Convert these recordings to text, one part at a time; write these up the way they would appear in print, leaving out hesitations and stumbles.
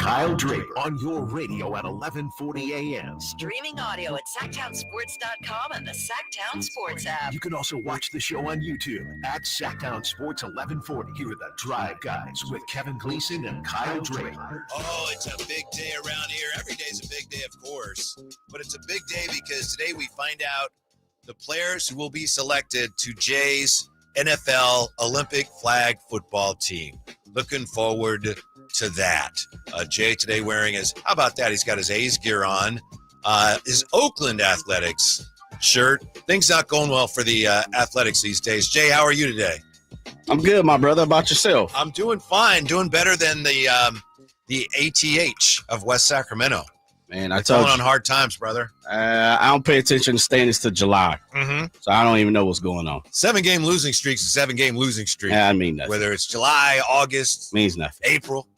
Kyle Draper on your radio at 1140 a.m. Streaming audio at SacktownSports.com and the Sacktown Sports app. You can also watch the show on YouTube at Sacktown Sports 1140. Here are the Drive Guys with Kevin Gleason and Kyle Draper. Oh, it's a big day around here. Every day is a big day, of course. But it's a big day because today we find out the players who will be selected to Jay's NFL Olympic flag football team. Looking forward to that. Jay today wearing his, how about that? He's got his A's gear on, his Oakland Athletics shirt. Things not going well for the Athletics these days. Jay, how are you today? I'm good, my brother. How about yourself? I'm doing fine, doing better than the ATH of West Sacramento. Man, I It's told going you. on hard times, brother. I don't pay attention to standings to July, so I don't even know what's going on. 7-game losing streaks, a 7-game losing streak. Yeah, I mean nothing. Whether it's July, August, Means nothing. April,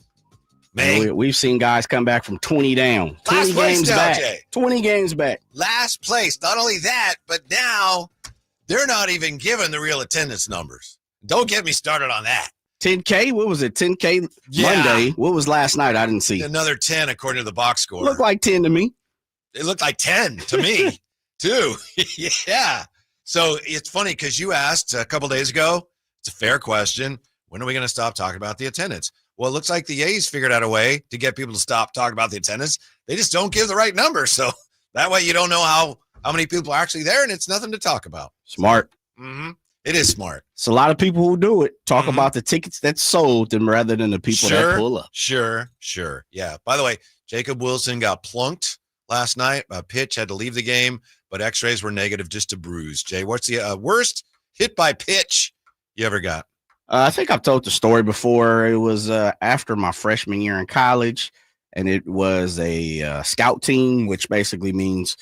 May. Man, we've seen guys come back from 20 down, 20 Last place games now, back, Jay. 20 games back. Last place. Not only that, but now they're not even given the real attendance numbers. Don't get me started on that. 10K, what was it? 10K Yeah. Monday. What was last night? I didn't see. Another 10 according to the box score. Looked like 10 to me. It looked like 10 to me, too. Yeah. So it's funny because you asked a couple days ago, it's a fair question, when are we going to stop talking about the attendance? Well, it looks like the A's figured out a way to get people to stop talking about the attendance. They just don't give the right number. So that way you don't know how many people are actually there, and it's nothing to talk about. Smart. It is smart. It's a lot of people who do it. Talk about the tickets that sold them rather than the people that pull up. Sure. Yeah. By the way, Jacob Wilson got plunked last night. A pitch, had to leave the game, but x-rays were negative, just a bruise. Jay, what's the worst hit by pitch you ever got? I think I've told the story before. It was after my freshman year in college, and it was a scout team, which basically means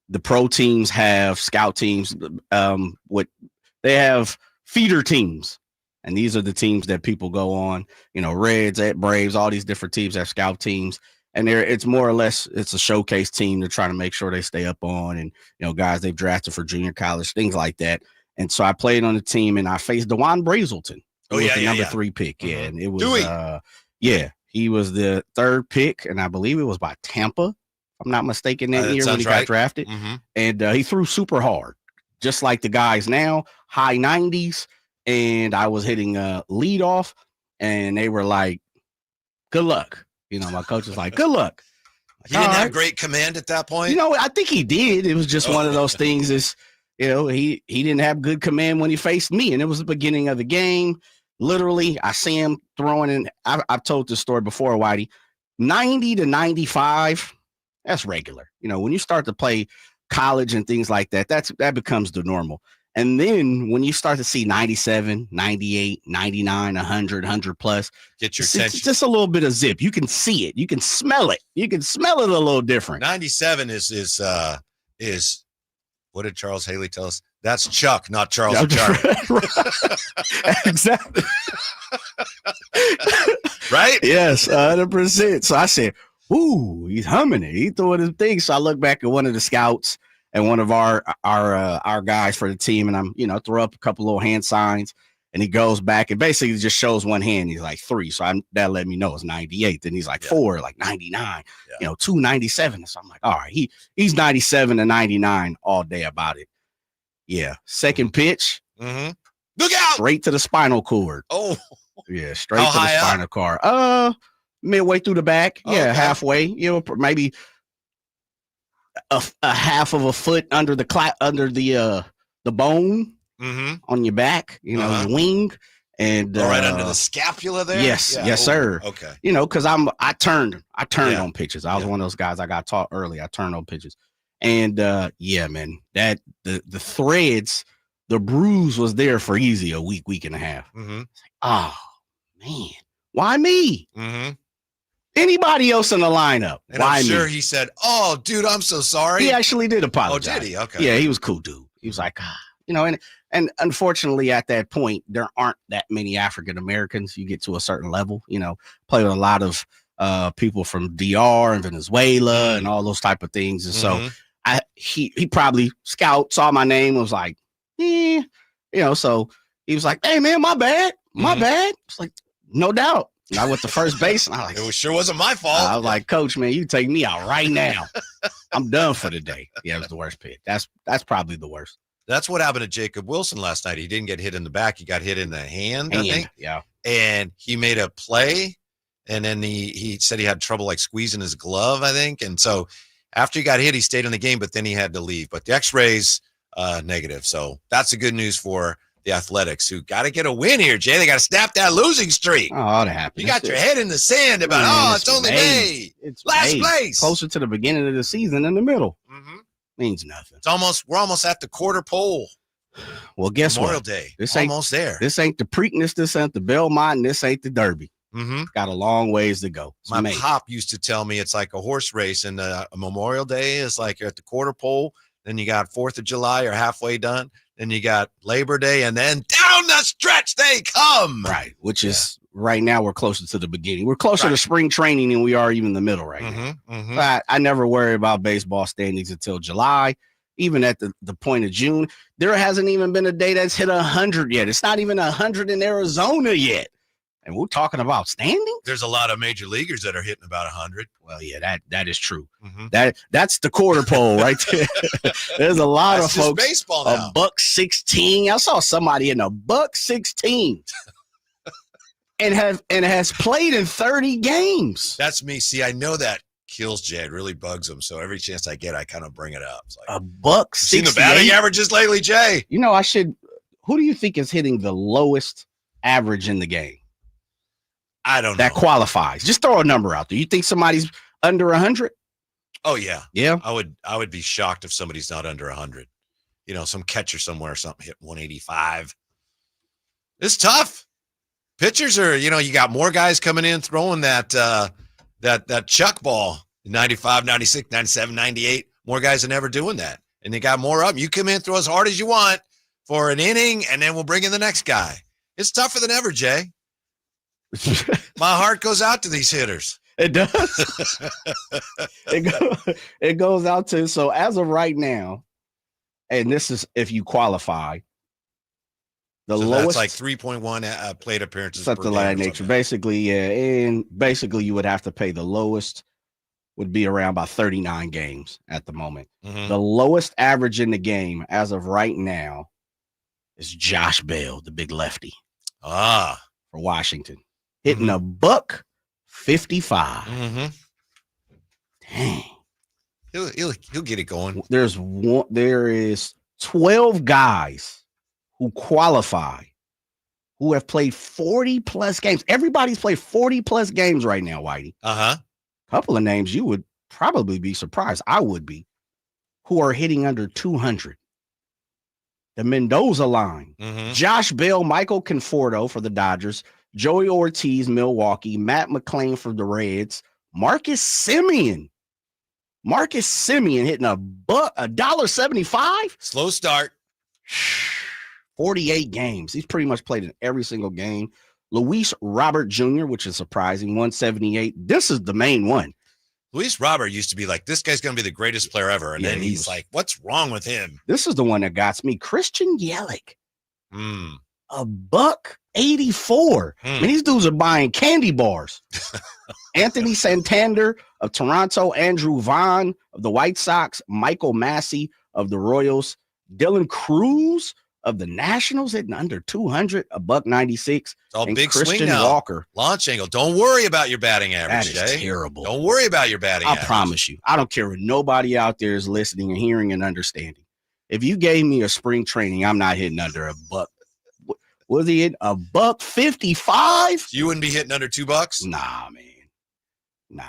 the pro teams have scout teams. They have feeder teams, and these are the teams that people go on. You know, Reds, Braves, all these different teams have scout teams, and it's more or less it's a showcase team to try to make sure they stay up on, and guys they've drafted for junior college, things like that. And so I played on the team, and I faced DeJuan Brazelton. Oh, yeah, the number 3 pick. Yeah, and it was he was the 3rd pick, and I believe it was by Tampa, if I'm not mistaken, that year when he got drafted. And he threw super hard, just like the guys now, high 90s. And I was hitting lead off, and they were like, "Good luck." My coach was like, "Good luck." He didn't have great command at that point. I think he did. It was just one of those things. He didn't have good command when he faced me, and it was the beginning of the game. Literally, I see him throwing in. I've told this story before, Whitey. 90 to 95, that's regular. When you start to play college and things like that, that becomes the normal. And then when you start to see 97, 98, 99, 100 plus, get your attention. Just a little bit of zip. You can see it. You can smell it. You can smell it a little different. 97 is what did Charles Haley tell us? That's Chuck, not Charles and Charlie. Exactly. Right? Yes, 100%. So I said, ooh, he's humming it. He throwing his thing. So I look back at one of the scouts and one of our guys for the team, and I'm, throw up a couple little hand signs, and he goes back and basically just shows one hand. He's like 3. So that let me know it's 98. Then he's like 4, like 99, 2, 97. So I'm like, all right, he's 97 to 99 all day about it. Yeah. Second pitch. Look out! Straight to the spinal cord. Oh. Yeah, straight to the spinal cord. Midway through the back. Yeah, okay. Halfway. Maybe a half of a foot under the bone on your back, your wing, and right under the scapula there. Yes, sir. Okay. Because I turned on pitches. I was one of those guys. I got taught early. I turned on pitches, and man, that the threads, the bruise was there for easy a week and a half. It's like, oh man, why me? Anybody else in the lineup? And why I'm sure me? he said, "Oh, dude, I'm so sorry." He actually did apologize. Oh, did he? Okay. Yeah, he was a cool dude. He was like, and unfortunately at that point, there aren't that many African Americans. You get to a certain level, play with a lot of people from DR and Venezuela and all those type of things. And so he probably saw my name, was like, so he was like, "Hey man, my bad. It's like, no doubt. And I went to first base, and I was like, It sure wasn't my fault. I was like, Coach, man, you take me out right now. I'm done for the day. Yeah, it was the worst pitch. That's probably the worst. That's what happened to Jacob Wilson last night. He didn't get hit in the back. He got hit in the hand, I think. Yeah. And he made a play, and then he said he had trouble like squeezing his glove, I think. And so after he got hit, he stayed in the game, but then he had to leave. But the x-rays, negative. So that's the good news for the Athletics, who got to get a win here, Jay. They got to snap that losing streak. Oh, that happened. You got your head in the sand about, it's only May. It's last May. place. Closer to the beginning of the season in the middle. Mm-hmm. Means nothing. We're almost at the quarter pole. Well, guess Memorial what? Day. This almost there. This ain't the Preakness, this ain't the Belmont, and this ain't the Derby. Mm-hmm. Got a long ways to go. It's My May. pop used to tell me it's like a horse race, and a Memorial Day is like you're at the quarter pole. Then you got 4th of July, or halfway done. Then you got Labor Day, and then down the stretch they come. Right, which is right now we're closer to the beginning. We're closer to spring training than we are even the middle right now. Mm-hmm. But I never worry about baseball standings until July. Even at the point of June, there hasn't even been a day that's hit 100 yet. It's not even 100 in Arizona yet. And we're talking about standings? There's a lot of major leaguers that are hitting about 100. Well, yeah, that is true. Mm-hmm. That's the quarter pole right there. There's a lot That's of folks. Baseball now. $1.16. I saw somebody in $1.16 and has played in 30 games. That's me. See, I know that kills Jay. It really bugs him. So every chance I get, I kind of bring it up. It's like, $1.68. Seen the batting averages lately, Jay? You know, who do you think is hitting the lowest average in the game? I don't know. That qualifies. Just throw a number out there. You think somebody's under 100? Oh, yeah. Yeah. I would be shocked if somebody's not under 100. You know, some catcher somewhere or something hit 185. It's tough. Pitchers are, you got more guys coming in throwing that chuck ball, 95, 96, 97, 98. More guys than ever doing that. And they got more up. You come in, throw as hard as you want for an inning, and then we'll bring in the next guy. It's tougher than ever, Jay. My heart goes out to these hitters. It does. It goes out to, so as of right now, and this is if you qualify, the lowest, that's like 3.1 plate appearances, something like that nature. Basically, yeah, and basically you would have to pay the lowest would be around about 39 games at the moment. Mm-hmm. The lowest average in the game as of right now is Josh Bell, the big lefty, for Washington, hitting $155. Mm-hmm. Dang. He'll get it going. There is 12 guys who qualify who have played 40 plus games. Everybody's played 40 plus games right now, Whitey. Uh-huh. A couple of names you would probably be surprised. I would be, who are hitting under 200. The Mendoza line. Mm-hmm. Josh Bell, Michael Conforto for the Dodgers, Joey Ortiz, Milwaukee, Matt McClain for the Reds, Marcus Semien hitting $1.75. Slow start. 48 games. He's pretty much played in every single game. Luis Robert Jr., which is surprising, 178. This is the main one. Luis Robert used to be like, this guy's going to be the greatest player ever. And then he's like, what's wrong with him? This is the one that got me. Christian Yelich. $1.84. I mean, these dudes are buying candy bars. Anthony Santander of Toronto, Andrew Vaughn of the White Sox, Michael Massey of the Royals, Dylan Cruz of the Nationals hitting under 200, $1.96. It's all big Christian swing now. Walker. Launch angle. Don't worry about your batting average, That is Jay. terrible. Don't worry about your batting average. I promise you. I don't care if nobody out there is listening and hearing and understanding. If you gave me a spring training, I'm not hitting under $1. Was he hitting $1.55? You wouldn't be hitting under $2? Nah, man. Nah.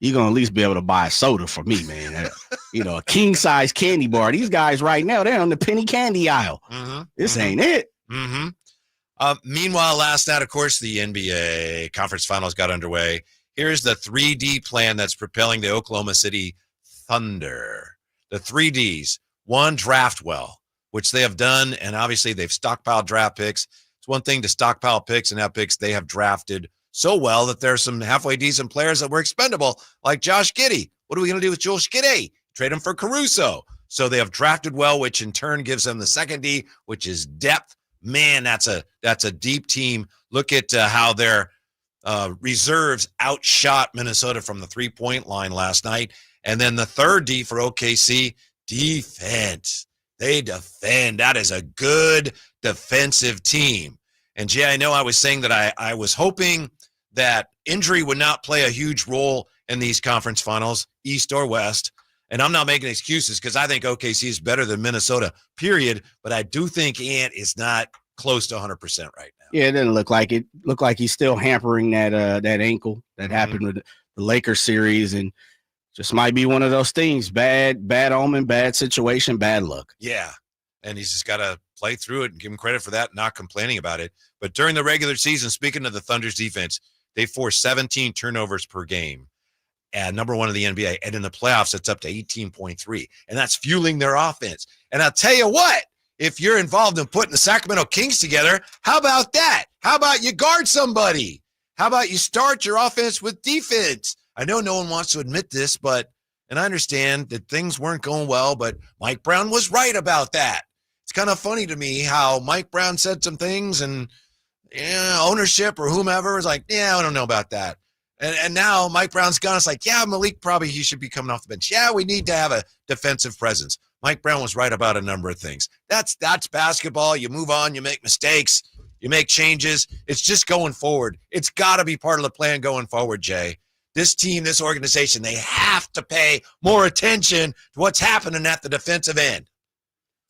You're going to at least be able to buy a soda for me, man. A king-size candy bar. These guys right now, they're on the penny candy aisle. Mm-hmm. This ain't it. Mm-hmm. Meanwhile, last night, of course, the NBA conference finals got underway. Here's the 3D plan that's propelling the Oklahoma City Thunder. The 3Ds. One, draft well, which they have done, and obviously they've stockpiled draft picks. It's one thing to stockpile picks and have picks they have drafted so well that there's some halfway decent players that were expendable, like Josh Giddey. What are we going to do with Josh Giddey? Trade him for Caruso. So they have drafted well, which in turn gives them the second D, which is depth. Man, that's a deep team. Look at how they're reserves outshot Minnesota from the 3-point line last night. And then the third D for OKC, defense. They defend. That is a good defensive team. And Jay, I know I was saying that I was hoping that injury would not play a huge role in these conference finals, East or West. And I'm not making excuses because I think OKC is better than Minnesota, period. But I do think Ant is not close to 100% right now. Yeah, it didn't look like it. Looked like he's still hampering that ankle that happened with the Lakers series, and just might be one of those things. Bad omen, bad situation, bad luck. Yeah, and he's just got to play through it and give him credit for that, not complaining about it. But during the regular season, speaking of the Thunder's defense, they forced 17 turnovers per game. And number one in the NBA. And in the playoffs, it's up to 18.3. And that's fueling their offense. And I'll tell you what, if you're involved in putting the Sacramento Kings together, how about that? How about you guard somebody? How about you start your offense with defense? I know no one wants to admit this, and I understand that things weren't going well, but Mike Brown was right about that. It's kind of funny to me how Mike Brown said some things and ownership or whomever was like, yeah, I don't know about that. And now Mike Brown's gone. It's like, yeah, Malik probably he should be coming off the bench. Yeah, we need to have a defensive presence. Mike Brown was right about a number of things. That's basketball. You move on. You make mistakes. You make changes. It's just going forward. It's got to be part of the plan going forward, Jay. This team, this organization, they have to pay more attention to what's happening at the defensive end.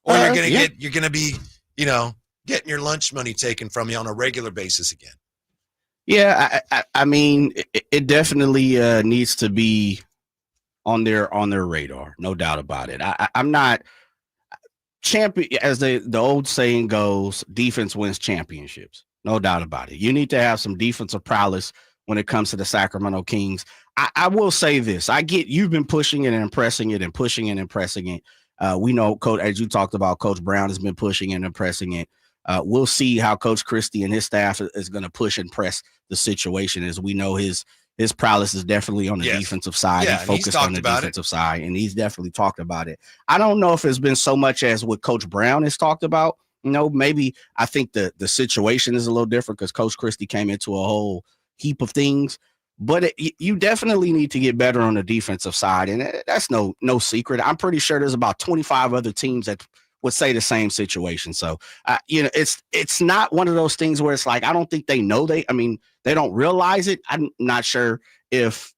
Or you're going to be, getting your lunch money taken from you on a regular basis again. Yeah, I mean, it definitely needs to be on their radar, no doubt about it. I'm not champion, as the old saying goes, defense wins championships, no doubt about it. You need to have some defensive prowess when it comes to the Sacramento Kings. I will say this: I get you've been pushing it and impressing it and pushing and impressing it. We know, Coach, as you talked about, Coach Brown has been pushing and impressing it. We'll see how Coach Christie and his staff is going to push and press the situation. As we know, his prowess is definitely on the defensive side. Yeah, he's focused on the defensive side, and he's definitely talked about it. I don't know if it's been so much as what Coach Brown has talked about. Maybe I think the situation is a little different because Coach Christie came into a whole heap of things. But you definitely need to get better on the defensive side, and that's no secret. I'm pretty sure there's about 25 other teams that would say the same situation. So, it's not one of those things where it's like, I don't think they know they don't realize it. I'm not sure if,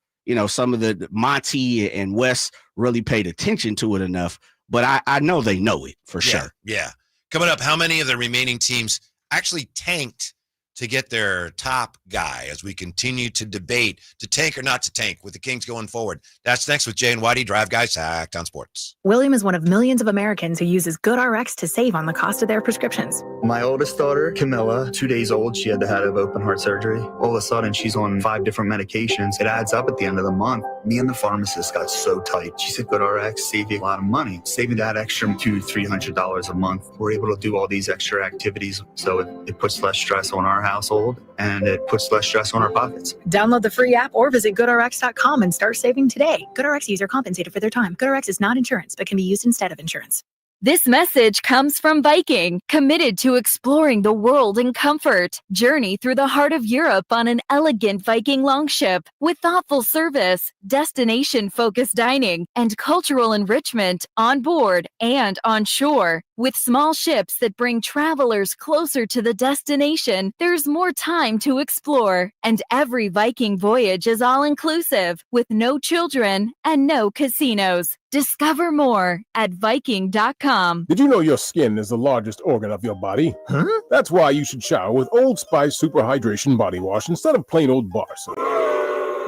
some of the Monty and Wes really paid attention to it enough, but I know they know it for sure. Yeah. Coming up, how many of the remaining teams actually tanked to get their top guy as we continue to debate to tank or not to tank with the Kings going forward? That's next with Jay and Whitey, Drive Guys, Sacktown Sports. William is one of millions of Americans who uses GoodRx to save on the cost of their prescriptions. My oldest daughter, Camilla, 2 days old, she had to have open heart surgery. All of a sudden, she's on 5 different medications. It adds up at the end of the month. Me and the pharmacist got so tight. She said, GoodRx save you a lot of money. Saving that extra $200-300 a month. We're able to do all these extra activities, so it puts less stress on our household, and it puts less stress on our pockets. Download the free app or visit GoodRx.com and start saving today. GoodRx user compensated for their time. GoodRx is not insurance, but can be used instead of insurance. This message comes from Viking, committed to exploring the world in comfort. Journey through the heart of Europe on an elegant Viking longship with thoughtful service, destination-focused dining, and cultural enrichment on board and on shore. With small ships that bring travelers closer to the destination, there's more time to explore. And every Viking voyage is all-inclusive, with no children and no casinos. Discover more at Viking.com. Did you know your skin is the largest organ of your body? Huh? That's why you should shower with Old Spice Super Hydration Body Wash instead of plain old bar soap.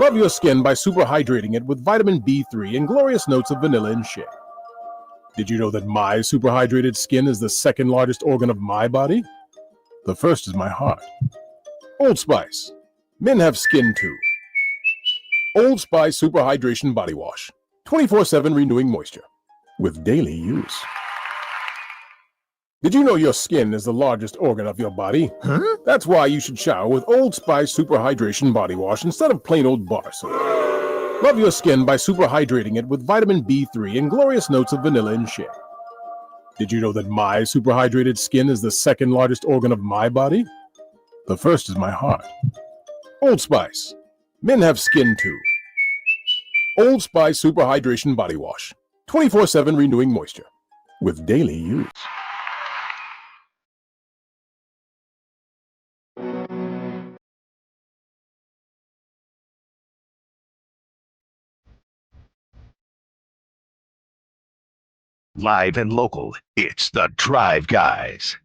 Love your skin by super hydrating it with vitamin B3 and glorious notes of vanilla and shea. Did you know that my super hydrated skin is the second largest organ of my body? The first is my heart. Old Spice. Men have skin too. Old Spice Super Hydration Body Wash. 24/7 renewing moisture with daily use. Did you know your skin is the largest organ of your body? Huh? That's why you should shower with Old Spice Super Hydration Body Wash instead of plain old bar soap. Love your skin by super hydrating it with vitamin B3 and glorious notes of vanilla and shea. Did you know that my super hydrated skin is the second largest organ of my body? The first is my heart. Old Spice. Men have skin too. Old Spice Super Hydration Body Wash. 24/7 renewing moisture. With daily use. Live and local, it's the Drive Guys.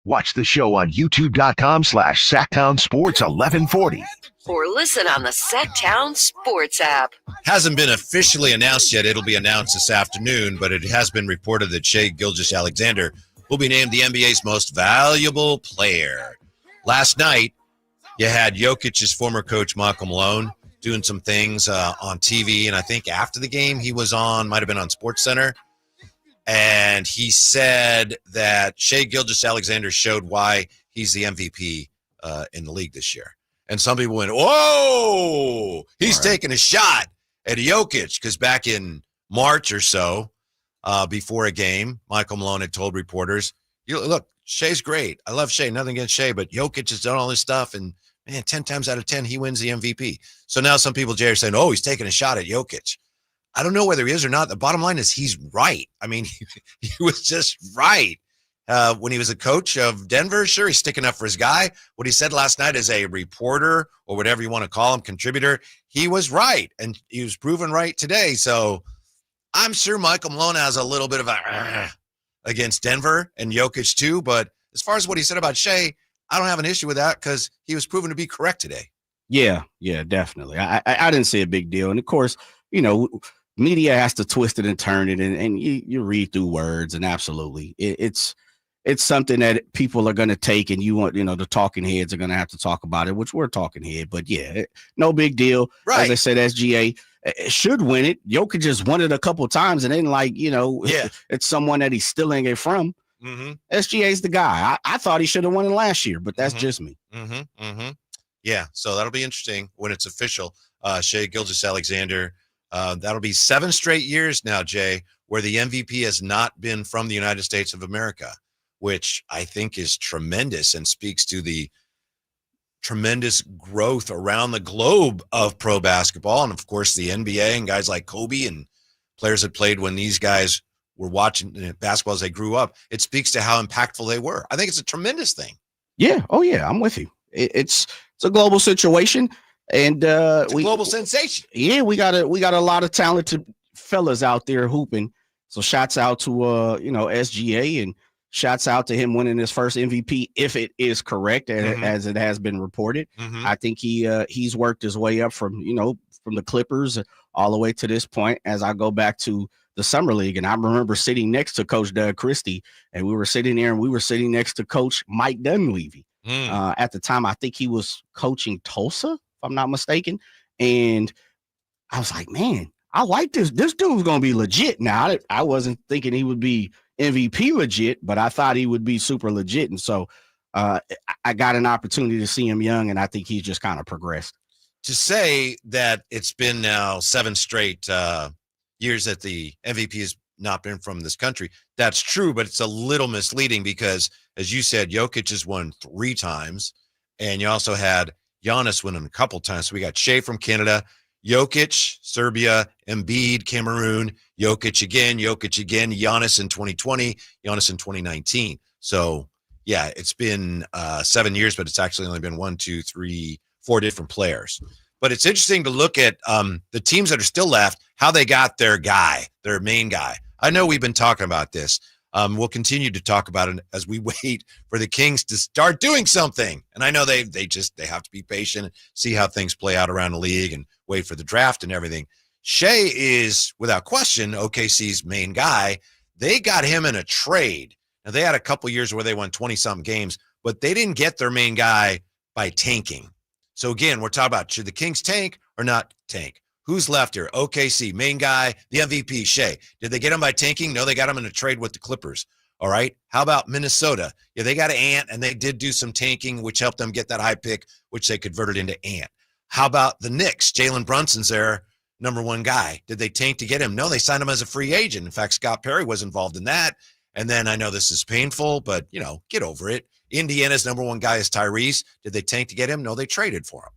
Watch the show on youtube.com/Sacktown Sports 1140. Or listen on the Sacktown Sports app. Hasn't been officially announced yet. It'll be announced this afternoon, but it has been reported that Shai Gilgeous-Alexander will be named the NBA's most valuable player. Last night, you had Jokic's former coach, Michael Malone, doing some things on TV, and I think after the game he was on, might have been on SportsCenter, and he said that Shai Gilgeous-Alexander showed why he's the MVP in the league this year. And some people went, whoa, he's taking a shot at Jokic, because back in March or so, before a game, Michael Malone had told reporters, look, Shai's great. I love Shai, nothing against Shai, but Jokic has done all this stuff, and man, 10 times out of 10, he wins the MVP. So now some people, Jay, are saying, oh, he's taking a shot at Jokic. I don't know whether he is or not. The bottom line is he's right. I mean, he was just right. When he was a coach of Denver, sure, he's sticking up for his guy. What he said last night as a reporter, or whatever you want to call him, contributor, he was right, and he was proven right today. So I'm sure Michael Malone has a little bit of a against Denver and Jokic too. But as far as what he said about Shai, I don't have an issue with that because he was proven to be correct today. Yeah, definitely. I didn't see a big deal. And of course, media has to twist it and turn it, and you read through words, and absolutely it's something that people are going to take, and the talking heads are going to have to talk about it, which we're talking head, but no big deal. Right. As I said, SGA should win it. Jokic just won it a couple of times, and then it's someone that he's stealing it from. Mm-hmm. SGA's the guy. I thought he should have won it last year, but that's just me. Mm-hmm. Mm-hmm. Yeah. So that'll be interesting when it's official. Shai Gilgeous-Alexander, that'll be 7 straight years now, Jay, where the MVP has not been from the United States of America, which I think is tremendous and speaks to the tremendous growth around the globe of pro basketball. And of course, the NBA and guys like Kobe and players that played when these guys were watching basketball as they grew up. It speaks to how impactful they were. I think it's a tremendous thing. Yeah. Oh yeah. I'm with you. It's a global situation, and it's a global sensation. Yeah. We got a lot of talented fellas out there hooping. So shouts out to, SGA, and shouts out to him winning his first MVP, if it is correct, as it has been reported. Mm-hmm. I think he's worked his way up from the Clippers all the way to this point. As I go back to the summer league, and I remember sitting next to Coach Doug Christie, and we were sitting next to Coach Mike Dunleavy. At the time, I think he was coaching Tulsa, if I'm not mistaken. And I was like, man, I like this. This dude's gonna be legit. Now, I wasn't thinking he would be MVP legit, but I thought he would be super legit. And so I got an opportunity to see him young, and I think he's just kind of progressed. To say that it's been now 7 straight years that the MVP has not been from this country, that's true, but it's a little misleading because, as you said, Jokic has won 3 times, and you also had Giannis winning a couple times. So we got Shai from Canada, Jokic, Serbia, Embiid, Cameroon, Jokic again, Giannis in 2020, Giannis in 2019. So, yeah, it's been 7 years, but it's actually only been 1, 2, 3, 4 different players. But it's interesting to look at the teams that are still left, how they got their main guy. I know we've been talking about this. We'll continue to talk about it as we wait for the Kings to start doing something. And I know they have to be patient, see how things play out around the league, and wait for the draft and everything. Shai is, without question, OKC's main guy. They got him in a trade. Now, they had a couple years where they won 20-something games, but they didn't get their main guy by tanking. So, again, we're talking about, should the Kings tank or not tank? Who's left here? OKC, main guy, the MVP, Shai. Did they get him by tanking? No, they got him in a trade with the Clippers. All right. How about Minnesota? Yeah, they got Ant, and they did do some tanking, which helped them get that high pick, which they converted into Ant. How about the Knicks? Jalen Brunson's their number 1 guy. Did they tank to get him? No, they signed him as a free agent. In fact, Scott Perry was involved in that. And then I know this is painful, but, get over it. Indiana's number 1 guy is Tyrese. Did they tank to get him? No, they traded for him.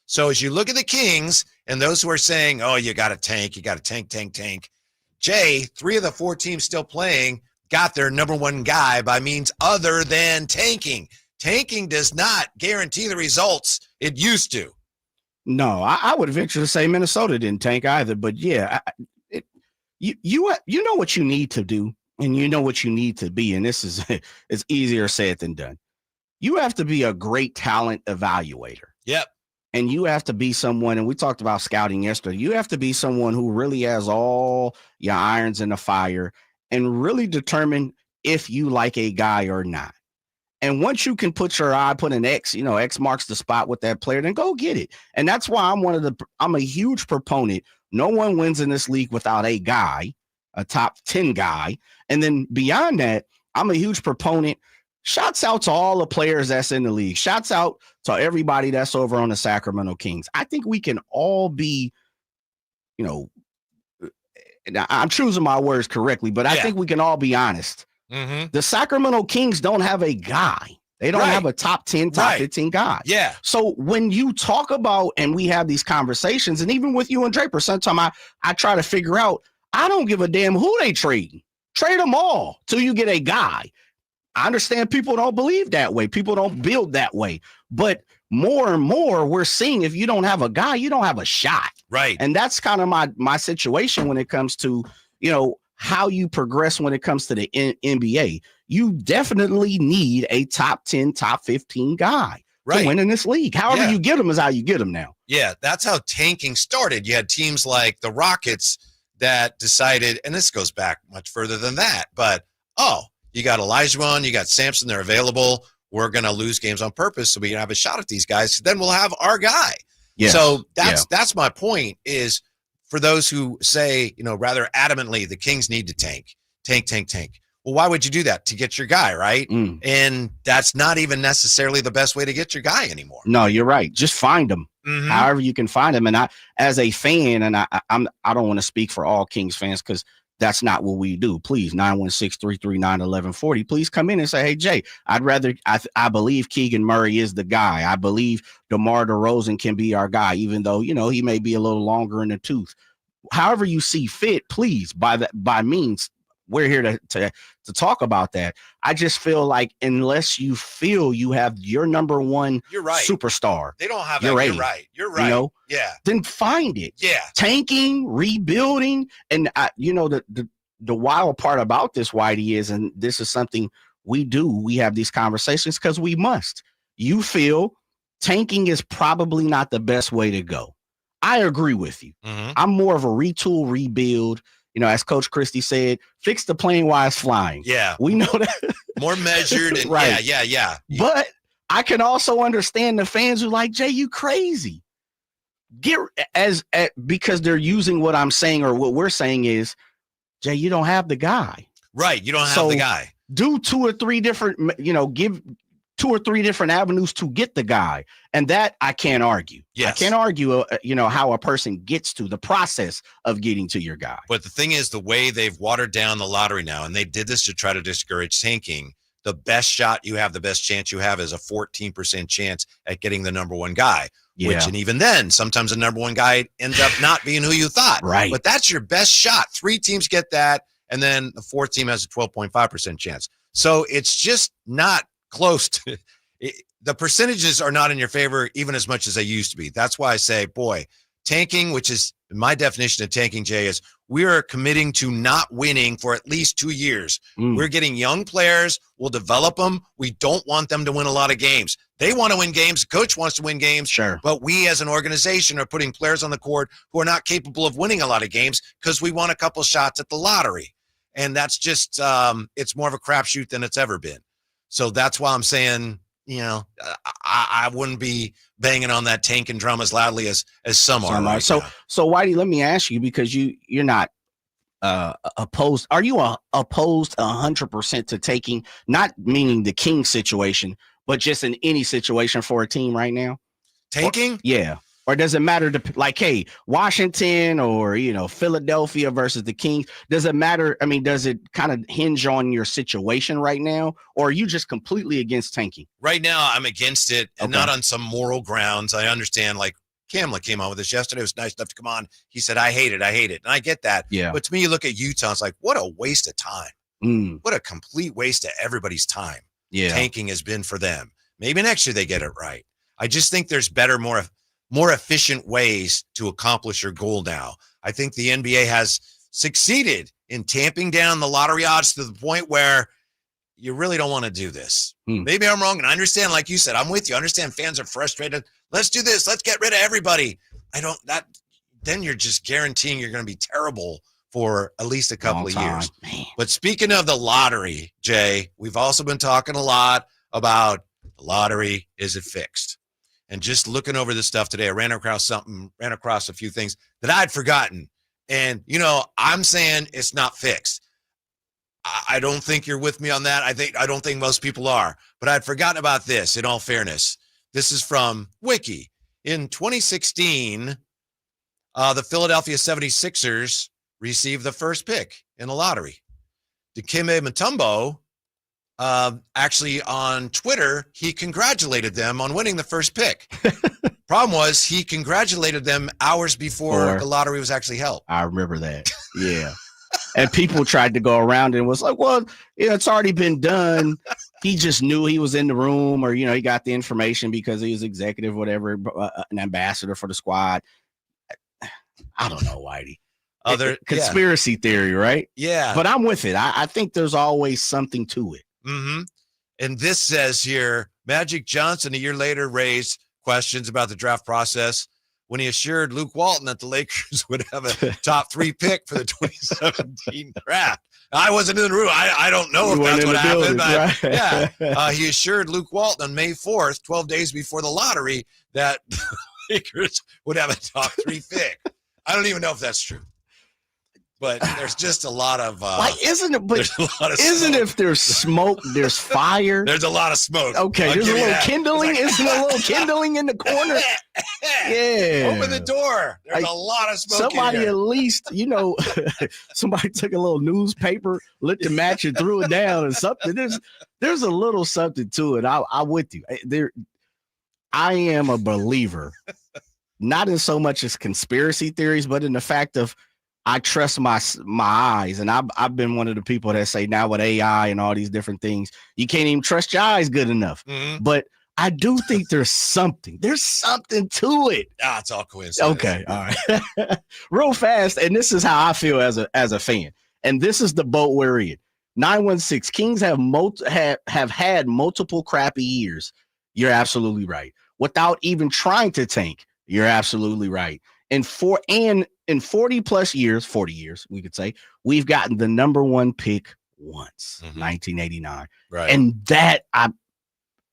So as you look at the Kings and those who are saying, oh, you got to tank, tank. Jay, 3 of the 4 teams still playing got their number one guy by means other than tanking. Tanking does not guarantee the results it used to. No, I would venture to say Minnesota didn't tank either. But yeah, you know what you need to do, and you know what you need to be, and this is it's easier said than done. You have to be a great talent evaluator. Yep. And you have to be someone, and we talked about scouting yesterday, you have to be someone who really has all your irons in the fire and really determine if you like a guy or not. And once you can put an X, X marks the spot with that player, then go get it. And that's why I'm a huge proponent. No one wins in this league without a guy, a top 10 guy. And then beyond that, I'm a huge proponent. Shouts out to all the players that's in the league. Shouts out to everybody that's over on the Sacramento Kings. I think we can all be, I'm choosing my words correctly, but I think we can all be honest. Mm-hmm. The Sacramento Kings don't have a guy. They don't have a top 10, top 15 guy. Yeah. So when you talk about, and we have these conversations, and even with you and Draper, sometimes I try to figure out, I don't give a damn who they trade. Trade them all till you get a guy. I understand people don't believe that way. People don't build that way. But more and more, we're seeing if you don't have a guy, you don't have a shot. Right. And that's kind of my situation when it comes to, how you progress when it comes to the NBA. You definitely need a top 10, top 15 guy to win in this league. However you get them is how you get them now. Yeah, that's how tanking started. You had teams like the Rockets that decided, and this goes back much further than that, but, you got Olajuwon, you got Sampson, they're available. We're going to lose games on purpose so we can have a shot at these guys. Then we'll have our guy. Yes. So that's my point is, for those who say, rather adamantly, the Kings need to tank. Well, why would you do that? To get your guy, right? And that's not even necessarily the best way to get your guy anymore. No, you're right. Just find them. Mm-hmm. However you can find them. And I, as a fan, and I don't want to speak for all Kings fans because that's not what we do. Please, 916-339-1140. Please come in and say, hey, Jay, I believe Keegan Murray is the guy. I believe DeMar DeRozan can be our guy, even though, he may be a little longer in the tooth. However you see fit, please, by means, we're here to talk about that. I just feel like unless you feel you have your number one superstar, they don't have you're that. You're right. Then find it. Yeah. Tanking, rebuilding. And the wild part about this, Whitey, is, and this is something we do, we have these conversations because we must. You feel tanking is probably not the best way to go. I agree with you. Mm-hmm. I'm more of a retool, rebuild. As Coach Christie said, fix the plane while it's flying. Yeah. We know that. More measured. And right. Yeah. But I can also understand the fans who like, Jay, you crazy. Because they're using what I'm saying or what we're saying is, Jay, you don't have the guy. Right. You don't have the guy. Do 2 or 3 different, give 2 or 3 different avenues to get the guy. And that I can't argue. Yes. I can't argue, how a person gets to the process of getting to your guy. But the thing is, the way they've watered down the lottery now, and they did this to try to discourage tanking, the best shot you have, the best chance you have is a 14% chance at getting the number one guy. Yeah. And even then, sometimes the number one guy ends up not being who you thought. Right. But that's your best shot. 3 teams get that, and then the 4th team has a 12.5% chance. So it's just not close to it. The percentages are not in your favor even as much as they used to be. That's why I say, tanking, which is my definition of tanking, Jay, is we are committing to not winning for at least 2 years. We're getting young players. We'll develop them. We don't want them to win a lot of games. They want to win games. The coach wants to win games. Sure. But we as an organization are putting players on the court who are not capable of winning a lot of games because we want a couple shots at the lottery. And that's just, it's more of a crapshoot than it's ever been. So that's why I'm saying, I wouldn't be banging on that tank and drum as loudly as some are. Right so Whitey, let me ask you, because you're not opposed. Are you opposed 100% to taking, not meaning the King situation, but just in any situation for a team right now? Tanking? Yeah. Or does it matter to, like, hey, Washington or, Philadelphia versus the Kings? Does it matter? I mean, does it kind of hinge on your situation right now? Or are you just completely against tanking? Right now, I'm against it, and not on some moral grounds. I understand, like, Kamla came on with us yesterday. It was nice enough to come on. He said, I hate it. And I get that. Yeah. But to me, you look at Utah, it's like, what a waste of time. What a complete waste of everybody's time. Yeah. Tanking has been for them. Maybe next year they get it right. I just think there's better, more efficient ways to accomplish your goal now. I think the NBA has succeeded in tamping down the lottery odds to the point where you really don't want to do this. Maybe I'm wrong. And I understand, like you said, I'm with you. I understand fans are frustrated. Let's do this. Let's get rid of everybody. Then you're just guaranteeing you're going to be terrible for at least a couple of years. Man. But speaking of the lottery, Jay, we've also been talking a lot about the lottery. Is it fixed? And just looking over this stuff today, I ran across a few things that I'd forgotten. And, I'm saying it's not fixed. I don't think you're with me on that. I don't think most people are. But I'd forgotten about this, in all fairness. This is from Wiki. In 2016, the Philadelphia 76ers received the first pick in the lottery. Dikembe Mutombo, actually on Twitter, he congratulated them on winning the first pick. Problem was, he congratulated them hours before the lottery was actually held. I remember that. Yeah. And people tried to go around and was like, well, it's already been done. He just knew he was in the room, or, he got the information because he was executive, whatever, an ambassador for the squad. I don't know, Whitey. Conspiracy theory, right? Yeah. But I'm with it. I think there's always something to it. Mm-hmm. And this says here, Magic Johnson a year later raised questions about the draft process when he assured Luke Walton that the Lakers would have a top 3 pick for the 2017 draft. I wasn't in the room. I don't know if that's what happened. But right? Yeah, he assured Luke Walton on May 4th, 12 days before the lottery, that the Lakers would have a top 3 pick. I don't even know if that's true. But there's just a lot of isn't it? But isn't if there's smoke, there's fire? There's a lot of smoke. Okay, there's a little kindling. Isn't a little kindling in the corner? Yeah. Open the door. There's a lot of smoke. Somebody at least, somebody took a little newspaper, lit the match and threw it down or something. There's a little something to it. I'm with you. I am a believer, not in so much as conspiracy theories, but in the fact of I trust my eyes. And I've been one of the people that say now with AI and all these different things, you can't even trust your eyes good enough. Mm-hmm. But I do think there's something to it. It's all coincidence. Okay. All right. Real fast. And this is how I feel as a fan. And this is the boat we're in. 916 Kings have had multiple crappy years. You're absolutely right. Without even trying to tank. You're absolutely right. In 40 plus years, 40 years, we could say, we've gotten the number 1 pick once, 1989. Right. And that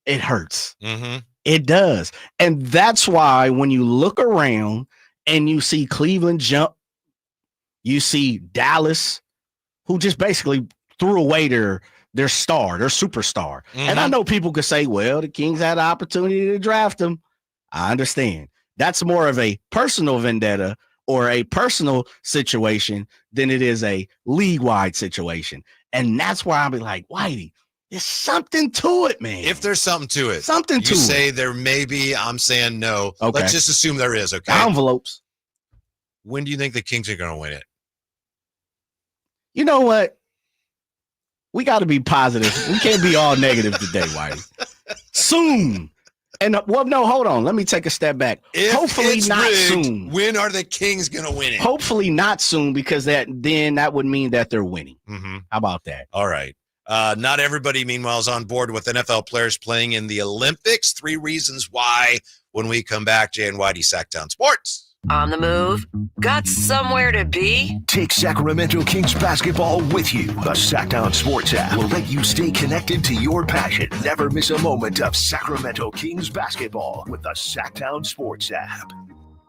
it hurts. Mm-hmm. It does. And that's why when you look around and you see Cleveland jump, you see Dallas, who just basically threw away their star, their superstar. Mm-hmm. And I know people could say, well, the Kings had an opportunity to draft him. I understand. That's more of a personal vendetta or a personal situation than it is a league-wide situation. And that's why I'll be like, Whitey, there's something to it, man. If there's something to it. You say there may be, I'm saying no. Okay. Let's just assume there is, okay? Envelopes. When do you think the Kings are going to win it? You know what? We got to be positive. We can't be all negative today, Whitey. Soon. And no, hold on. Let me take a step back. Hopefully not rigged, soon. When are the Kings going to win it? Hopefully not soon, because that would mean that they're winning. Mm-hmm. How about that? All right. Not everybody, meanwhile, is on board with NFL players playing in the Olympics. 3 reasons why when we come back. Jay and Whitey, Sacktown Sports. On the move? Got somewhere to be? Take Sacramento Kings basketball with you. The Sacktown Sports app will let you stay connected to your passion. Never miss a moment of Sacramento Kings basketball with the Sacktown Sports app.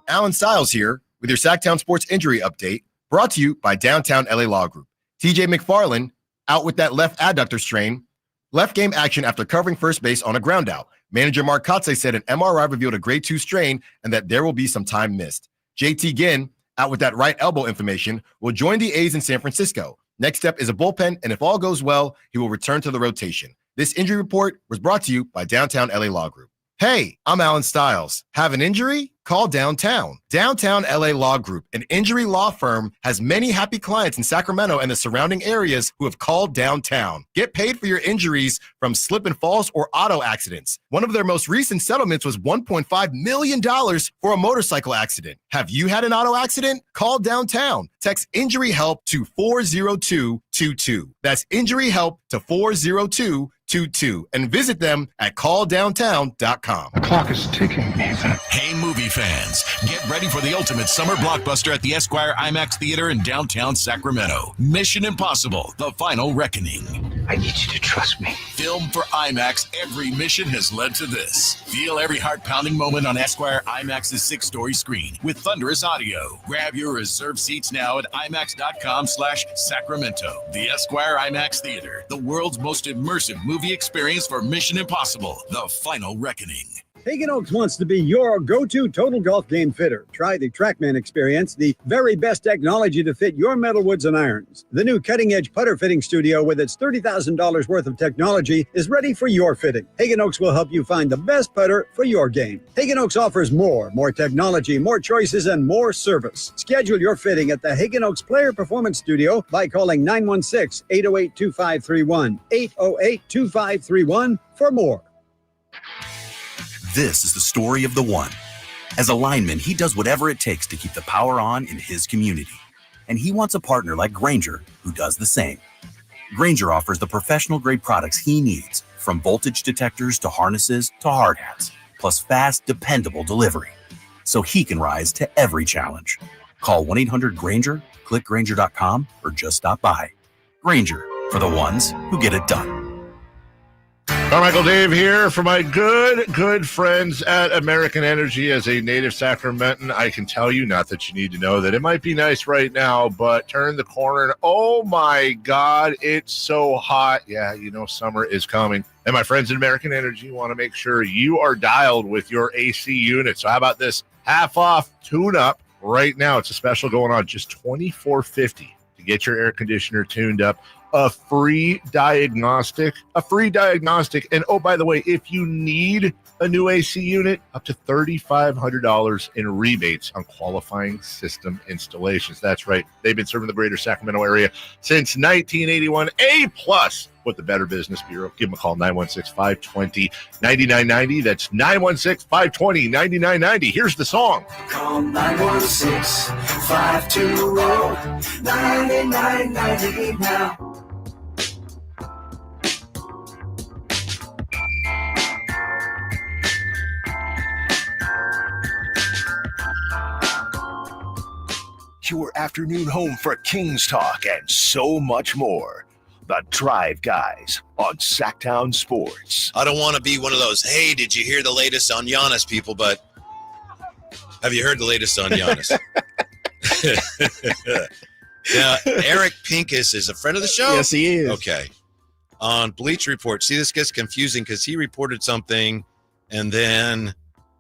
Alan Stiles here with your Sacktown Sports injury update, brought to you by Downtown LA Law Group. TJ McFarland out with that left adductor strain, left game action after covering first base on a ground out. Manager Mark Kotze said an MRI revealed a grade 2 strain and that there will be some time missed. JT Ginn, out with that right elbow inflammation, will join the A's in San Francisco. Next step is a bullpen, and if all goes well, he will return to the rotation. This injury report was brought to you by Downtown LA Law Group. Hey, I'm Alan Stiles. Have an injury? Call Downtown. Downtown LA Law Group, an injury law firm, has many happy clients in Sacramento and the surrounding areas who have called Downtown. Get paid for your injuries from slip and falls or auto accidents. One of their most recent settlements was $1.5 million for a motorcycle accident. Have you had an auto accident? Call Downtown. Text injury help to 40222. That's injury help to 40222 and visit them at calldowntown.com. The clock is ticking, Nathan. Hey, movie fans, get ready for the ultimate summer blockbuster at the Esquire IMAX Theater in downtown Sacramento. Mission Impossible, The Final Reckoning. I need you to trust me. Filmed for IMAX, every mission has led to this. Feel every heart-pounding moment on Esquire IMAX's 6-story screen with thunderous audio. Grab your reserved seats now at IMAX.com/Sacramento. The Esquire IMAX Theater, the world's most immersive movie experience for Mission Impossible, The Final Reckoning. Hagen Oaks wants to be your go-to total golf game fitter. Try the TrackMan experience, the very best technology to fit your metal woods and irons. The new cutting-edge putter fitting studio with its $30,000 worth of technology is ready for your fitting. Hagen Oaks will help you find the best putter for your game. Hagen Oaks offers more technology, more choices, and more service. Schedule your fitting at the Hagen Oaks Player Performance Studio by calling 916-808-2531, 808-2531 for more. This is the story of the one. As a lineman, he does whatever it takes to keep the power on in his community. And he wants a partner like Grainger who does the same. Grainger offers the professional-grade products he needs, from voltage detectors to harnesses to hard hats, plus fast, dependable delivery, so he can rise to every challenge. Call 1-800-GRAINGER, click Grainger.com, or just stop by. Grainger, for the ones who get it done. Carmichael Dave here for my good friends at American Energy. As a native Sacramentan, I can tell you, not that you need to know, that it might be nice right now, but turn the corner and oh my God, it's so hot. Yeah, you know, summer is coming. And my friends at American Energy want to make sure you are dialed with your AC unit. So how about this half off tune-up right now? It's a special going on, just $24.50 to get your air conditioner tuned up. A free diagnostic. And oh, by the way, if you need a new AC unit, up to $3,500 in rebates on qualifying system installations. That's right. They've been serving the greater Sacramento area since 1981. A+ with the Better Business Bureau. Give them a call, 916-520-9990. That's 916-520-9990. Here's the song. Call 916-520-9990 now. Your afternoon home for Kings talk and so much more. The Drive Guys on Sacktown Sports. I don't want to be one of those, hey, did you hear the latest on Giannis people, but have you heard the latest on Giannis? Now, Eric Pincus is a friend of the show? Yes, he is. Okay. On Bleacher Report, see, this gets confusing because he reported something and then,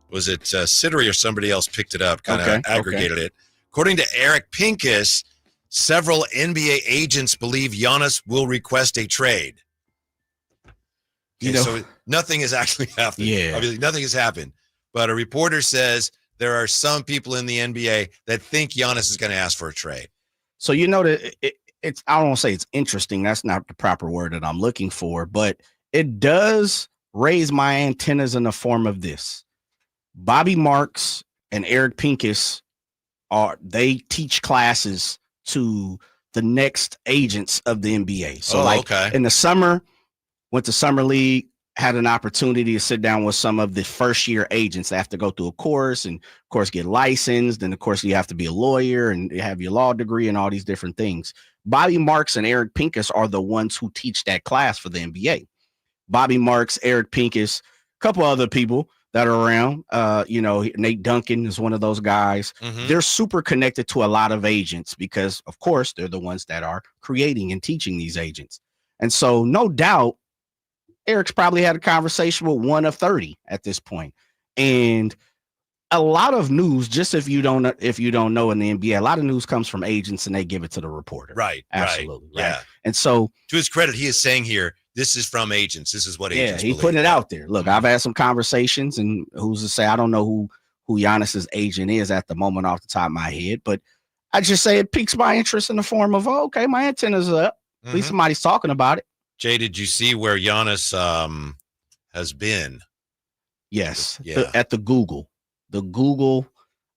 was it Sittery or somebody else picked it up, kind of aggregated it. According to Eric Pincus, several NBA agents believe Giannis will request a trade. Okay, so nothing has actually happened. Yeah. Obviously, nothing has happened. But a reporter says there are some people in the NBA that think Giannis is going to ask for a trade. So you know that it's, I don't want to say it's interesting. That's not the proper word that I'm looking for, but it does raise my antennas in the form of this. Bobby Marks and Eric Pincus they teach classes to the next agents of the NBA. So in the summer, went to summer league, had an opportunity to sit down with some of the first year agents. They have to go through a course and of course get licensed. And of course you have to be a lawyer and you have your law degree and all these different things. Bobby Marks and Eric Pincus are the ones who teach that class for the NBA. Bobby Marks, Eric Pincus, a couple other people that are around. Nate Duncan is one of those guys. Mm-hmm. They're super connected to a lot of agents because, of course, they're the ones that are creating and teaching these agents. And so, no doubt, Eric's probably had a conversation with one of 30 at this point. And a lot of news, just if you don't know in the NBA, a lot of news comes from agents and they give it to the reporter. Right. Absolutely. Right. Yeah. And so, to his credit, he is saying here, this is from agents. This is what agents he's putting it out there. Look, I've had some conversations, and who's to say I don't know who Giannis's agent is at the moment off the top of my head, but I just say it piques my interest in the form of, okay, my antennas are up. At least somebody's talking about it. Jay, did you see where Giannis has been? Yes, Yeah. at the Google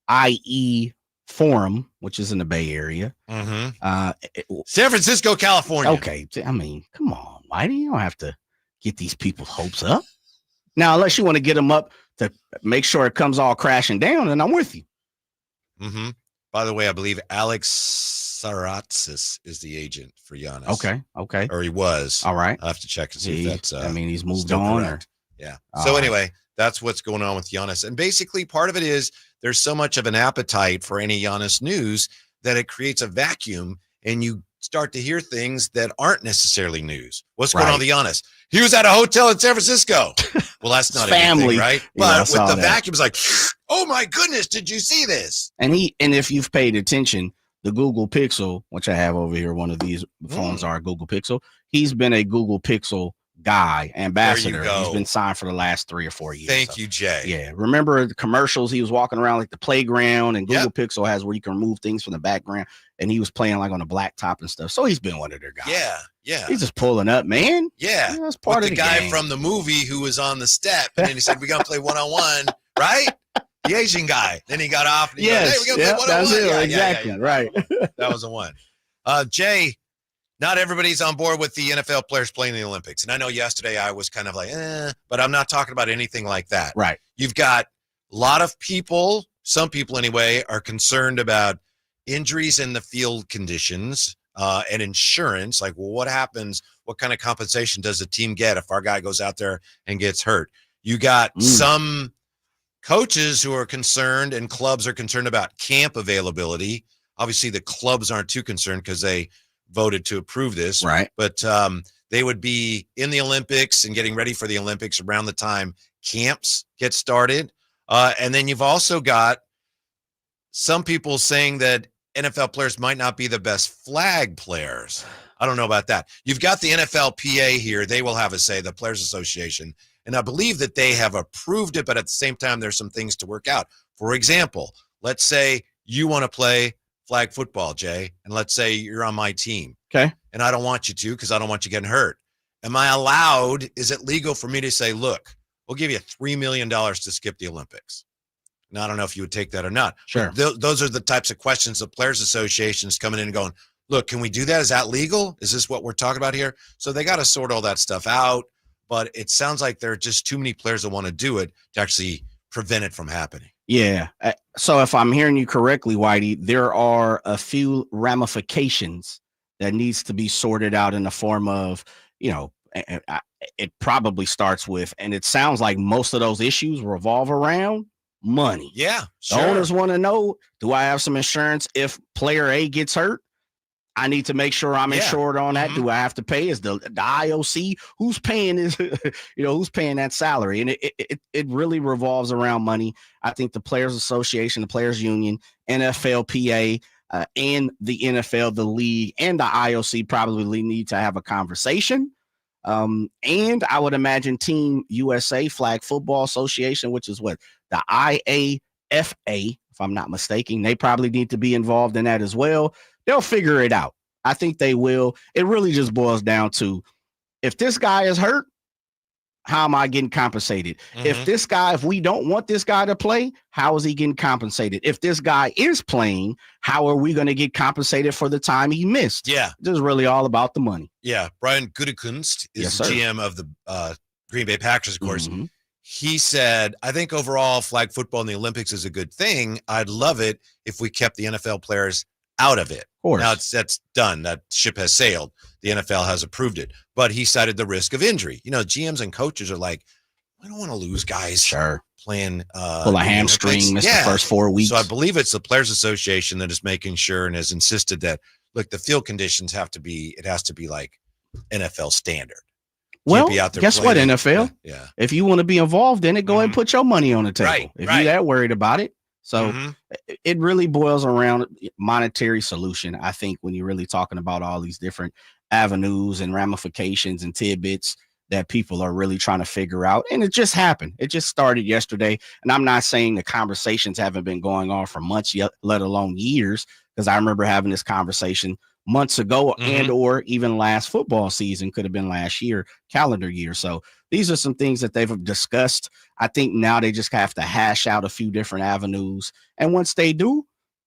IE Forum, which is in the Bay Area. San Francisco, California. Okay, I mean, come on, Whitey, you don't have to get these people's hopes up. Now, unless you want to get them up to make sure it comes all crashing down, and I'm with you. By the way, I believe Alex Saratzis is the agent for Giannis. Okay. Or he was. All right. I'll have to check and see if that's he's moved still on. correct. Yeah. So anyway, that's what's going on with Giannis. And basically part of it is there's so much of an appetite for any Giannis news that it creates a vacuum and you start to hear things that aren't necessarily news. What's going on with Giannis? He was at a hotel in San Francisco. Well, that's not family, anything, right? Yeah, but with the vacuum, it's like, oh my goodness, did you see this? And if you've paid attention, the Google Pixel, which I have over here, one of these phones are a Google Pixel. He's been a Google Pixel guy, ambassador. He's been signed for the last 3 or 4 years. Thank you, Jay. Yeah. Remember the commercials? He was walking around like the playground, and Google Pixel has where you can remove things from the background. And he was playing like on a blacktop and stuff. So he's been one of their guys. Yeah. He's just pulling up, man. Yeah. That's part with of the game. guy from the movie who was on the step, and then he said, "We gotta play one-on-one," right? The Asian guy. Then he got off. And he goes, hey, we gotta play one-on-one. That's it. Yeah, Exactly. Right. That was the one. Jay, not everybody's on board with the NFL players playing in the Olympics. And I know yesterday I was kind of like, but I'm not talking about anything like that. Right. You've got a lot of people, some people anyway, are concerned about injuries in the field conditions and insurance. Like, well, what happens? What kind of compensation does the team get if our guy goes out there and gets hurt? You got some coaches who are concerned and clubs are concerned about camp availability. Obviously, the clubs aren't too concerned because they voted to approve this. Right. But they would be in the Olympics and getting ready for the Olympics around the time camps get started. And then you've also got some people saying that NFL players might not be the best flag players. I don't know about that. You've got the NFLPA here. They will have a say, the Players Association. And I believe that they have approved it, but at the same time, there's some things to work out. For example, let's say you want to play flag football, Jay, and let's say you're on my team. Okay. And I don't want you to because I don't want you getting hurt. Am I allowed, is it legal for me to say, look, we'll give you $3 million to skip the Olympics? Now, I don't know if you would take that or not. Sure. Those are the types of questions the Players Association is coming in and going, look, can we do that? Is that legal? Is this what we're talking about here? So they got to sort all that stuff out. But it sounds like there are just too many players that want to do it to actually prevent it from happening. Yeah. So if I'm hearing you correctly, Whitey, there are a few ramifications that needs to be sorted out in the form of, it probably starts with, and it sounds like most of those issues revolve around money. Yeah. The owners want to know, do I have some insurance if player A gets hurt? I need to make sure I'm insured on that. Do I have to pay? Is the IOC who's paying this? Who's paying that salary? And it really revolves around money. I think the Players Association, the Players Union, NFLPA, and the NFL, the league, and the IOC probably need to have a conversation. And I would imagine Team USA, Flag Football Association, which is what the IAFA, if I'm not mistaken, they probably need to be involved in that as well. They'll figure it out. I think they will. It really just boils down to, if this guy is hurt, how am I getting compensated? If we don't want this guy to play, how is he getting compensated? If this guy is playing, how are we going to get compensated for the time he missed? Yeah. This is really all about the money. Yeah. Brian Gutekunst is the GM of the Green Bay Packers, of course. He said, I think overall flag football in the Olympics is a good thing. I'd love it if we kept the NFL players out of it. Of course. Now that's done. That ship has sailed. The NFL has approved it. But he cited the risk of injury. GMs and coaches are like, I don't want to lose guys playing pull a hamstring, miss the first 4 weeks. So I believe it's the Players Association that is making sure and has insisted that, look, the field conditions has to be like NFL standard. Well, be out there guess what, NFL? Yeah. If you want to be involved in it, go ahead and put your money on the table. If you're that worried about it. So it really boils around monetary solution. I think when you're really talking about all these different avenues and ramifications and tidbits, that people are really trying to figure out. And it just happened. It just started yesterday. And I'm not saying the conversations haven't been going on for months yet, let alone years, because I remember having this conversation months ago and or even last football season, could have been last year, calendar year. So these are some things that they've discussed. I think now they just have to hash out a few different avenues. And once they do,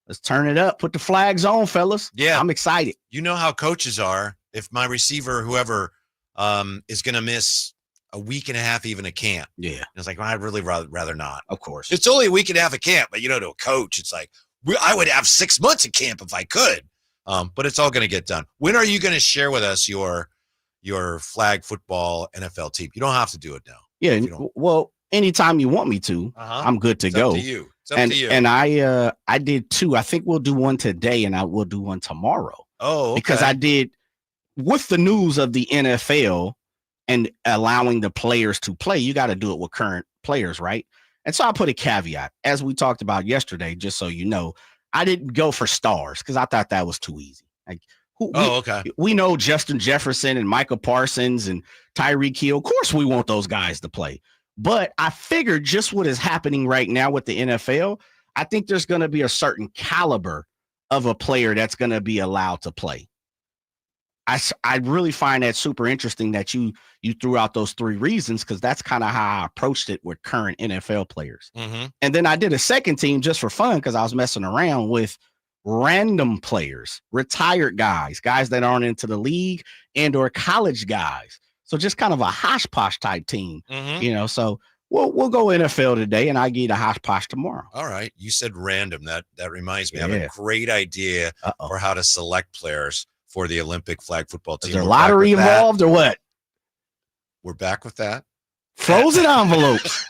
let's turn it up, put the flags on, fellas. Yeah. I'm excited. You know how coaches are. If my receiver, whoever, is going to miss a week and a half, even a camp. Yeah. And it's like, well, I'd really rather not. Of course. It's only a week and a half of camp, but to a coach, it's like, I would have 6 months of camp if I could. But it's all going to get done. When are you going to share with us your flag football NFL team? You don't have to do it now. Yeah. Well, anytime you want me to, I'm good to go. Up to you. It's up to you. And I did 2. I think we'll do one today and I will do one tomorrow. Oh, okay. Because I did with the news of the NFL and allowing the players to play, you got to do it with current players, right? And so I put a caveat, as we talked about yesterday, just so you know, I didn't go for stars because I thought that was too easy. Like, we know Justin Jefferson and Michael Parsons and Tyreek Hill. Of course, we want those guys to play. But I figured just what is happening right now with the NFL, I think there's going to be a certain caliber of a player that's going to be allowed to play. I really find that super interesting that you threw out those 3 reasons, because that's kind of how I approached it with current NFL players. And then I did a second team just for fun because I was messing around with random players, retired guys that aren't into the league and or college guys. So just kind of a hodgepodge type team, so we'll go NFL today and I get a hodgepodge tomorrow. All right. You said random. That reminds me. I have a great idea for how to select players for the Olympic flag football team. Is there lottery involved or what? We're back with that. Frozen envelopes.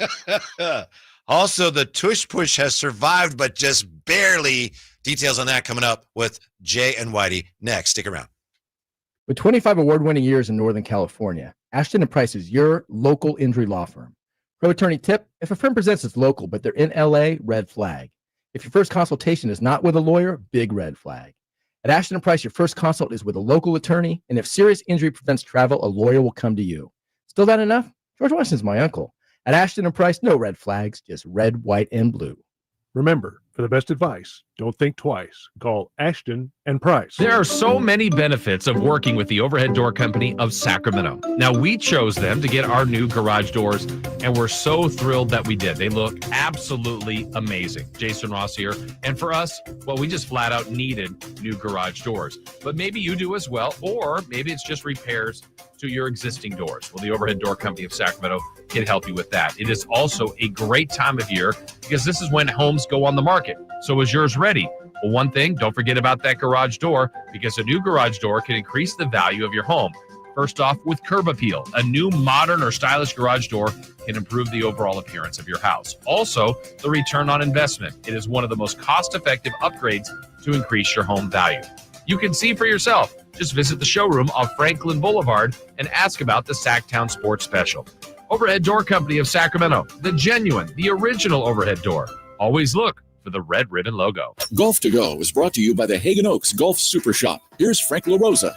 Also, the tush push has survived, but just barely. Details on that coming up with Jay and Whitey next. Stick around. With 25 award-winning years in Northern California, Ashton & Price is your local injury law firm. Pro attorney tip: if a firm presents as local, but they're in LA, red flag. If your first consultation is not with a lawyer, big red flag. At Ashton & Price, your first consult is with a local attorney, and if serious injury prevents travel, a lawyer will come to you. Still not enough? George Washington's my uncle. At Ashton & Price, no red flags, just red, white, and blue. Remember, for the best advice, don't think twice. Call Ashton & Price. There are so many benefits of working with the Overhead Door Company of Sacramento. Now, we chose them to get our new garage doors, and we're so thrilled that we did. They look absolutely amazing. Jason Ross here. And for us, well, we just flat out needed new garage doors. But maybe you do as well, or maybe it's just repairs to your existing doors. Well, the Overhead Door Company of Sacramento can help you with that. It is also a great time of year because this is when homes go on the market. So is yours ready? Well, one thing, don't forget about that garage door, because a new garage door can increase the value of your home. First off, with Curb Appeal, a new modern or stylish garage door can improve the overall appearance of your house. Also, the return on investment. It is one of the most cost-effective upgrades to increase your home value. You can see for yourself. Just visit the showroom off Franklin Boulevard and ask about the Sacktown Sports Special. Overhead Door Company of Sacramento, the genuine, the original overhead door. Always look for the red ribbon logo. Golf to Go is brought to you by the Hagen Oaks Golf Super Shop. Here's Frank LaRosa.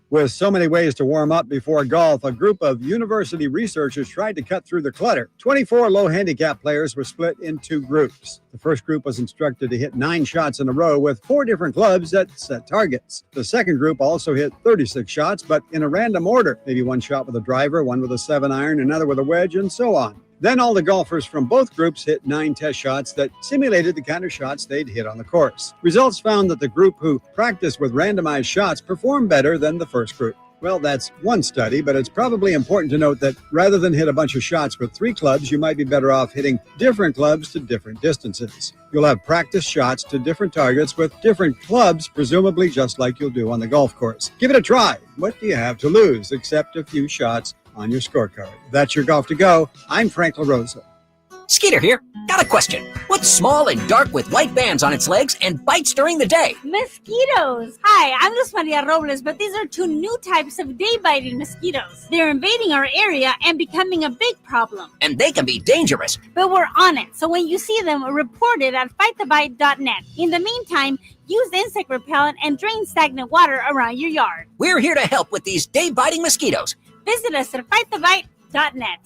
With so many ways to warm up before golf, a group of university researchers tried to cut through the clutter. 24 low handicap players were split in 2 groups. The first group was instructed to hit 9 shots in a row with 4 different clubs that set targets. The second group also hit 36 shots, but in a random order. Maybe 1 shot with a driver, 1 with a 7-iron, another with a wedge, and so on. Then all the golfers from both groups hit 9 test shots that simulated the kind of shots they'd hit on the course. Results found that the group who practiced with randomized shots performed better than the first group. Well, that's one study, but it's probably important to note that rather than hit a bunch of shots with 3 clubs, you might be better off hitting different clubs to different distances. You'll have practice shots to different targets with different clubs, presumably just like you'll do on the golf course. Give it a try. What do you have to lose except a few shots on your scorecard? That's your Golf to Go. I'm Frank LaRosa. Skeeter here. Got a question. What's small and dark with white bands on its legs and bites during the day? Mosquitoes. Hi, I'm Luz Maria Robles, but these are 2 new types of day-biting mosquitoes. They're invading our area and becoming a big problem. And they can be dangerous. But we're on it, so when you see them, report it at fightthebite.net. In the meantime, use insect repellent and drain stagnant water around your yard. We're here to help with these day-biting mosquitoes. Visit us at fightthebite.net.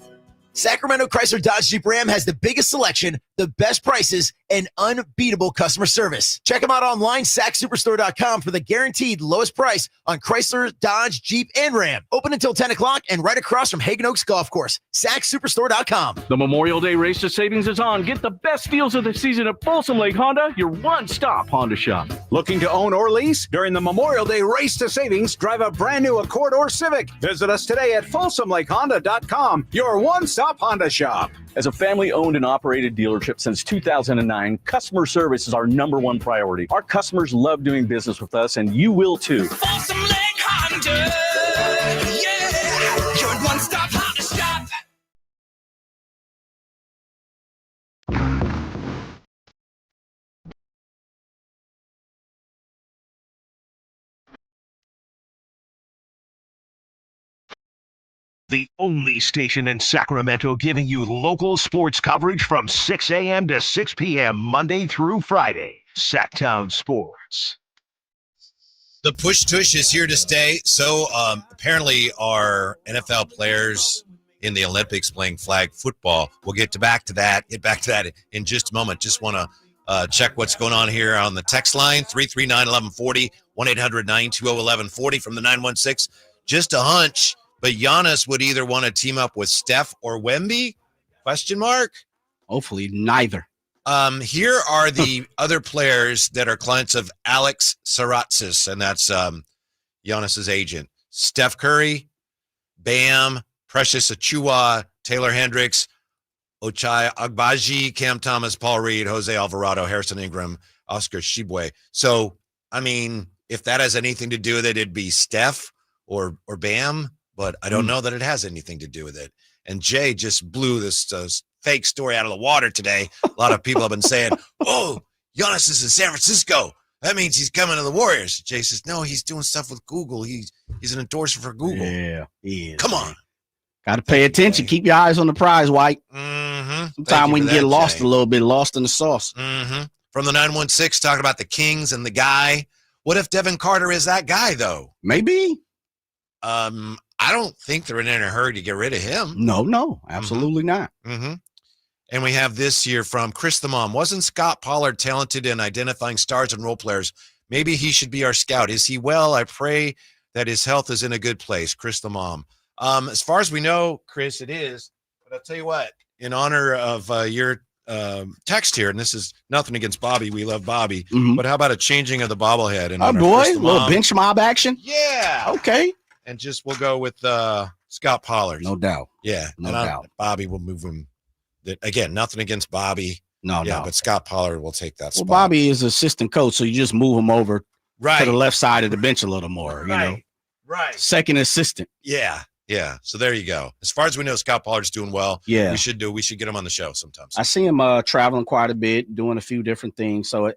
Sacramento Chrysler Dodge Jeep Ram has the biggest selection, the best prices, and unbeatable customer service. Check them out online, sacsuperstore.com, for the guaranteed lowest price on Chrysler, Dodge, Jeep, and Ram. Open until 10 o'clock and right across from Hagen Oaks Golf Course. sacsuperstore.com. The Memorial Day Race to Savings is on. Get the best deals of the season at Folsom Lake Honda, your one-stop Honda shop. Looking to own or lease? During the Memorial Day Race to Savings, drive a brand new Accord or Civic. Visit us today at folsomlakehonda.com, your one-stop Honda shop. As a family-owned and operated dealership since 2009, customer service is our number one priority. Our customers love doing business with us, and you will too. Folsom Lake Honda, yeah, your one-stop Honda shop. The only station in Sacramento giving you local sports coverage from 6 a.m. to 6 p.m. Monday through Friday. Sacktown Sports. The push tush is here to stay. So apparently our NFL players in the Olympics playing flag football. We'll get back to that in just a moment. Just want to check what's going on here on the text line, 339-1140, 1-800-920-1140 from the 916. Just a hunch. But Giannis would either want to team up with Steph or Wemby? Question mark. Hopefully neither. Here are the other players that are clients of Alex Saratzis, and that's Giannis's agent. Steph Curry, Bam, Precious Achiuwa, Taylor Hendricks, Ochai Agbaji, Cam Thomas, Paul Reed, Jose Alvarado, Harrison Ingram, Oscar Tshiebwe. So, I mean, if that has anything to do with it, it'd be Steph or Bam. But I don't know that it has anything to do with it. And Jay just blew this fake story out of the water today. A lot of people have been saying, "Oh, Giannis is in San Francisco. That means he's coming to the Warriors." Jay says, "No, he's doing stuff with Google. He's an endorser for Google." Yeah, he is. Come on. Got to pay attention. Keep your eyes on the prize, White. Mm-hmm. Sometimes we can get lost a little bit, lost in the sauce. Mm-hmm. From the 916, talking about the Kings and the guy. What if Devin Carter is that guy, though? Maybe. I don't think they're in any hurry to get rid of him. No, absolutely not. Mm-hmm. And we have this here from Chris the Mom. Wasn't Scott Pollard talented in identifying stars and role players? Maybe he should be our scout. Is he well? I pray that his health is in a good place. Chris the Mom. As far as we know, Chris, it is. But I'll tell you what, in honor of your text here, and this is nothing against Bobby. We love Bobby. But how about a changing of the bobblehead? Oh, boy, a little bench mob action? Yeah. Okay. And just we'll go with Scott Pollard. No doubt. Yeah. No doubt. Bobby will move him. Again, nothing against Bobby. No. But Scott Pollard will take that spot. Well, Bobby is assistant coach, so you just move him over to the left side of the bench a little more. You know? Right. Second assistant. Yeah. So there you go. As far as we know, Scott Pollard's doing well. Yeah. We should get him on the show sometimes. I see him traveling quite a bit, doing a few different things. So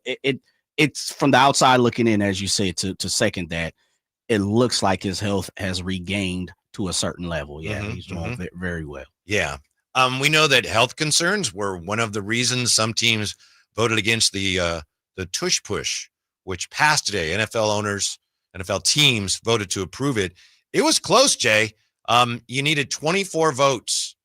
it's from the outside looking in, as you said, to second that. It looks like his health has regained to a certain level. Yeah, he's doing very well. Yeah. We know that health concerns were one of the reasons some teams voted against the tush push, which passed today. NFL owners, NFL teams voted to approve it. It was close, Jay. You needed 24 votes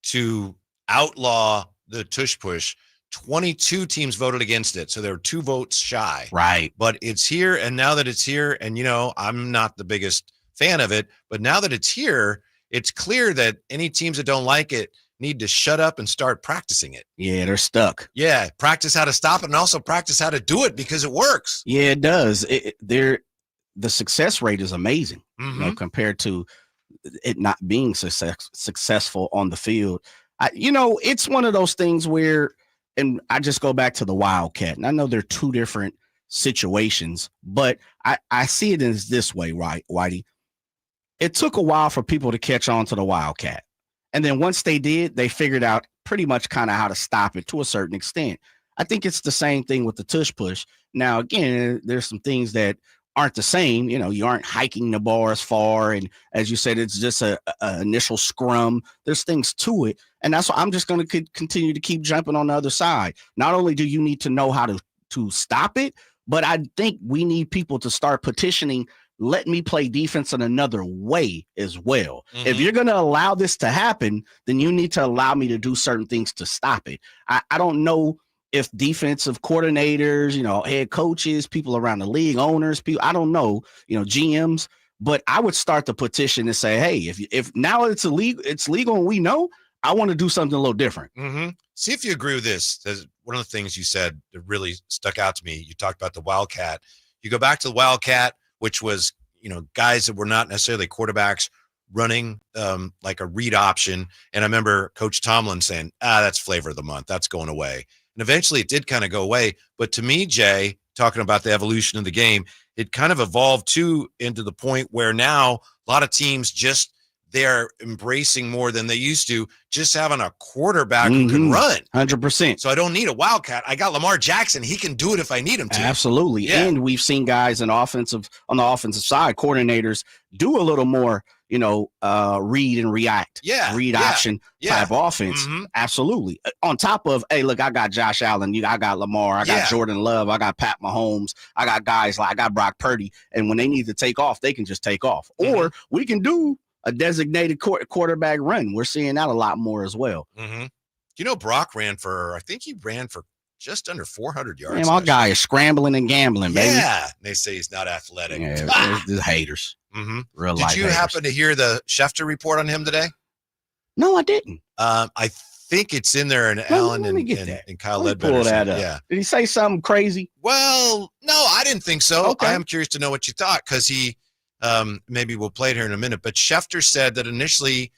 to outlaw the tush push. 22 teams voted against it, so there were 2 votes shy. Right. But it's here, and now that it's here, and, I'm not the biggest fan of it, but now that it's here, it's clear that any teams that don't like it need to shut up and start practicing it. Yeah, they're stuck. Yeah, practice how to stop it and also practice how to do it because it works. Yeah, it does. The success rate is amazing, compared to it not being successful on the field. It's one of those things where, and I just go back to the Wildcat, and I know they're 2 different situations, but I see it as this way, right, Whitey? It took a while for people to catch on to the Wildcat. And then once they did, they figured out pretty much kind of how to stop it to a certain extent. I think it's the same thing with the tush push. Now, again, there's some things that aren't the same. You aren't hiking the bar as far. And as you said, it's just a initial scrum. There's things to it. And that's why I'm just going to continue to keep jumping on the other side. Not only do you need to know how to stop it, but I think we need people to start petitioning let me play defense in another way as well. If you're going to allow this to happen, then you need to allow me to do certain things to stop it. I don't know if defensive coordinators, head coaches, people around the league, owners, people, I don't know, GMs, but I would start the petition and say, hey, if now it's legal and we know, I want to do something a little different. See if you agree with this. There's one of the things you said that really stuck out to me. You talked about the Wildcat. You go back to the Wildcat, which was, guys that were not necessarily quarterbacks running like a read option. And I remember Coach Tomlin saying, that's flavor of the month. That's going away. And eventually it did kind of go away. But to me, Jay, talking about the evolution of the game, it kind of evolved into the point where now a lot of teams they're embracing more than they used to, just having a quarterback who can run. 100%. So I don't need a Wildcat. I got Lamar Jackson. He can do it if I need him to. Absolutely. Yeah. And we've seen guys on the offensive side, coordinators do a little more, read and react. Read option type offense. Absolutely. On top of, hey, look, I got Josh Allen. I got Lamar. I got Jordan Love. I got Pat Mahomes. I got guys I got Brock Purdy. And when they need to take off, they can just take off. Or we can do a designated quarterback run. We're seeing that a lot more as well. Brock ran for just under 400 yards. Man, my guy is scrambling and gambling, baby. Yeah. They say he's not athletic. Yeah, the haters. Real life. Did you haters. happen to hear the Schefter report on him today? No, I didn't. I think it's in there, and Alan and Kyle Ledbetter. Pull that up. Yeah. Did he say something crazy? Well, no, I didn't think so. Okay. I am curious to know what you thought, because he maybe we'll play it here in a minute. But Schefter said that initially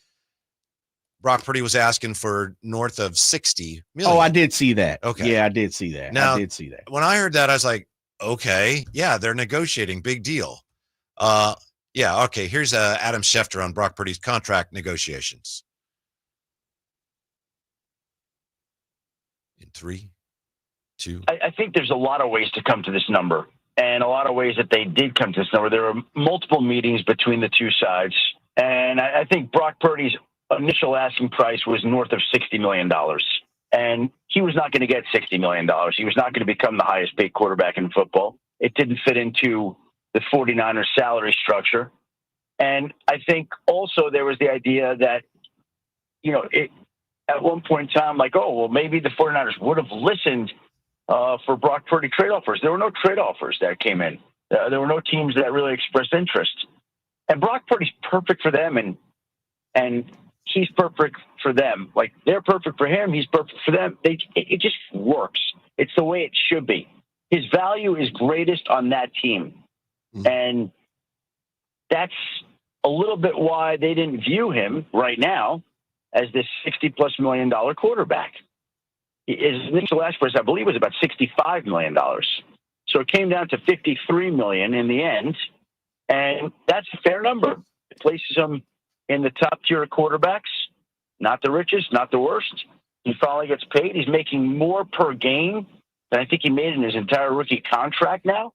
Brock Purdy was asking for north of 60 million. Oh, I did see that. Okay. Yeah, I did see that. Now, I did see that. When I heard that, I was like, okay, yeah, they're negotiating. Big deal. Yeah, okay, here's Adam Schefter on Brock Purdy's contract negotiations. In 3, 2. I think there's a lot of ways to come to this number, and a lot of ways that they did come to this number. There were multiple meetings between the two sides, and I think Brock Purdy's initial asking price was north of $60 million, and he was not going to get $60 million. He was not going to become the highest paid quarterback in football. It didn't fit into the 49ers salary structure. And I think also there was the idea that, at one point in time, like, oh, well, maybe the 49ers would have listened for Brock Purdy trade offers. There were no trade offers that came in. There were no teams that really expressed interest. And Brock Purdy's perfect for them, and he's perfect for them. Like, they're perfect for him. He's perfect for them. It just works. It's the way it should be. His value is greatest on that team. And that's a little bit why they didn't view him right now as this $60+ million quarterback. His initial ask price, I believe, was about $65 million. So it came down to $53 million in the end. And that's a fair number. It places him in the top tier of quarterbacks, not the richest, not the worst. He finally gets paid. He's making more per game than I think he made in his entire rookie contract now.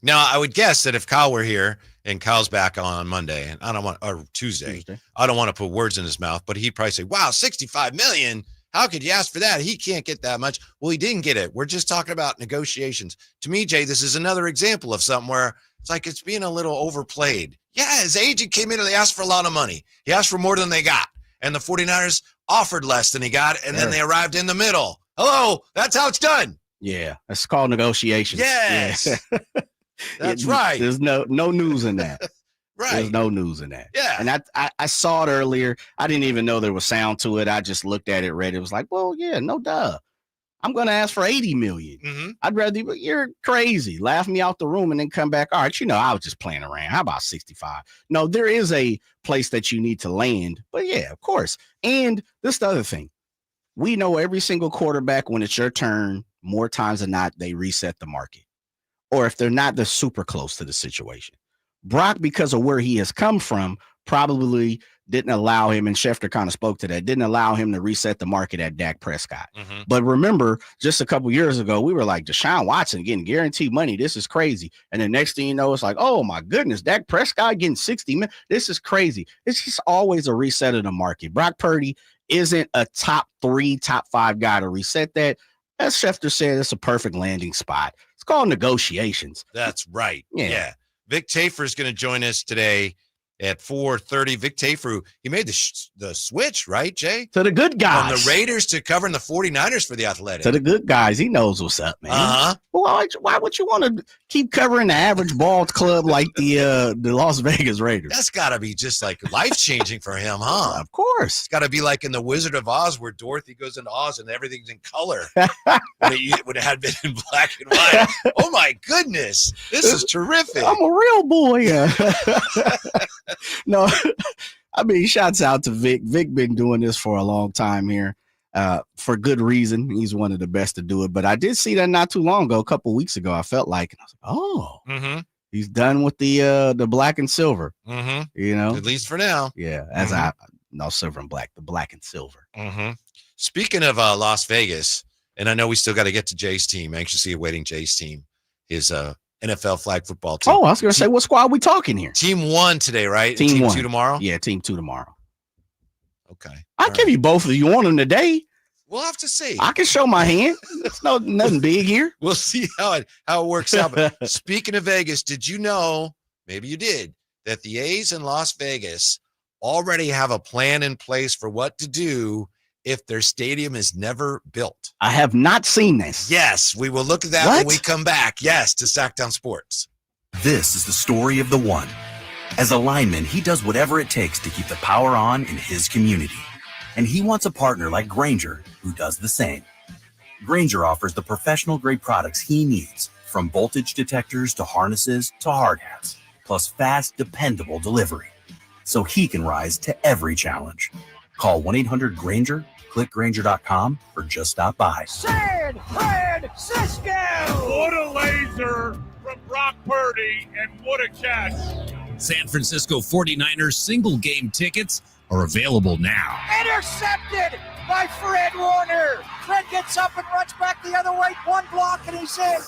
Now, I would guess that if Kyle were here, and Kyle's back on Monday, and or Tuesday, I don't want to put words in his mouth, but he'd probably say, wow, $65 million. How could you ask for that? He can't get that much. Well, he didn't get it. We're just talking about negotiations. To me, Jay, this is another example of something where it's like it's being a little overplayed. Yeah, his agent came in and they asked for a lot of money. He asked for more than they got. And the 49ers offered less than he got, and then they arrived in the middle. Hello, that's how it's done. Yeah, it's called negotiations. Yes. Yeah. That's right. There's no news in that. Right. There's no news in that. Yeah. And I saw it earlier. I didn't even know there was sound to it. I just looked at it, read it. It was like, well, yeah, no duh. I'm going to ask for $80 million. I'd rather, you're crazy. Laugh me out the room and then come back. All right, I was just playing around. How about 65? No, there is a place that you need to land. But yeah, of course. And this is the other thing. We know every single quarterback, when it's your turn, more times than not, they reset the market. Or if they're not, they're super close to the situation. Brock, because of where he has come from, probably didn't allow him, and Schefter kind of spoke to that, didn't allow him to reset the market at Dak Prescott. But remember, just a couple years ago, we were like, Deshaun Watson getting guaranteed money. This is crazy. And the next thing you know, it's like, oh my goodness, Dak Prescott getting 60 million. This is crazy. It's just always a reset of the market. Brock Purdy isn't a top 3, top 5 guy to reset that. As Schefter said, it's a perfect landing spot. It's called negotiations. That's right. Yeah. Vic Tafur is going to join us today at 4:30. Vic Tafur, he made the switch, right, Jay? To the good guys. From the Raiders to covering the 49ers for the Athletic. To the good guys. He knows what's up, man. Well, why would you want to keep covering the average ball club like the Las Vegas Raiders? That's got to be just like life-changing for him, huh? Of course. It's got to be like in The Wizard of Oz where Dorothy goes into Oz and everything's in color. when it had been in black and white. Oh, my goodness. This is terrific. I'm a real boy. No, I mean, shouts out to Vic. Vic been doing this for a long time here, for good reason. He's one of the best to do it. But I did see that not too long ago, a couple weeks ago. I felt like, and I was like, he's done with the black and silver. You know, at least for now. Yeah, no silver and black, the black and silver. Speaking of Las Vegas, and I know we still got to get to Jay's team. Anxiously awaiting Jay's team. His NFL flag football team. Oh, I was going to say, what squad are we talking here? Team 1 today, right? Team 1. 2 tomorrow? Yeah, team 2 tomorrow. Okay. I'll give you both if you want them today. We'll have to see. I can show my hand. It's nothing big here. We'll see how it works out. But speaking of Vegas, did you know, maybe you did, that the A's in Las Vegas already have a plan in place for what to do if their stadium is never built? I have not seen this. Yes, we will look at that when we come back. Yes, to Sacktown Sports. This is the story of the one. As a lineman, he does whatever it takes to keep the power on in his community. And he wants a partner like Grainger who does the same. Grainger offers the professional-grade products he needs, from voltage detectors to harnesses to hard hats, plus fast, dependable delivery, so he can rise to every challenge. Call 1-800-GRAINGER, click Grainger.com, or just stop by. San Francisco! What a laser from Brock Purdy, and what a catch. San Francisco 49ers single game tickets are available now. Intercepted by Fred Warner. Fred gets up and runs back the other way. One block and he's in.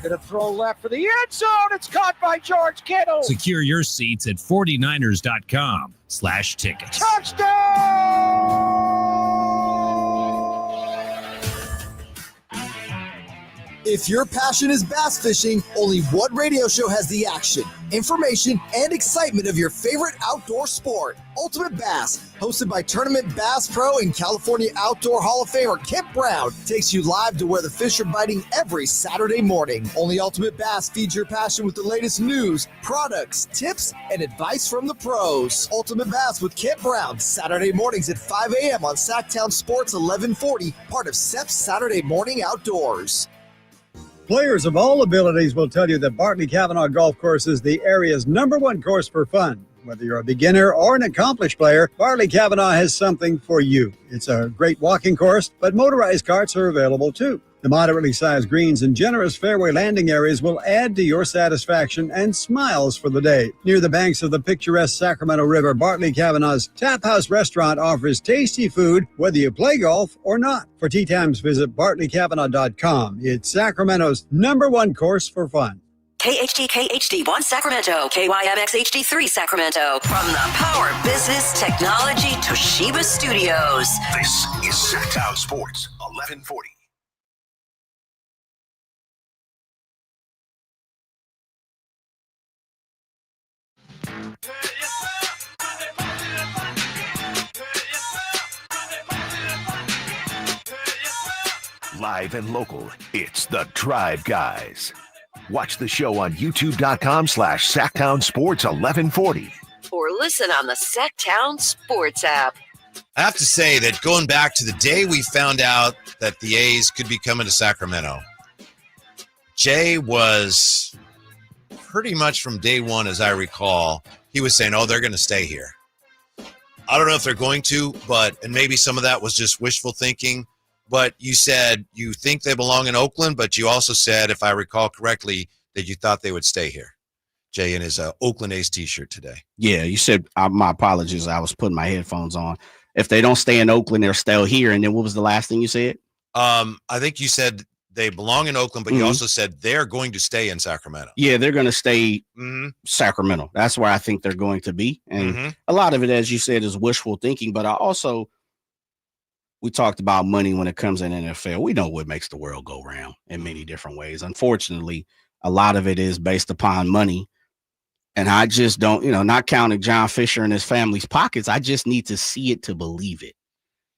Gonna throw left for the end zone. It's caught by George Kittle. Secure your seats at 49ers.com/tickets. Touchdown! If your passion is bass fishing, only one radio show has the action, information, and excitement of your favorite outdoor sport. Ultimate Bass, hosted by Tournament Bass Pro and California Outdoor Hall of Famer Kip Brown, takes you live to where the fish are biting every Saturday morning. Only Ultimate Bass feeds your passion with the latest news, products, tips, and advice from the pros. Ultimate Bass with Kip Brown, Saturday mornings at 5 a.m. on Sacktown Sports 1140, part of SEP's Saturday Morning Outdoors. Players of all abilities will tell you that Bartley Kavanaugh Golf Course is the area's #1 course for fun. Whether you're a beginner or an accomplished player, Bartley Kavanaugh has something for you. It's a great walking course, but motorized carts are available too. The moderately sized greens and generous fairway landing areas will add to your satisfaction and smiles for the day. Near the banks of the picturesque Sacramento River, Bartley Kavanaugh's Tap House Restaurant offers tasty food whether you play golf or not. For tee times, visit bartleykavanagh.com. It's Sacramento's #1 course for fun. KHD1 Sacramento, KYMX HD3 Sacramento. From the Power Business Technology Toshiba Studios. This is Sacktown Sports 1140. Live and local, it's the Drive Guys. Watch the show on youtube.com/Sacktown Sports 1140. Or listen on the Sacktown Sports app. I have to say that going back to the day we found out that the A's could be coming to Sacramento, Jay was pretty much from day one, as I recall, he was saying, oh, they're going to stay here. I don't know if they're going to, and maybe some of that was just wishful thinking, but you said you think they belong in Oakland, but you also said, if I recall correctly, that you thought they would stay here. Jay in his Oakland A's t-shirt today. Yeah, you said, my apologies, I was putting my headphones on. If they don't stay in Oakland, they're still here. And then what was the last thing you said? I think you said they belong in Oakland, but you also said they're going to stay in Sacramento. Yeah, they're going to stay Sacramento. That's where I think they're going to be. And a lot of it, as you said, is wishful thinking. But we talked about money when it comes in NFL. We know what makes the world go round in many different ways. Unfortunately, a lot of it is based upon money. And I just don't, not counting John Fisher and his family's pockets, I just need to see it to believe it.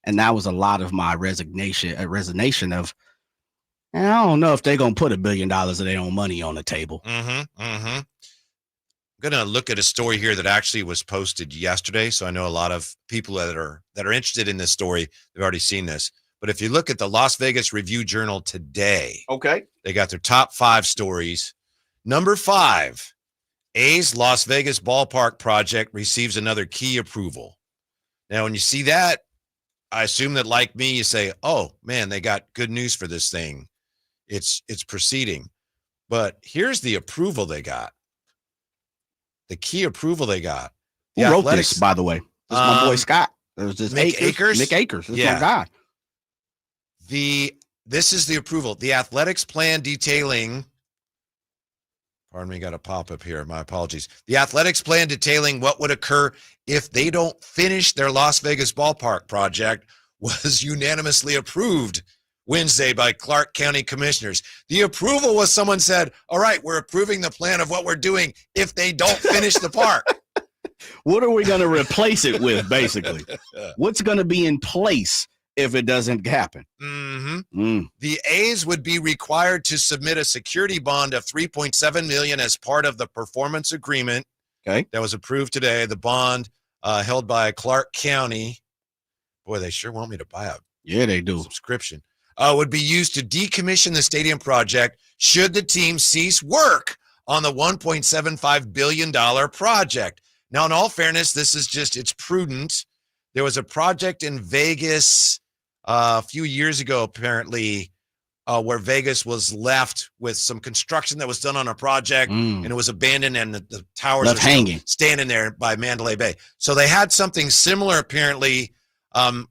And that was a lot of my resignation of, I don't know if they're going to put $1 billion of their own money on the table. I'm going to look at a story here that actually was posted yesterday. So I know a lot of people that are interested in this story, they've already seen this. But if you look at the Las Vegas Review-Journal today, okay, they got their top 5 stories. Number 5, A's Las Vegas ballpark project receives another key approval. Now, when you see that, I assume that, like me, you say, oh, man, they got good news for this thing. It's proceeding. But here's the approval they got. The key approval they got. Who wrote this, by the way? This is my boy Scott. There's this Nick Akers. Nick Akers. This is my guy. This is the approval. The Athletics plan detailing. Pardon me, got a pop-up here. My apologies. The Athletics plan detailing what would occur if they don't finish their Las Vegas ballpark project was unanimously approved Wednesday by Clark County commissioners. The approval was someone said, all right, we're approving the plan of what we're doing if they don't finish the park. What are we going to replace it with, basically? What's going to be in place if it doesn't happen? The A's would be required to submit a security bond of $3.7 million as part of the performance agreement that was approved today. The bond held by Clark County. Boy, they sure want me to buy a subscription. Would be used to decommission the stadium project should the team cease work on the $1.75 billion project. Now, in all fairness, this is it's prudent. There was a project in Vegas a few years ago, apparently, where Vegas was left with some construction that was done on a project and it was abandoned and the towers left are hanging, standing there by Mandalay Bay. So they had something similar, apparently,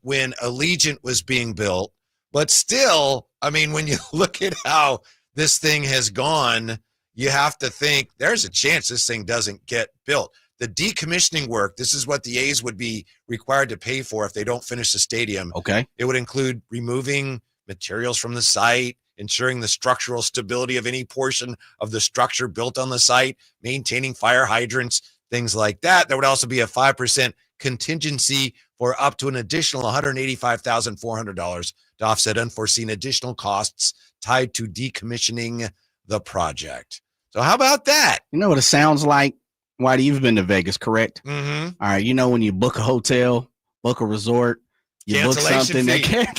when Allegiant was being built. But still, I mean, when you look at how this thing has gone, you have to think there's a chance this thing doesn't get built. The decommissioning work, this is what the A's would be required to pay for if they don't finish the stadium. Okay. It would include removing materials from the site, ensuring the structural stability of any portion of the structure built on the site, maintaining fire hydrants, things like that. There would also be a 5% contingency for up to an additional $185,400 to offset unforeseen additional costs tied to decommissioning the project. So how about that? You know what it sounds like? Whitey, you've been to Vegas, correct? Mm-hmm. All right. You know, when you book a hotel, book a resort, you book something that can't.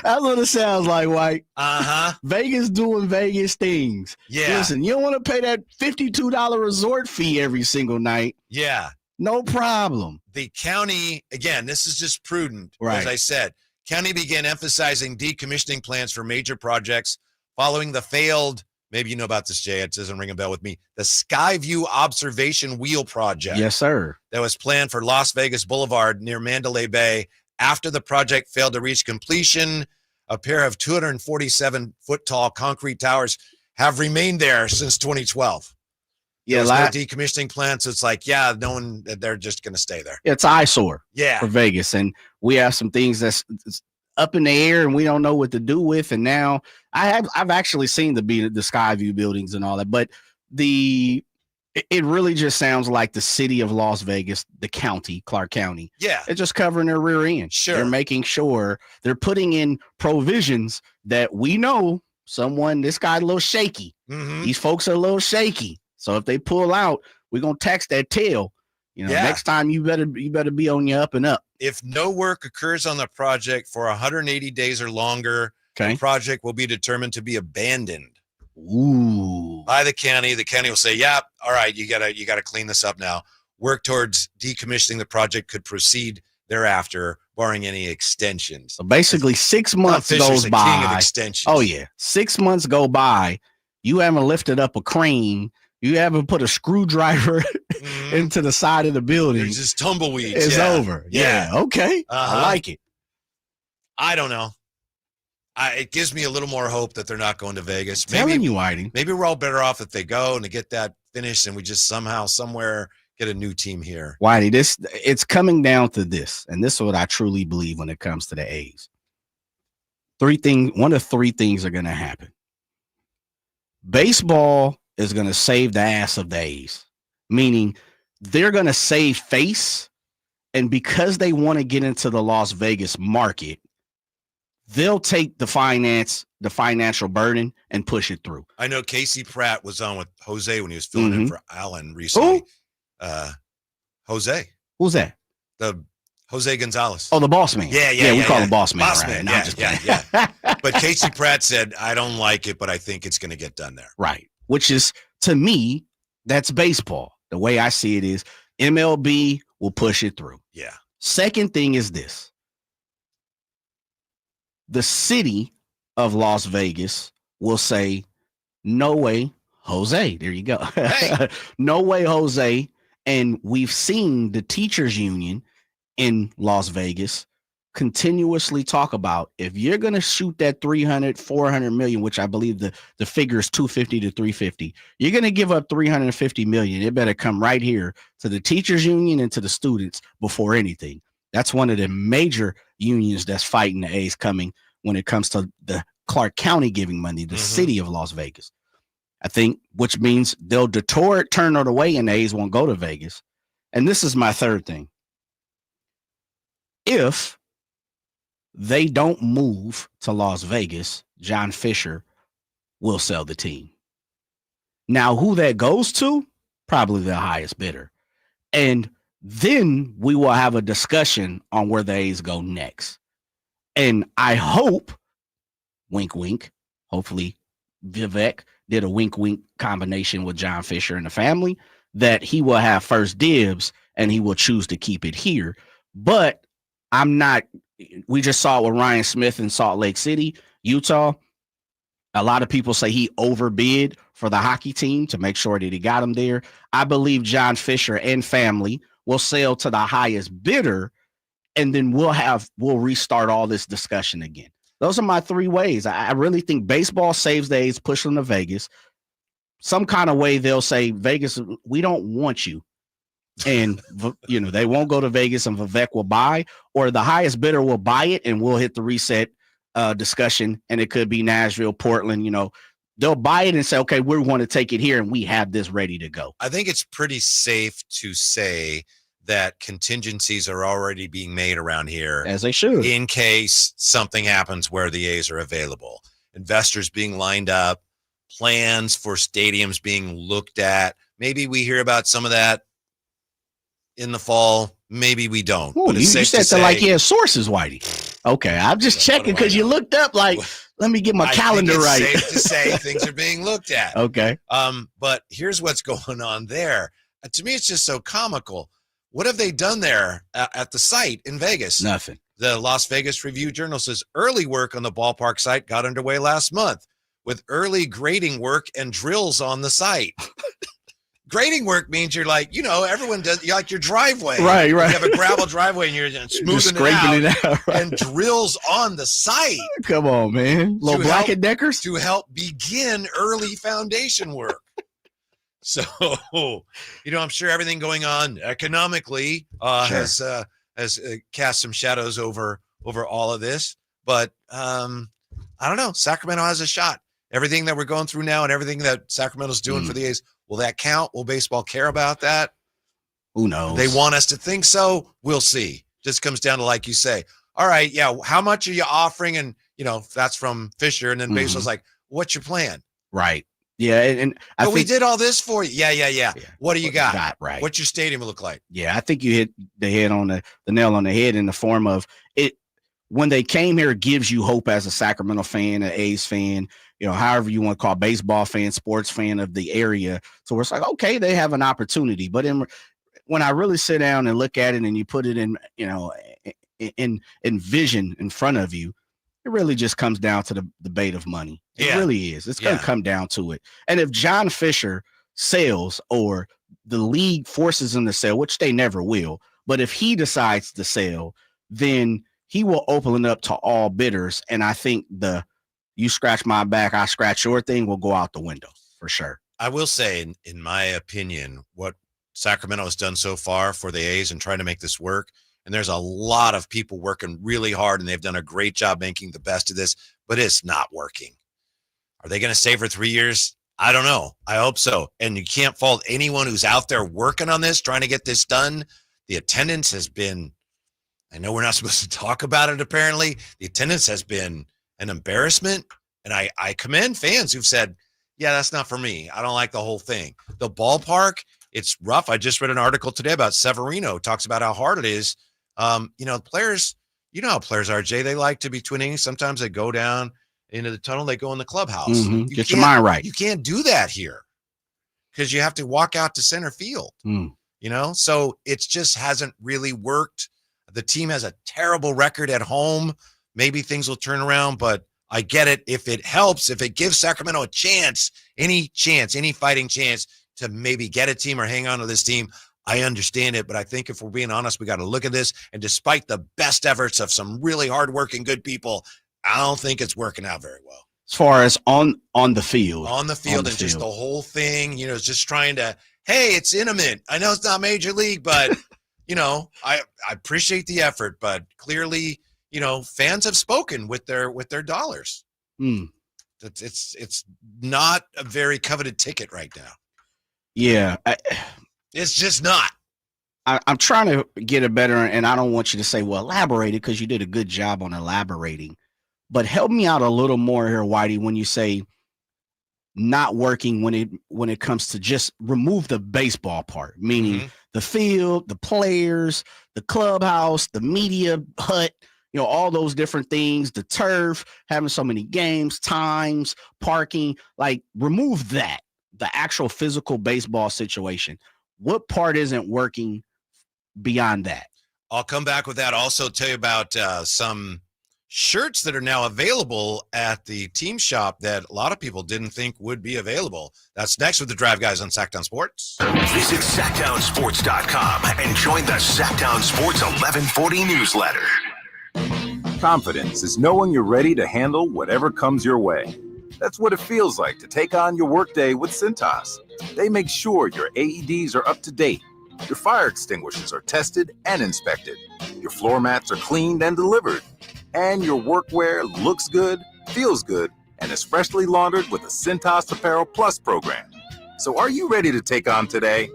That's what it sounds like, White. Vegas doing Vegas things. Yeah. Listen, you don't want to pay that $52 resort fee every single night. Yeah. No problem. The county, again, this is just prudent. Right. As I said, county began emphasizing decommissioning plans for major projects following the failed, maybe you know about this, Jay, it doesn't ring a bell with me, the Skyview Observation Wheel project. Yes, sir. That was planned for Las Vegas Boulevard near Mandalay Bay. After the project failed to reach completion, a pair of 247-foot-tall concrete towers have remained there since 2012. Yeah, no decommissioning plans. So it's like, they're just going to stay there. It's eyesore for Vegas. And we have some things that's up in the air and we don't know what to do with. And now I've actually seen the Skyview buildings and all that, but it really just sounds like the city of Las Vegas, the county, Clark County. Yeah. They're just covering their rear end. Sure. They're making sure they're putting in provisions that we know this guy's a little shaky. Mm-hmm. These folks are a little shaky. So if they pull out, we're going to tax that tail. Next time you better be on your up and up. If no work occurs on the project for 180 days or longer, the project will be determined to be abandoned. Ooh. By the county. The county will say, yeah, all right, you gotta clean this up now. Work towards decommissioning the project could proceed thereafter, barring any extensions. So basically 6 months goes by. King of extensions. Oh yeah. 6 months go by. You haven't lifted up a crane. You haven't put a screwdriver into the side of the building. There's just tumbleweeds. It's over. Yeah. Okay. I like it. I don't know. It gives me a little more hope that they're not going to Vegas. Telling you, Whitey. Maybe we're all better off if they go and to get that finished and we just somehow, somewhere get a new team here. Whitey, it's coming down to this, and this is what I truly believe when it comes to the A's. One of three things are going to happen. Baseball is going to save the ass of the A's, meaning they're going to save face. And because they want to get into the Las Vegas market, they'll take the financial burden and push it through. I know Casey Pratt was on with Jose when he was filling in for Allen recently. Jose. Who's that? The Jose Gonzalez. Oh, the boss man. Yeah. We call him boss man. Boss right? man. No, Yeah. But Casey Pratt said, I don't like it, but I think it's going to get done there. Right. Which is, to me, that's baseball. The way I see it is MLB will push it through. Yeah. Second thing is this. The city of Las Vegas will say, no way, Jose. There you go. Hey. No way, Jose. And we've seen the teachers union in Las Vegas continuously talk about, if you're going to shoot that 300, 400 million, which I believe the figure is 250 to 350, you're going to give up 350 million. It better come right here to the teachers union and to the students before anything. That's one of the major unions that's fighting the A's coming when it comes to the Clark County giving money, the city of Las Vegas. I think, which means they'll turn it away and the A's won't go to Vegas. And this is my third thing. If they don't move to Las Vegas, John Fisher will sell the team. Now, who that goes to? Probably the highest bidder. And then we will have a discussion on where the A's go next. And I hope, wink, wink, hopefully Vivek did a wink, wink combination with John Fisher and the family, that he will have first dibs and he will choose to keep it here. But we just saw it with Ryan Smith in Salt Lake City, Utah. A lot of people say he overbid for the hockey team to make sure that he got him there. I believe John Fisher and family will sell to the highest bidder, and then we'll restart all this discussion again. Those are my three ways. I really think baseball saves the A's, push them to Vegas. Some kind of way they'll say, Vegas, we don't want you. And, they won't go to Vegas and Vivek will buy, or the highest bidder will buy it and we'll hit the reset discussion. And it could be Nashville, Portland, they'll buy it and say, okay, we want to take it here and we have this ready to go. I think it's pretty safe to say that contingencies are already being made around here, as they should, in case something happens where the A's are available. Investors being lined up, plans for stadiums being looked at. Maybe we hear about some of that in the fall. Maybe we don't. Ooh, but it's you safe said to say, like he has sources, Whitey. Okay, I'm just checking because you looked up like, let me get my calendar think it's right. Safe to say things are being looked at. Okay. But here's what's going on there. To me, it's just so comical. What have they done there at the site in Vegas? Nothing. The Las Vegas Review-Journal says early work on the ballpark site got underway last month with early grading work and drills on the site. Grading work means you're like, everyone does, you like your driveway. Right. You have a gravel driveway and you're smoothing it out, right. and drills on the site. Come on, man. Little Black and Deckers to help begin early foundation work. So, I'm sure everything going on economically has cast some shadows over all of this. But I don't know. Sacramento has a shot. Everything that we're going through now and everything that Sacramento's doing for the A's, will that count? Will baseball care about that? Who knows? They want us to think so. We'll see. Just comes down to, like you say, all right, yeah, how much are you offering? And, that's from Fisher. And then baseball's like, what's your plan? Right. Yeah, and I think we did all this for you. Yeah. What do you got? Right. What's your stadium look like? Yeah, I think you hit the nail on the head in the form of it. When they came here, it gives you hope as a Sacramento fan, an A's fan, however you want to call it, baseball fan, sports fan of the area. So it's like, okay, they have an opportunity. But when I really sit down and look at it and you put it in vision in front of you, it really just comes down to the debate of money. It really is. It's going to come down to it. And if John Fisher sells or the league forces him to sell, which they never will, but if he decides to sell, then he will open it up to all bidders. And I think you scratch my back, I scratch your thing will go out the window for sure. I will say, in my opinion, what Sacramento has done so far for the A's and trying to make this work, and there's a lot of people working really hard, and they've done a great job making the best of this, but it's not working. Are they going to stay for 3 years? I don't know. I hope so. And you can't fault anyone who's out there working on this, trying to get this done. The attendance has been, I know we're not supposed to talk about it apparently. The attendance has been an embarrassment. And I commend fans who've said, yeah, that's not for me. I don't like the whole thing. The ballpark, it's rough. I just read an article today about Severino. It talks about how hard it is. Players, you know how players are, Jay. They like to be twinning. Sometimes they go down into the tunnel. They go in the clubhouse. Mm-hmm. Get your mind right. You can't do that here because you have to walk out to center field. So it just hasn't really worked. The team has a terrible record at home. Maybe things will turn around, but I get it. If it helps, if it gives Sacramento a chance, any fighting chance to maybe get a team or hang on to this team, I understand it. But I think if we're being honest, we got to look at this. And despite the best efforts of some really hardworking, good people, I don't think it's working out very well. As far as on the field. Just the whole thing, it's just trying to, hey, it's intimate. I know it's not major league, but, I appreciate the effort. But clearly, fans have spoken with their dollars. It's not a very coveted ticket right now. Yeah. It's just not. I'm trying to get it better, and I don't want you to say, well, elaborate it, because you did a good job on elaborating. But help me out a little more here, Whitey, when you say not working when it comes to just remove the baseball part, meaning the field, the players, the clubhouse, the media hut, all those different things, the turf, having so many games, times, parking, like remove that, the actual physical baseball situation. What part isn't working beyond that? I'll come back with that. Also tell you about some shirts that are now available at the team shop that a lot of people didn't think would be available. That's next with the Drive Guys on Sacktown Sports. Visit SacktownSports.com and join the Sacktown Sports 1140 newsletter. Confidence is knowing you're ready to handle whatever comes your way. That's what it feels like to take on your workday with Cintas. They make sure your AEDs are up to date, your fire extinguishers are tested and inspected, your floor mats are cleaned and delivered, and your workwear looks good, feels good, and is freshly laundered with the Cintas Apparel Plus program. So are you ready to take on today?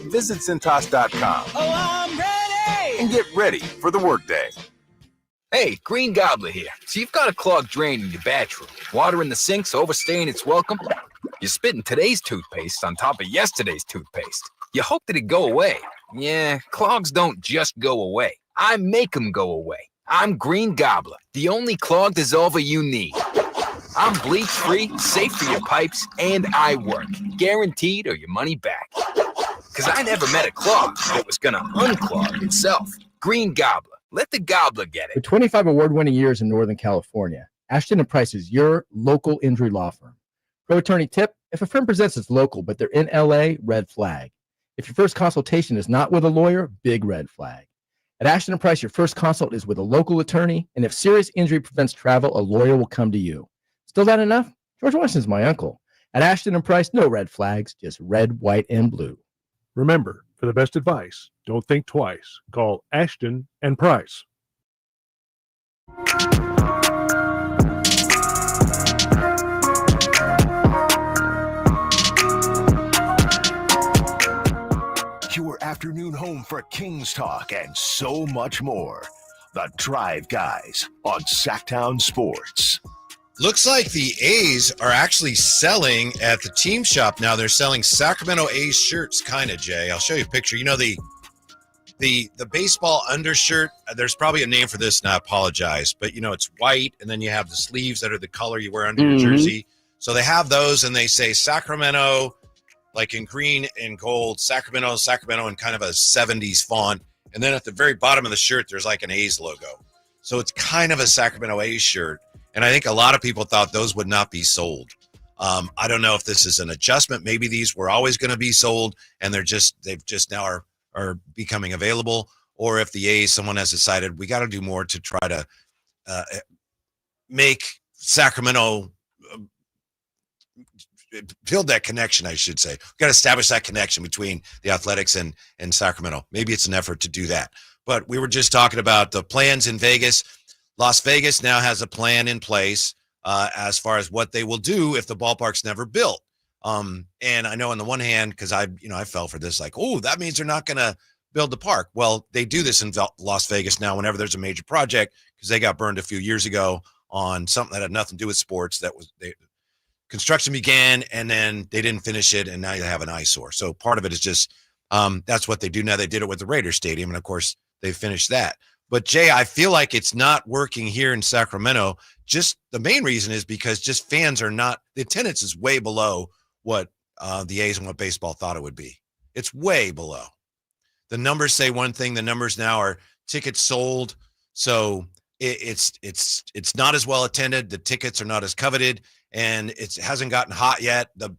Visit Cintas.com. Oh, I'm ready! And get ready for the workday. Hey, Green Gobbler here. So you've got a clogged drain in your bathroom. Water in the sink's overstaying its welcome. You're spitting today's toothpaste on top of yesterday's toothpaste. You hope that it go away. Yeah, clogs don't just go away. I make them go away. I'm Green Gobbler, the only clog dissolver you need. I'm bleach-free, safe for your pipes, and I work. Guaranteed or your money back. Because I never met a clog that was going to unclog itself. Green Gobbler. Let the gobbler get it. For 25 award-winning years in Northern California, Ashton & Price is your local injury law firm. Pro attorney tip, if a firm presents as local, but they're in LA, red flag. If your first consultation is not with a lawyer, big red flag. At Ashton & Price, your first consult is with a local attorney, and if serious injury prevents travel, a lawyer will come to you. Still not enough? George Washington's my uncle. At Ashton & Price, no red flags, just red, white, and blue. Remember, for the best advice, don't think twice. Call Ashton & Price. Your afternoon home for Kings talk and so much more. The Drive Guys on Sacktown Sports. Looks like the A's are actually selling at the team shop now. They're selling Sacramento A's shirts, kind of, Jay. I'll show you a picture. You know, the baseball undershirt, there's probably a name for this, and I apologize. But, it's white, and then you have the sleeves that are the color you wear under your jersey. So they have those, and they say Sacramento, like in green and gold, Sacramento, in kind of a 70s font. And then at the very bottom of the shirt, there's like an A's logo. So it's kind of a Sacramento A's shirt. And I think a lot of people thought those would not be sold. I don't know if this is an adjustment. Maybe these were always going to be sold, and they've just now are becoming available. Or if the A's, someone has decided we got to do more to try to make Sacramento build that connection, I should say. We've got to establish that connection between the Athletics and Sacramento. Maybe it's an effort to do that. But we were just talking about the plans in Vegas. Las Vegas now has a plan in place as far as what they will do if the ballpark's never built. And I know on the one hand, because I fell for this, like, oh, that means they're not going to build the park. Well, they do this in Las Vegas now whenever there's a major project, because they got burned a few years ago on something that had nothing to do with sports. Construction began and then they didn't finish it, and now you have an eyesore. So part of it is just that's what they do now. They did it with the Raiders Stadium, and of course they finished that. But Jay, I feel like it's not working here in Sacramento. Just the main reason is because just fans are not, the attendance is way below what the A's and what baseball thought it would be. It's way below. The numbers say one thing. The numbers now are tickets sold. So it's not as well attended. The tickets are not as coveted, and it hasn't gotten hot yet. The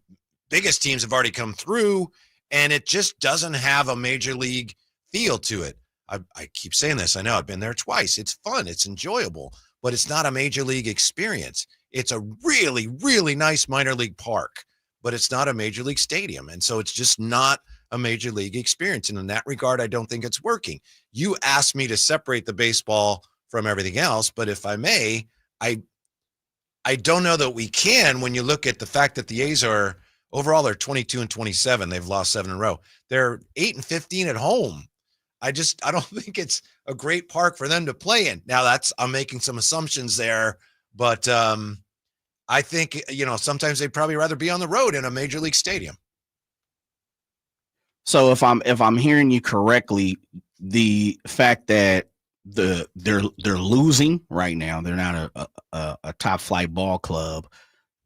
biggest teams have already come through, and it just doesn't have a major league feel to it. I keep saying this. I know I've been there twice. It's fun. It's enjoyable, but it's not a major league experience. It's a really, really nice minor league park, but it's not a major league stadium. And so it's just not a major league experience. And in that regard, I don't think it's working. You asked me to separate the baseball from everything else, but if I may, I don't know that we can when you look at the fact that the A's are overall, they're 22-27. They've lost 7 in a row. They're 8-15 at home. I don't think it's a great park for them to play in. Now I'm making some assumptions there, but I think, sometimes they'd probably rather be on the road in a major league stadium. So if I'm hearing you correctly, the fact that they're losing right now, they're not a top flight ball club,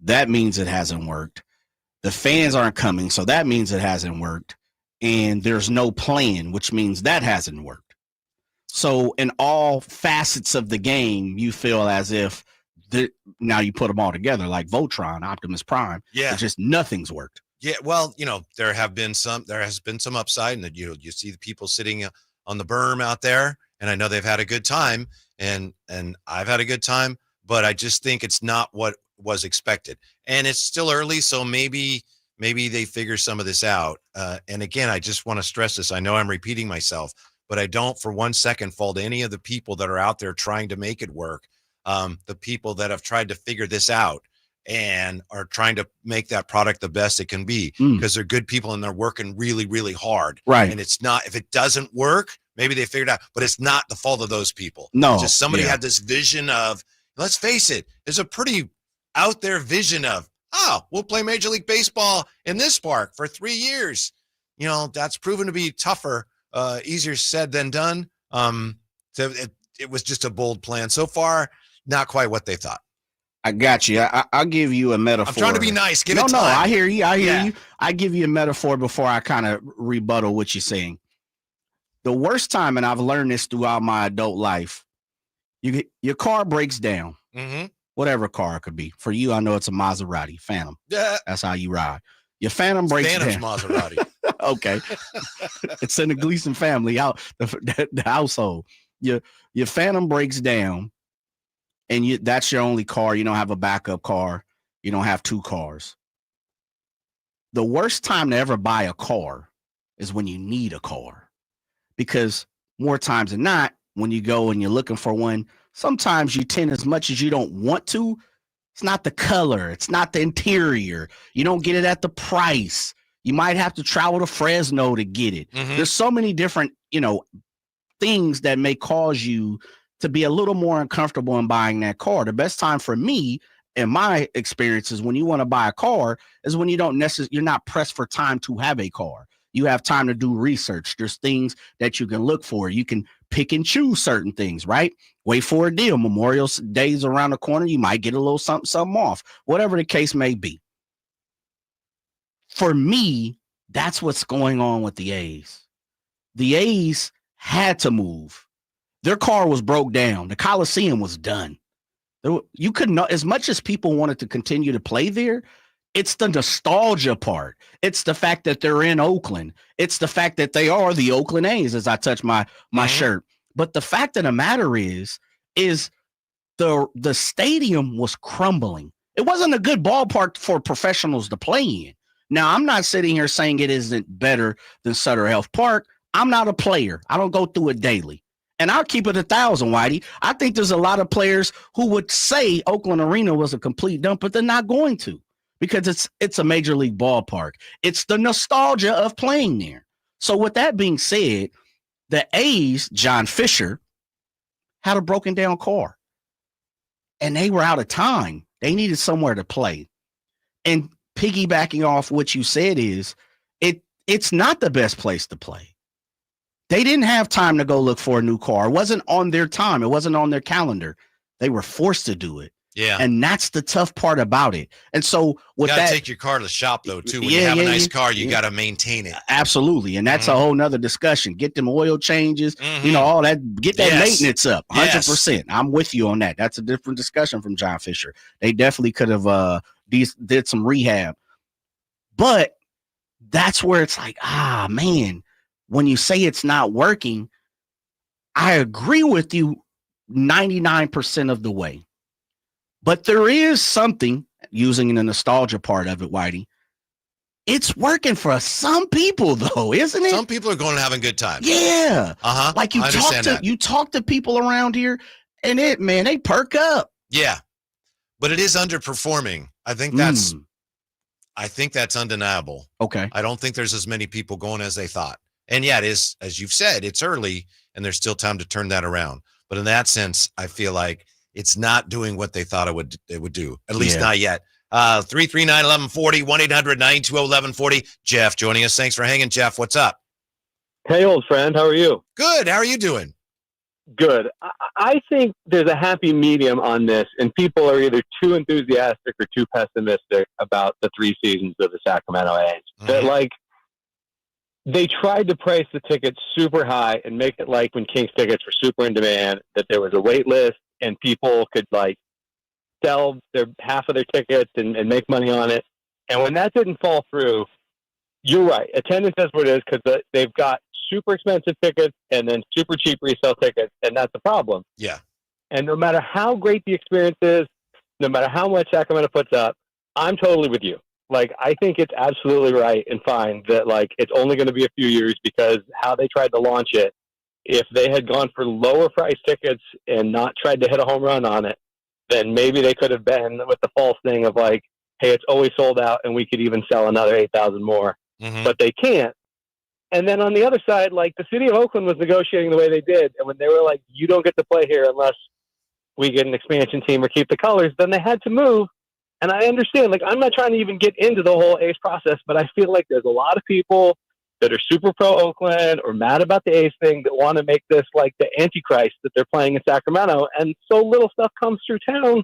that means it hasn't worked. The fans aren't coming, so that means it hasn't worked. And there's no plan, which means that hasn't worked. So in all facets of the game, you feel as if now you put them all together like Voltron, Optimus Prime. Yeah, it's just nothing's worked. Yeah, well, there has been some upside, and you see the people sitting on the berm out there, and I know they've had a good time, and I've had a good time, but I just think it's not what was expected, and it's still early, so maybe they figure some of this out. And again, I just want to stress this. I know I'm repeating myself, but I don't for one second fall to any of the people that are out there trying to make it work. The people that have tried to figure this out and are trying to make that product the best it can be, because they're good people and they're working really, really hard. Right. And it's not, if it doesn't work, maybe they figured out, but it's not the fault of those people. No. It's just somebody had this vision of, let's face it, there's a pretty out there vision of, we'll play Major League Baseball in this park for 3 years. That's proven to be tougher, easier said than done. So it was just a bold plan. So far, not quite what they thought. I got you. I'll give you a metaphor. I'm trying to be nice. Give it time. No, I hear you. You. I give you a metaphor before I kind of rebuttal what you're saying. The worst time, and I've learned this throughout my adult life, your car breaks down. Mm-hmm. Whatever car it could be. For you, I know it's a Maserati Phantom. Yeah. That's how you ride. Your Phantom breaks down. Phantom's Maserati. Okay. It's in the Gleason family, out the household. Your Phantom breaks down, and that's your only car. You don't have a backup car. You don't have 2 cars. The worst time to ever buy a car is when you need a car, because more times than not, when you go and you're looking for one, sometimes you tend, as much as you don't want to, it's not the color, it's not the interior. You don't get it at the price. You might have to travel to Fresno to get it. Mm-hmm. There's so many different, things that may cause you to be a little more uncomfortable in buying that car. The best time for me, in my experiences, when you want to buy a car is when you're not pressed for time to have a car. You have time to do research. There's things that you can look for. You can pick and choose certain things, right? Wait for a deal. Memorial Day's around the corner. You might get a little something off, whatever the case may be. For me, that's what's going on with the A's. The A's had to move. Their car was broke down. The Coliseum was done. You couldn't, as much as people wanted to continue to play there, it's the nostalgia part. It's the fact that they're in Oakland. It's the fact that they are the Oakland A's, as I touch my shirt. But the fact of the matter is the stadium was crumbling. It wasn't a good ballpark for professionals to play in. Now, I'm not sitting here saying it isn't better than Sutter Health Park. I'm not a player. I don't go through it daily. And I'll keep it 1,000, Whitey. I think there's a lot of players who would say Oakland Arena was a complete dump, but they're not going to. because it's a major league ballpark. It's the nostalgia of playing there. So with that being said, the A's, John Fisher, had a broken down car and they were out of time. They needed somewhere to play. And piggybacking off what you said is it's not the best place to play. They didn't have time to go look for a new car. It wasn't on their time. It wasn't on their calendar. They were forced to do it. Yeah. And that's the tough part about it. And so with you gotta that, take your car to the shop though, too. When you have a nice car, you got to maintain it. Absolutely. And that's a whole nother discussion. Get them oil changes, all that, get that maintenance up 100%. I'm with you on that. That's a different discussion from John Fisher. They definitely could have did some rehab, but that's where it's like, man, when you say it's not working, I agree with you 99% of the way. But there is something, using the nostalgia part of it, Whitey. It's working for some people, though, isn't it? Some people are going and having good times. Yeah. Like you talk to people around here, and they perk up. Yeah. But it is underperforming. I think that's undeniable. Okay. I don't think there's as many people going as they thought. And yeah, it is, as you've said, it's early and there's still time to turn that around. But in that sense, I feel like it's not doing what they thought it would do, at least not yet. 339-1140, 1-800-920-1140. Jeff joining us. Thanks for hanging, Jeff. What's up? Hey, old friend. How are you? Good. How are you doing? Good. I think there's a happy medium on this, and people are either too enthusiastic or too pessimistic about the 3 seasons of the Sacramento A's. That, they tried to price the tickets super high and make it like when Kings tickets were super in demand, that there was a wait list and people could sell half of their tickets and make money on it. And when that didn't fall through, you're right. Attendance is what it is, because they've got super expensive tickets and then super cheap resale tickets, and that's the problem. Yeah. And no matter how great the experience is, no matter how much Sacramento puts up, I'm totally with you. I think it's absolutely right and fine that it's only going to be a few years, because how they tried to launch it, if they had gone for lower price tickets and not tried to hit a home run on it, then maybe they could have been with the false thing of hey, it's always sold out and we could even sell another 8,000 more, but they can't. And then on the other side, the city of Oakland was negotiating the way they did. And when they were you don't get to play here unless we get an expansion team or keep the colors, then they had to move. And I understand, I'm not trying to even get into the whole A's process, but I feel like there's a lot of people that are super pro Oakland or mad about the A's thing that want to make this the Antichrist that they're playing in Sacramento. And so little stuff comes through town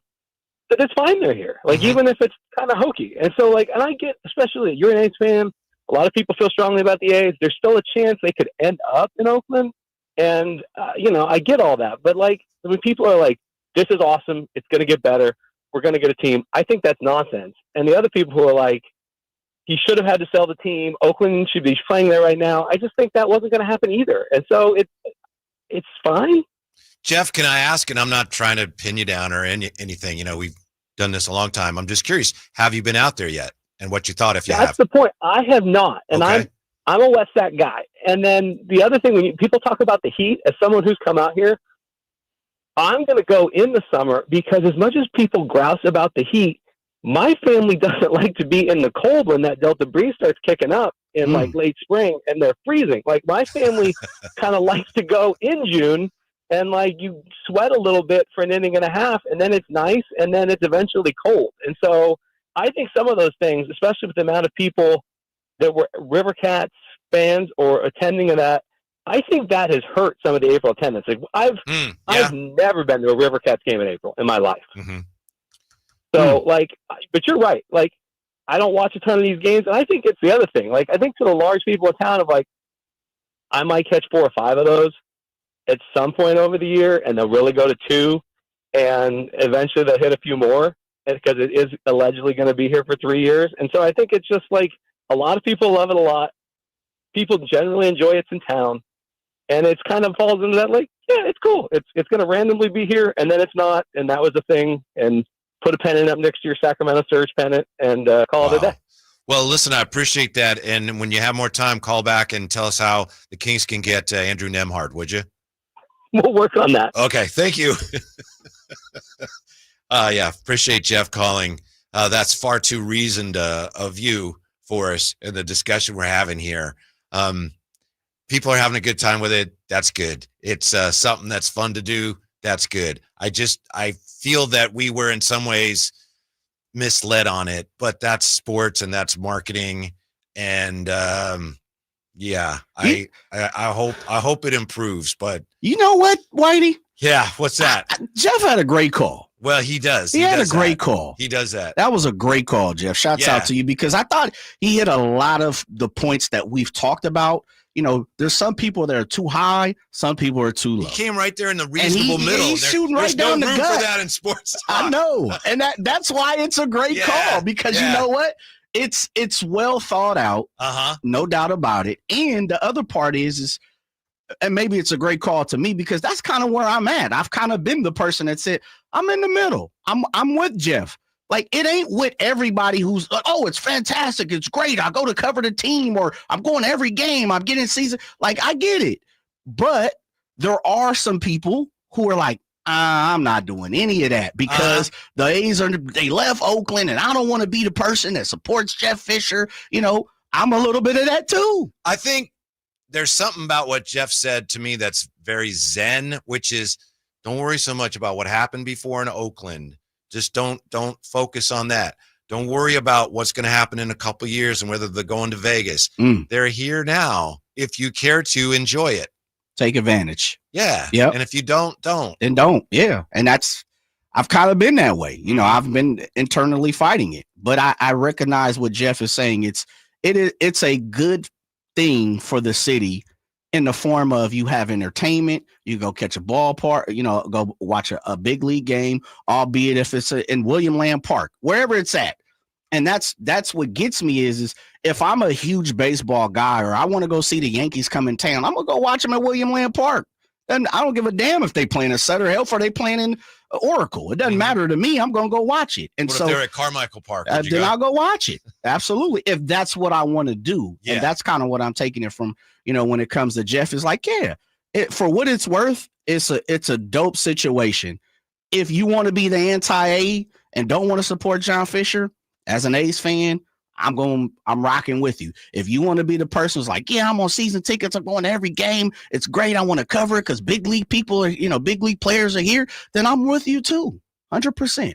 that it's fine they're here. Even if it's kind of hokey. And so and I get, especially you're an A's fan, a lot of people feel strongly about the A's. There's still a chance they could end up in Oakland. And, I get all that. But when people are this is awesome, it's going to get better, we're going to get a team, I think that's nonsense. And the other people who are he should have had to sell the team, Oakland should be playing there right now, I just think that wasn't going to happen either. And so it's fine. Jeff, can I ask, and I'm not trying to pin you down or anything, we've done this a long time. I'm just curious, have you been out there yet? And what you thought if you have? That's the point. I have not. And okay. I'm a West Sac guy. And then the other thing, when people talk about the heat, as someone who's come out here, I'm going to go in the summer, because as much as people grouse about the heat, my family doesn't like to be in the cold when that Delta breeze starts kicking up in late spring and they're freezing. My family kind of likes to go in June and you sweat a little bit for an inning and a half, and then it's nice, and then it's eventually cold. And so I think some of those things, especially with the amount of people that were River Cats fans or attending that, I think that has hurt some of the April attendance. I've never been to a River Cats game in April in my life. So but you're right. I don't watch a ton of these games, and I think it's the other thing. I think to the large people in town I might catch 4 or 5 of those at some point over the year, and they'll really go to 2, and eventually they'll hit a few more, because it is allegedly going to be here for 3 years. And so I think it's just a lot of people love it a lot. People generally enjoy it's in town. And it's kind of falls into that yeah, it's cool. It's going to randomly be here, and then it's not. And that was the thing. And put a pennant up next to your Sacramento Surge pennant and call it a day. Well, listen, I appreciate that. And when you have more time, call back and tell us how the Kings can get Andrew Nembhard, would you? We'll work on that. Okay, thank you. Yeah, appreciate Jeff calling. that's far too reasoned a view for us in the discussion we're having here. People are having a good time with it. That's good. It's something that's fun to do. That's good. I feel that we were in some ways misled on it, but that's sports and that's marketing. And I hope it improves. But you know what, Whitey? Yeah, what's that? Jeff had a great call. Well, he does. He had a great call. He does that. That was a great call, Jeff. Shouts out to you, because I thought he hit a lot of the points that we've talked about. You know, there's some people that are too high, some people are too low. He came right there in the reasonable middle. He's shooting right down the gut. There's no room for that in sports talk. I know, and that's why it's a great call, because you know what? It's well thought out, no doubt about it. And the other part is, and maybe it's a great call to me, because that's kind of where I'm at. I've kind of been the person that said, I'm in the middle. I'm with Jeff. Like, it ain't with everybody who's like, oh, it's fantastic, it's great, I go to cover the team, or I'm going to every game, I'm getting season. Like, I get it. But there are some people who are like, I'm not doing any of that, because the A's they left Oakland, and I don't want to be the person that supports Jeff Fisher. You know, I'm a little bit of that too. I think there's something about what Jeff said to me that's very zen, which is, don't worry so much about what happened before in Oakland. Just don't focus on that. Don't worry about what's going to happen in a couple of years and whether they're going to Vegas. They're here now. If you care to, enjoy it. Take advantage. Yeah. Yep. And if you don't. Then don't. Yeah. And I've kind of been that way. You know, I've been internally fighting it. But I recognize what Jeff is saying. It's a good thing for the city, in the form of, you have entertainment, you go catch a ballpark, you know, go watch a big league game, albeit if it's in Williamson Park, wherever it's at. And that's what gets me is if I'm a huge baseball guy, or I want to go see the Yankees come in town, I'm going to go watch them at Williamson Park. And I don't give a damn if they playing at Sutter Health or they playing in Oracle. It doesn't matter to me. I'm going to go watch it. And what so if they're at Carmichael Park? Then I'll go watch it. Absolutely. If that's what I want to do. Yeah. And that's kind of what I'm taking it from, you know, when it comes to Jeff, is like, for what it's worth, it's a dope situation. If you want to be the anti-A and don't want to support John Fisher, as an A's fan, I'm rocking with you. If you want to be the person who's like, I'm on season tickets, I'm going to every game, it's great, I want to cover it because big league people are, big league players are here, then I'm with you too. 100%.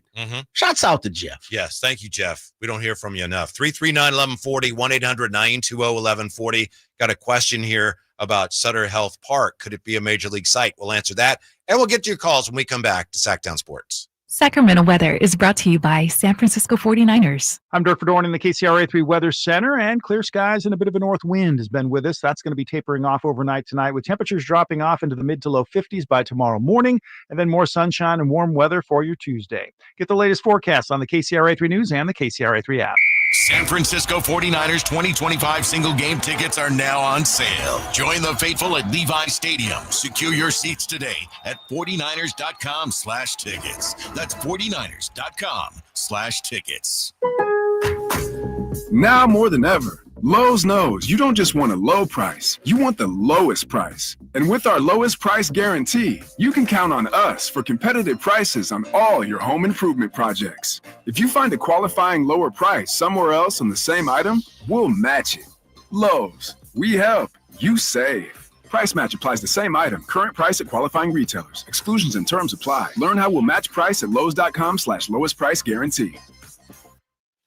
Shouts out to Jeff. Yes. Thank you, Jeff. We don't hear from you enough. 339-1140, 1-800-920-1140. Got a question here about Sutter Health Park. Could it be a major league site? We'll answer that. And we'll get to your calls when we come back to Sacktown Sports. Sacramento weather is brought to you by San Francisco 49ers. I'm Dirk Fedorn in the KCRA3 Weather Center, and clear skies and a bit of a north wind has been with us. That's going to be tapering off overnight tonight, with temperatures dropping off into the mid to low 50s by tomorrow morning, and then more sunshine and warm weather for your Tuesday. Get the latest forecasts on the KCRA3 News and the KCRA3 app. San Francisco 49ers 2025 single game tickets are now on sale. Join the faithful at Levi Stadium. Secure your seats today at 49ers.com/tickets. That's 49ers.com/tickets. Now more than ever, Lowe's knows you don't just want a low price, you want the lowest price. And with our lowest price guarantee, you can count on us for competitive prices on all your home improvement projects. If you find a qualifying lower price somewhere else on the same item, we'll match it. Lowe's, we help, you save. Price match applies the same item, current price at qualifying retailers. Exclusions and terms apply. Learn how we'll match price at Lowe's.com/lowest price guarantee.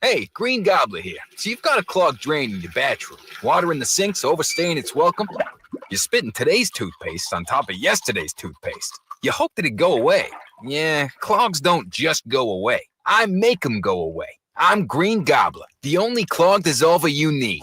Hey, Green Gobbler here. So you've got a clogged drain in your bathroom. Water in the sink's overstaying its welcome. You're spitting today's toothpaste on top of yesterday's toothpaste. You hope that it go away. Yeah, clogs don't just go away. I make them go away. I'm Green Gobbler, the only clog dissolver you need.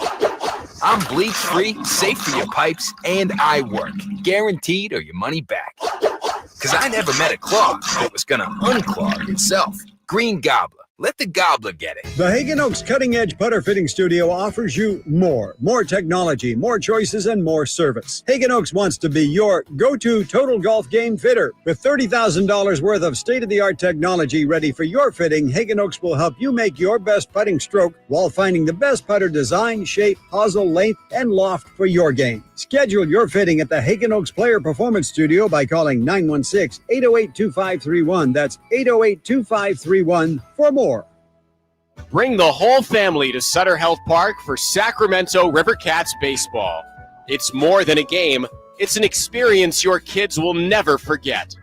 I'm bleach-free, safe for your pipes, and I work. Guaranteed or your money back. Because I never met a clog that was going to unclog itself. Green Gobbler. Let the gobbler get it. The Hagen Oaks Cutting Edge Putter Fitting Studio offers you more technology, more choices, and more service. Hagen Oaks wants to be your go-to total golf game fitter. With $30,000 worth of state-of-the-art technology ready for your fitting, Hagen Oaks will help you make your best putting stroke while finding the best putter design, shape, hosel, length, and loft for your game. Schedule your fitting at the Hagen Oaks Player Performance Studio by calling 916-808-2531. That's 808-2531 for more. Bring the whole family to Sutter Health Park for Sacramento River Cats baseball. It's more than a game. It's an experience your kids will never forget.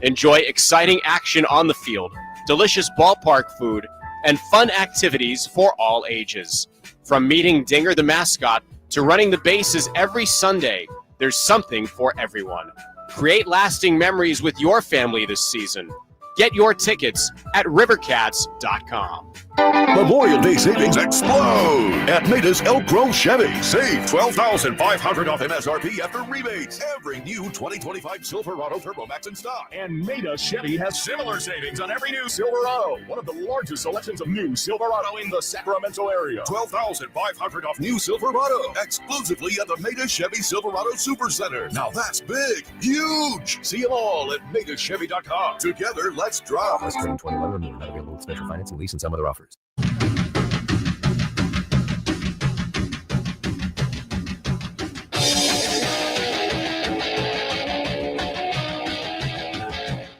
Enjoy exciting action on the field, delicious ballpark food, and fun activities for all ages. From meeting Dinger the mascot to running the bases every Sunday, there's something for everyone. Create lasting memories with your family this season. Get your tickets at rivercats.com. Memorial Day savings explode at Maida's Elk Grove Chevy. Save $12,500 off MSRP after rebates. Every new 2025 Silverado Turbo Max in stock. And Maida Chevy has similar savings on every new Silverado. One of the largest selections of new Silverado in the Sacramento area. $12,500 off new Silverado. Exclusively at the Maida Chevy Silverado Supercenter. Now that's big, huge. See them all at MaidaChevy.com. Together, let's drive. Plus 2021 renew. Not available with special financing, lease, and some other offers.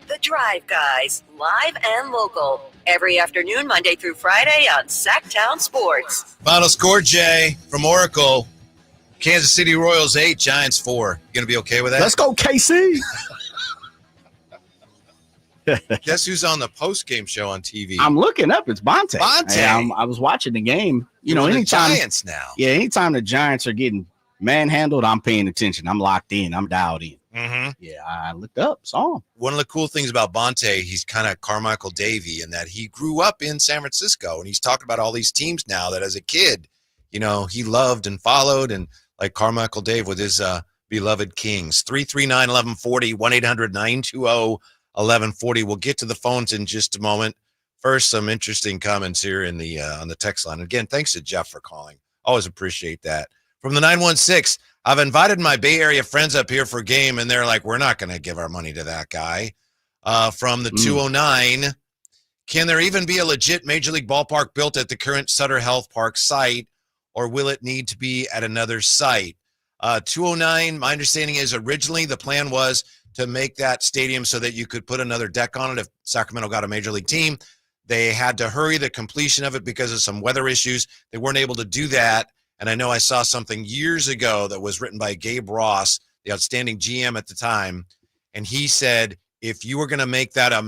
The Drive Guys, live and local. Every afternoon, Monday through Friday on Sacktown Sports. Final score, Jay, from Oracle. Kansas City Royals 8, Giants 4. You going to be okay with that? Let's go, KC. Guess who's on the post-game show on TV? I'm looking up. It's Bonte. I was watching the game. Anytime the Giants now. Yeah, anytime the Giants are getting manhandled, I'm paying attention. I'm locked in. I'm dialed in. Mm-hmm. Yeah, I looked up, saw him. One of the cool things about Bonte, he's kind of Carmichael Davey in that he grew up in San Francisco, and he's talking about all these teams now that as a kid, he loved and followed, and like Carmichael Dave with his beloved Kings. 339-1140, 1-800-920-1140. We'll get to the phones in just a moment. First, some interesting comments here in the on the text line. Again, thanks to Jeff for calling. Always appreciate that. From the 916, I've invited my Bay Area friends up here for a game, and they're like, we're not going to give our money to that guy. From the 209, can there even be a legit Major League ballpark built at the current Sutter Health Park site, or will it need to be at another site? 209, my understanding is originally the plan was to make that stadium so that you could put another deck on it if Sacramento got a Major League team. They had to hurry the completion of it because of some weather issues. They weren't able to do that. And I know I saw something years ago that was written by Gabe Ross, the outstanding GM at the time. And he said, if you were going to make that a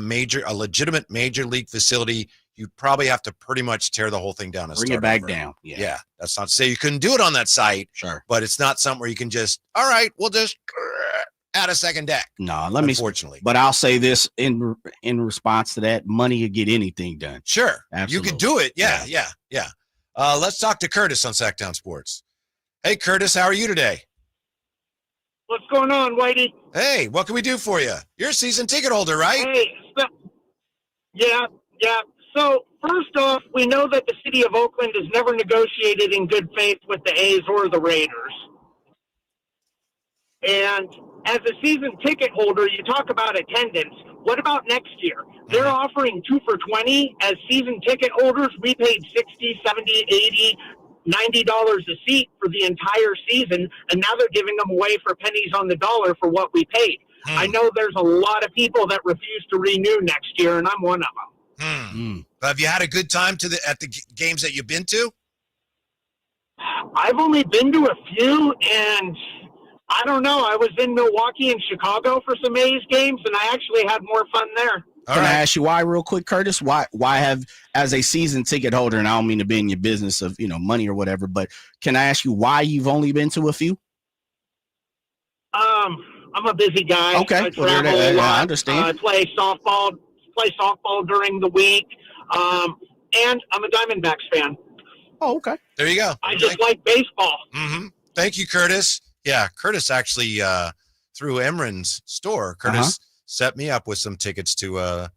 legitimate Major League facility, you'd probably have to pretty much tear the whole thing down. Bring it back down. Yeah. That's not to say you couldn't do it on that site. Sure. But it's not something where you can just, all right, we'll just add a second deck. No, unfortunately. But I'll say this in response to that, money will get anything done. Sure. Absolutely. You could do it. Yeah. Let's talk to Curtis on Sacktown Sports. Hey, Curtis, how are you today? What's going on, Whitey? Hey, what can we do for you? You're a season ticket holder, right? Hey, yeah. So, first off, we know that the city of Oakland has never negotiated in good faith with the A's or the Raiders. And as a season ticket holder, you talk about attendance. What about next year? They're offering 2 for $20. As season ticket holders, we paid $60, $70, $80, $90 a seat for the entire season, and now they're giving them away for pennies on the dollar for what we paid. I know there's a lot of people that refuse to renew next year, and I'm one of them. Have you had a good time at the games that you've been to? I've only been to a few, and I don't know. I was in Milwaukee and Chicago for some A's games, and I actually had more fun there. Can I ask you why real quick, Curtis? Why have, as a season ticket holder, and I don't mean to be in your business of, money or whatever, but can I ask you why you've only been to a few? I'm a busy guy. Okay. I travel a lot. I understand. I play softball during the week. And I'm a Diamondbacks fan. Oh, okay. There you go. I just like baseball. Mm-hmm. Thank you, Curtis. Yeah, Curtis actually, through Emran's store, Curtis set me up with some tickets to a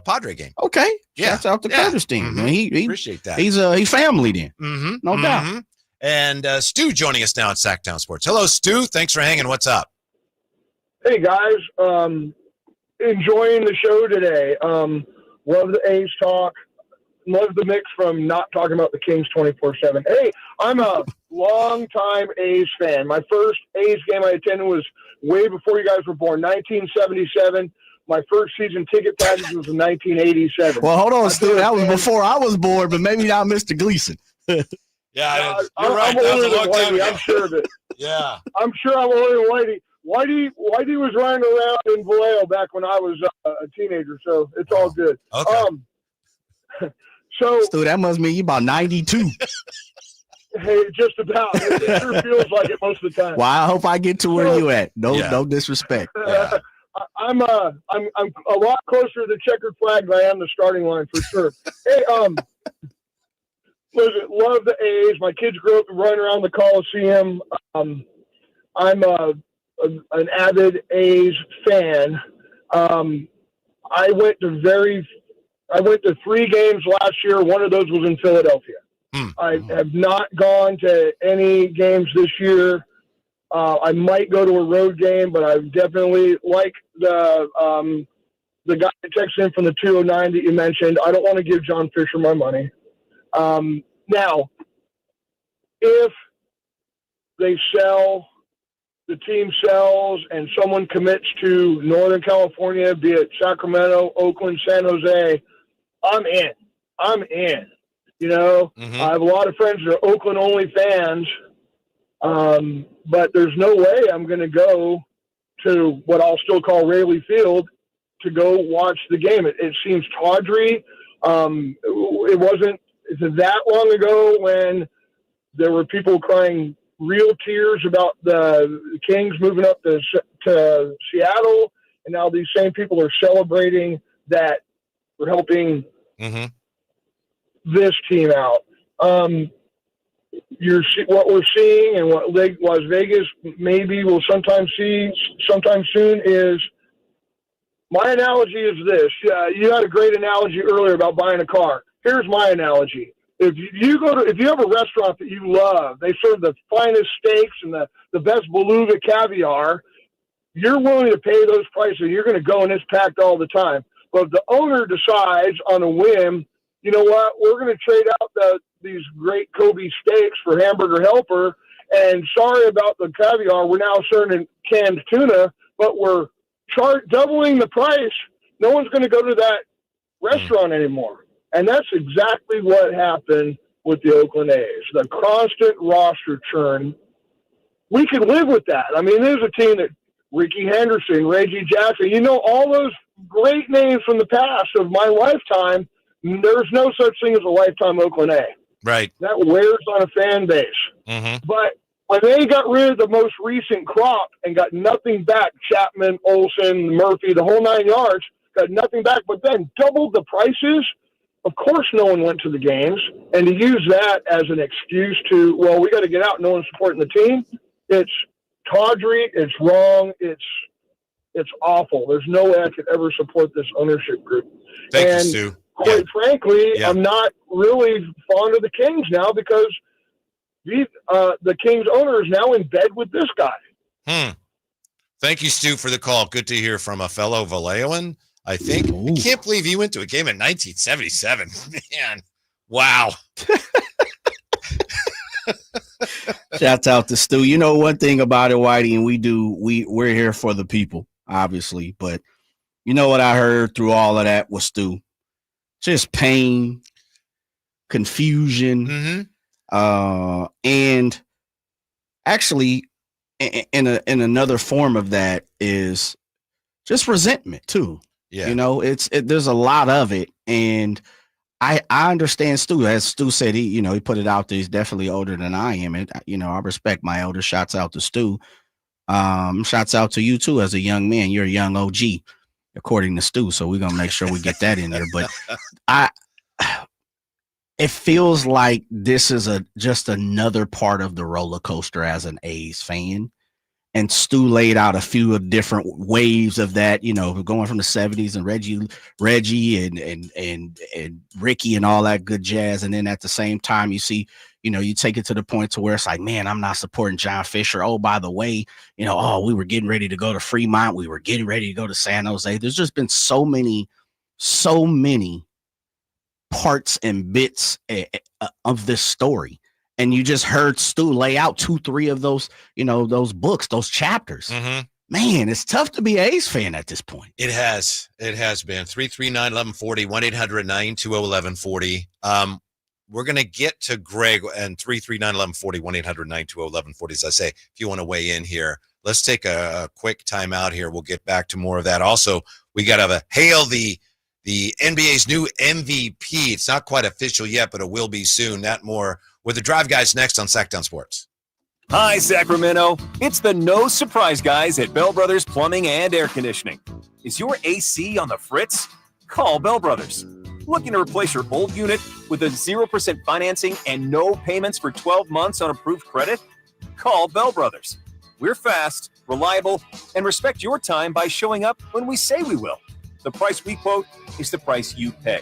Padre game. Okay. Yeah. Shouts out to Curtis team. Mm-hmm. He appreciate that. He's family then. Mm-hmm. No doubt. And Stu joining us now at Sacktown Sports. Hello, Stu. Thanks for hanging. What's up? Hey, guys. Enjoying the show today. Love the A's talk. Love the mix from not talking about the Kings 24/7. Hey, I'm a long-time A's fan. My first A's game I attended was way before you guys were born, 1977. My first season ticket package was in 1987. Well, hold on, Stu. That was before I was born, but maybe not Mr. Gleason. Yeah, I'm right. That was older a than long time Whitey. ago. I'm sure of it. Yeah. I'm sure I'm older than Whitey. Whitey was running around in Vallejo back when I was a teenager, so it's all good. Okay. So Stu, that must mean you about 92. Hey, just about. It sure feels like it most of the time. Well, I hope I get to where you at. No disrespect. Yeah. I'm a lot closer to the checkered flag than I am the starting line for sure. Hey, listen, love the A's. My kids grew up running around the Coliseum. I'm an avid A's fan. I went to 3 games last year. One of those was in Philadelphia. I have not gone to any games this year. I might go to a road game, but I definitely like the guy that texted in from the 209 that you mentioned. I don't want to give John Fisher my money. Now, if the team sells and someone commits to Northern California, be it Sacramento, Oakland, San Jose, I'm in. You know, I have a lot of friends that are Oakland-only fans, but there's no way I'm going to go to what I'll still call Rayleigh Field to go watch the game. It seems tawdry. It wasn't that long ago when there were people crying real tears about the Kings moving up to Seattle, and now these same people are celebrating that we're helping this team out. What we're seeing and what Las Vegas maybe will sometime see sometime soon is, my analogy is this. You had a great analogy earlier about buying a car. Here's my analogy. If you have a restaurant that you love, they serve the finest steaks and the best beluga caviar, you're willing to pay those prices. You're going to go and it's packed all the time. But if the owner decides on a whim, you know what, we're going to trade out these great Kobe steaks for Hamburger Helper, and sorry about the caviar, we're now serving canned tuna, but we're doubling the price. No one's going to go to that restaurant anymore. And that's exactly what happened with the Oakland A's. The constant roster churn. We could live with that. I mean, there's a team that Ricky Henderson, Reggie Jackson, all those great names from the past of my lifetime. There's no such thing as a lifetime Oakland A. Right. That wears on a fan base. But when they got rid of the most recent crop and got nothing back, Chapman, Olsen, Murphy, the whole 9 yards, got nothing back, but then doubled the prices, of course no one went to the games. And to use that as an excuse to, well, we got to get out, no one's supporting the team, it's tawdry, it's wrong, it's awful. There's no way I could ever support this ownership group. Thank you, Stu. Quite frankly, I'm not really fond of the Kings now because the Kings owner is now in bed with this guy. Thank you, Stu, for the call. Good to hear from a fellow Vallejoan, I think. I can't believe he went to a game in 1977. Man, wow. Shouts out to Stu. You know one thing about it, Whitey, and we're here for the people, obviously. But you know what I heard through all of that was Stu? Just pain, confusion, and actually, in another form of that is just resentment too. Yeah, there's a lot of it, and I understand Stu. As Stu said, he put it out there. He's definitely older than I am, and I respect my elder. Shouts out to Stu. Shouts out to you too, as a young man. You're a young OG, according to Stu. So we're gonna make sure we get that in there. But it feels like this is just another part of the roller coaster as an A's fan. And Stu laid out a few different waves of that, going from the 70s and Reggie and Ricky and all that good jazz. And then at the same time, you see, you take it to the point to where it's like, man, I'm not supporting John Fisher. Oh, by the way, we were getting ready to go to Fremont. We were getting ready to go to San Jose. There's just been so many parts and bits of this story. And you just heard Stu lay out 2-3 of those, those books, those chapters. Man, it's tough to be an A's fan at this point. It has been 339-1140, 1-800-920-1140. We're going to get to Greg and 339-1140, 1-800-920-1140. As I say, if you want to weigh in here, let's take a quick time out here. We'll get back to more of that. Also, we got to hail the NBA's new MVP. It's not quite official yet, but it will be soon. That more with the Drive Guys next on Sacktown Sports. Hi, Sacramento. It's the No Surprise Guys at Bell Brothers Plumbing and Air Conditioning. Is your AC on the fritz? Call Bell Brothers. Looking to replace your old unit with a 0% financing and no payments for 12 months on approved credit? Call Bell Brothers. We're fast, reliable, and respect your time by showing up when we say we will. The price we quote is the price you pay.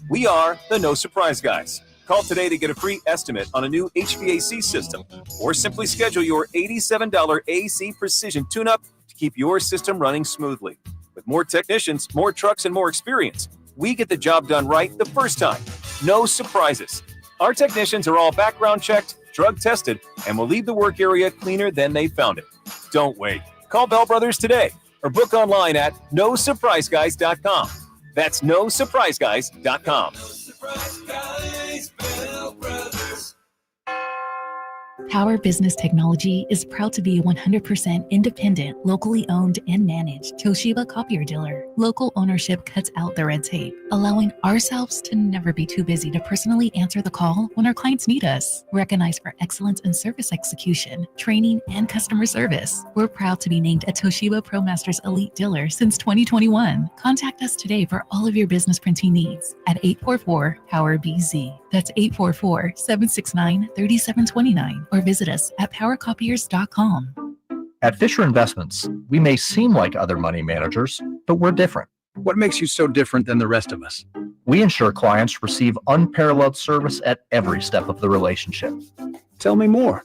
We are the No Surprise Guys. Call today to get a free estimate on a new HVAC system, or simply schedule your $87 AC Precision tune-up to keep your system running smoothly. With more technicians, more trucks, and more experience, we get the job done right the first time. No surprises. Our technicians are all background checked, drug tested, and will leave the work area cleaner than they found it. Don't wait. Call Bell Brothers today or book online at nosurpriseguys.com. That's nosurpriseguys.com. Power Business Technology is proud to be a 100% independent, locally owned and managed Toshiba copier dealer. Local ownership cuts out the red tape, allowing ourselves to never be too busy to personally answer the call when our clients need us. Recognized for excellence in service execution, training, and customer service, we're proud to be named a Toshiba ProMasters Elite Dealer since 2021. Contact us today for all of your business printing needs at 844-POWER-BZ. That's 844-769-3729. Or visit us at powercopiers.com. At Fisher Investments, we may seem like other money managers, but we're different. What makes you so different than the rest of us? We ensure clients receive unparalleled service at every step of the relationship. Tell me more.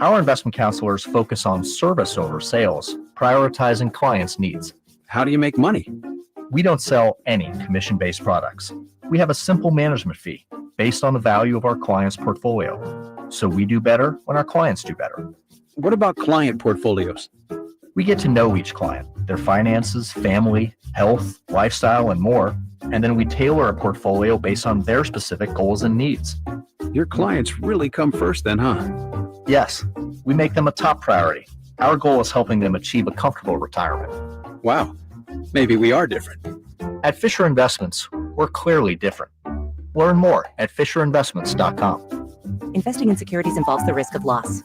Our investment counselors focus on service over sales, prioritizing clients' needs. How do you make money? We don't sell any commission-based products. We have a simple management fee based on the value of our client's portfolio. So we do better when our clients do better. What about client portfolios? We get to know each client, their finances, family, health, lifestyle, and more, and then we tailor a portfolio based on their specific goals and needs. Your clients really come first then, huh? Yes, we make them a top priority. Our goal is helping them achieve a comfortable retirement. Wow, maybe we are different. At Fisher Investments, we're clearly different. Learn more at FisherInvestments.com. Investing in securities involves the risk of loss.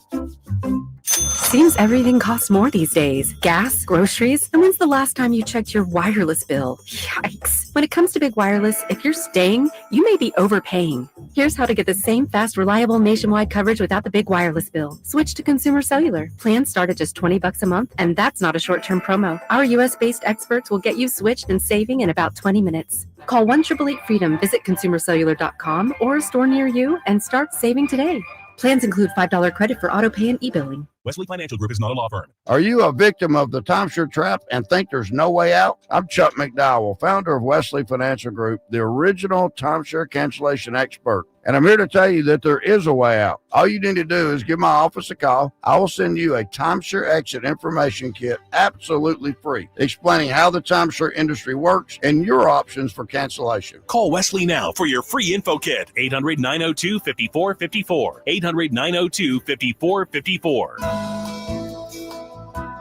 Seems everything costs more these days. Gas, groceries, and when's the last time you checked your wireless bill? Yikes. When it comes to big wireless, if you're staying, you may be overpaying. Here's how to get the same fast, reliable nationwide coverage without the big wireless bill. Switch to Consumer Cellular. Plans start at just $20 a month, and that's not a short-term promo. Our U.S.-based experts will get you switched and saving in about 20 minutes. Call 1-888-FREEDOM, visit consumercellular.com or a store near you, and start saving today. Plans include $5 credit for auto pay and e-billing. Wesley Financial Group is not a law firm. Are you a victim of the timeshare trap and think there's no way out? I'm Chuck McDowell, founder of Wesley Financial Group, the original timeshare cancellation expert. And I'm here to tell you that there is a way out. All you need to do is give my office a call. I will send you a timeshare exit information kit absolutely free, explaining how the timeshare industry works and your options for cancellation. Call Wesley now for your free info kit. 800-902-5454. 800-902-5454.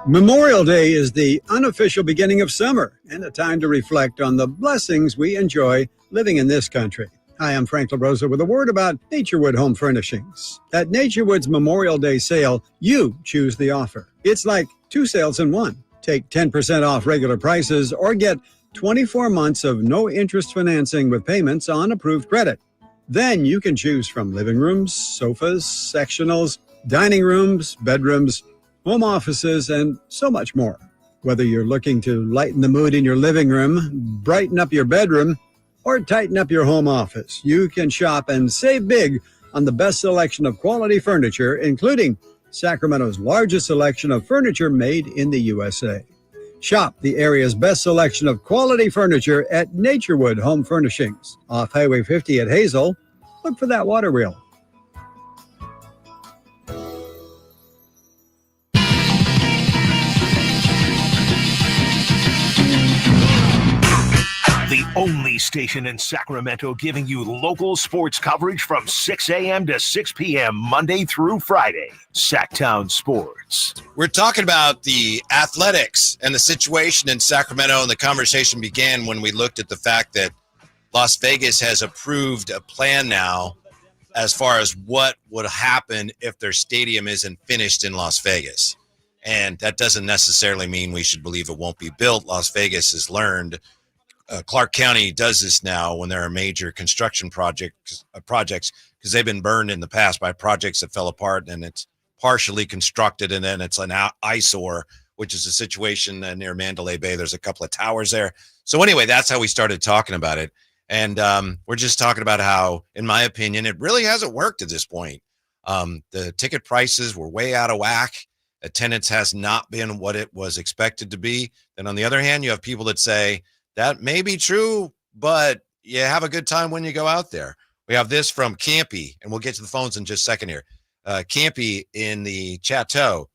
Memorial Day is the unofficial beginning of summer and a time to reflect on the blessings we enjoy living in this country. Hi, I'm Frank LaRosa with a word about Naturewood Home Furnishings. At Naturewood's Memorial Day sale, you choose the offer. It's like two sales in one. Take 10% off regular prices or get 24 months of no-interest financing with payments on approved credit. Then you can choose from living rooms, sofas, sectionals, dining rooms, bedrooms, home offices, and so much more. Whether you're looking to lighten the mood in your living room, brighten up your bedroom, or tighten up your home office, you can shop and save big on the best selection of quality furniture, including Sacramento's largest selection of furniture made in the USA. Shop the area's best selection of quality furniture at Naturewood Home Furnishings. Off Highway 50 at Hazel, look for that water wheel. only station in Sacramento giving you local sports coverage from 6 a.m. to 6 p.m. Monday through Friday. Sacktown Sports. We're talking about the athletics and the situation in Sacramento, and the conversation began when we looked at the fact that Las Vegas has approved a plan now as far as what would happen if their stadium isn't finished in Las Vegas. And that doesn't necessarily mean we should believe it won't be built. Las Vegas has learned. Clark County does this now when there are major construction projects because they've been burned in the past by projects that fell apart and it's partially constructed and then it's an eyesore, which is a situation near Mandalay Bay. There's a couple of towers there. So anyway, that's how we started talking about it. And we're just talking about how, in my opinion, it really hasn't worked at this point. The ticket prices were way out of whack. Attendance has not been what it was expected to be. Then on the other hand, you have people that say that may be true, but you have a good time when you go out there. We have this from Campy, and we'll get to the phones in just a second here. Campy in the Chateau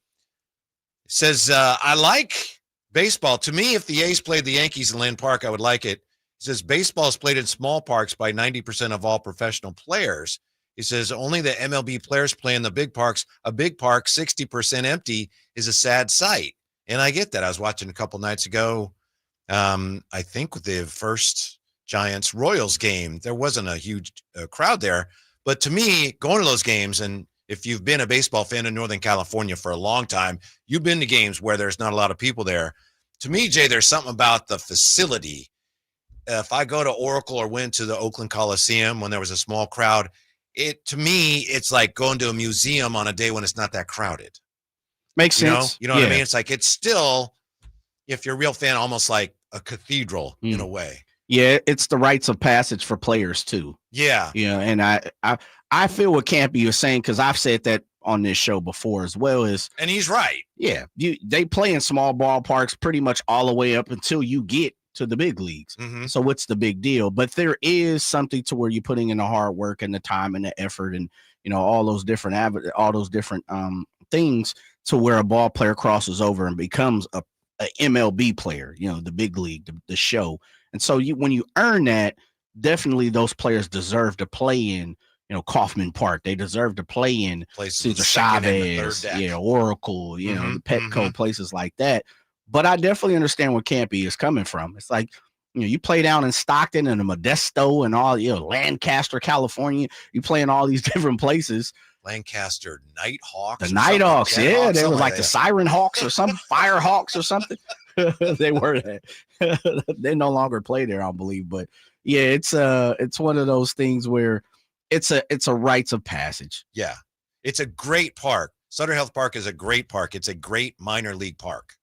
says, I like baseball. To me, if the A's played the Yankees in Land Park, I would like it. He says, baseball is played in small parks by 90% of all professional players. He says, only the MLB players play in the big parks. A big park, 60% empty, is a sad sight. And I get that. I was watching a couple nights ago, I think with the first Giants-Royals game. There wasn't a huge crowd there. But to me, going to those games, and if you've been a baseball fan in Northern California for a long time, you've been to games where there's not a lot of people there. To me, Jay, there's something about the facility. If I go to Oracle or went to the Oakland Coliseum when there was a small crowd, to me, it's like going to a museum on a day when it's not that crowded. Makes sense. You know what I mean? It's like, it's still, if you're a real fan, almost like a cathedral in a way. Yeah, it's the rites of passage for players too. Yeah. Yeah, and I feel what Campy was saying, because I've said that on this show before as well. And he's right. Yeah, they play in small ballparks pretty much all the way up until you get to the big leagues. Mm-hmm. So what's the big deal? But there is something to where you're putting in the hard work and the time and the effort and all those different things to where a ball player crosses over and becomes a MLB player, the big league, the show. And so when you earn that, definitely those players deserve to play in, Kauffman Park. They deserve to play in Cesar Chavez, Oracle, the Petco, places like that. But I definitely understand where Campy is coming from. It's like, you play down in Stockton and Modesto and all, Lancaster, California. You play in all these different places. Lancaster Nighthawks. The Nighthawks, yeah. They were like the Siren Hawks or some Fire Hawks or something. They were that. They no longer play there, I believe. But yeah, it's one of those things where it's a rites of passage. Yeah. It's a great park. Sutter Health Park is a great park. It's a great minor league park.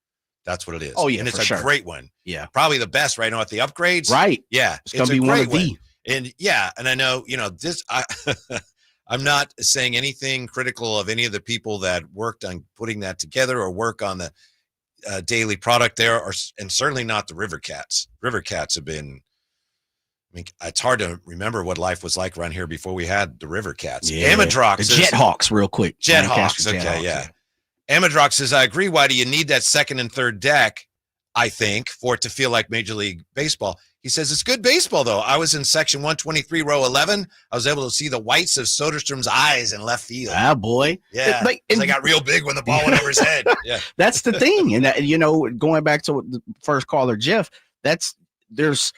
That's what it is. Oh, yeah. And it's a great one. Yeah. Probably the best right now at the upgrades. Right. Yeah. It's gonna be one of the. And yeah, and I know, this I'm not saying anything critical of any of the people that worked on putting that together or work on the daily product there, and certainly not the River Cats. River Cats have been, it's hard to remember what life was like around here before we had the River Cats. Yeah. Amadrox. The Jethawks, real quick. Jethawks. Okay, yeah. Amadrox says, I agree. Why do you need that second and third deck, I think, for it to feel like Major League Baseball? He says, it's good baseball, though. I was in section 123, row 11. I was able to see the whites of Soderstrom's eyes in left field. Ah, boy. Yeah. They got real big when the ball went over his head. Yeah. That's the thing. And, going back to the first caller, Jeff, there's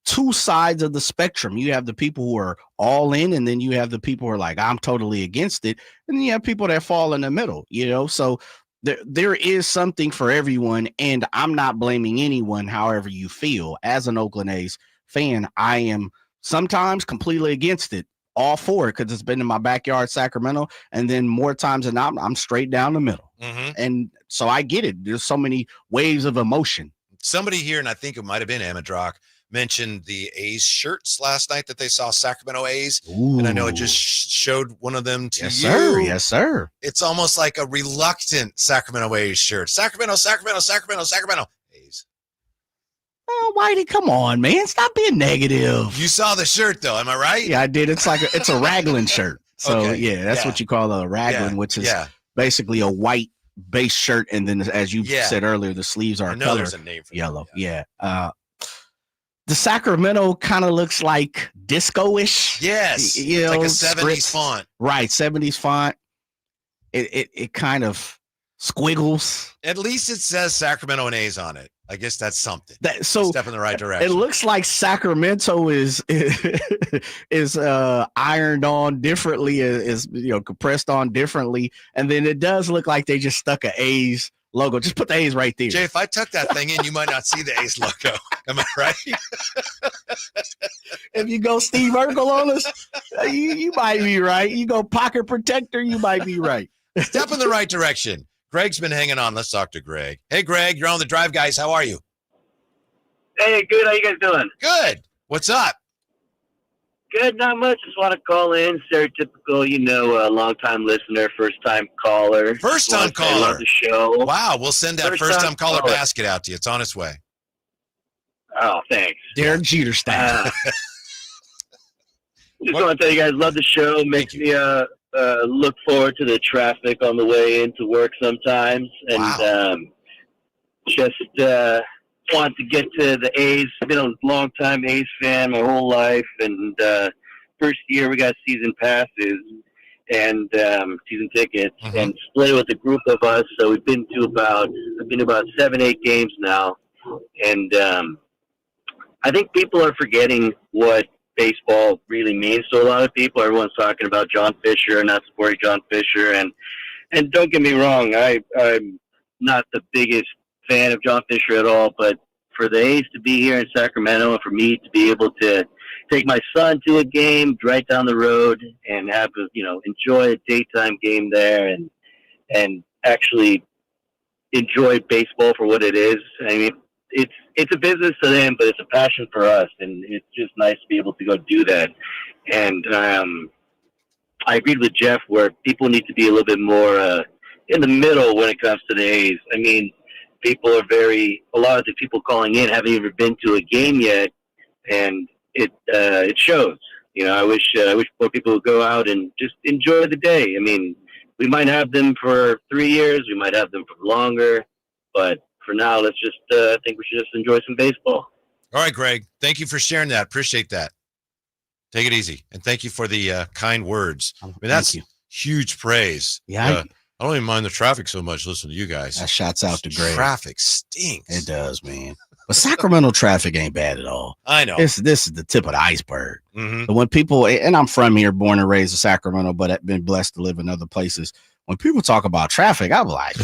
two sides of the spectrum. You have the people who are all in, and then you have the people who are like, I'm totally against it. And then you have people that fall in the middle, so there is something for everyone, and I'm not blaming anyone however you feel. As an Oakland A's fan, I am sometimes completely against it, all for it, because it's been in my backyard, Sacramento, and then more times than not, I'm straight down the middle. Mm-hmm. And so I get it. There's so many waves of emotion. Somebody here, and I think it might have been Amadrock, mentioned the A's shirts last night that they saw, Sacramento A's. Ooh. And I know it just showed one of them to yes, you. Sir. Yes, sir. It's almost like a reluctant Sacramento A's shirt. Sacramento A's. Oh, Whitey, come on, man. Stop being negative. You saw the shirt, though. Am I right? Yeah, I did. It's a raglan shirt. So, okay. Yeah, that's what you call a raglan, which is basically a white base shirt. And then, as you said earlier, the sleeves are color there's a name for yellow. That, yeah. the Sacramento kind of looks like disco-ish. Yes. You know, like a 70s scripts. font. Right. 70s font. It kind of squiggles. At least it says Sacramento and A's on it. I guess that's something. So a step in the right direction. It looks like Sacramento is ironed on differently, is compressed on differently, and then it does look like they just stuck an A's logo. Just put the A's right there. Jay, if I tuck that thing in, you might not see the A's logo. Am I right? If you go Steve Urkel on us, you might be right. You go pocket protector, you might be right. Step in the right direction. Greg's been hanging on. Let's talk to Greg. Hey, Greg, you're on the drive, guys. How are you? Hey, good. How you guys doing? Good. What's up? Good. Not much. Just want to call in. Stereotypical, long-time listener, first-time caller. First-time caller. Love the show. Wow. We'll send that first-time caller basket out to you. It's on its way. Oh, thanks. Derek Jeter style. Just want to tell you guys, love the show. Makes me look forward to the traffic on the way into work sometimes. And just want to get to the A's. I've been a long-time A's fan my whole life. And first year we got season passes and season tickets and split it with a group of us. So I've been to about 7-8 games now. And I think people are forgetting what baseball really means to a lot of people. Everyone's talking about John Fisher and not supporting John Fisher. And don't get me wrong, I'm not the biggest fan of John Fisher at all, but for the A's to be here in Sacramento and for me to be able to take my son to a game right down the road and have enjoy a daytime game there and actually enjoy baseball for what it is. I mean, it's a business to them, but it's a passion for us, and it's just nice to be able to go do that. And I agreed with Jeff where people need to be a little bit more in the middle when it comes to the A's. I mean, a lot of the people calling in haven't even been to a game yet, and it shows. I wish more people would go out and just enjoy the day. I mean, we might have them for 3 years, we might have them for longer, but for now, let's just, I think we should just enjoy some baseball. All right, Greg. Thank you for sharing that. Appreciate that. Take it easy. And thank you for the kind words. I mean, that's huge praise. Yeah. I don't even mind the traffic so much. Listen to you guys. That shouts out to Greg. Traffic stinks. It does, man. But Sacramento traffic ain't bad at all. I know. This is the tip of the iceberg. But when people, and I'm from here, born and raised in Sacramento, but I've been blessed to live in other places. When people talk about traffic, I'm like,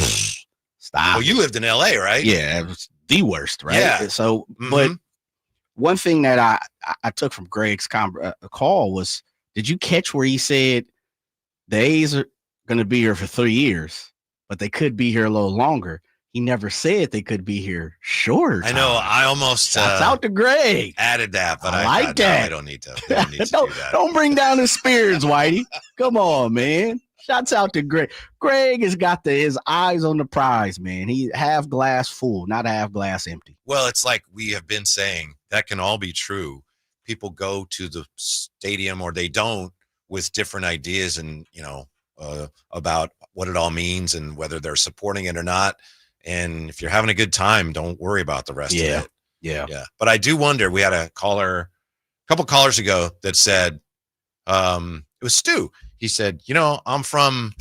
stop. Well, you lived in LA, right? Yeah, it was the worst, right? Yeah. So, but one thing that I took from Greg's call was, did you catch where he said the A's are going to be here for 3 years, but they could be here a little longer? He never said they could be here shorter. I know. I almost shouts out to Greg. Added that, but I like that. No, I don't need to. I don't need to do that. Don't bring down the spirits, Whitey. Come on, man. Shouts out to Greg. Greg has got his eyes on the prize, man. He half glass full, not half glass empty. Well, it's like we have been saying, that can all be true. People go to the stadium or they don't with different ideas and, about what it all means and whether they're supporting it or not. And if you're having a good time, don't worry about the rest of it. Yeah. But I do wonder, we had a couple callers ago that said, it was Stu. He said, I'm from,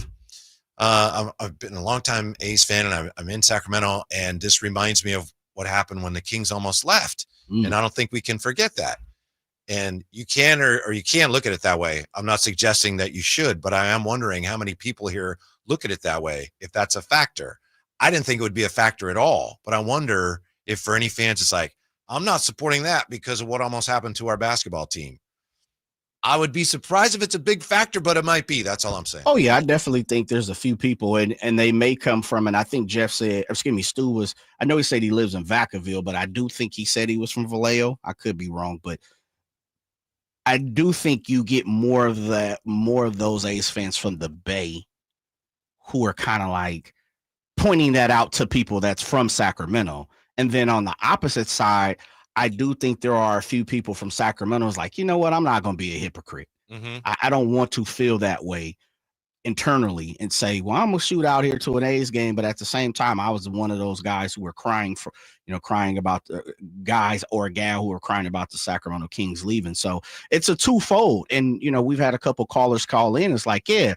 I've been a long time A's fan and I'm in Sacramento. And this reminds me of what happened when the Kings almost left. And I don't think we can forget that. And you can, or you can't look at it that way. I'm not suggesting that you should, but I am wondering how many people here look at it that way, if that's a factor. I didn't think it would be a factor at all, but I wonder if for any fans, it's like, I'm not supporting that because of what almost happened to our basketball team. I would be surprised if it's a big factor, but it might be. That's all I'm saying. Oh, yeah, I definitely think there's a few people, and they may come from, and I think Jeff said, Stu was, I know he said he lives in Vacaville, but I do think he said he was from Vallejo. I could be wrong, but I do think you get more of those A's fans from the Bay who are kind of like pointing that out to people that's from Sacramento. And then on the opposite side, I do think there are a few people from Sacramento like, you know what? I'm not going to be a hypocrite. I don't want to feel that way. internally and say, well, I'm gonna shoot out here to an A's game, but at the same time, I was one of those guys who were crying about the guys or a gal who were crying about the Sacramento Kings leaving. So it's a twofold. And we've had a couple callers call in. It's like, yeah,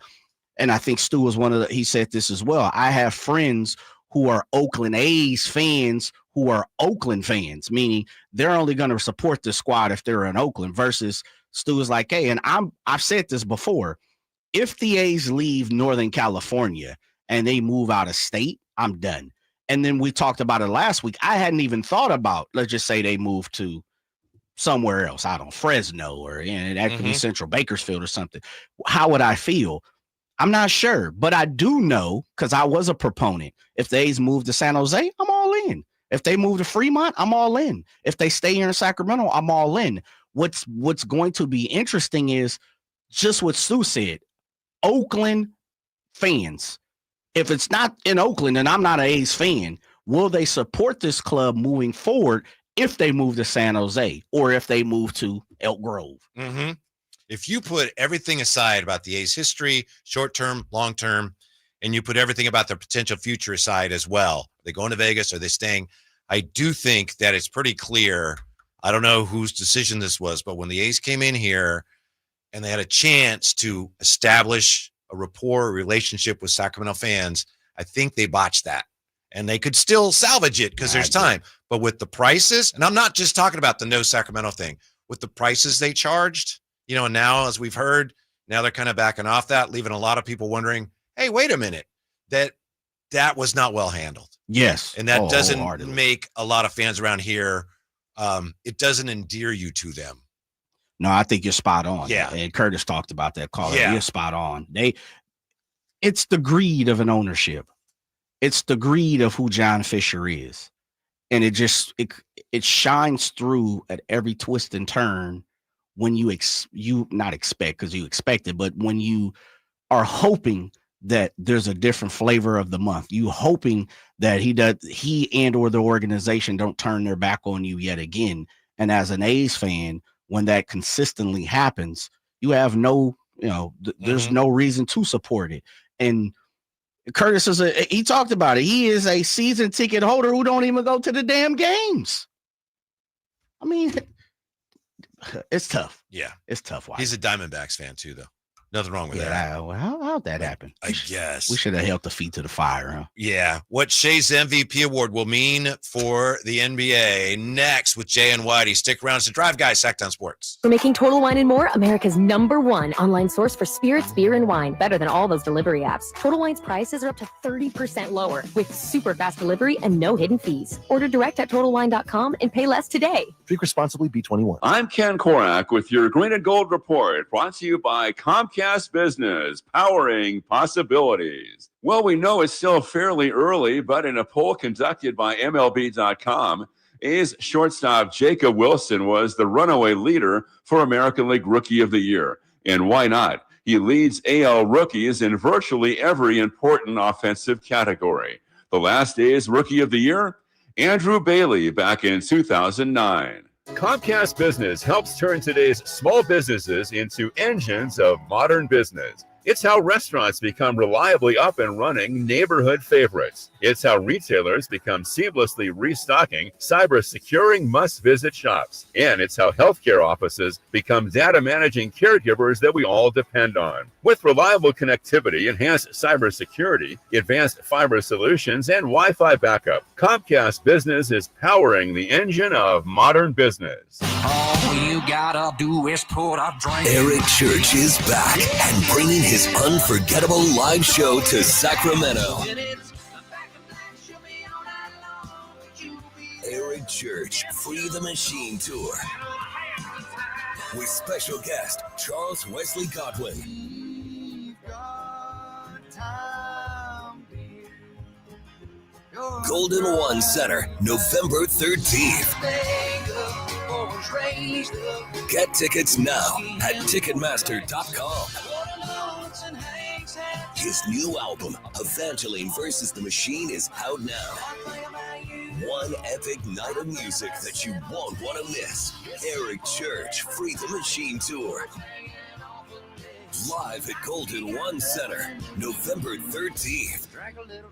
and I think Stu was he said this as well. I have friends who are Oakland A's fans who are Oakland fans, meaning they're only going to support the squad if they're in Oakland, versus Stu is like, hey, and I've said this before. If the A's leave Northern California and they move out of state, I'm done. And then we talked about it last week. I hadn't even thought about, let's just say they move to somewhere else. I don't know, Fresno, or that could be Central Bakersfield or something. How would I feel? I'm not sure, but I do know, because I was a proponent. If the A's move to San Jose, I'm all in. If they move to Fremont, I'm all in. If they stay here in Sacramento, I'm all in. What's going to be interesting is just what Stu said. Oakland fans, if it's not in Oakland and I'm not an A's fan, will they support this club moving forward if they move to San Jose or if they move to Elk Grove? Mm-hmm. If you put everything aside about the A's history, short-term, long-term, and you put everything about their potential future aside as well, are they going to Vegas? Are they staying? I do think that it's pretty clear. I don't know whose decision this was, but when the A's came in here and they had a chance to establish a rapport, a relationship with Sacramento fans, I think they botched that. And they could still salvage it because there's time. But with the prices, and I'm not just talking about the no Sacramento thing, with the prices they charged, and now, as we've heard, now they're kind of backing off that, leaving a lot of people wondering, hey, wait a minute, that was not well handled. Yes. And that doesn't make a lot of fans around here, it doesn't endear you to them. No, I think you're spot on. Yeah. And Curtis talked about that caller. Yeah. You're spot on. It's the greed of an ownership. It's the greed of who John Fisher is. And it shines through at every twist and turn when you not expect, because you expect it, but when you are hoping that there's a different flavor of the month, you hoping that he and or the organization don't turn their back on you yet again. And as an A's fan, when that consistently happens, you have there's no reason to support it. And Curtis he talked about it. He is a season ticket holder who don't even go to the damn games. I mean, it's tough. Yeah. It's tough. He's a Diamondbacks fan too, though. Nothing wrong with that. How'd that happen? I guess. We should have held the feet to the fire, huh? Yeah. What Shay's MVP award will mean for the NBA next with Jay and Whitey. Stick around. It's the Drive Guys, Sacktown Sports. We're making Total Wine & More America's #1 online source for spirits, beer, and wine. Better than all those delivery apps. Total Wine's prices are up to 30% lower with super fast delivery and no hidden fees. Order direct at TotalWine.com and pay less today. Drink responsibly, B21. I'm Ken Korak with your Green and Gold Report, brought to you by Comcast Business, powering possibilities. Well, we know it's still fairly early, but in a poll conducted by MLB.com, A's shortstop Jacob Wilson was the runaway leader for American League Rookie of the Year. And why not? He leads AL rookies in virtually every important offensive category. The last A's Rookie of the Year? Andrew Bailey back in 2009. Comcast Business helps turn today's small businesses into engines of modern business. It's how restaurants become reliably up and running neighborhood favorites. It's how retailers become seamlessly restocking, cyber-securing must-visit shops. And it's how healthcare offices become data-managing caregivers that we all depend on. With reliable connectivity, enhanced cybersecurity, advanced fiber solutions, and Wi-Fi backup, Comcast Business is powering the engine of modern business. All you gotta do is put a drink. Eric Church is back and bringing his unforgettable live show to Sacramento. Eric Church Free the Machine Tour with special guest Charles Wesley Godwin. Golden One Center, November 13th. Get tickets now at Ticketmaster.com. His new album, Evangeline vs. the Machine, is out now. One epic night of music that you won't want to miss. Eric Church Free the Machine Tour. live at Golden One Center, November 13th.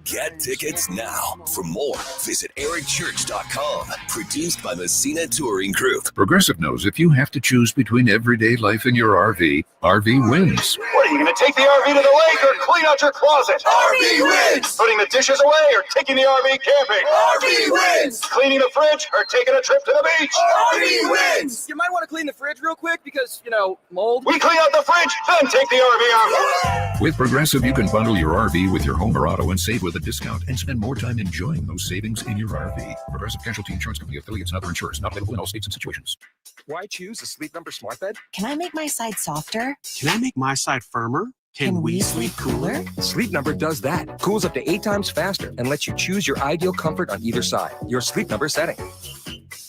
Get tickets now. For more, visit ericchurch.com. Produced by Messina Touring Group. Progressive knows if you have to choose between everyday life and your RV, RV wins. What, are you going to take the RV to the lake or clean out your closet? RV wins! Putting the dishes away or taking the RV camping? RV wins! Cleaning the fridge or taking a trip to the beach? RV wins! You might want to clean the fridge real quick because, mold. We clean out the fridge, then take the RV out. With Progressive, you can bundle your RV with your home or auto and save with a discount and spend more time enjoying those savings in your RV. Progressive Casualty Insurance Company, affiliates, and other insurers. Not available in all states and situations. Why choose a Sleep Number smart bed? Can I make my side softer? Can I make my side firmer? Can we sleep cooler? Sleep Number does that. Cools up to 8 times faster and lets you choose your ideal comfort on either side. Your Sleep Number setting.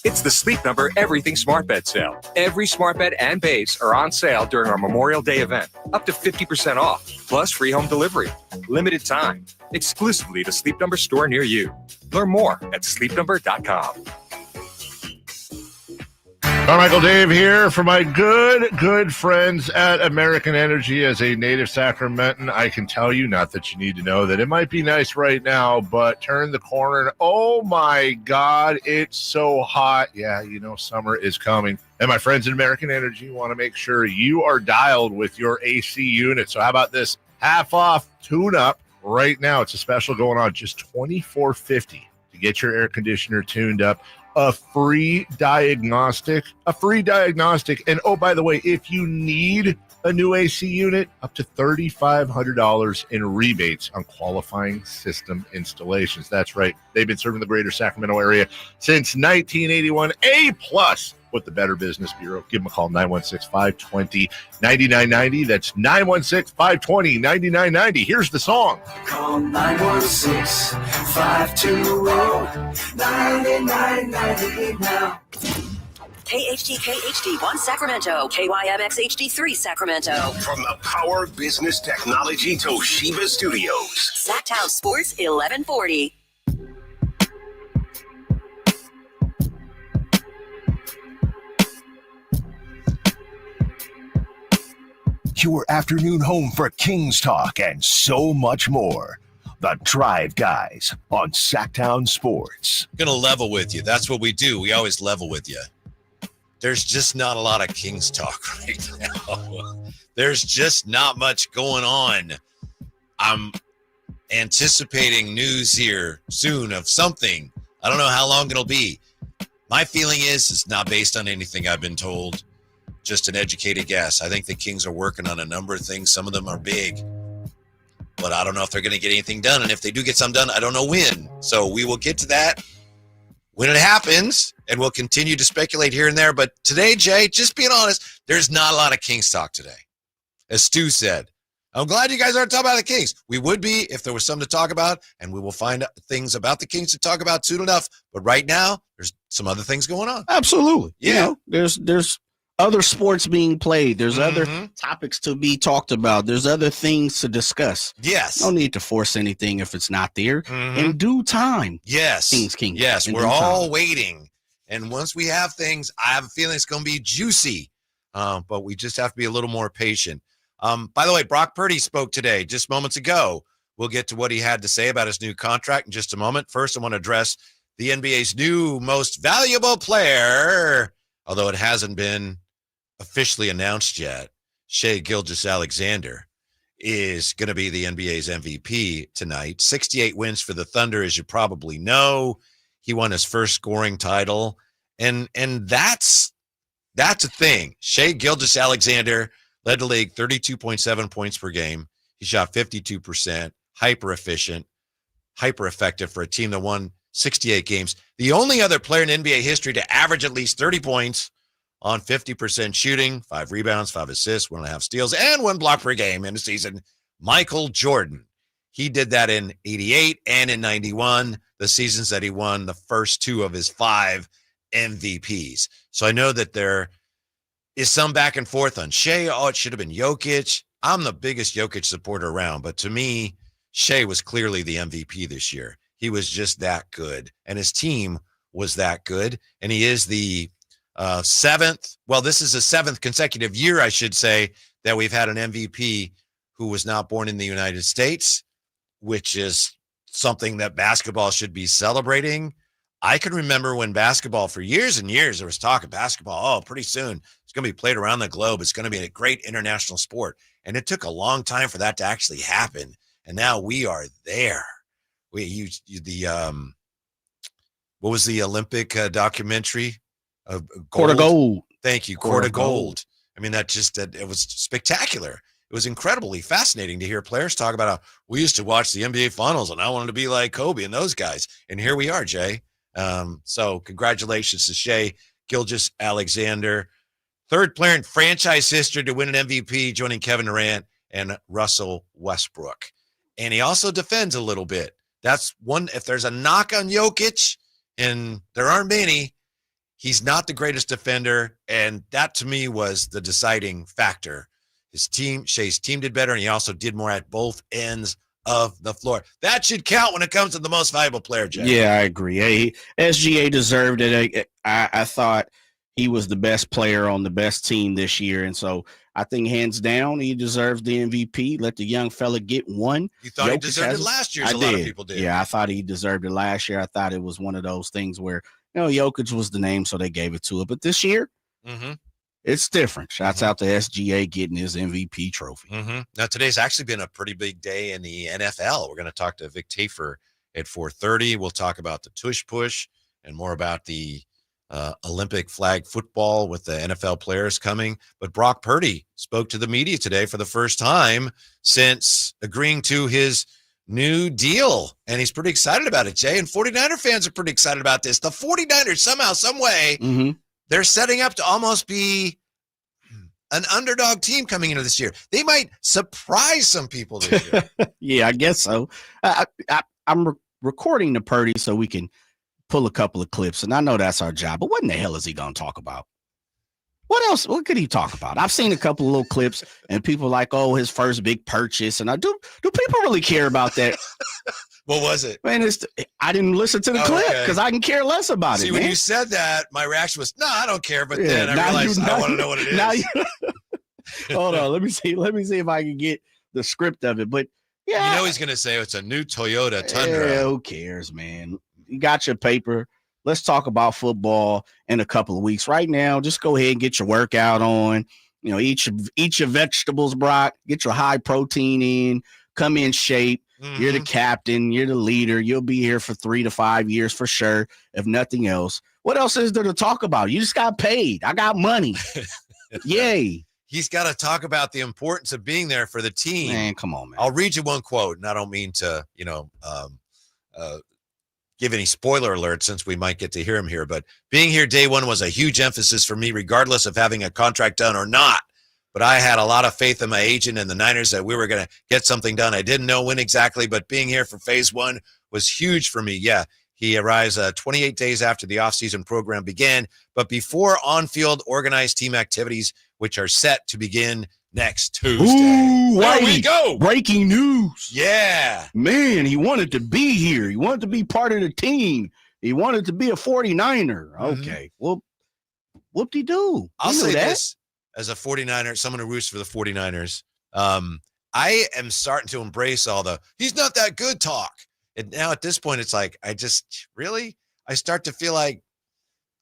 It's the Sleep Number Everything Smart Bed sale. Every smart bed and base are on sale during our Memorial Day event. Up to 50% off, plus free home delivery. Limited time. Exclusively the Sleep Number store near you. Learn more at sleepnumber.com. Carmichael Dave here for my good friends at American Energy. As a native Sacramentan, I can tell you, not that you need to know, that it might be nice right now, but turn the corner and oh my God, it's so hot. Yeah, summer is coming. And my friends at American Energy want to make sure you are dialed with your AC unit. So how about this? Half off tune-up right now. It's a special going on, just $24.50 to get your air conditioner tuned up. A free diagnostic. And oh, by the way, if you need a new AC unit, up to $3,500 in rebates on qualifying system installations. That's right. They've been serving the greater Sacramento area since 1981. A+ with the Better Business Bureau. Give them a call, 916-520-9990. That's 916-520-9990. Here's the song. Call 916-520-9990 now. KHD1 Sacramento, KYMX HD3 Sacramento. From the Power Business Technology Toshiba Studios. Sacktown Sports 1140. Your afternoon home for Kings talk and so much more. The Drive Guys on Sacktown Sports. I'm going to level with you. That's what we do. We always level with you. There's just not a lot of Kings talk right now. There's just not much going on. I'm anticipating news here soon of something. I don't know how long it'll be. My feeling is it's not based on anything I've been told. Just an educated guess. I think the Kings are working on a number of things. Some of them are big, but I don't know if they're going to get anything done. And if they do get some done, I don't know when. So we will get to that when it happens, and we'll continue to speculate here and there. But today, Jay, just being honest, there's not a lot of Kings talk today. As Stu said, I'm glad you guys aren't talking about the Kings. We would be if there was something to talk about, and we will find things about the Kings to talk about soon enough. But right now, there's some other things going on. Absolutely. Yeah. There's other sports being played. There's other topics to be talked about. There's other things to discuss. Yes. No need to force anything if it's not there. In due time. Yes. Kings. Yes, we're all waiting. And once we have things, I have a feeling it's going to be juicy. But we just have to be a little more patient. By the way, Brock Purdy spoke today, just moments ago. We'll get to what he had to say about his new contract in just a moment. First, I want to address the NBA's new most valuable player, although it hasn't been officially announced yet. Shai Gilgeous-Alexander is going to be the NBA's MVP tonight. 68 wins for the Thunder, as you probably know. He won his first scoring title, and that's a thing. Shai Gilgeous-Alexander led the league 32.7 points per game. He shot 52%, hyper efficient, hyper effective for a team that won 68 games. The only other player in NBA history to average at least 30 points on 50% shooting, 5 rebounds, 5 assists, 1.5 steals, and 1 block per game in a season, Michael Jordan. He did that in 88 and in 91, the seasons that he won the first 2 of his 5 MVPs. So I know that there is some back and forth on Shai. Oh, it should have been Jokic. I'm the biggest Jokic supporter around, but to me, Shai was clearly the MVP this year. He was just that good, and his team was that good, and he is the this is the 7th consecutive year, I should say, that we've had an MVP who was not born in the United States, which is something that basketball should be celebrating. I can remember when basketball, for years and years, there was talk of basketball. Oh, pretty soon it's going to be played around the globe. It's going to be a great international sport. And it took a long time for that to actually happen. And now we are there. What was the Olympic documentary? Court of Gold. Thank you. Court of Gold. I mean, it was spectacular. It was incredibly fascinating to hear players talk about how we used to watch the NBA finals and I wanted to be like Kobe and those guys. And here we are, Jay. So congratulations to Shai Gilgeous-Alexander, third player in franchise history to win an MVP, joining Kevin Durant and Russell Westbrook. And he also defends a little bit. That's one. If there's a knock on Jokic, and there aren't many, he's not the greatest defender. And that to me was the deciding factor. Shai's team did better, and he also did more at both ends of the floor. That should count when it comes to the most valuable player, Jay. Yeah, I agree. Hey, SGA deserved it. I thought he was the best player on the best team this year. And so I think hands down, he deserves the MVP. Let the young fella get one. You thought he deserved it last year, as a lot of people did. Yeah, I thought he deserved it last year. I thought it was one of those things where, Jokic was the name, so they gave it to it. But this year, it's different. Shouts out to SGA getting his MVP trophy. Now, today's actually been a pretty big day in the NFL. We're going to talk to Vic Tafur at 4:30. We'll talk about the tush push and more about the Olympic flag football with the NFL players coming. But Brock Purdy spoke to the media today for the first time since agreeing to his new deal. And he's pretty excited about it, Jay. And 49er fans are pretty excited about this. The 49ers, somehow, some way, they're setting up to almost be an underdog team coming into this year. They might surprise some people this year. Yeah, I guess so. I'm recording the Purdy so we can pull a couple of clips, and I know that's our job, but what in the hell is he going to talk about? What else? What could he talk about? I've seen a couple of little clips, and people are like, oh, his first big purchase. And do people really care about that? What was it? Man, I didn't listen to the clip because I can care less about it. See, when you said that, my reaction was, no, I don't care. But then I realized I want to know what it is. Hold on. Let me see if I can get the script of it. But yeah. He's going to say it's a new Toyota Tundra. Yeah, who cares, man? You got your paper. Let's talk about football in a couple of weeks. Right now, just go ahead and get your workout on. Eat your vegetables, Brock. Get your high protein in. Come in shape. You're the captain. You're the leader. You'll be here for 3 to 5 years for sure, if nothing else. What else is there to talk about? You just got paid. I got money. Yay. He's got to talk about the importance of being there for the team. Man, come on, man. I'll read you one quote, and I don't mean to, give any spoiler alert since we might get to hear him here, but being here day one was a huge emphasis for me, regardless of having a contract done or not. But I had a lot of faith in my agent and the Niners that we were going to get something done. I didn't know when exactly, but being here for phase one was huge for me. Yeah, he arrives 28 days after the offseason program began, but before on-field organized team activities, which are set to begin next Tuesday. Ooh, there we go. Breaking news. Yeah. Man, he wanted to be here. He wanted to be part of the team. He wanted to be a 49er. Okay. Well, whoop-de-doo. I'll say this as a 49er, someone who roots for the 49ers. I am starting to embrace all the he's not that good talk. And now at this point, it's like, I start to feel like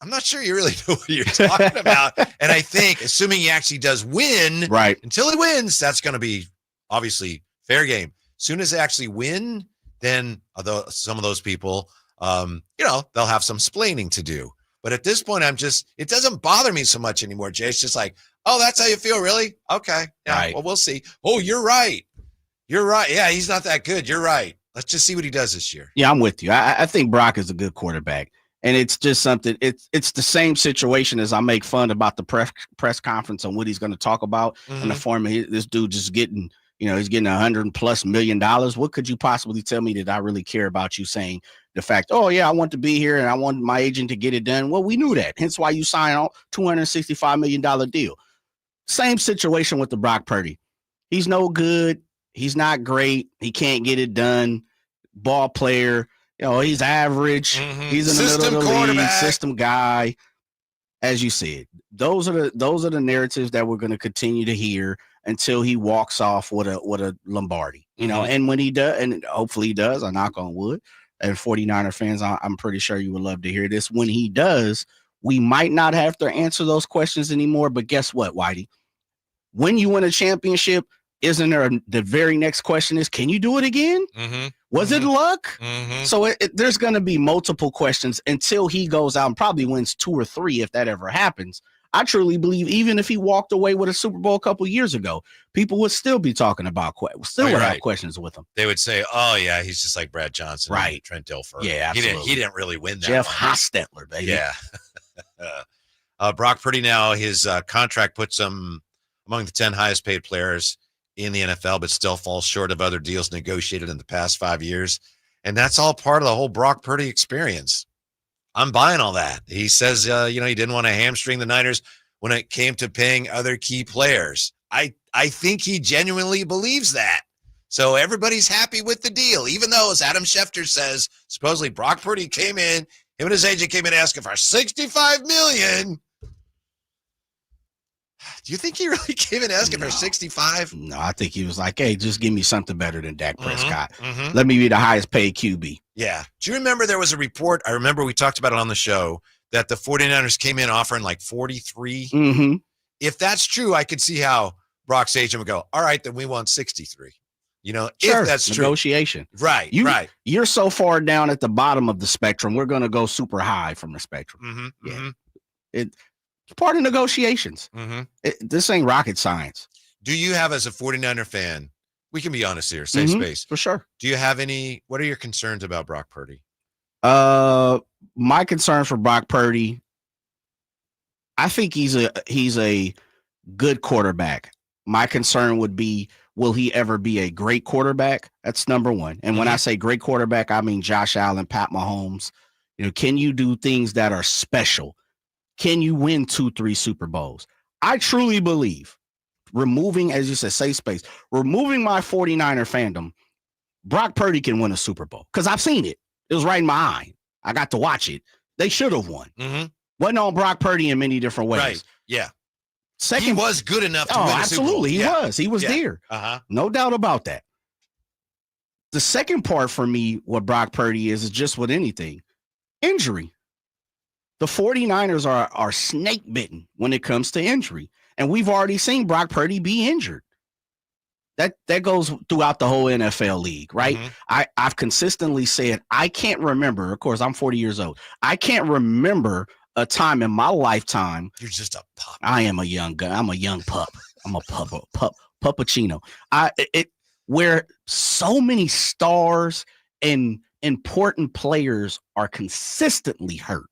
I'm not sure you really know what you're talking about. And I think, assuming he actually does win, right? Until he wins, that's going to be obviously fair game. As soon as they actually win, then some of those people, they'll have some splaining to do. But at this point, it doesn't bother me so much anymore, Jay. It's just like, oh, that's how you feel, really? Okay. Yeah, right. Well, we'll see. Oh, you're right. You're right. Yeah, he's not that good. You're right. Let's just see what he does this year. Yeah, I'm with you. I think Brock is a good quarterback. And it's just something, it's the same situation as I make fun about the press conference on what he's going to talk about in the form of this dude just getting, he's getting $100+ million. What could you possibly tell me that I really care about you saying the fact, oh, yeah, I want to be here and I want my agent to get it done? Well, we knew that. Hence why you signed a $265 million deal. Same situation with the Brock Purdy. He's no good. He's not great. He can't get it done. Ball player. He's average. He's in the middle of the league, system guy. As you said, those are the narratives that we're going to continue to hear until he walks off with a Lombardi, and when he does, and hopefully he does, I knock on wood, and 49er fans, I'm pretty sure you would love to hear this. When he does, we might not have to answer those questions anymore, but guess what, Whitey? When you win a championship, isn't there the very next question is, can you do it again? Was it luck? So there's going to be multiple questions until he goes out and probably wins 2 or 3 if that ever happens. I truly believe even if he walked away with a Super Bowl a couple years ago, people would still be talking about have questions with him. They would say, "Oh yeah, he's just like Brad Johnson, right? Trent Dilfer, yeah, he didn't really win that. Jeff one. Hostetler, baby, yeah." Brock Purdy now his contract puts him among the 10 highest paid players in the NFL, but still falls short of other deals negotiated in the past 5 years, and that's all part of the whole Brock Purdy experience. I'm buying all that. He says, he didn't want to hamstring the Niners when it came to paying other key players. I think he genuinely believes that. So everybody's happy with the deal, even though, as Adam Schefter says, supposedly Brock Purdy came in, him and his agent came in asking for $65 million. Do you think he really came in asking for 65? No, I think he was like, hey, just give me something better than Dak Prescott. Let me be the highest paid QB. Yeah. Do you remember there was a report? I remember we talked about it on the show that the 49ers came in offering like 43. If that's true, I could see how Brock's agent would go, all right, then we want 63. Sure, if that's true. Negotiation. Right, right. You're so far down at the bottom of the spectrum, we're going to go super high from the spectrum. It's part of negotiations. This ain't rocket science. Do you have, as a 49er fan, we can be honest here, safe space. For sure. Do you have what are your concerns about Brock Purdy? My concerns for Brock Purdy, I think he's a good quarterback. My concern would be, will he ever be a great quarterback? That's number one. And when I say great quarterback, I mean Josh Allen, Pat Mahomes. Can you do things that are special? Can you win 2-3 Super Bowls? I truly believe, removing, as you said, safe space, removing my 49er fandom, Brock Purdy can win a Super Bowl. Because I've seen it. It was right in my eye. I got to watch it. They should have won. Wasn't on Brock Purdy in many different ways. Right. Yeah. Second, he was good enough to win a Super Bowl. Absolutely. He was there. No doubt about that. The second part for me, what Brock Purdy is just with anything, injury. The 49ers are snake bitten when it comes to injury. And we've already seen Brock Purdy be injured. That goes throughout the whole NFL league, right? I've consistently said, I can't remember, of course, I'm 40 years old. I can't remember a time in my lifetime. You're just a pup. I am a young guy. I'm a young pup. I'm a puppuccino. Where so many stars and important players are consistently hurt.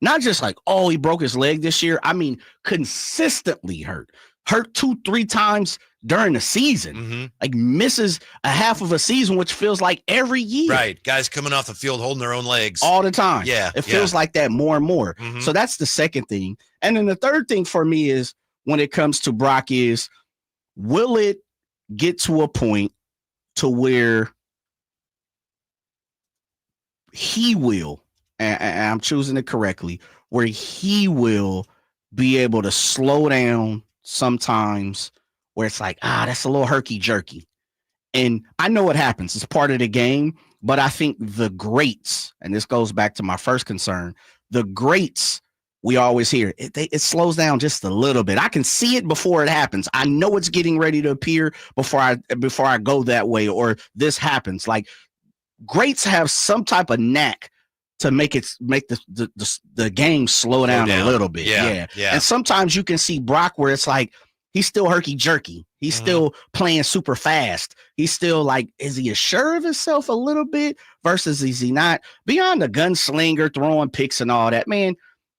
Not just like, oh, he broke his leg this year. I mean, consistently hurt 2-3 times during the season, like misses a half of a season, which feels like every year. Right. Guys coming off the field holding their own legs all the time. Yeah. It feels like that more and more. So that's the second thing. And then the third thing for me is when it comes to Brock is, will it get to a point to where he will, and I'm choosing it correctly, where he will be able to slow down sometimes, where it's like, that's a little herky-jerky. And I know what happens. It's part of the game, but I think the greats, and this goes back to my first concern, the greats, we always hear, it slows down just a little bit. I can see it before it happens. I know it's getting ready to appear before I go that way or this happens. Like, greats have some type of knack to make the game slow down a little bit. Yeah. And sometimes you can see Brock where it's like, he's still herky-jerky. He's still playing super fast. He's still like, is he assured of himself a little bit versus is he not? Beyond the gunslinger, throwing picks and all that, man,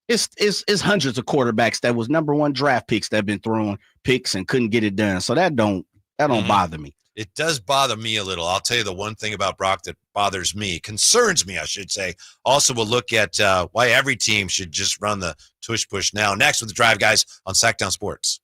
it's hundreds of quarterbacks that was number 1 draft picks that have been throwing picks and couldn't get it done. So that don't bother me. It does bother me a little. I'll tell you the one thing about Brock that bothers me, concerns me, I should say. Also, we'll look at why every team should just run the tush push now. Next with the Drive Guys on Sacktown Sports.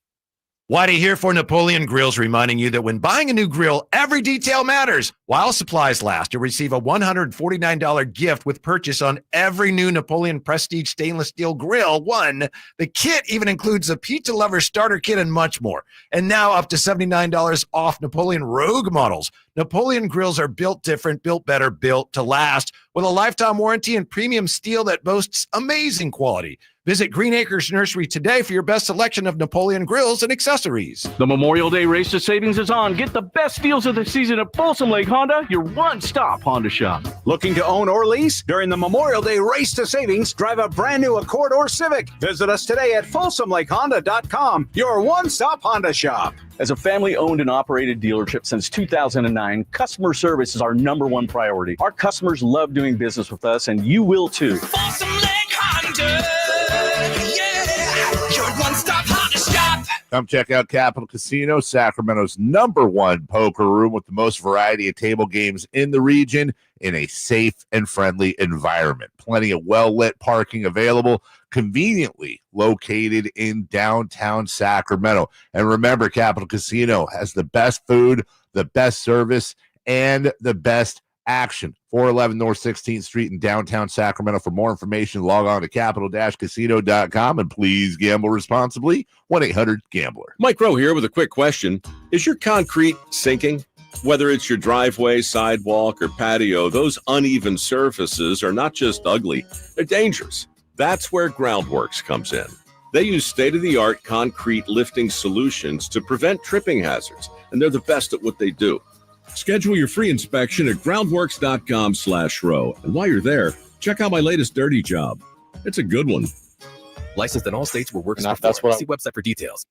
Whitey here for Napoleon Grills, reminding you that when buying a new grill, every detail matters. While supplies last, you'll receive a $149 gift with purchase on every new Napoleon Prestige stainless steel grill. The kit even includes a pizza lover starter kit and much more. And now up to $79 off Napoleon Rogue models. Napoleon grills are built different, built better, built to last, with a lifetime warranty and premium steel that boasts amazing quality. Visit Green Acres Nursery today for your best selection of Napoleon grills and accessories. The Memorial Day Race to Savings is on. Get the best deals of the season at Folsom Lake Honda, your one-stop Honda shop. Looking to own or lease? During the Memorial Day Race to Savings, drive a brand new Accord or Civic. Visit us today at FolsomLakeHonda.com, your one-stop Honda shop. As a family-owned and operated dealership since 2009, customer service is our number one priority. Our customers love doing business with us, and you will too. Folsom Lake Honda, yeah, your one-stop Honda shop. Come check out Capital Casino, Sacramento's #1 poker room with the most variety of table games in the region in a safe and friendly environment. Plenty of well-lit parking available, conveniently located in downtown Sacramento. And remember, Capital Casino has the best food, the best service, and the best action. 411 North 16th Street in downtown Sacramento. For more information, log on to capital-casino.com, and please gamble responsibly. 1-800-GAMBLER. Mike Rowe here with a quick question. Is your concrete sinking? Whether it's your driveway, sidewalk, or patio, those uneven surfaces are not just ugly, they're dangerous. That's where Groundworks comes in. They use state-of-the-art concrete lifting solutions to prevent tripping hazards, and they're the best at what they do. Schedule your free inspection at groundworks.com/row. And while you're there, check out my latest dirty job. It's a good one. Licensed in all states where work is performed. That's what See website for details.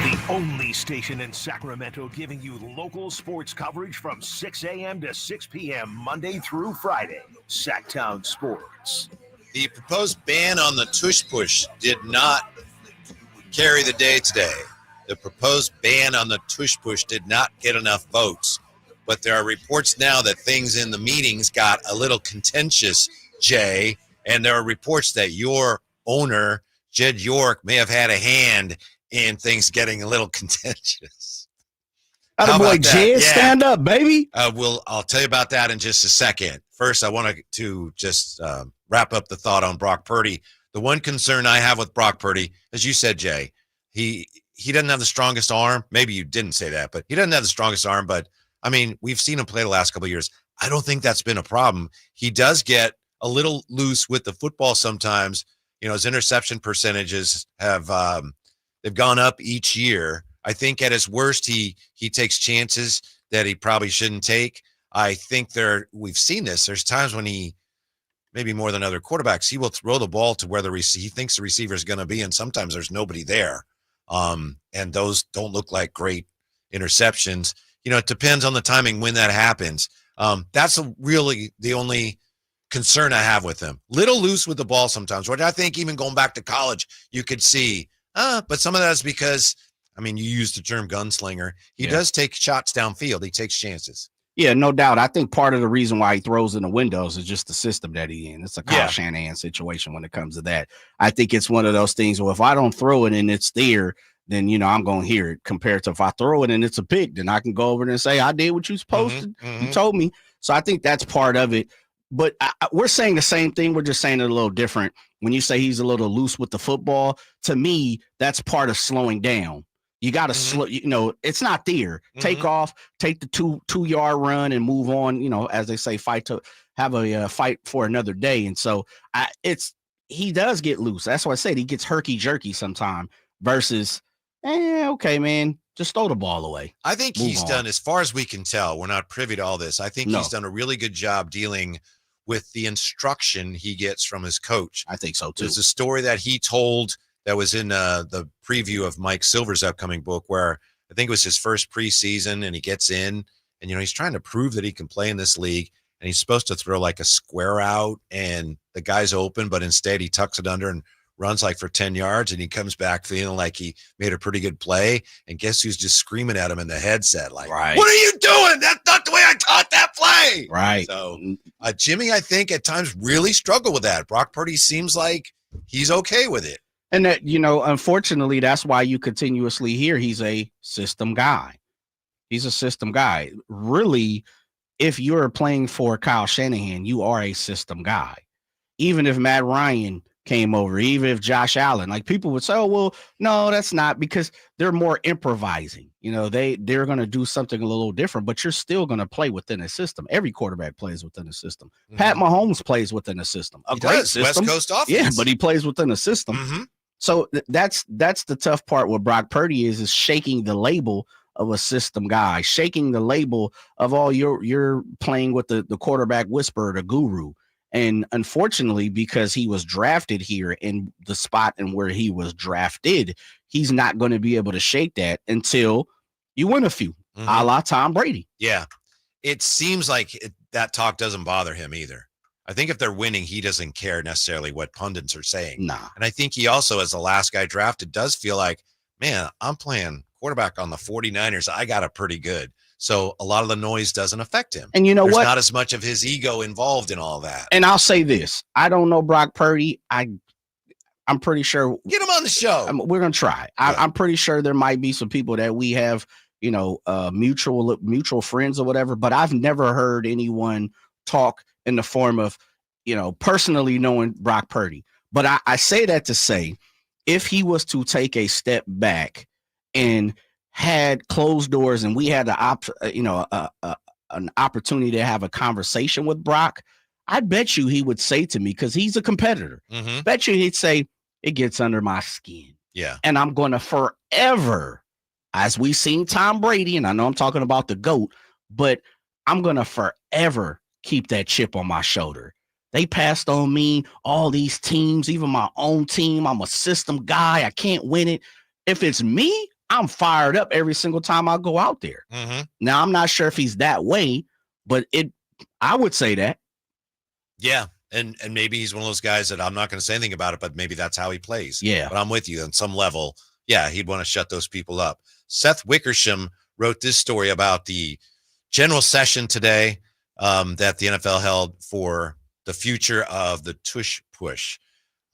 The only station in Sacramento giving you local sports coverage from 6 a.m. to 6 p.m. Monday through Friday. Sacktown Sports. The proposed ban on the tush push did not carry the day today. The proposed ban on the tush push did not get enough votes. But there are reports now that things in the meetings got a little contentious, Jay. And there are reports that your owner, Jed York, may have had a hand in things getting a little contentious. Boy, Jed, stand up, baby. I'll tell you about that in just a second. First, I want to just wrap up the thought on Brock Purdy. The one concern I have with Brock Purdy, as you said, Jay, he doesn't have the strongest arm. Maybe you didn't say that, but he doesn't have the strongest arm. But, I mean, we've seen him play the last couple of years. I don't think that's been a problem. He does get a little loose with the football sometimes. You know, his interception percentages have they've gone up each year. I think at his worst, he takes chances that he probably shouldn't take. I think we've seen this. There's times when he, maybe more than other quarterbacks, he will throw the ball to where he thinks the receiver is going to be, and sometimes there's nobody there. And those don't look like great interceptions. You know, it depends on the timing when that happens. That's really the only concern I have with him. Little loose with the ball sometimes, which I think even going back to college, you could see. But some of that is because, I mean, you used the term gunslinger. He does take shots downfield. He takes chances. Yeah, no doubt. I think part of the reason why he throws in the windows is just the system that he's in. It's a Kyle Shanahan situation when it comes to that. I think it's one of those things where if I don't throw it and it's there, then, you know, I'm going to hear it, compared to if I throw it and it's a pick, then I can go over there and say, I did what you supposed to. You told me. So I think that's part of it. But we're saying the same thing. We're just saying it a little different. When you say he's a little loose with the football, to me, that's part of slowing down. You got to slow, you know, it's not there. Take off, take the two-yard run and move on, you know, as they say, have a fight for another day. And so he does get loose. That's why I said he gets herky-jerky sometime versus, okay, man, just throw the ball away. I think he's done, as far as we can tell, we're not privy to all this. I think he's done a really good job dealing with the instruction he gets from his coach. I think so, too. There's a story that he told that was in the preview of Mike Silver's upcoming book, where I think it was his first preseason, and he gets in, and, you know, he's trying to prove that he can play in this league, and he's supposed to throw like a square out, and the guy's open, but instead he tucks it under and runs like for 10 yards, and he comes back feeling like he made a pretty good play. And guess who's just screaming at him in the headset? Like, Right. what are you doing? That's not the way I taught that play. Right. So Jimmy, I think at times really struggled with that. Brock Purdy seems like he's okay with it. And that, you know, unfortunately, that's why you continuously hear he's a system guy. He's a system guy. Really, if you're playing for Kyle Shanahan, you are a system guy. Even if Matt Ryan came over, even if Josh Allen, like people would say, oh, well, no, that's not, because they're more improvising. You know, they're going to do something a little different, but you're still going to play within a system. Every quarterback plays within a system. Mm-hmm. Pat Mahomes plays within a system. A great system. West Coast offense. Yeah, but he plays within a system. Mm-hmm. So that's the tough part with Brock Purdy is shaking the label of a system guy, shaking the label of all you're playing with the quarterback whisperer, the guru. And unfortunately, because he was drafted here in the spot and where he was drafted, he's not going to be able to shake that until you win a few, a la Tom Brady. Yeah. It seems like that talk doesn't bother him either. I think if they're winning, he doesn't care necessarily what pundits are saying. Nah. And I think he also, as the last guy drafted, does feel like, man, I'm playing quarterback on the 49ers. I got it pretty good. So a lot of the noise doesn't affect him. And you know There's what? not as much of his ego involved in all that. And I'll say this. I don't know Brock Purdy. I'm pretty sure. Get him on the show. We're going to try. I'm pretty sure there might be some people that we have, you know, mutual friends or whatever, but I've never heard anyone talk in the form of, you know, personally knowing Brock Purdy. But I say that to say, if he was to take a step back and had closed doors and we had an opportunity to have a conversation with Brock, I bet you he would say to me, because he's a competitor, bet you he'd say, it gets under my skin. Yeah. And I'm going to forever, as we've seen Tom Brady, and I know I'm talking about the GOAT, but I'm going to forever keep that chip on my shoulder. They passed on me, all these teams, even my own team. I'm a system guy. I can't win it. If it's me, I'm fired up every single time I go out there. Now, I'm not sure if he's that way, but I would say that. Yeah. And maybe he's one of those guys that I'm not going to say anything about it, but maybe that's how he plays. Yeah. But I'm with you on some level. Yeah, he'd want to shut those people up. Seth Wickersham wrote this story about the general session today that the NFL held for the future of the tush push.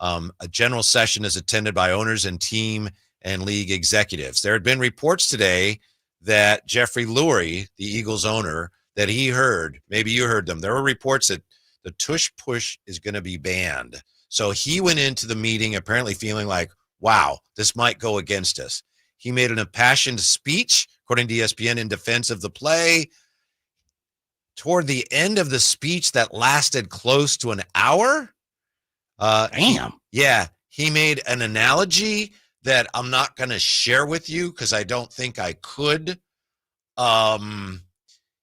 A general session is attended by owners and team and league executives. There had been reports today that Jeffrey Lurie, the Eagles owner, that he heard, maybe you heard them, there were reports that the tush push is going to be banned. So he went into the meeting apparently feeling like, wow, this might go against us. He made an impassioned speech, according to ESPN, in defense of the play. Toward the end of the speech that lasted close to an hour. Damn. He made an analogy that I'm not going to share with you because I don't think I could.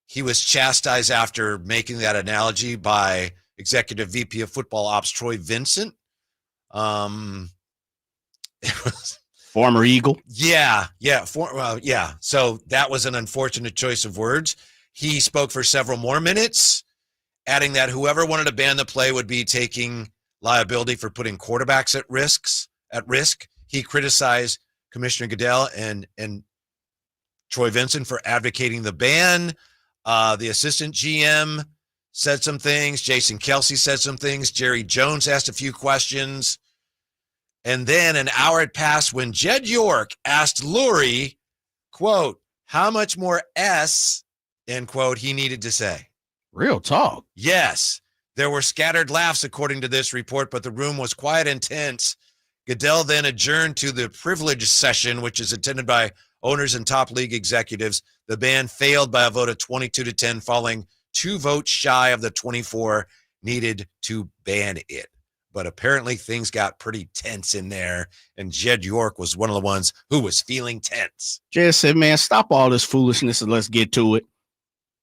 He was chastised after making that analogy by Executive VP of Football Ops Troy Vincent. It was former Eagle. Yeah. So that was an unfortunate choice of words. He spoke for several more minutes, adding that whoever wanted to ban the play would be taking liability for putting quarterbacks at risk. He criticized Commissioner Goodell and Troy Vincent for advocating the ban. The assistant GM said some things. Jason Kelsey said some things. Jerry Jones asked a few questions. And then an hour had passed when Jed York asked Lurie, quote, how much more S, end quote, he needed to say. Real talk. Yes. There were scattered laughs, according to this report, but the room was quiet and tense. Goodell then adjourned to the privilege session, which is attended by owners and top league executives. The ban failed by a vote of 22-10, falling 2 votes shy of the 24 needed to ban it. But apparently things got pretty tense in there, and Jed York was one of the ones who was feeling tense. Jed said, man, stop all this foolishness and let's get to it.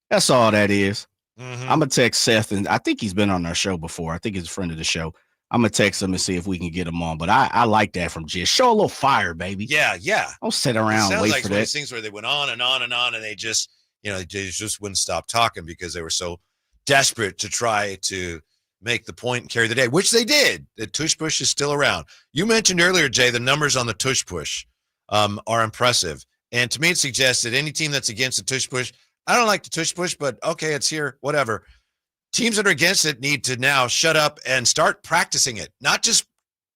That's all that is. I'm going to text Seth, and I think he's been on our show before. I think he's a friend of the show. I'm going to text him and see if we can get him on. But I like that from Jed. Show a little fire, baby. Yeah. Don't sit around and wait like for one of that. these things where they went on and on and on, and they just wouldn't stop talking because they were so desperate to try to make the point and carry the day, which they did. The tush push is still around. You mentioned earlier, Jay, the numbers on the tush push are impressive. And to me, it suggests that any team that's against the tush push, I don't like the tush push, but okay, it's here, whatever. Teams that are against it need to now shut up and start practicing it. Not just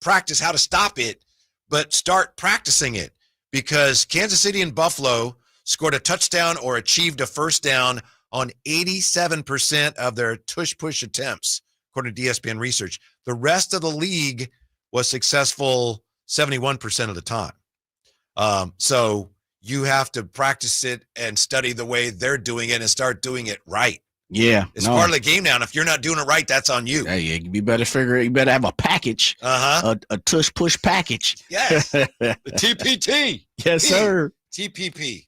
practice how to stop it, but start practicing it, because Kansas City and Buffalo scored a touchdown or achieved a first down on 87% of their tush push attempts, according to ESPN research. The rest of the league was successful 71% of the time. So you have to practice it and study the way they're doing it and start doing it right. Yeah. It's part of the game now. And if you're not doing it right, that's on you. Hey, you better figure it. You better have a package. A tush push package. Yes. The TPT. Yes, sir. TPP.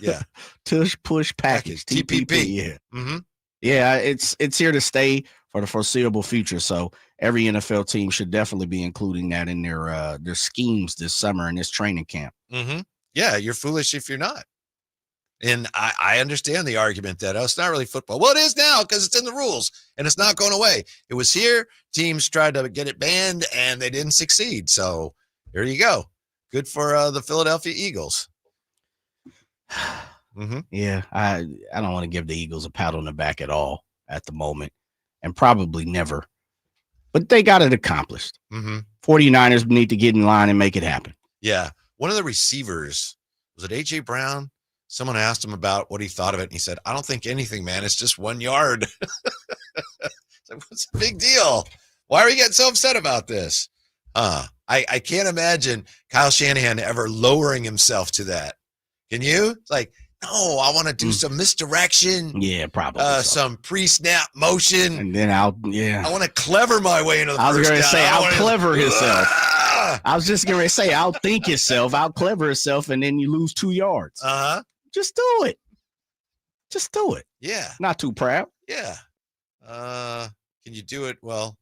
Yeah. Tush push package. TPP. Yeah. Mm-hmm. Yeah, it's here to stay for the foreseeable future. So every NFL team should definitely be including that in their schemes this summer in this training camp. Mm-hmm. Yeah, you're foolish if you're not. And I understand the argument that, it's not really football. Well, it is now because it's in the rules and it's not going away. It was here. Teams tried to get it banned and they didn't succeed. So there you go. Good for the Philadelphia Eagles. Mm-hmm. Yeah, I don't want to give the Eagles a pat on the back at all at the moment, and probably never. But they got it accomplished. Mm-hmm. 49ers need to get in line and make it happen. Yeah. One of the receivers, was it A.J. Brown? Someone asked him about what he thought of it, and he said, I don't think anything, man. It's just 1 yard. What's the big deal? Why are you getting so upset about this? I can't imagine Kyle Shanahan ever lowering himself to that. Can you? It's like, no, I want to do some misdirection. Yeah, probably. Some pre-snap motion. And then I want to clever my way into the first down. I was going to say, out-clever himself. I was just going to say, out-think yourself, out-clever yourself, and then you lose 2 yards. Just do it. Just do it. Yeah. Not too proud. Yeah. Can you do it? Well,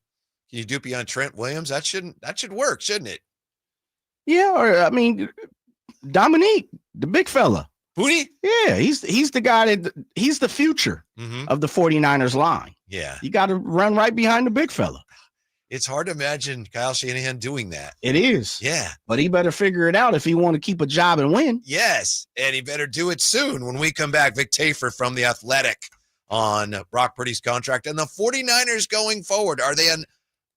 can you do it beyond Trent Williams? That should work, shouldn't it? Yeah. Or, I mean, Dominique, the big fella. Purdy? Yeah. He's the guy he's the future of the 49ers line. Yeah. You got to run right behind the big fella. It's hard to imagine Kyle Shanahan doing that. It is. Yeah. But he better figure it out if he want to keep a job and win. Yes. And he better do it soon. When we come back, Vic Tafur from The Athletic on Brock Purdy's contract and the 49ers going forward. Are they an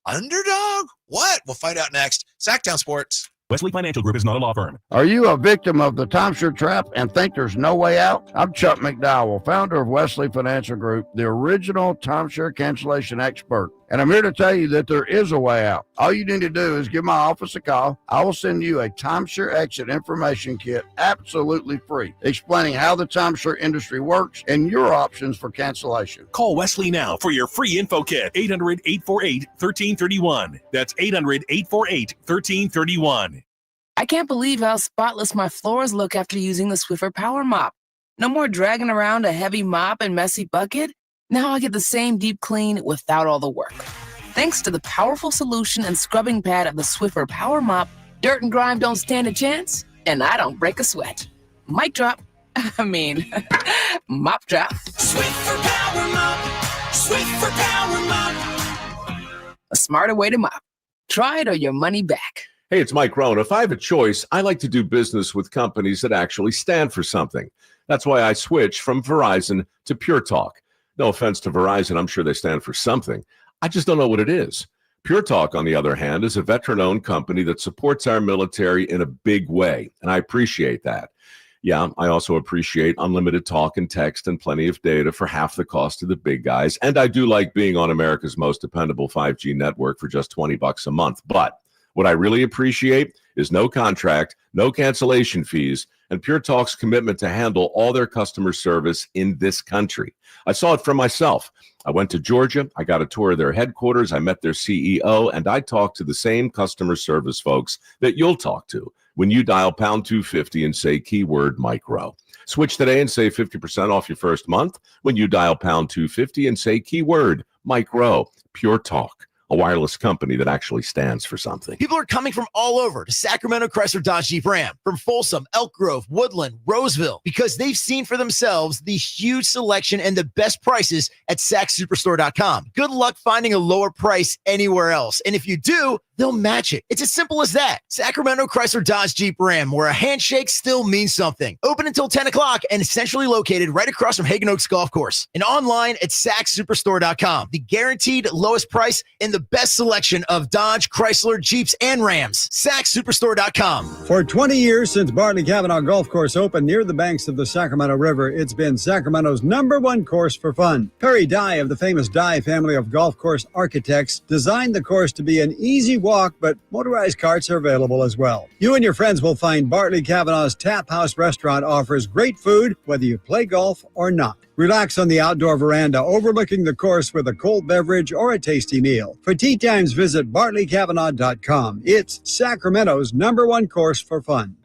underdog? What? We'll find out next. Sacktown Sports. Wesley Financial Group is not a law firm. Are you a victim of the timeshare trap and think there's no way out? I'm Chuck McDowell, founder of Wesley Financial Group, the original timeshare cancellation expert. And I'm here to tell you that there is a way out. All you need to do is give my office a call. I will send you a timeshare exit information kit absolutely free, explaining how the timeshare industry works and your options for cancellation. Call Wesley now for your free info kit. 800-848-1331. That's 800-848-1331. I can't believe how spotless my floors look after using the Swiffer Power Mop. No more dragging around a heavy mop and messy bucket. Now I get the same deep clean without all the work. Thanks to the powerful solution and scrubbing pad of the Swiffer Power Mop, dirt and grime don't stand a chance, and I don't break a sweat. Mic drop. Mop drop. Swiffer Power Mop. Swiffer Power Mop. A smarter way to mop. Try it or your money back. Hey, it's Mike Rohn. If I have a choice, I like to do business with companies that actually stand for something. That's why I switched from Verizon to Pure Talk. No offense to Verizon, I'm sure they stand for something. I just don't know what it is. Pure Talk, on the other hand, is a veteran-owned company that supports our military in a big way, and I appreciate that. Yeah, I also appreciate unlimited talk and text and plenty of data for half the cost of the big guys, and I do like being on America's most dependable 5G network for just $20 a month. But what I really appreciate is no contract, no cancellation fees, and Pure Talk's commitment to handle all their customer service in this country. I saw it for myself. I went to Georgia. I got a tour of their headquarters. I met their CEO, and I talked to the same customer service folks that you'll talk to when you dial pound 250 and say keyword micro. Switch today and save 50% off your first month when you dial pound 250 and say keyword micro. Pure Talk. a wireless company that actually stands for something. People are coming from all over to Sacramento Chrysler Dodge Jeep Ram, from Folsom, Elk Grove, Woodland, Roseville, because they've seen for themselves the huge selection and the best prices at SacSuperstore.com. Good luck finding a lower price anywhere else. And if you do, they'll match it. It's as simple as that. Sacramento Chrysler Dodge Jeep Ram, where a handshake still means something. Open until 10 o'clock and centrally located right across from Hagen Oaks Golf Course. And online at SacSuperstore.com. The guaranteed lowest price and the best selection of Dodge, Chrysler, Jeeps, and Rams. SacSuperstore.com. For 20 years since Bartley Cavanaugh Golf Course opened near the banks of the Sacramento River, it's been Sacramento's #1 course for fun. Perry Dye of the famous Dye family of golf course architects designed the course to be an easy walk, but motorized carts are available as well. You and your friends will find Bartley Cavanaugh's Tap House Restaurant offers great food, whether you play golf or not. Relax on the outdoor veranda overlooking the course with a cold beverage or a tasty meal. For tee times, visit BartleyCavanagh.com. It's Sacramento's #1 course for fun.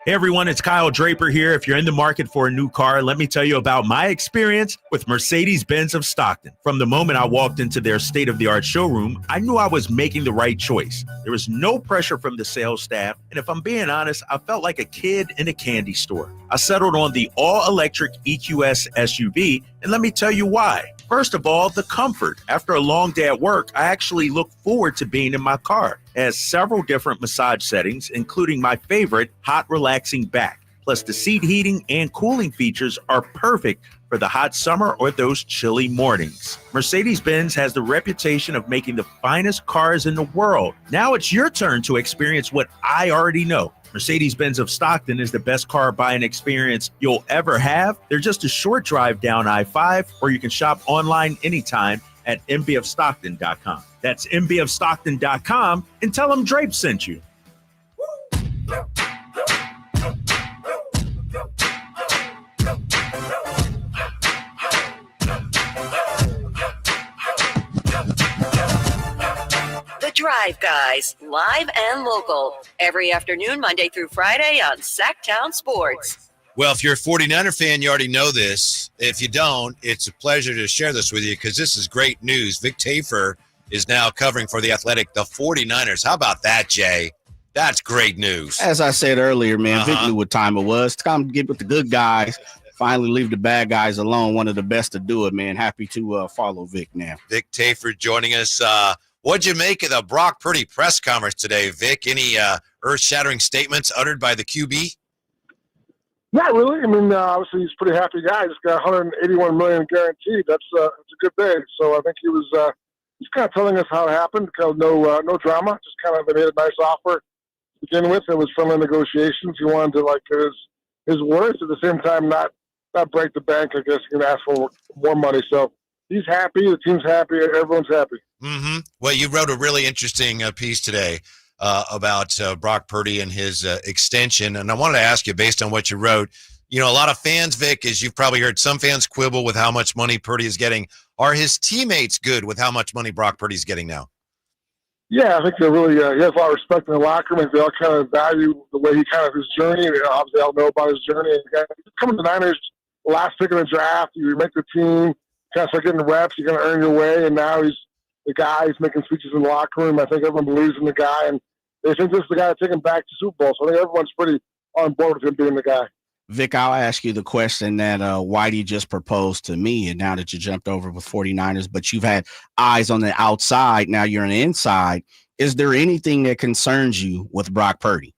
Hey everyone, it's Kyle Draper here. If you're in the market for a new car, let me tell you about my experience with Mercedes-Benz of Stockton. From the moment I walked into their state-of-the-art showroom, I knew I was making the right choice. There was no pressure from the sales staff, and if I'm being honest, I felt like a kid in a candy store. I settled on the all-electric EQS SUV, and let me tell you why. First of all, the comfort. After a long day at work, I actually look forward to being in my car. It has several different massage settings, including my favorite, hot relaxing back. Plus, the seat heating and cooling features are perfect for the hot summer or those chilly mornings. Mercedes-Benz has the reputation of making the finest cars in the world. Now it's your turn to experience what I already know. Mercedes-Benz of Stockton is the best car buying experience you'll ever have. They're just a short drive down I-5, or you can shop online anytime at mbofstockton.com. That's mbofstockton.com, and tell them Drape sent you. Drive Guys, live and local, every afternoon, Monday through Friday on Sacktown Sports. Well, if you're a 49er fan, you already know this. If you don't, it's a pleasure to share this with you because this is great news. Vic Tafur is now covering for The Athletic, the 49ers. How about that, Jay? That's great news. As I said earlier, man, Vic knew what time it was. Time to get with the good guys. Finally leave the bad guys alone. One of the best to do it, man. Happy to follow Vic now. Vic Tafur joining us. What'd you make of the Brock Purdy press conference today, Vic? Any earth-shattering statements uttered by the QB? Not really. I mean, obviously he's a pretty happy guy. Just got $181 million guaranteed. That's a good day. So I think he was he's kind of telling us how it happened. Kind of no drama. Just kind of made a nice offer to begin with. It was friendly negotiations. He wanted to like his worth at the same time not break the bank. I guess he can ask for more money. So he's happy. The team's happy. Everyone's happy. Mm-hmm. Well, you wrote a really interesting piece today about Brock Purdy and his extension. And I wanted to ask you, based on what you wrote, you know, a lot of fans, Vic, as you've probably heard, some fans quibble with how much money Purdy is getting. Are his teammates good with how much money Brock Purdy is getting now? Yeah, I think they're really, he has a lot of respect in the locker room. They all kind of value the way he kind of his journey. Obviously, they all know about his journey. And coming to the Niners, last pick in the draft, you make the team, kind of start getting reps, you're going to earn your way. And now he's the guy. He's making speeches in the locker room. I think everyone believes in the guy, and they think this is the guy to take him back to Super Bowl. So I think everyone's pretty on board with him being the guy. Vic, I'll ask you the question that Whitey just proposed to me, and now that you jumped over with 49ers, but you've had eyes on the outside, now you're on the inside. Is there anything that concerns you with Brock Purdy?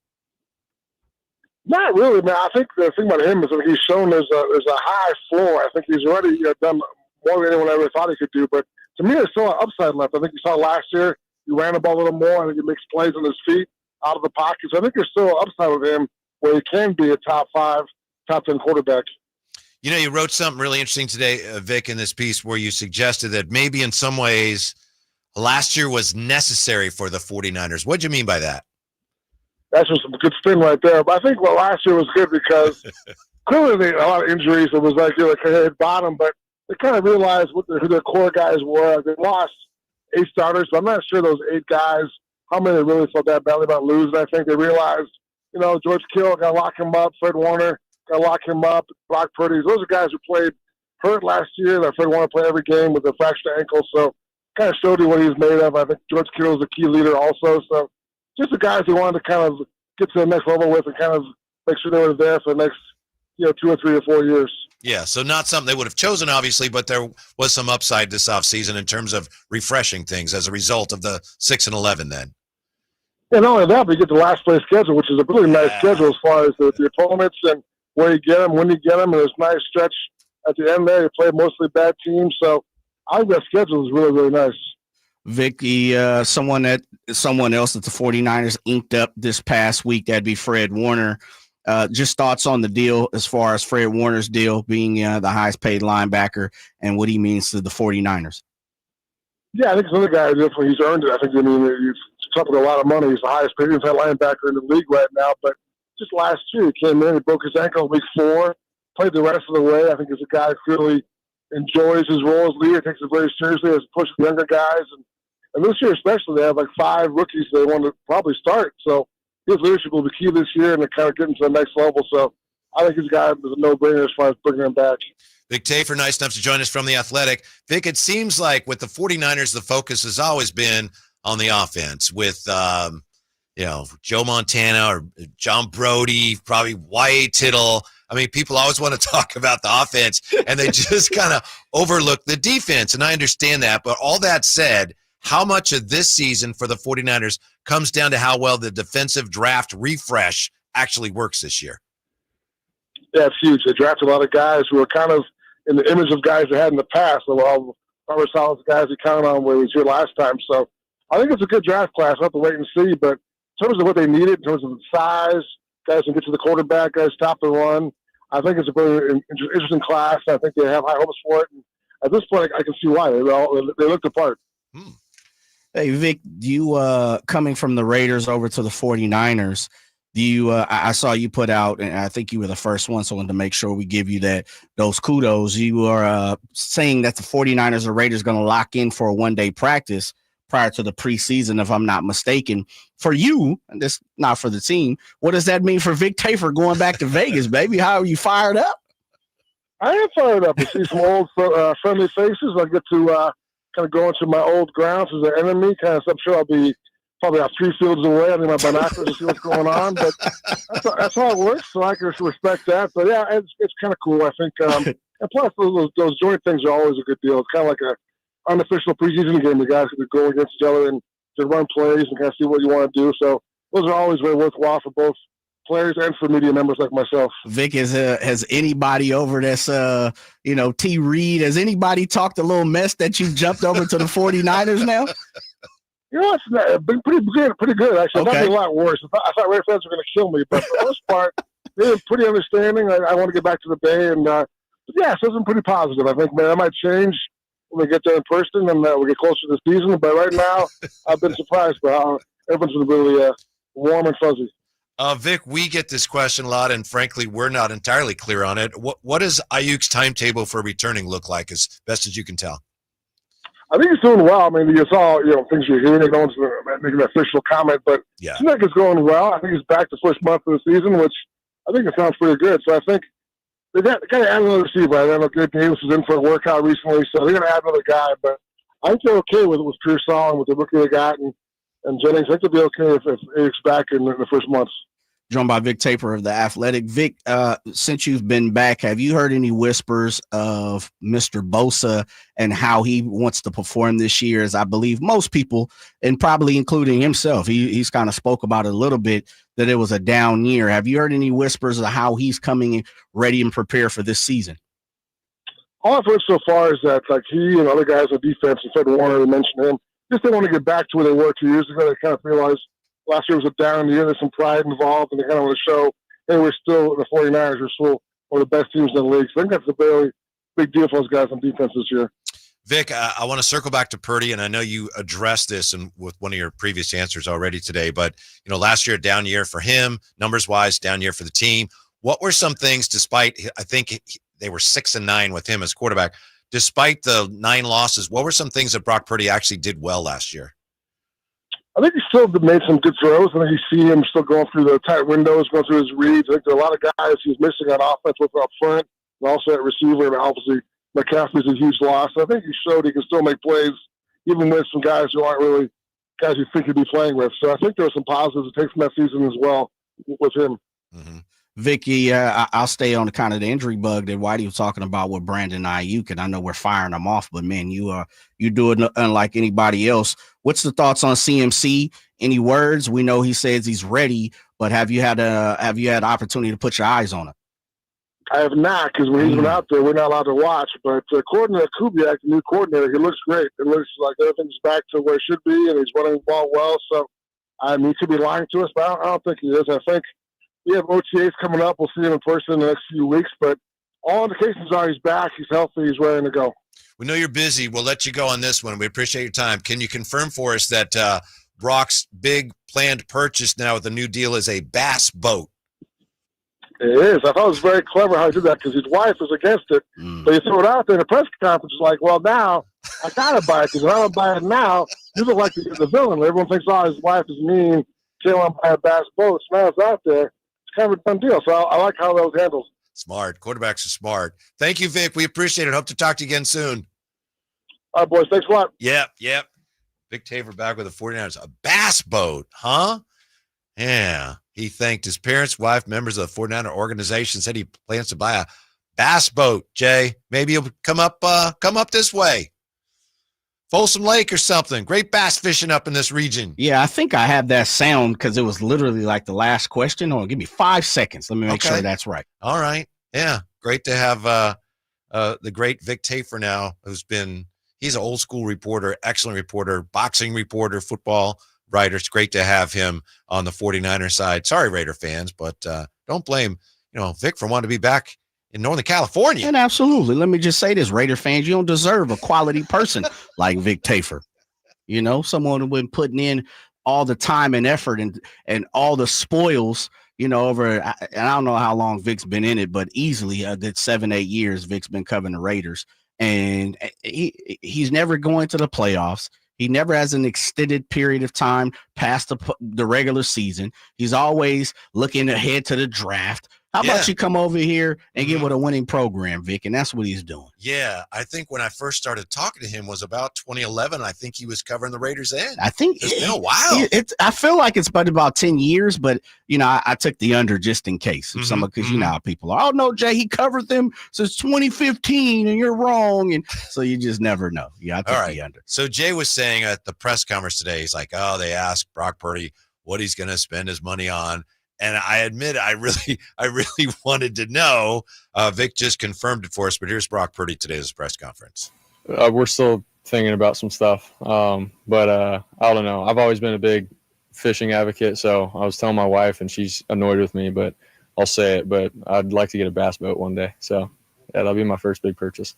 Not really, man. I think the thing about him is that he's shown there's a high floor. I think he's already done more than anyone ever thought he could do. But to me, there's still an upside left. I think you saw last year, he ran the ball a little more. I think he makes plays on his feet out of the pocket. So I think there's still an upside with him where he can be a top 5, top 10 quarterback. You know, you wrote something really interesting today, Vic, in this piece where you suggested that maybe in some ways last year was necessary for the 49ers. What do you mean by that? That's just a good spin right there. But I think last year was good because clearly they had a lot of injuries. It was like they hit bottom, but they kind of realized who their core guys were. They lost 8 starters, but I'm not sure those 8 guys, how many really felt that badly about losing. I think they realized, George Kittle, got to lock him up. Fred Warner, got to lock him up. Brock Purdy. Those are guys who played hurt last year. That Fred Warner played every game with a fractured ankle. So kind of showed you what he's made of. I think George Kittle's a key leader also. So just the guys he wanted to kind of get to the next level with and kind of make sure they were there for the next, 2 or 3 or 4 years. Yeah, so not something they would have chosen, obviously, but there was some upside this offseason in terms of refreshing things as a result of the 6-11 then. And not only that, but you get the last place schedule, which is a really nice schedule as far as the opponents and where you get them, when you get them, and there's a nice stretch at the end there. You play mostly bad teams, so I think that schedule is really, really nice. Vic, someone else that the 49ers inked up this past week, that'd be Fred Warner. Just thoughts on the deal as far as Fred Warner's deal being the highest paid linebacker and what he means to the 49ers. Yeah, I think this other guy, definitely he's earned it. I think, he's talking a lot of money. He's the highest paid inside linebacker in the league right now. But just last year, he came in, he broke his ankle week 4, played the rest of the way. I think he's a guy who really enjoys his role as leader, takes it very seriously, has pushed the younger guys. And this year especially, they have like 5 rookies they want to probably start. So his leadership will be key this year and to kind of get into the next level. So I think he's a guy who's a no-brainer as far as bringing him back. Vic Tafur, nice enough to join us from The Athletic. Vic, it seems like with the 49ers, the focus has always been on the offense with, Joe Montana or John Brody, probably White, Tittle. I mean, people always want to talk about the offense, and they just kind of overlook the defense, and I understand that. But all that said, how much of this season for the 49ers comes down to how well the defensive draft refresh actually works this year? Yeah, it's huge. They drafted a lot of guys who were kind of in the image of guys they had in the past. So all Robert Sala's guys he counted on when he was here last time. So I think it's a good draft class. I'll have to wait and see. But in terms of what they needed, in terms of the size, guys can get to the quarterback, guys stop the run, I think it's a very interesting class. I think they have high hopes for it. And at this point, I can see why. They looked the part. Hey, Vic, you coming from the Raiders over to the 49ers, I saw you put out, and I think you were the first one, so I wanted to make sure we give you those kudos. You are saying that the 49ers or Raiders going to lock in for a one-day practice prior to the preseason, if I'm not mistaken. For you, and this not for the team, what does that mean for Vic Tafur going back to Vegas, baby? How are you fired up? I am fired up to see some old friendly faces. I get to kind of go into my old grounds as an enemy. Kind of, I'm sure I'll be probably about 3 fields away. I need my binoculars to see what's going on. But that's how it works, so I can respect that. But, yeah, it's kind of cool, I think. And plus, those joint things are always a good deal. It's kind of like an unofficial preseason game. The guys can go against each other and to run plays and kind of see what you want to do. So those are always very worthwhile for both players and for media members like myself. Vic, has anybody over this, T. Reed, has anybody talked a little mess that you jumped over to the 49ers now? It's been pretty good, actually. Okay. Not be a lot worse. I thought Red fans were going to kill me, but for the most part, they're pretty understanding. I want to get back to the Bay, and so it's been pretty positive. I think, that might change when we get there in person and we get closer to the season. But right now, I've been surprised by how everyone's been really warm and fuzzy. Vic, we get this question a lot, and frankly, we're not entirely clear on it. What does Ayuk's timetable for returning look like, as best as you can tell? I think he's doing well. I mean, you saw, things you're hearing. No one's making an official comment, but I think it's going well. I think he's back the first month of the season, which I think it sounds pretty good. So I think they got to add another receiver. I know Gabe Davis was in for a workout recently, so they're going to add another guy. But I think they're okay with Pearsall and with the rookie they got and Jennings. I think they'll be okay if Eric's back in the first months. Joined by Vic Tafur of The Athletic. Vic, since you've been back, have you heard any whispers of Mr. Bosa and how he wants to perform this year? As I believe most people, and probably including himself, he's kind of spoke about it a little bit, that it was a down year. Have you heard any whispers of how he's coming ready and prepared for this season? All I've heard so far is that he and other guys on defense, and Fred Warner, they mentioned him, just they want to get back to where they were 2 years ago. They kind of realized last year was a down year. There's some pride involved, and they kind of want to show, hey, we're still, the 49ers are still one of the best teams in the league. So I think that's a very big deal for those guys on defense this year. Vic, I want to circle back to Purdy, and I know you addressed this with one of your previous answers already today, but, last year, down year for him, numbers-wise, down year for the team. What were some things, despite, I think they were 6-9 with him as quarterback, despite the 9 losses, what were some things that Brock Purdy actually did well last year? I think he still made some good throws. I think you see him still going through the tight windows, going through his reads. I think there are a lot of guys he's missing on offense with up front, and also at receiver. And obviously, McCaffrey's a huge loss. I think he showed he can still make plays even with some guys who aren't really guys you think he'd be playing with. So I think there are some positives to take from that season as well with him. Mm-hmm. Vicky, I'll stay on the kind of the injury bug that Whitey was talking about with Brandon Ayuk, and I know we're firing them off, but man, you do it unlike anybody else. What's the thoughts on CMC? Any words? We know he says he's ready, but have you had opportunity to put your eyes on it? I have not, because when he's been out there, we're not allowed to watch. But according to Kubiak, the new coordinator, he looks great. It looks like everything's back to where it should be, and he's running the ball well. So he could be lying to us, but I don't think he is. I think we have OTAs coming up. We'll see him in person in the next few weeks. But all indications are he's back, he's healthy, he's ready to go. We know you're busy. We'll let you go on this one. We appreciate your time. Can you confirm for us that Brock's big planned purchase now with the new deal is a bass boat? It is. I thought it was very clever how he did that, because his wife was against it. But he threw it out there in the press conference, like, well, now I got to buy it, because if I don't buy it now, you look like the villain. Everyone thinks, oh, his wife is mean. She don't want to buy a bass boat. So now it's out there. It's kind of a done deal. So I like how that was handled. Smart. Quarterbacks are smart. Thank you, Vic. We appreciate it. Hope to talk to you again soon. All right, boys. Thanks a lot. Yep. Vic Tafur back with the 49ers. A bass boat, huh? Yeah. He thanked his parents, wife, members of the 49er organization, said he plans to buy a bass boat, Jay. Maybe he'll come up this way. Folsom Lake or something. Great bass fishing up in this region. Yeah, I think I have that sound because it was literally like the last question. Hold on, give me 5 seconds. Let me make sure that's right. All right. Yeah. Great to have the great Vic Tafur now, he's an old school reporter, excellent reporter, boxing reporter, football writer. It's great to have him on the 49er side. Sorry, Raider fans, but don't blame, Vic for wanting to be back in Northern California. And absolutely. Let me just say this, Raider fans, you don't deserve a quality person like Vic Tafur. Someone who's been putting in all the time and effort and all the spoils, over, and I don't know how long Vic's been in it, but easily a good 7-8 years Vic's been covering the Raiders. And he's never going to the playoffs. He never has an extended period of time past the regular season. He's always looking ahead to the draft. How about you come over here and get with a winning program, Vic? And that's what he's doing. Yeah, I think when I first started talking to him was about 2011. I think he was covering the Raiders then. I think it's been a while. I feel like it's been about 10 years, but I took the under just in case. Because you know how people are. Oh no, Jay, he covered them since 2015, and you're wrong. And so you just never know. Yeah, I took the under. So Jay was saying at the press conference today, he's like, "Oh, they asked Brock Purdy what he's going to spend his money on." And I admit, I really wanted to know. Vic just confirmed it for us, but here's Brock Purdy today's press conference. We're still thinking about some stuff, but I don't know. I've always been a big fishing advocate, so I was telling my wife, and she's annoyed with me, but I'll say it. But I'd like to get a bass boat one day. So yeah, that'll be my first big purchase.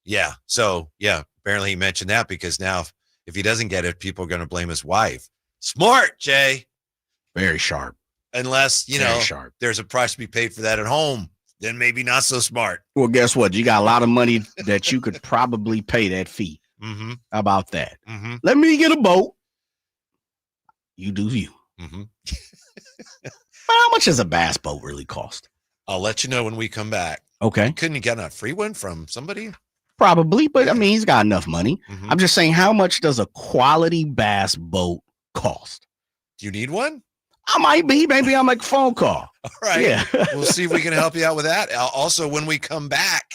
Yeah. So yeah, apparently he mentioned that because now if he doesn't get it, people are going to blame his wife. Smart, Jay. Very sharp. Unless, there's a price to be paid for that at home, then maybe not so smart. Well, guess what? You got a lot of money that you could probably pay that fee. Mm-hmm. How about that? Mm-hmm. Let me get a boat. You do you. Mm-hmm. But how much does a bass boat really cost? I'll let you know when we come back. Okay. Couldn't you get a free one from somebody? Probably, but he's got enough money. Mm-hmm. I'm just saying, how much does a quality bass boat cost? Do you need one? I might be. Maybe I'll make a phone call. All right. Yeah. We'll see if we can help you out with that. Also, when we come back,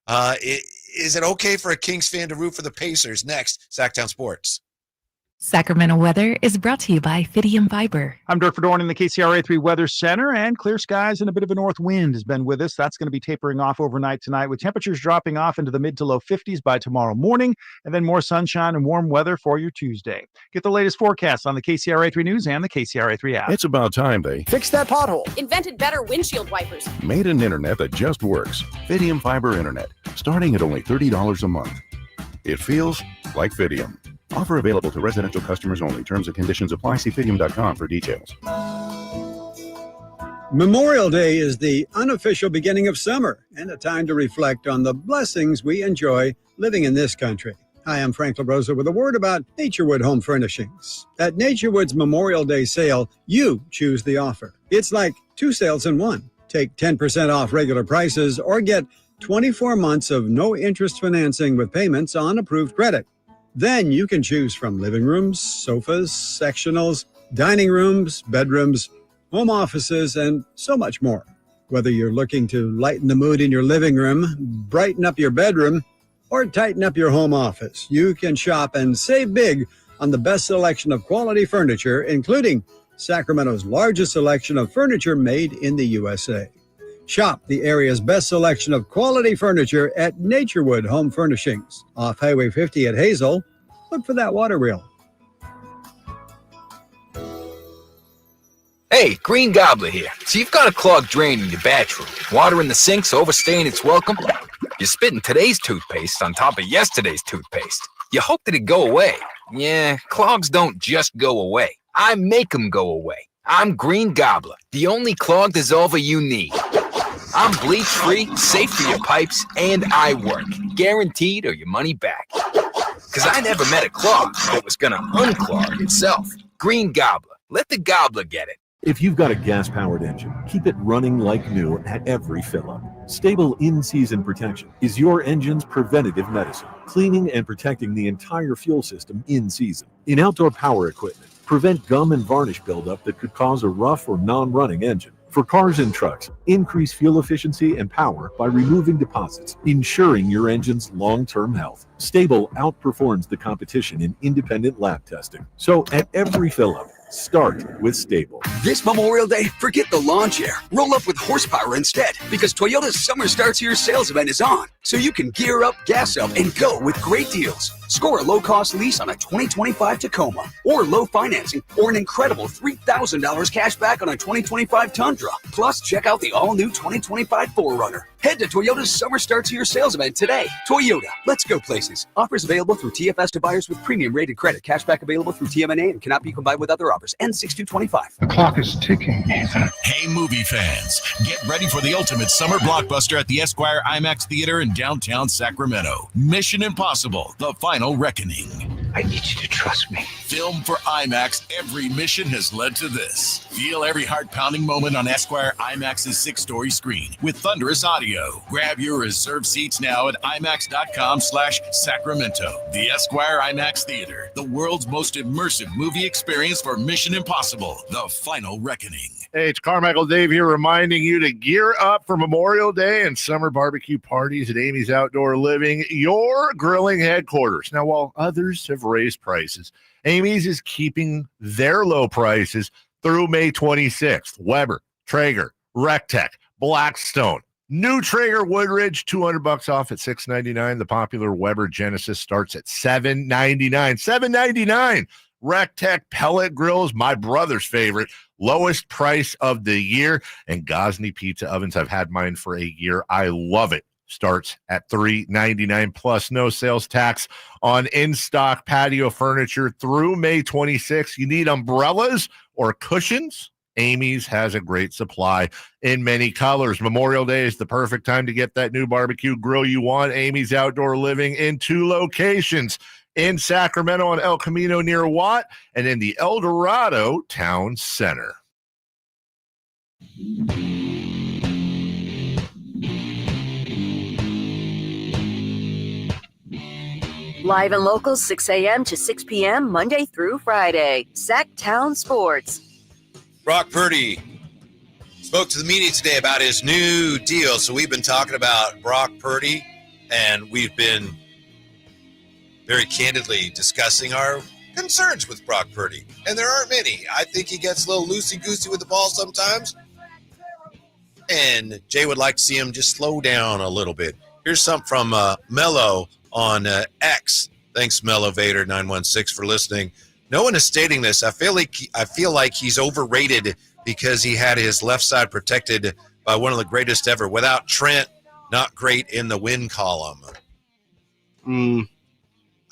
is it okay for a Kings fan to root for the Pacers? Next, Sacktown Sports. Sacramento weather is brought to you by Fidium Fiber. I'm Dirk Fedorn in the KCRA3 Weather Center, and clear skies and a bit of a north wind has been with us. That's going to be tapering off overnight tonight, with temperatures dropping off into the mid to low 50s by tomorrow morning, and then more sunshine and warm weather for your Tuesday. Get the latest forecasts on the KCRA3 News and the KCRA3 app. It's about time they fixed that pothole. Invented better windshield wipers. Made an internet that just works. Fidium Fiber Internet, starting at only $30 a month. It feels like Fidium. Offer available to residential customers only. Terms and conditions apply. See Fidium.com for details. Memorial Day is the unofficial beginning of summer and a time to reflect on the blessings we enjoy living in this country. Hi, I'm Frank LaRosa with a word about Naturewood Home Furnishings. At Naturewood's Memorial Day sale, you choose the offer. It's like 2 sales in one. Take 10% off regular prices or get 24 months of no-interest financing with payments on approved credit. Then you can choose from living rooms, sofas, sectionals, dining rooms, bedrooms, home offices, and so much more. Whether you're looking to lighten the mood in your living room, brighten up your bedroom, or tighten up your home office, you can shop and save big on the best selection of quality furniture, including Sacramento's largest selection of furniture made in the USA. Shop the area's best selection of quality furniture at Naturewood Home Furnishings, off Highway 50 at Hazel. Look for that water wheel. Hey, Green Gobbler here. So you've got a clogged drain in your bathroom. Water in the sink's overstaying its welcome. You're spitting today's toothpaste on top of yesterday's toothpaste. You hope that it go away. Yeah, clogs don't just go away. I make them go away. I'm Green Gobbler, the only clog dissolver you need. I'm bleach-free, safe for your pipes, and I work. Guaranteed or your money back. Because I never met a clog that was going to unclog itself. Green Gobbler. Let the gobbler get it. If you've got a gas-powered engine, keep it running like new at every fill-up. Stable in-season protection is your engine's preventative medicine, cleaning and protecting the entire fuel system in season. In outdoor power equipment, prevent gum and varnish buildup that could cause a rough or non-running engine. For cars and trucks, increase fuel efficiency and power by removing deposits, ensuring your engine's long-term health. Stable outperforms the competition in independent lab testing. So at every fill-up, start with Stable. This Memorial Day, forget the lawn chair. Roll up with horsepower instead, because Toyota's Summer Starts Here sales event is on. So you can gear up, gas up, and go with great deals. Score a low-cost lease on a 2025 Tacoma, or low financing, or an incredible $3,000 cash back on a 2025 Tundra. Plus, check out the all-new 2025 4Runner. Head to Toyota's Summer Starts Here sales event today. Toyota, let's go places. Offers available through TFS to buyers with premium rated credit. Cashback available through TMNA and cannot be combined with other offers. N6225. The clock is ticking, Ethan. Hey, movie fans, get ready for the ultimate summer blockbuster at the Esquire IMAX Theater in downtown Sacramento. Mission Impossible, The Final Reckoning. I need you to trust me. Film for IMAX, every mission has led to this. Feel every heart-pounding moment on Esquire IMAX's 6-story screen with thunderous audio. Grab your reserved seats now at IMAX.com/Sacramento. The Esquire IMAX Theater, the world's most immersive movie experience for Mission Impossible, The Final Reckoning. Hey, it's Carmichael Dave here reminding you to gear up for Memorial Day and summer barbecue parties at Amy's Outdoor Living, your grilling headquarters. Now, while others have raised prices, Amy's is keeping their low prices through May 26th. Weber, Traeger, Rectech, Blackstone. New Traeger Woodridge, $200 off at $699. The popular Weber Genesis starts at $799. $799. Rectech pellet grills, my brother's favorite, lowest price of the year. And Gosney pizza ovens, I've had mine for a year. I love it. Starts at $399 plus no sales tax on in-stock patio furniture through May 26th. You need umbrellas or cushions? Amy's has a great supply in many colors. Memorial Day is the perfect time to get that new barbecue grill you want. Amy's Outdoor Living in 2 locations. In Sacramento on El Camino near Watt, and in the El Dorado Town Center. Live and local, 6 a.m. to 6 p.m., Monday through Friday. Sacktown Sports. Brock Purdy spoke to the media today about his new deal. So we've been talking about Brock Purdy, and we've been very candidly discussing our concerns with Brock Purdy. And there aren't many. I think he gets a little loosey-goosey with the ball sometimes. And Jay would like to see him just slow down a little bit. Here's something from Mello on X. Thanks, Mello Vader 916 for listening. No one is stating this. I feel like he's overrated because he had his left side protected by one of the greatest ever. Without Trent, not great in the win column.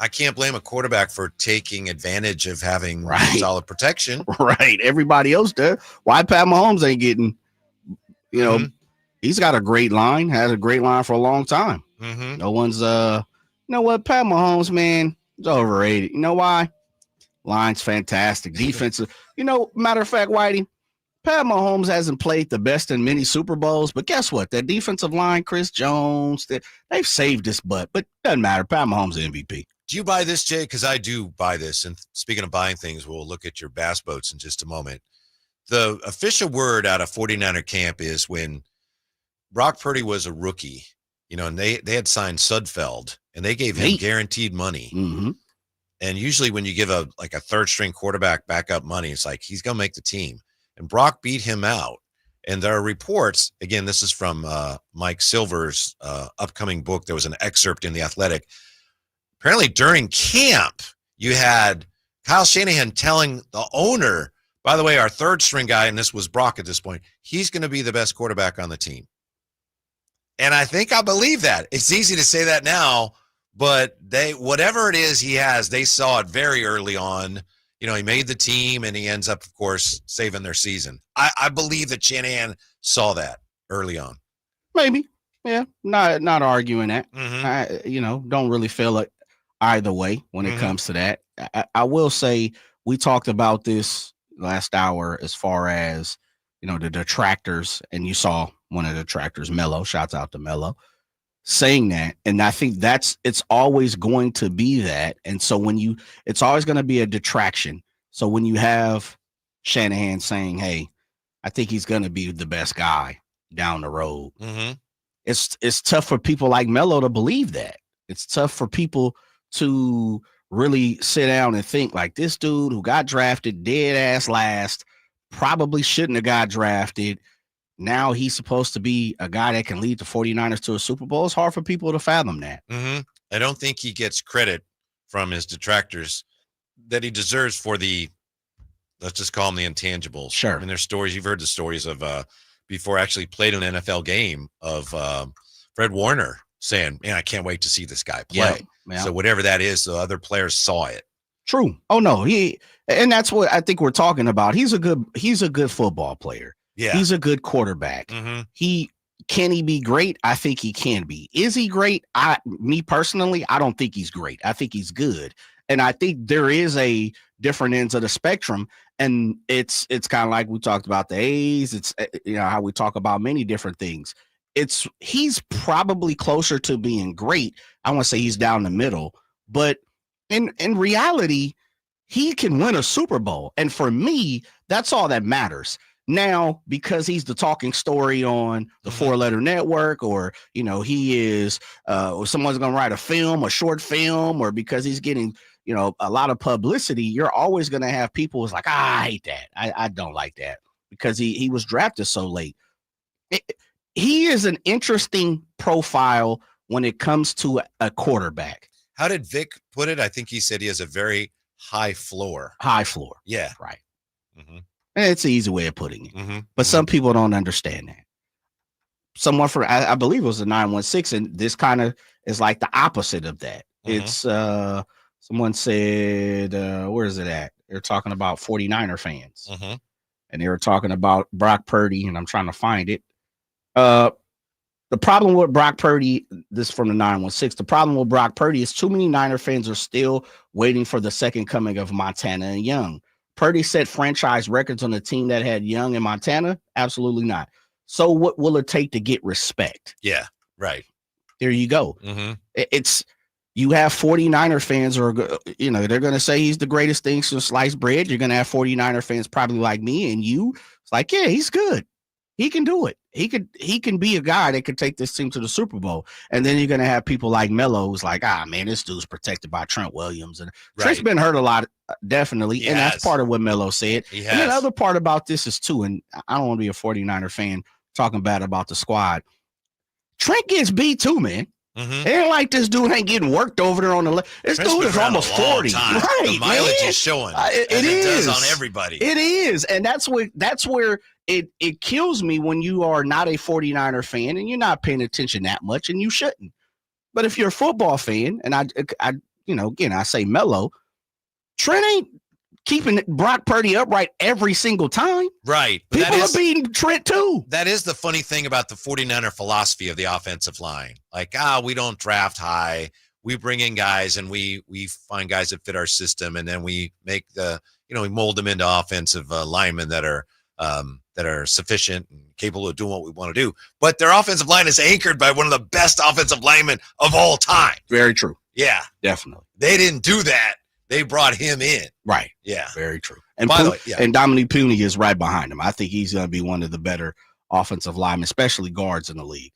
I can't blame a quarterback for taking advantage of having solid protection. Right. Everybody else does. Why Pat Mahomes ain't getting, he's got a great line, has a great line for a long time. No one's, you know what, Pat Mahomes, man, is overrated. You know why? Line's fantastic. Defensive. Matter of fact, Whitey, Pat Mahomes hasn't played the best in many Super Bowls, but guess what? That defensive line, Chris Jones, they've saved his butt, but doesn't matter. Pat Mahomes is MVP. Do you buy this, Jay? Because I do buy this. And speaking of buying things, we'll look at your bass boats in just a moment. The official word out of 49er camp is when Brock Purdy was a rookie, and they had signed Sudfeld, and they gave him guaranteed money. Mm-hmm. And usually when you give a third-string quarterback backup money, it's like he's going to make the team. And Brock beat him out. And there are reports, again, this is from Mike Silver's upcoming book. There was an excerpt in The Athletic. Apparently during camp, you had Kyle Shanahan telling the owner, by the way, our third-string guy, and this was Brock at this point, he's going to be the best quarterback on the team. And I think I believe that. It's easy to say that now, but whatever it is he has, they saw it very early on. He made the team, and he ends up, of course, saving their season. I believe that Shanahan saw that early on. Maybe. Yeah, not arguing that. Mm-hmm. I don't really feel it either way when it comes to that. I will say we talked about this last hour as far as, the detractors, and you saw one of the detractors, Melo, shouts out to Melo, saying that. And I think it's always going to be that. And so it's always going to be a detraction. So when you have Shanahan saying, hey, I think he's going to be the best guy down the road, it's tough for people like Melo to believe that. It's tough for people to really sit down and think like this dude who got drafted dead ass last, probably shouldn't have got drafted. Now he's supposed to be a guy that can lead the 49ers to a Super Bowl. It's hard for people to fathom that. Mm-hmm. I don't think he gets credit from his detractors that he deserves for let's just call them the intangibles. Sure. I mean, there's stories, you've heard the stories of before actually played an NFL game of Fred Warner saying, man, I can't wait to see this guy play. Yeah. So whatever that is, the other players saw it. True. Oh no, and that's what I think we're talking about. He's a good football player. Yeah. He's a good quarterback. Mm-hmm. Can he be great? I think he can be. Is he great? Me personally, I don't think he's great. I think he's good. And I think there is a different ends of the spectrum. And it's kind of like we talked about the A's. It's how we talk about many different things. He's probably closer to being great. I want to say he's down the middle, but in reality, he can win a Super Bowl. And for me, that's all that matters. Now, because he's the talking story on the 4-letter network, or, he is, or someone's going to write a short film, or because he's getting, a lot of publicity, you're always going to have people who's like, I hate that. I don't like that because he was drafted so late. He is an interesting profile when it comes to a quarterback. How did Vic put it? I think he said he has a very high floor. High floor. Yeah. Right. Mm-hmm. It's an easy way of putting it. Mm-hmm. But some people don't understand that. Someone I believe it was a 916, and this kind of is like the opposite of that. It's someone said, where is it at? They're talking about 49er fans. And they were talking about Brock Purdy, and I'm trying to find it. The problem with Brock Purdy, this is from the 916, the problem with Brock Purdy is too many Niner fans are still waiting for the second coming of Montana and Young. Purdy set franchise records on a team that had Young and Montana? Absolutely not. So what will it take to get respect? Yeah, right. There you go. You have 49er fans who are, they're going to say he's the greatest thing since sliced bread. You're going to have 49er fans probably like me and you. It's like, yeah, he's good. He can do it. He can be a guy that could take this team to the Super Bowl. And then you're going to have people like Melo who's like, man, this dude's protected by Trent Williams. And Trent's been hurt a lot, definitely. And that's part of what Melo said. And the other part about this is too, and I don't want to be a 49er fan talking bad about the squad. Trent gets beat too, man. It ain't like this dude ain't getting worked over there on the left. This dude is almost 40. Right, the mileage is showing. It is. Does on everybody. It is. And that's where it kills me when you are not a 49er fan and you're not paying attention that much, and you shouldn't. But if you're a football fan, and I say Melo, Trent ain't keeping Brock Purdy upright every single time. Right. People are beating Trent too. That is the funny thing about the 49er philosophy of the offensive line. Like, we don't draft high. We bring in guys and we find guys that fit our system, and then we make we mold them into offensive linemen that are sufficient and capable of doing what we want to do. But their offensive line is anchored by one of the best offensive linemen of all time. Very true. Yeah. Definitely. They didn't do that. They brought him in. Right. Yeah. Very true. And By the way, and Dominique Puni is right behind him. I think he's going to be one of the better offensive linemen, especially guards in the league.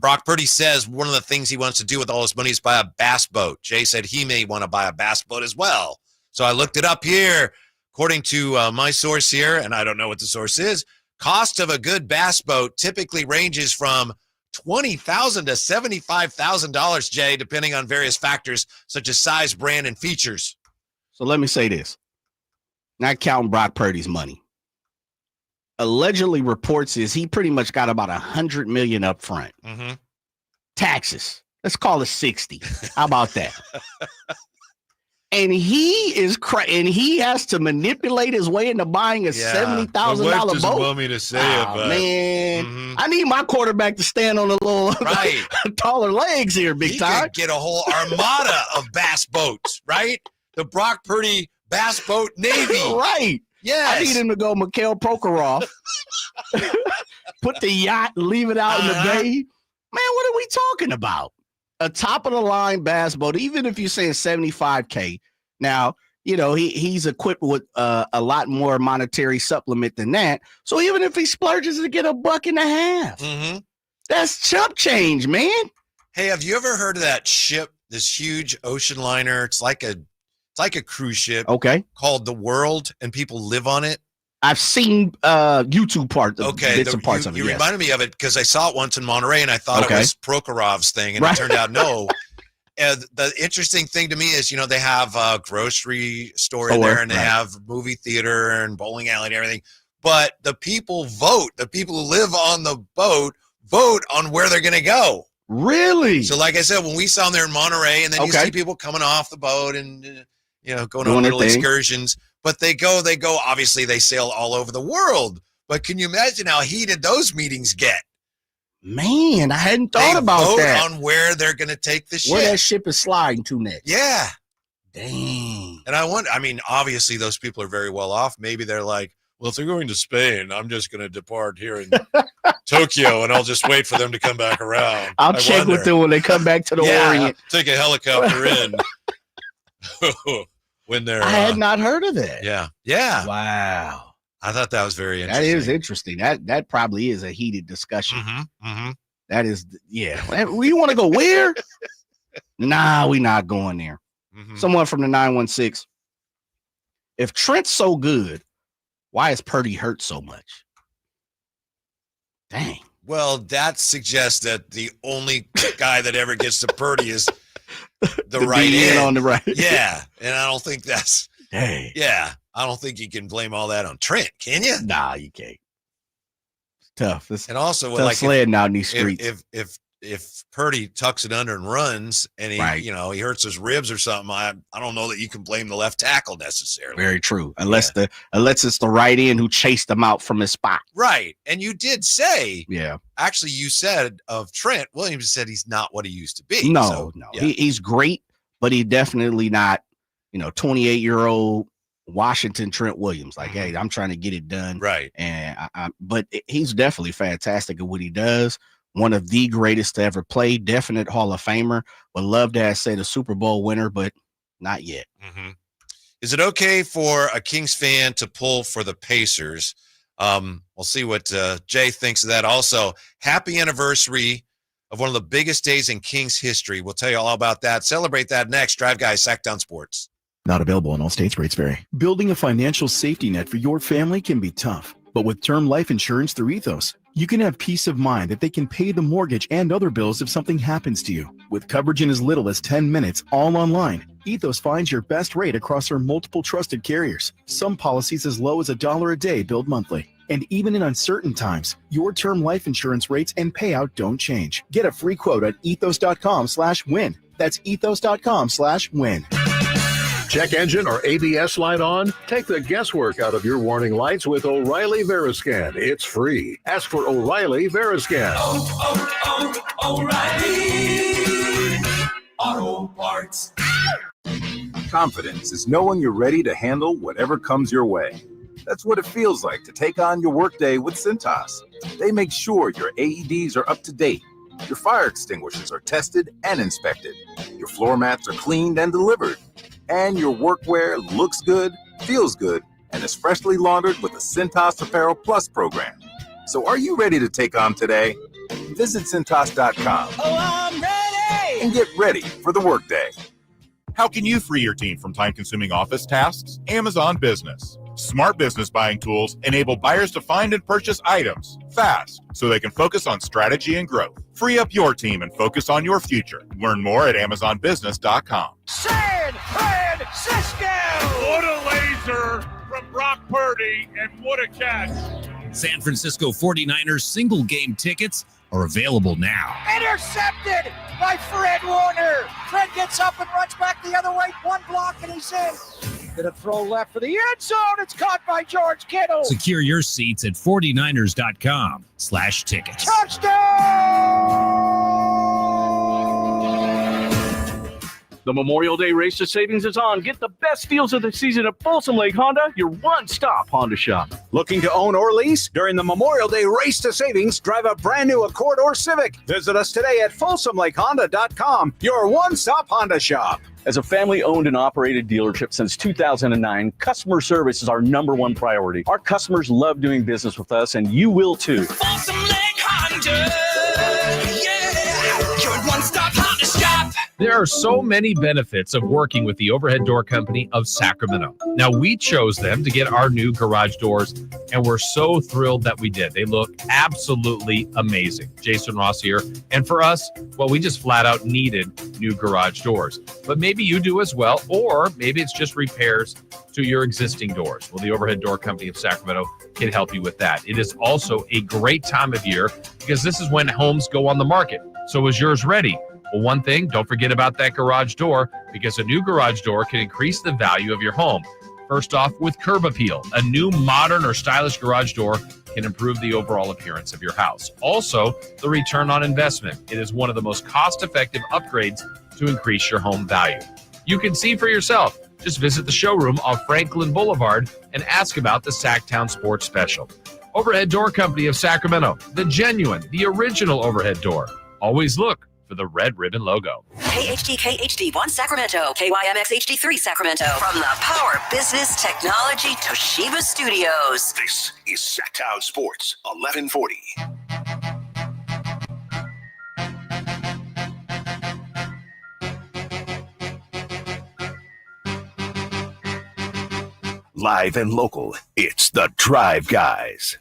Brock Purdy says one of the things he wants to do with all his money is buy a bass boat. Jay said he may want to buy a bass boat as well. So I looked it up here. According to my source here, and I don't know what the source is, cost of a good bass boat typically ranges from $20,000 to $75,000, Jay, depending on various factors such as size, brand, and features. So let me say this. Not counting Brock Purdy's money. Allegedly reports is he pretty much got about $100 million up front. Taxes. Let's call it 60. How about that? And he has to manipulate his way into buying a $70,000 boat. Want me to say it, but man, I need my quarterback to stand on a little taller legs here, big time. Could get a whole armada of bass boats, right? The Brock Purdy Bass Boat Navy, right? Yes. I need him to go Mikhail Prokhorov, put the yacht, leave it out in the bay. Man, what are we talking about? A top-of-the-line bass boat, even if you're saying $75K. Now, you know, he's equipped with a lot more monetary supplement than that. So even if he splurges to get $1.50, that's chump change, man. Hey, have you ever heard of that ship, this huge ocean liner? It's like a cruise ship. Okay. Called The World, and people live on it. I've seen YouTube parts of bits and parts of it. You reminded me of it because I saw it once in Monterey, and I thought it was Prokhorov's thing, and it turned out no. The interesting thing to me is, you know, they have a grocery store in there, and they have movie theater and bowling alley and everything. But the people vote. The people who live on the boat vote on where they're going to go. Really? So, like I said, when we saw them there in Monterey, and then you see people coming off the boat and going on little excursions. But they go, obviously they sail all over the world. But can you imagine how heated those meetings get? Man, I hadn't thought about that. On where they're going to take the ship. Where that ship is sliding to next. Yeah. Dang. And I wonder, I mean, obviously those people are very well off. Maybe they're like, well, if they're going to Spain, I'm just going to depart here in Tokyo, and I'll just wait for them to come back around. I'll check with them when they come back to the Orient. Take a helicopter in. When they're, I had not heard of that. Yeah. Yeah. Wow. I thought that was very interesting. That is interesting. That probably is a heated discussion. That is, yeah. We want to go where? Nah, we're not going there. Someone from the 916. If Trent's so good, why is Purdy hurt so much? Dang. Well, that suggests that the only guy that ever gets to Purdy is the right end on the right. Yeah. And I don't think that's dang. Yeah. I don't think you can blame all that on Trent, can you? Nah, you can't. It's tough. And also tough like sledding out in these streets. If Purdy tucks it under and runs and he he hurts his ribs or something, I don't know that you can blame the left tackle necessarily. Very true. Unless it's the right end who chased him out from his spot. Right. And you did say, yeah. Actually, you said of Trent, Williamson said he's not what he used to be. No. Yeah. He's great, but he's definitely not, 28-year-old Washington Trent Williams. Like, hey, I'm trying to get it done. Right. And but he's definitely fantastic at what he does. One of the greatest to ever play, definite Hall of Famer. Would love to have said a Super Bowl winner, but not yet. Is it okay for a Kings fan to pull for the Pacers? We'll see what Jay thinks of that. Also, happy anniversary of one of the biggest days in Kings history. We'll tell you all about that. Celebrate that next. Drive Guys, Sacktown Sports. Not available in all states. Rates vary. Building a financial safety net for your family can be tough, but with term life insurance through Ethos, you can have peace of mind that they can pay the mortgage and other bills if something happens to you. With coverage in as little as 10 minutes, all online, Ethos finds your best rate across our multiple trusted carriers. Some policies as low as $1 a day billed monthly. And even in uncertain times, your term life insurance rates and payout don't change. Get a free quote at ethos.com/win. That's ethos.com/win. Check engine or ABS light on? Take the guesswork out of your warning lights with O'Reilly Veriscan. It's free. Ask for O'Reilly Veriscan. O'Reilly Auto Parts. Confidence is knowing you're ready to handle whatever comes your way. That's what it feels like to take on your workday with Cintas. They make sure your AEDs are up to date, Your fire extinguishers are tested and inspected. Your floor mats are cleaned and delivered. And your workwear looks good, feels good, and is freshly laundered with the Cintas Apparel Plus program. So are you ready to take on today? Visit Cintas.com. Oh, I'm ready! And get ready for the workday. How can you free your team from time-consuming office tasks? Amazon Business. Smart business buying tools enable buyers to find and purchase items fast so they can focus on strategy and growth. Free up your team and focus on your future. Learn more at AmazonBusiness.com. San Francisco! What a laser from Brock Purdy, and what a catch. San Francisco 49ers single game tickets are available now. Intercepted by Fred Warner. Fred gets up and runs back the other way. One block and he's in. Gonna throw left for the end zone. It's caught by George Kittle. Secure your seats at 49ers.com/tickets. Touchdown! The Memorial Day Race to Savings is on. Get the best deals of the season at Folsom Lake Honda, your one-stop Honda shop. Looking to own or lease? During the Memorial Day Race to Savings, drive a brand new Accord or Civic. Visit us today at FolsomLakeHonda.com, your one-stop Honda shop. As a family-owned and operated dealership since 2009, customer service is our number one priority. Our customers love doing business with us, and you will too. Folsom Lake Honda. Yeah, your one-stop Honda shop. There are so many benefits of working with the Overhead Door Company of Sacramento. Now, we chose them to get our new garage doors, and we're so thrilled that we did. They look absolutely amazing. Jason Ross here. And for us, well, we just flat out needed new garage doors. But maybe you do as well, or maybe it's just repairs to your existing doors. Well, the Overhead Door Company of Sacramento can help you with that. It is also a great time of year because this is when homes go on the market. So is yours ready? Well, one thing, don't forget about that garage door, because a new garage door can increase the value of your home. First off, with Curb Appeal, a new modern or stylish garage door can improve the overall appearance of your house. Also, the return on investment. It is one of the most cost-effective upgrades to increase your home value. You can see for yourself. Just visit the showroom off Franklin Boulevard and ask about the Sacktown Sports Special. Overhead Door Company of Sacramento, the genuine, the original overhead door. Always look for the red ribbon logo. KHDK HD1 Sacramento, KYMX HD3 Sacramento. From the Power Business Technology Toshiba Studios. This is Sacktown Sports 1140. Live and local, it's the Drive Guys.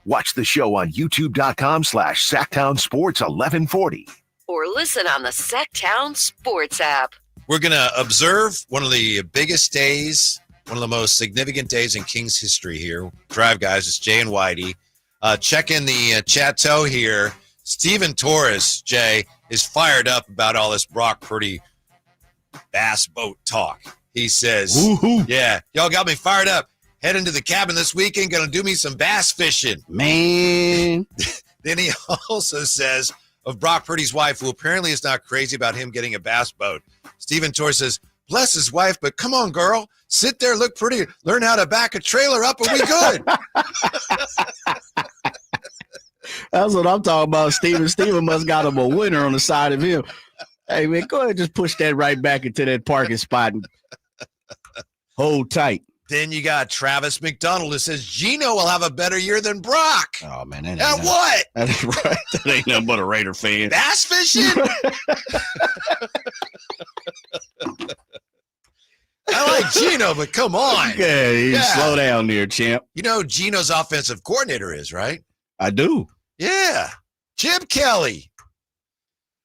Watch the show on youtube.com/Sacktown Sports 1140. Or listen on the Sacktown Sports app. We're going to observe one of the biggest days, one of the most significant days in Kings history here. Drive Guys, it's Jay and Whitey. Check in the chateau here. Steven Torres, Jay, is fired up about all this Brock Purdy bass boat talk. He says, woo-hoo. Yeah, y'all got me fired up. Heading to the cabin this weekend, going to do me some bass fishing. Man. Then he also says of Brock Purdy's wife, who apparently is not crazy about him getting a bass boat. Steven Torres says, bless his wife, but come on, girl. Sit there, look pretty. Learn how to back a trailer up and we good. That's what I'm talking about, Steven. Steven must got him a winner on the side of him. Hey, man, go ahead and just push that right back into that parking spot and hold tight. Then you got Travis McDonald who says Gino will have a better year than Brock. Oh, man. That now what? That ain't right. That ain't nothing but a Raider fan. Bass fishing? I like Gino, but come on. Yeah, slow down there, champ. You know Gino's offensive coordinator is, right? I do. Yeah. Chip Kelly.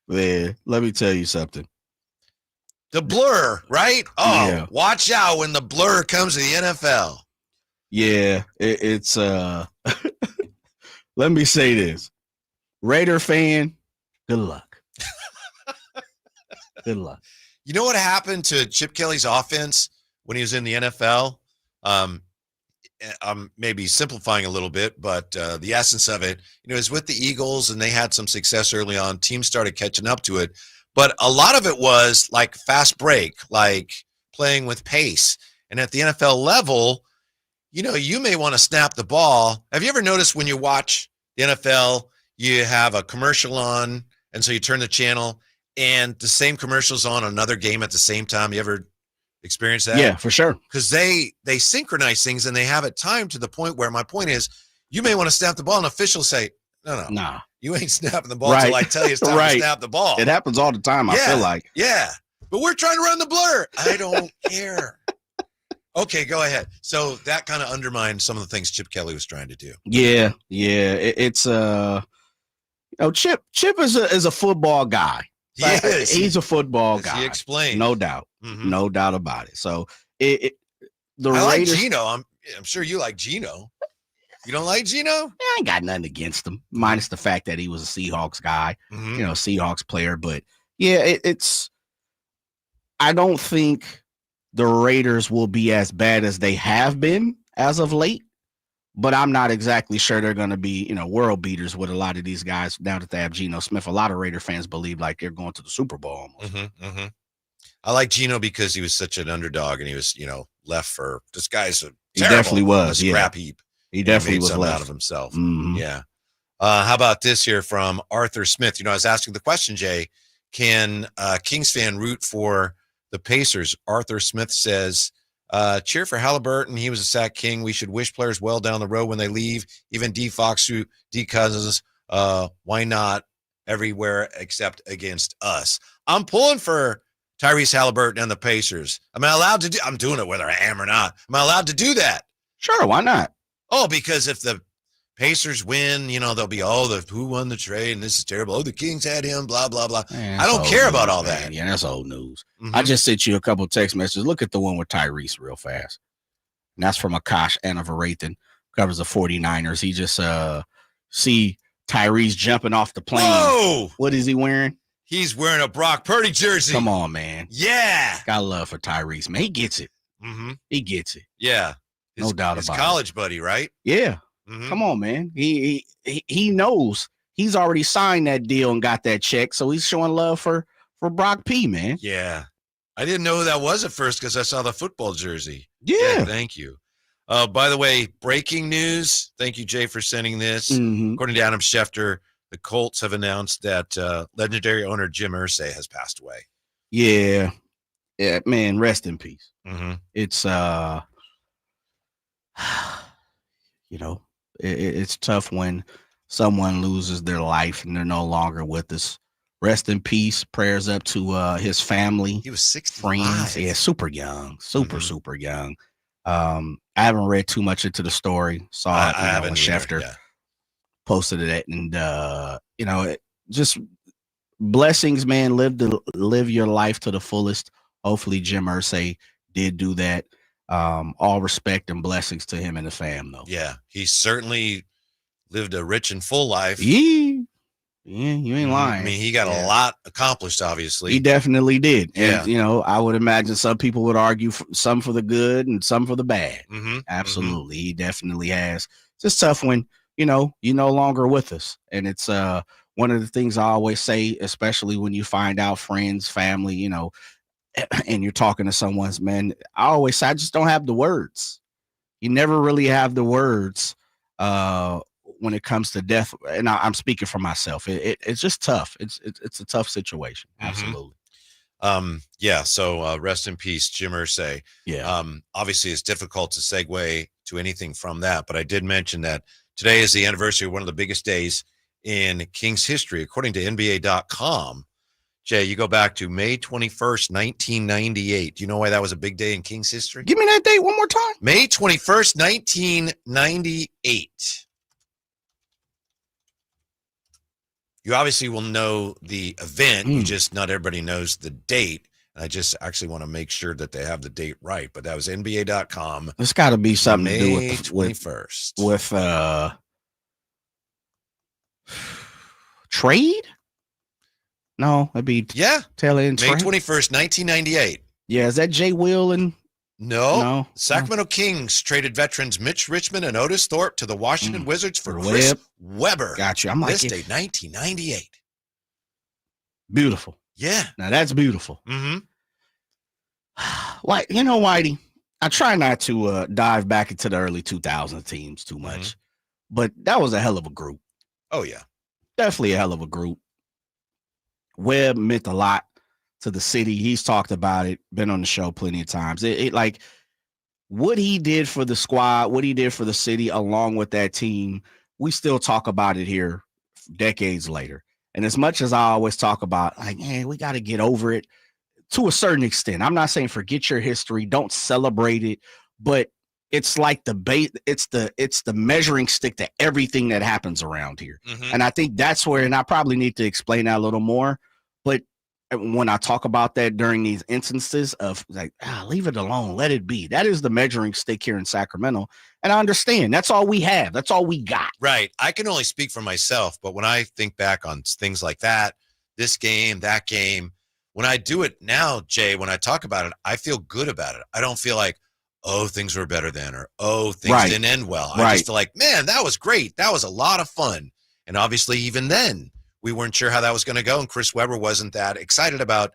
Man, let me tell you something. The blur, right? Oh, yeah. Watch out when the blur comes to the NFL. Yeah, it's let me say this. Raider fan, good luck. Good luck. You know what happened to Chip Kelly's offense when he was in the NFL? I'm maybe simplifying a little bit, but the essence of it, is with the Eagles, and they had some success early on. Teams started catching up to it. But a lot of it was like fast break, like playing with pace. And at the NFL level, you may want to snap the ball. Have you ever noticed when you watch the NFL, you have a commercial on And so you turn the channel and the same commercial's on another game at the same time. You ever experience that? Yeah, for sure. Because they synchronize things and they have it timed to the point where my point is you may want to snap the ball and officials say, no. Nah. You ain't snapping the ball until I tell you it's time to snap the ball. It happens all the time, I feel like. Yeah. But we're trying to run the blur. I don't care. Okay, go ahead. So that kind of undermined some of the things Chip Kelly was trying to do. Yeah. It's Chip is a football guy. Yes. He's a football guy. He explained. No doubt. Mhm. No doubt about it. So I like Raiders, Gino. I'm sure you like Gino. You don't like Gino? I ain't got nothing against him, minus the fact that he was a Seahawks guy, Seahawks player. But yeah, I don't think the Raiders will be as bad as they have been as of late. But I'm not exactly sure they're going to be, world beaters with a lot of these guys now that they have Geno Smith. A lot of Raider fans believe like they're going to the Super Bowl almost. I like Gino because he was such an underdog and he was, left for this guy's a He definitely was. scrap heap. He definitely made was something left out of himself. Mhm. Yeah. How about this here from Arthur Smith? I was asking the question, Jay, can a Kings fan root for the Pacers? Arthur Smith says, cheer for Haliburton. He was a sack king. We should wish players well down the road when they leave. Even D. Fox, D. Cousins. Why not everywhere except against us? I'm pulling for Tyrese Haliburton and the Pacers. Am I allowed to do? I'm doing it whether I am or not. Am I allowed to do that? Sure, why not? Oh, because if the Pacers win, they'll be, who won the trade? And this is terrible. Oh, the Kings had him, blah, blah, blah. Man, I don't care about all man. that. Yeah, that's old news. I just sent you a couple text messages. Look at the one with Tyrese real fast. And that's from Akash Anavarathan, covers the 49ers. He just see Tyrese jumping off the plane. Whoa! What is he wearing? He's wearing a Brock Purdy jersey. Come on, man. Yeah. Got love for Tyrese, man. He gets it. He gets it. Yeah. No doubt his about college buddy, right? Yeah. Come on, man. He knows he's already signed that deal and got that check, so he's showing love for Brock P, man. Yeah. I didn't know who that was at first because I saw the football jersey. Yeah. Thank you. By the way, breaking news. Thank you, Jay, for sending this. According to Adam Schefter, the Colts have announced that legendary owner Jim Irsay has passed away. Yeah, man. Rest in peace. It's it's tough when someone loses their life and they're no longer with us. Rest in peace. Prayers up to his family. He was 65. Friends. Yeah, super young, super young. I haven't read too much into the story. Saw it when Schefter posted it, and just blessings, man. Live your life to the fullest. Hopefully, Jim Irsay did do that. All respect and blessings to him and the fam, though. Yeah, he certainly lived a rich and full life. Yeah, you ain't lying. I mean, he got a lot accomplished, obviously. He definitely did. Yeah. And, I would imagine some people would argue some for the good and some for the bad. Absolutely. He definitely has. It's just tough when, you're no longer with us. And it's one of the things I always say, especially when you find out friends, family, and you're talking to someone's, man, I always say, I just don't have the words. You never really have the words when it comes to death. And I'm speaking for myself. It's just tough. It's a tough situation. Absolutely. So rest in peace, Jim Irsay. Yeah. Obviously it's difficult to segue to anything from that, but I did mention that today is the anniversary of one of the biggest days in Kings history, according to NBA.com. Jay, you go back to May 21st, 1998. Do you know why that was a big day in Kings history? Give me that date one more time. May 21st, 1998. You obviously will know the event. You just, not everybody knows the date. And I just actually want to make sure that they have the date right. But that was NBA.com. It's got to be something May to do with 21st. With trade? No, it'd be tail end May trade. 21st, 1998. Yeah, is that Jay Will and No. Sacramento Kings traded veterans Mitch Richmond and Otis Thorpe to the Washington Wizards for Chris Webber. Gotcha. I'm like, this date, 1998. Beautiful. Yeah. Now that's beautiful. Like, Whitey, I try not to dive back into the early 2000 teams too much, but that was a hell of a group. Oh, yeah. Definitely a hell of a group. Webb meant a lot to the city. He's talked about it, been on the show plenty of times. It like what he did for the squad, what he did for the city along with that team, we still talk about it here decades later. And as much as I always talk about, like, hey, we got to get over it to a certain extent. I'm not saying forget your history, don't celebrate it, but it's like the bait, it's the measuring stick to everything that happens around here. Mm-hmm. And I think that's where, and I probably need to explain that a little more, but when I talk about that during these instances of like, leave it alone, let it be. That is the measuring stick here in Sacramento. And I understand that's all we have. That's all we got. Right. I can only speak for myself, but when I think back on things like that, this game, that game, when I do it now, Jay, when I talk about it, I feel good about it. I don't feel like, oh, things were better then, or, oh, things didn't end well. I just feel like, man, that was great. That was a lot of fun. And obviously even then we weren't sure how that was going to go. And Chris Webber wasn't that excited about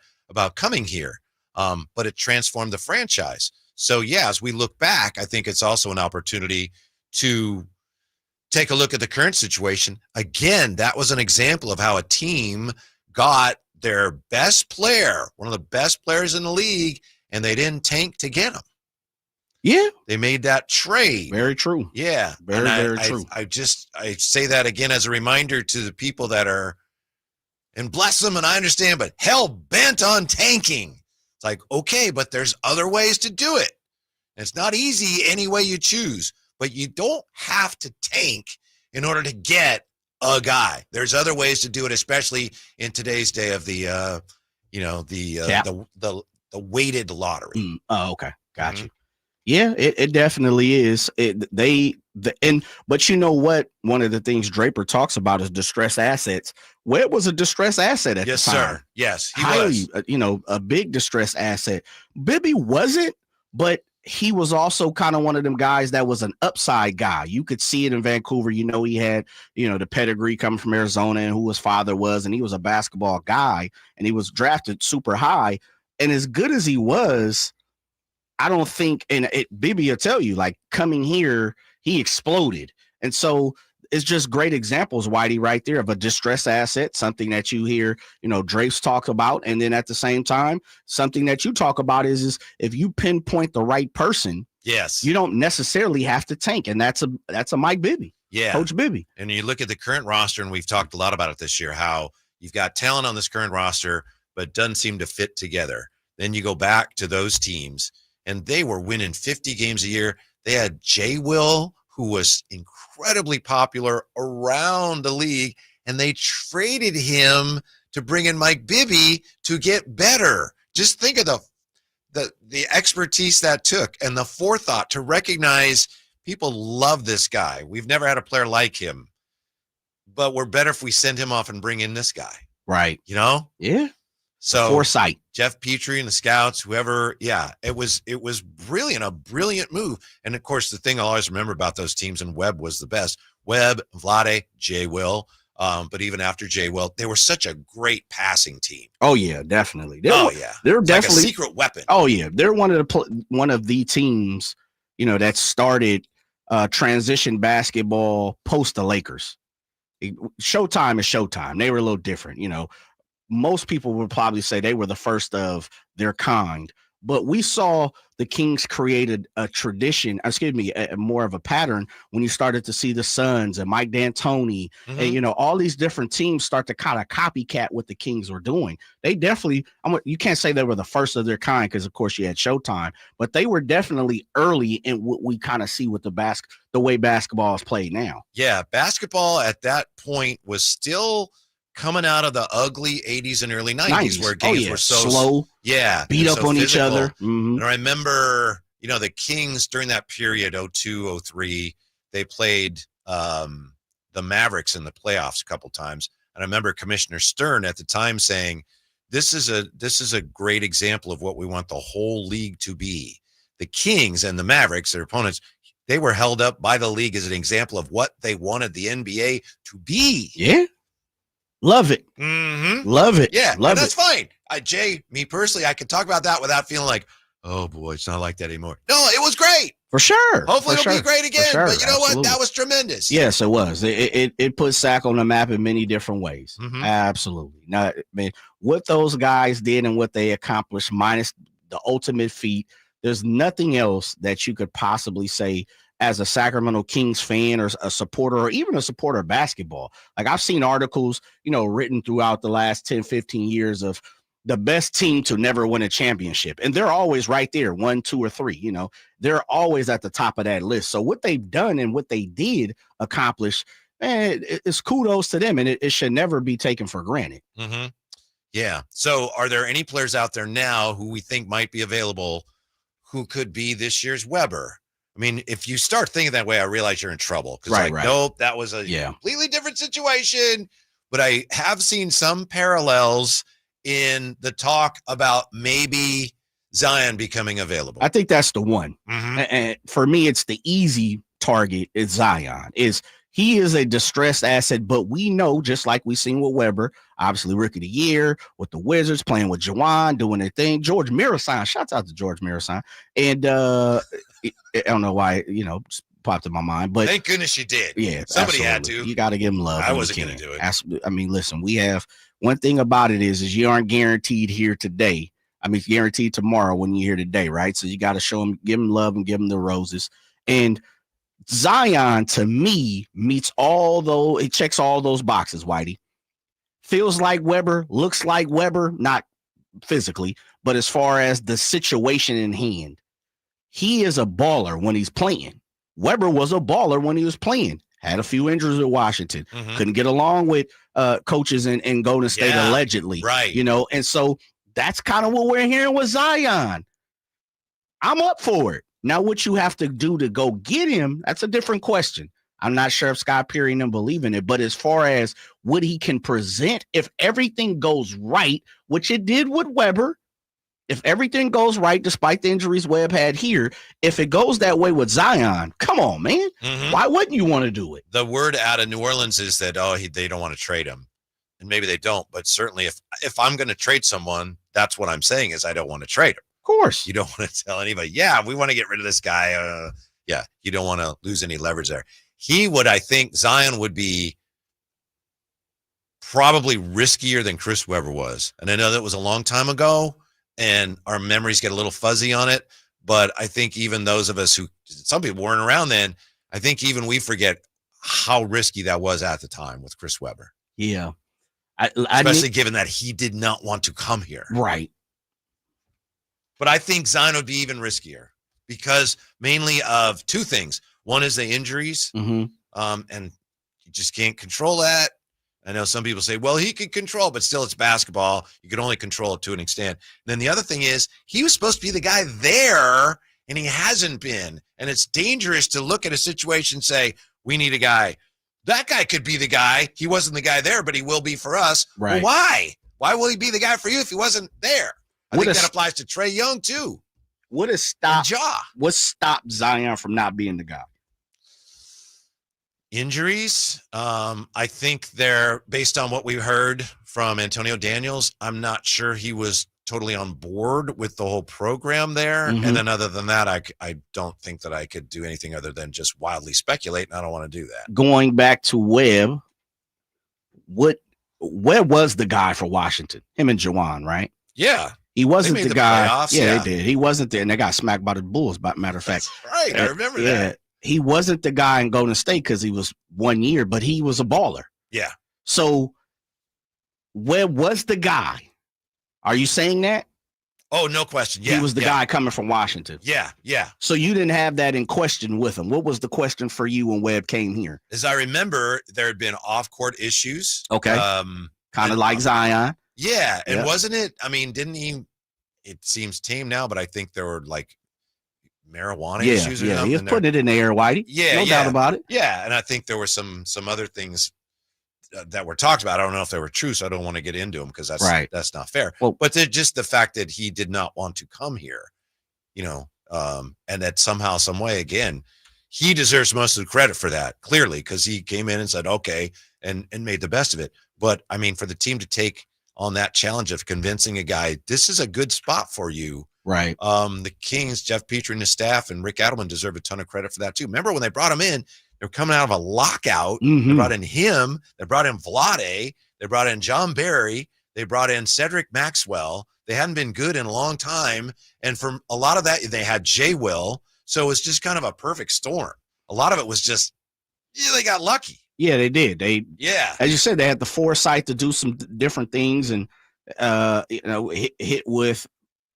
coming here. But it transformed the franchise. So yeah, as we look back, I think it's also an opportunity to take a look at the current situation. Again, that was an example of how a team got their best player, one of the best players in the league, and they didn't tank to get him. Yeah. They made that trade. Very true. Yeah. Very true. I say that again as a reminder to the people that are, and bless them, and I understand, but hell bent on tanking. It's like, okay, but there's other ways to do it. And it's not easy any way you choose, but you don't have to tank in order to get a guy. There's other ways to do it, especially in today's day of the weighted lottery. Oh, okay. Gotcha. Mm-hmm. Yeah, it definitely is. But you know what? One of the things Draper talks about is distressed assets. Webb was a distressed asset at the time. Yes, sir. Yes, he was. A big distressed asset. Bibby wasn't, but he was also kind of one of them guys that was an upside guy. You could see it in Vancouver. He had, the pedigree coming from Arizona and who his father was, and he was a basketball guy, and he was drafted super high. And as good as he was, I don't think, and Bibby will tell you, like coming here, he exploded. And so it's just great examples, Whitey, right there, of a distressed asset, something that you hear, Drake's talk about. And then at the same time, something that you talk about is if you pinpoint the right person, yes, you don't necessarily have to tank. And that's a Mike Bibby. Yeah. Coach Bibby. And you look at the current roster, and we've talked a lot about it this year, how you've got talent on this current roster, but it doesn't seem to fit together. Then you go back to those teams, and they were winning 50 games a year. They had Jay Will, who was incredibly popular around the league, and they traded him to bring in Mike Bibby to get better. Just think of the expertise that took and the forethought to recognize people love this guy. We've never had a player like him, but we're better if we send him off and bring in this guy. Right. Yeah. So foresight. Jeff Petrie and the scouts, whoever, it was brilliant, a brilliant move. And of course, the thing I'll always remember about those teams, and Webb was the best. Webb, Vlade, Jay Will. But even after Jay Will, they were such a great passing team. Oh yeah, definitely. They're definitely like a secret weapon. Oh yeah, they're one of the teams, that started transition basketball post the Lakers. Showtime is Showtime. They were a little different, Most people would probably say they were the first of their kind, but we saw the Kings created a tradition, more of a pattern when you started to see the Suns and Mike D'Antoni and, all these different teams start to kind of copycat what the Kings were doing. They definitely, you can't say they were the first of their kind because, of course, you had Showtime, but they were definitely early in what we kind of see with the way basketball is played now. Yeah, basketball at that point was still coming out of the ugly 80s and early 90s where games were so slow, beat up on each other. And I remember, the Kings during that period, 02, 03, they played the Mavericks in the playoffs a couple times. And I remember Commissioner Stern at the time saying, this is a great example of what we want the whole league to be. The Kings and the Mavericks, their opponents, they were held up by the league as an example of what they wanted the NBA to be. Yeah. Love it. Mm-hmm. Love it. Yeah, love that's fine. Jay, me personally, I could talk about that without feeling like, oh boy, it's not like that anymore. No, it was great. For sure. Hopefully For it'll sure. be great again. Sure. But you know Absolutely. what? That was tremendous. Yes, it was. It put Sac on the map in many different ways. Mhm. Absolutely. Now, man, what those guys did and what they accomplished, minus the ultimate feat, there's nothing else that you could possibly say as a Sacramento Kings fan or a supporter or even a supporter of basketball. Like I've seen articles, written throughout the last 10, 15 years of the best team to never win a championship. And they're always right there, 1, 2, or 3, they're always at the top of that list. So what they've done and what they did accomplish, man, it's kudos to them, and it should never be taken for granted. Mm-hmm. Yeah. So are there any players out there now who we think might be available who could be this year's Weber? I mean, if you start thinking that way, I realize you're in trouble. Because nope, that was a completely different situation. But I have seen some parallels in the talk about maybe Zion becoming available. I think that's the one. Mm-hmm. And for me, it's the easy target is Zion. He is a distressed asset, but we know, just like we've seen with Weber, obviously Rookie of the Year, with the Wizards, playing with Juwan, doing their thing. George Mirasan, shouts out to George Mirasan. And I don't know why, just popped in my mind. But thank goodness you did. Yeah. Somebody absolutely. had to. You got to give him love. I wasn't going to do it. I mean, listen, we have one thing about it is you aren't guaranteed here today. I mean, guaranteed tomorrow when you're here today, right? So you got to show him, give him love and give him the roses. And Zion, to me, it checks all those boxes, Whitey. Feels like Weber, looks like Weber, not physically, but as far as the situation in hand, he is a baller when he's playing. Weber was a baller when he was playing. Had a few injuries at Washington. Mm-hmm. Couldn't get along with coaches in Golden State, allegedly. Right. And so that's kind of what we're hearing with Zion. I'm up for it. Now, what you have to do to go get him, that's a different question. I'm not sure if Scott Perry and them believe in it, but as far as what he can present, if everything goes right, which it did with Weber, if everything goes right, despite the injuries Webb had here, if it goes that way with Zion, come on, man. Mm-hmm. Why wouldn't you want to do it? The word out of New Orleans is that, they don't want to trade him. And maybe they don't, but certainly if I'm going to trade someone, that's what I'm saying is I don't want to trade him. Of course. You don't want to tell anybody, we want to get rid of this guy. You don't want to lose any leverage there. I think Zion would be probably riskier than Chris Webber was. And I know that was a long time ago and our memories get a little fuzzy on it. But I think even those of us some people weren't around then, I think even we forget how risky that was at the time with Chris Webber. Yeah. Especially given that he did not want to come here. Right. But I think Zion would be even riskier because mainly of two things. One is the injuries, and you just can't control that. I know some people say, well, he could control, but still it's basketball. You can only control it to an extent. And then the other thing is he was supposed to be the guy there, and he hasn't been. And it's dangerous to look at a situation and say, we need a guy. That guy could be the guy. He wasn't the guy there, but he will be for us. Right. Well, why? Why will he be the guy for you if he wasn't there? I think that applies to Trey Young, too. What stopped Zion from not being the guy? Injuries. I think they're based on what we heard from Antonio Daniels. I'm not sure he was totally on board with the whole program there. Mm-hmm. And then other than that, I don't think that I could do anything other than just wildly speculate. And I don't want to do that. Going back to Webb, Webb was the guy for Washington, him and Juwan, right? Yeah. He wasn't the guy. Playoffs, they did. He wasn't there. And they got smacked by the Bulls, by matter of fact. That's right. I remember that. He wasn't the guy in Golden State because he was 1 year, but he was a baller. Yeah. So Webb was the guy. Are you saying that? Oh, no question. Yeah. He was the guy coming from Washington. Yeah. Yeah. So you didn't have that in question with him. What was the question for you when Webb came here? As I remember, there had been off-court issues. Okay. Kind of like Zion. Yeah. And wasn't it? I mean, didn't he? It seems tame now, but I think there were like marijuana issues or something. He was putting it in the air, Whitey. Yeah. No doubt about it. Yeah. And I think there were some other things that were talked about. I don't know if they were true, so I don't want to get into them because that's not fair. Well, but just the fact that he did not want to come here, and that somehow, some way, again, he deserves most of the credit for that, clearly, because he came in and said, okay, and made the best of it. But I mean, for the team to take on that challenge of convincing a guy, this is a good spot for you. Right. The Kings, Jeff Petrie and his staff, and Rick Adelman deserve a ton of credit for that too. Remember when they brought him in, they were coming out of a lockout. They brought in him. They brought in Vlade. They brought in John Barry. They brought in Cedric Maxwell. They hadn't been good in a long time. And from a lot of that, they had Jay Will. So it was just kind of a perfect storm. A lot of it was just, they got lucky. Yeah, they did. Yeah. As you said, they had the foresight to do some different things and, hit with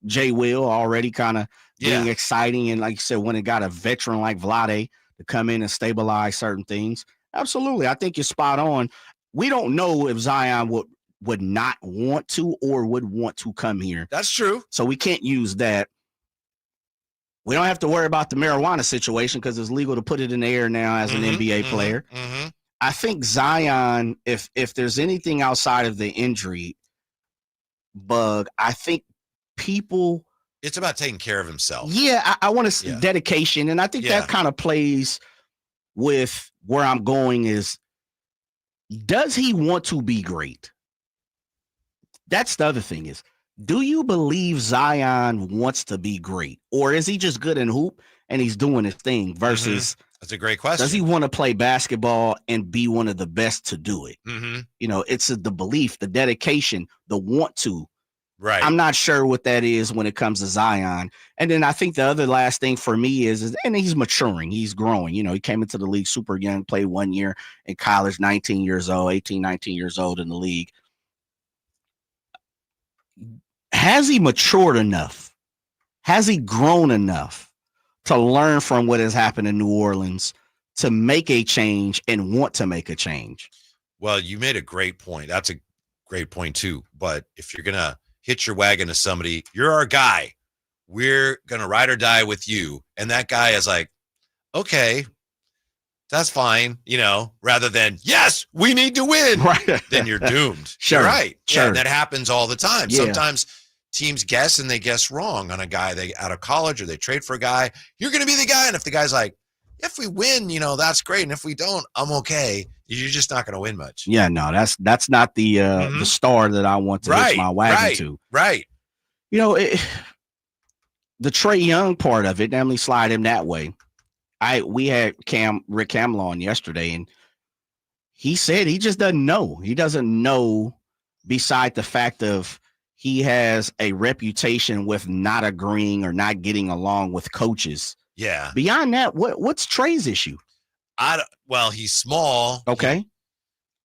Jay Will already kind of being exciting. And like you said, when it got a veteran like Vlade to come in and stabilize certain things. Absolutely. I think you're spot on. We don't know if Zion would not want to or would want to come here. That's true. So we can't use that. We don't have to worry about the marijuana situation because it's legal to put it in the air now as an NBA player. I think Zion, if there's anything outside of the injury bug, I think people. It's about taking care of himself. Yeah, I want to see dedication. And I think that kind of plays with where I'm going is, does he want to be great? That's the other thing is, do you believe Zion wants to be great? Or is he just good in hoop and he's doing his thing versus that's a great question. Does he want to play basketball and be one of the best to do it? It's the belief, the dedication, the want to. Right. I'm not sure what that is when it comes to Zion. And then I think the other last thing for me is and he's maturing. He's growing. He came into the league super young, played 1 year in college, 19 years old, 18, 19 years old in the league. Has he matured enough? Has he grown enough to learn from what has happened in New Orleans to make a change and want to make a change? Well, you made a great point. That's a great point too. But if you're going to hitch your wagon to somebody, you're our guy. We're going to ride or die with you. And that guy is like, okay, that's fine. Rather than, yes, we need to win. Right. Then you're doomed. Sure. You're right. Sure. Yeah, and that happens all the time. Yeah. Sometimes teams guess and they guess wrong on a guy they out of college or they trade for a guy. You're going to be the guy. And if the guy's like, if we win, that's great. And if we don't, I'm okay. You're just not going to win much. Yeah, no, that's not the star that I want to hitch my wagon to. Right. The Trey Young part of it, let me slide him that way. We had Rick Campbell on yesterday, and he said he just doesn't know. He doesn't know, beside the fact of he has a reputation with not agreeing or not getting along with coaches. Yeah. Beyond that, what's Trey's issue? Well, he's small. Okay.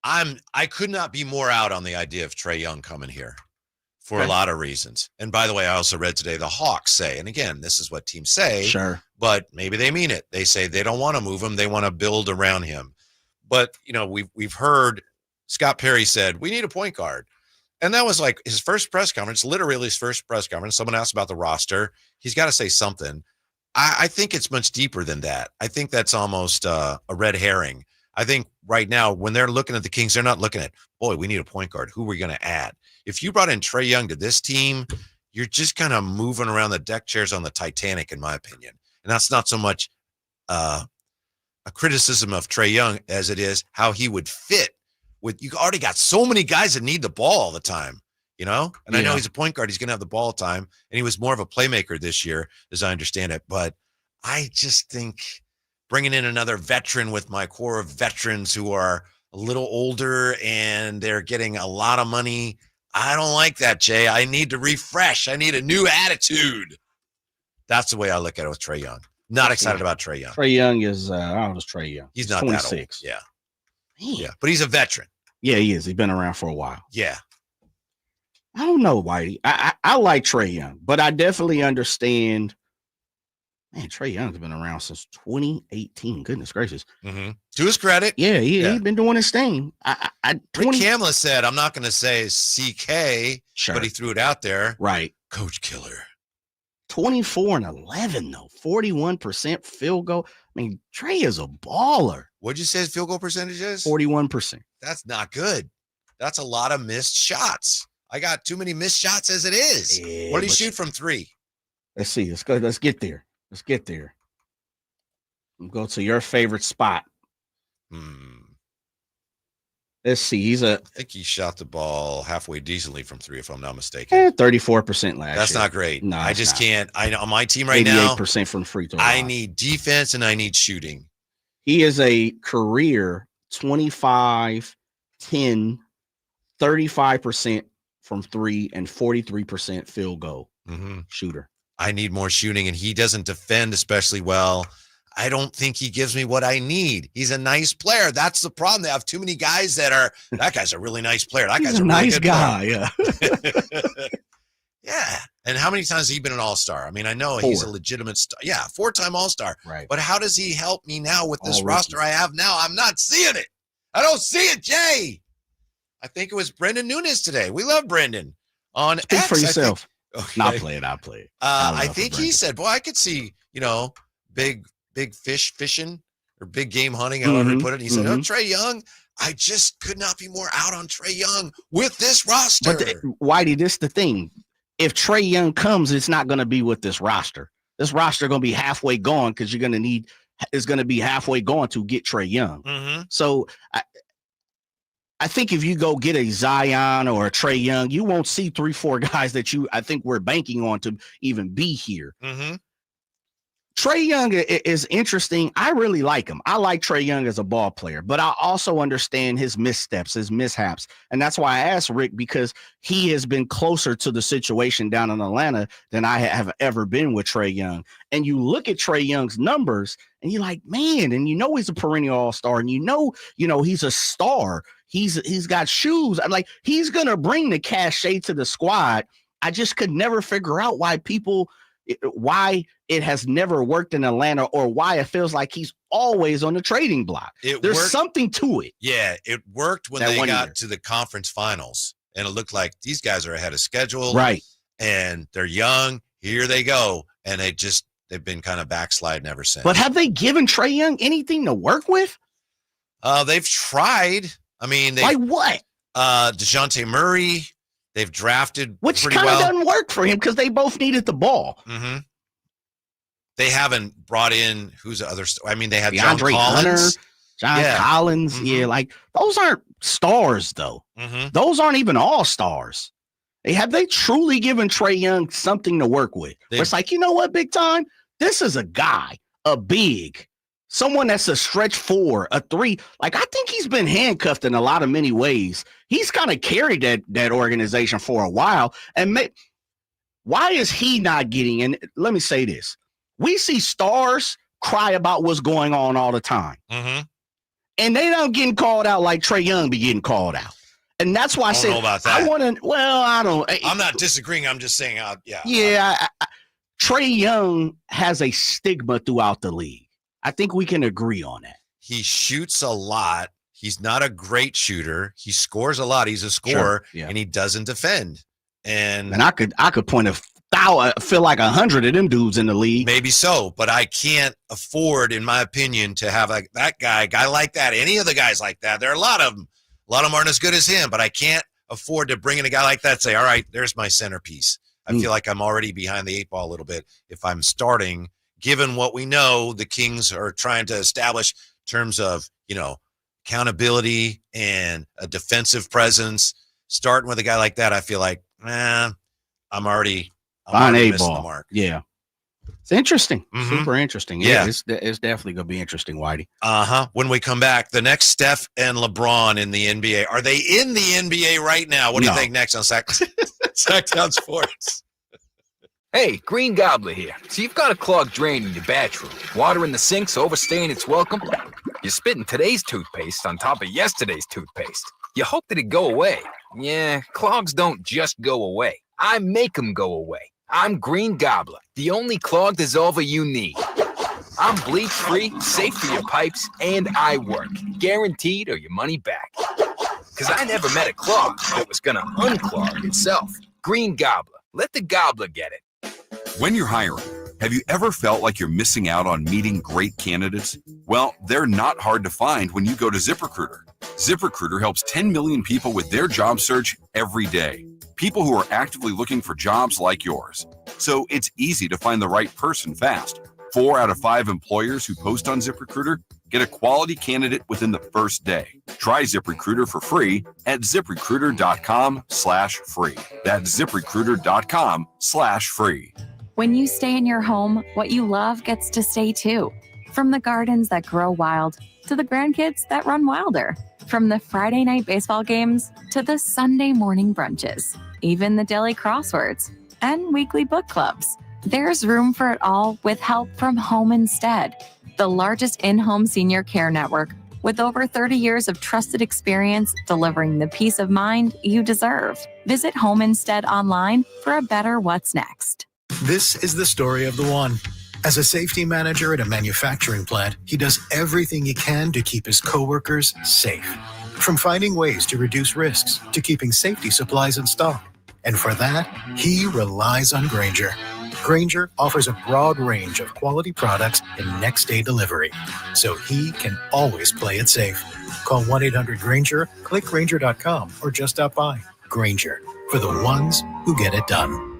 I could not be more out on the idea of Trey Young coming here for a lot of reasons. And by the way, I also read today the Hawks say, and again, this is what teams say, sure, but maybe they mean it. They say they don't want to move him. They want to build around him. But, we've heard Scott Perry said, we need a point guard. And that was like his first press conference, literally his first press conference. Someone asked about the roster. He's got to say something. I think it's much deeper than that. I think that's almost a red herring. I think right now, when they're looking at the Kings, they're not looking at, boy, we need a point guard. Who are we going to add? If you brought in Trey Young to this team, you're just kind of moving around the deck chairs on the Titanic, in my opinion. And that's not so much a criticism of Trey Young as it is how he would fit with, you already got so many guys that need the ball all the time. And I know he's a point guard. He's going to have the ball time. And he was more of a playmaker this year, as I understand it. But I just think bringing in another veteran with my core of veterans who are a little older and they're getting a lot of money, I don't like that, Jay. I need to refresh. I need a new attitude. That's the way I look at it with Trey Young. Not excited about Trey Young. Trey Young is, how old is Trey Young? He's not 26. that old. Yeah. Yeah. But he's a veteran. Yeah, he is. He's been around for a while. Yeah. I don't know, Whitey. I like Trey Young, but I definitely understand. Man, Trey Young's been around since 2018. Goodness gracious. To his credit. Yeah, he's been doing his thing. Rick Kamla said, I'm not going to say CK, but he threw it out there. Right. Coach Killer. 24 and 11, though. 41% field goal. I mean, Trey is a baller. What'd you say his field goal percentage is? 41%. That's not good. That's a lot of missed shots. I got too many missed shots as it is. Yeah, what did he shoot from three? Let's see. Let's go. Let's get there. We'll go to your favorite spot. Let's see. I think he shot the ball halfway decently from 3, if I'm not mistaken. 34% last year. That's not great. No, I just can't. On my team 88% from free throw. I need defense and I need shooting. He is a career 25, 10, 35% from 3 and 43% field goal shooter. I need more shooting, and he doesn't defend especially well. I don't think he gives me what I need. He's a nice player. That's the problem. They have too many guys that guy's a really nice player. That guy's a really nice good guy. player. Yeah. Yeah. And how many times has he been an all-star? I mean, I know 4. he's a legitimate star. Yeah, 4-time all-star. Right. But how does he help me now with this All roster I have now? I'm not seeing it. I don't see it, Jay. I think it was Brendan Nunes today. We love Brendan. On Speak X, for yourself. Okay. Not play it. I'll play it. I think he said, boy, I could see, big fish fishing or big game hunting, however he put it. He said, Trey Young, I just could not be more out on Trey Young with this roster. But Whitey, this is the thing. If Trey Young comes, it's not going to be with this roster. This roster going to be halfway gone because you're going to it's going to be halfway gone to get Trey Young. So I think if you go get a Zion or a Trey Young, you won't see 3-4 guys that I think we're banking on to even be here. Trey Young is interesting. I really like him. I like Trey Young as a ball player, but I also understand his missteps, his mishaps. And that's why I asked Rick, because he has been closer to the situation down in Atlanta than I have ever been with Trey Young. And you look at Trey Young's numbers and you're like, man, and he's a perennial all-star, and he's a star. He's got shoes. I'm like, he's going to bring the cachet to the squad. I just could never figure out why it has never worked in Atlanta, or why it feels like he's always on the trading block. There's something to it. Yeah, it worked when they got to the conference finals, and it looked like these guys are ahead of schedule. Right. And they're young. Here they go. And they've been kind of backsliding ever since. But have they given Trey Young anything to work with? They've tried. I mean, like what? DeJounte Murray. They've drafted which pretty kind of well. doesn't work for him because they both needed the ball. They haven't brought in who's the other. I mean, they had DeAndre Collins. Yeah, like those aren't stars though. Those aren't even all stars. Have they truly given Trey Young something to work with? It's like, you know what, big time? This is a guy, a big, someone that's a stretch 4, a 3. Like, I think he's been handcuffed in many ways. He's kind of carried that organization for a while. And why is he not getting, and let me say this. We see stars cry about what's going on all the time. And they don't getting called out like Trey Young be getting called out. And that's why I said, I'm not disagreeing. I'm just saying, Trey Young has a stigma throughout the league. I think we can agree on that. He shoots a lot. He's not a great shooter. He scores a lot. He's a scorer, and he doesn't defend. And I could point I feel like 100 of them dudes in the league. Maybe so, but I can't afford, in my opinion, to have that guy like that. Any of the guys like that. There are a lot of them. A lot of them aren't as good as him, but I can't afford to bring in a guy like that and say, all right, there's my centerpiece. I feel like I'm already behind the 8 ball a little bit if I'm starting, given what we know the Kings are trying to establish in terms of, accountability and a defensive presence. Starting with a guy like that, I feel like, I'm already missing the mark. Yeah. It's interesting. Super interesting. Yeah. It's definitely going to be interesting, Whitey. When we come back, the next Steph and LeBron in the NBA. Are they in the NBA right now? What do you think next on Sacktown Sports? Hey, Green Gobbler here. So you've got a clogged drain in your bathroom. Water in the sink's overstaying its welcome. You're spitting today's toothpaste on top of yesterday's toothpaste. You hope that it go away. Yeah, clogs don't just go away. I make them go away. I'm Green Gobbler, the only clog dissolver you need. I'm bleach-free, safe for your pipes, and I work. Guaranteed or your money back. Because I never met a clog that was going to unclog itself. Green Gobbler. Let the gobbler get it. When you're hiring, have you ever felt like you're missing out on meeting great candidates? Well, they're not hard to find when you go to ZipRecruiter. ZipRecruiter helps 10 million people with their job search every day. People who are actively looking for jobs like yours. So it's easy to find the right person fast. 4 out of 5 employers who post on ZipRecruiter get a quality candidate within the first day. Try ZipRecruiter for free at ZipRecruiter.com/free. That's ZipRecruiter.com/free. When you stay in your home, what you love gets to stay too. From the gardens that grow wild to the grandkids that run wilder. From the Friday night baseball games to the Sunday morning brunches. Even the daily crosswords and weekly book clubs. There's room for it all with help from Home Instead, the largest in-home senior care network with over 30 years of trusted experience delivering the peace of mind you deserve. Visit Home Instead online for a better what's next. This is the story of the one. As a safety manager at a manufacturing plant, he does everything he can to keep his coworkers safe. From finding ways to reduce risks to keeping safety supplies in stock. And for that, he relies on Grainger. Grainger offers a broad range of quality products and next-day delivery, so he can always play it safe. Call 1-800-GRAINGER, click Grainger.com, or just stop by. Grainger, for the ones who get it done.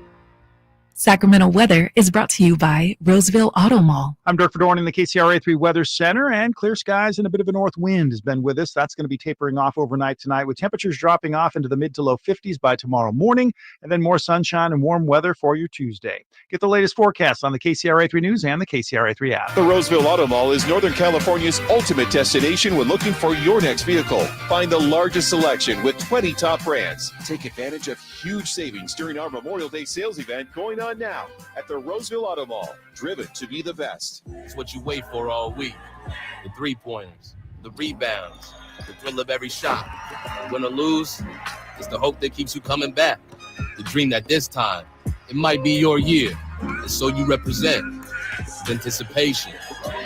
Sacramento weather is brought to you by Roseville Auto Mall. I'm Dirk Fedorn in the KCRA3 Weather Center, and clear skies and a bit of a north wind has been with us. That's going to be tapering off overnight tonight, with temperatures dropping off into the mid to low 50s by tomorrow morning, and then more sunshine and warm weather for your Tuesday. Get the latest forecast on the KCRA3 News and the KCRA3 app. The Roseville Auto Mall is Northern California's ultimate destination when looking for your next vehicle. Find the largest selection with 20 top brands. Take advantage of huge savings during our Memorial Day sales event going on now at the Roseville Auto Mall. Driven to be the best. It's what you wait for all week. The three-pointers, the rebounds, the thrill of every shot. Win or lose, it's the hope that keeps you coming back. The dream that this time, it might be your year. And so you represent with anticipation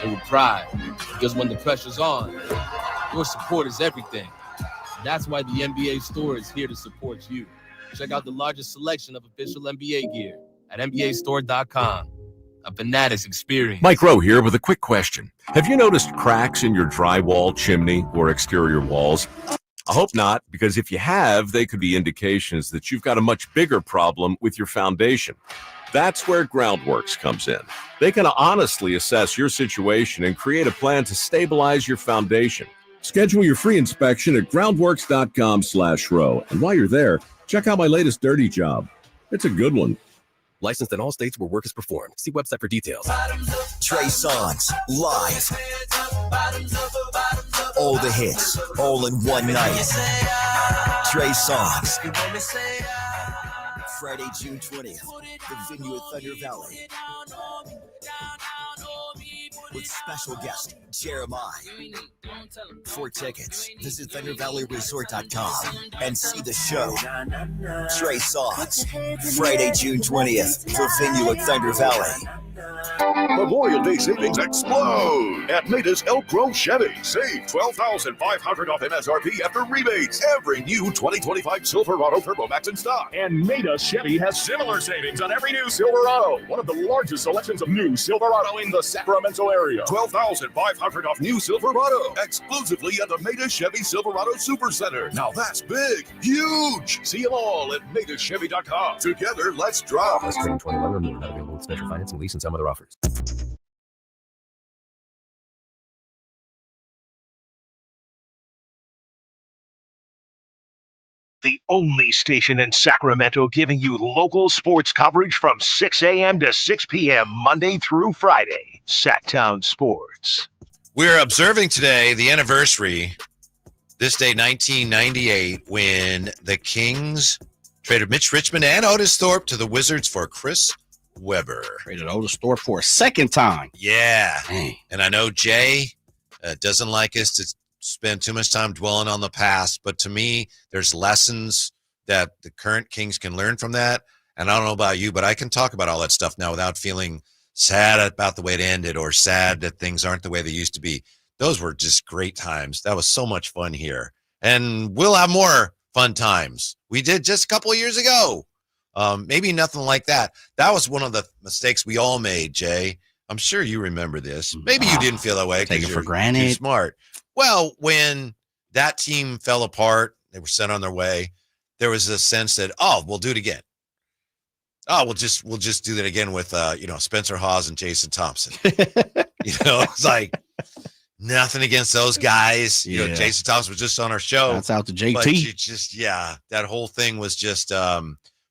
and with pride. Because when the pressure's on, your support is everything. That's why the NBA store is here to support you. Check out the largest selection of official NBA gear at NBAstore.com. A Fanatics experience. Mike Rowe here with a quick question. Have you noticed cracks in your drywall, chimney, or exterior walls? I hope not, because if you have, they could be indications that you've got a much bigger problem with your foundation. That's where Groundworks comes in. They can honestly assess your situation and create a plan to stabilize your foundation. Schedule your free inspection at groundworks.com/row. And while you're there, check out my latest dirty job. It's a good one. Licensed in all states where work is performed. See website for details. Trey Songz, live. All the hits, all in one night. Trey Songz. Friday, June 20th, the venue at Thunder Valley. With special guest, Jeremiah. For tickets, visit ThunderValleyResort.com and see the show. Trey Songz, Friday, June 20th, the venue at Thunder Valley. Memorial Day savings explode at Maida's Elk Grove Chevy. Save $12,500 off MSRP after rebates. Every new 2025 Silverado Turbo Max in stock. And Maida Chevy has similar savings on every new Silverado. One of the largest selections of new Silverado in the Sacramento area. $12,500 off new Silverado. Exclusively at the Maida Chevy Silverado Supercenter. Now that's big, huge. See them all at MaidaChevy.com. Together, let's drive. Plus 2021 removed. Not available with special financing, lease, and some other offers. The only station in Sacramento giving you local sports coverage from 6 a.m. to 6 p.m. Monday through Friday. Sacktown Sports. We're observing today the anniversary, this day 1998, when the Kings traded Mitch Richmond and Otis Thorpe to the Wizards for Chris Webber. Traded Otis Thorpe for a second time. Yeah. Dang. And I know Jay doesn't like us to spend too much time dwelling on the past, but to me, there's lessons that the current Kings can learn from that. And I don't know about you, but I can talk about all that stuff now without feeling sad about the way it ended or sad that things aren't the way they used to be. Those were just great times. That was so much fun here. And we'll have more fun times. We did just a couple of years ago. Maybe nothing like that. That was one of the mistakes we all made, Jay. I'm sure you remember this. Maybe you didn't feel that way. Take it for granted. You're smart. Well, when that team fell apart, they were sent on their way, there was a sense that, oh, we'll do it again. Oh, we'll just do that again with Spencer Hawes and Jason Thompson. It's like nothing against those guys. Jason Thompson was just on our show. That's out to JT. But that whole thing was just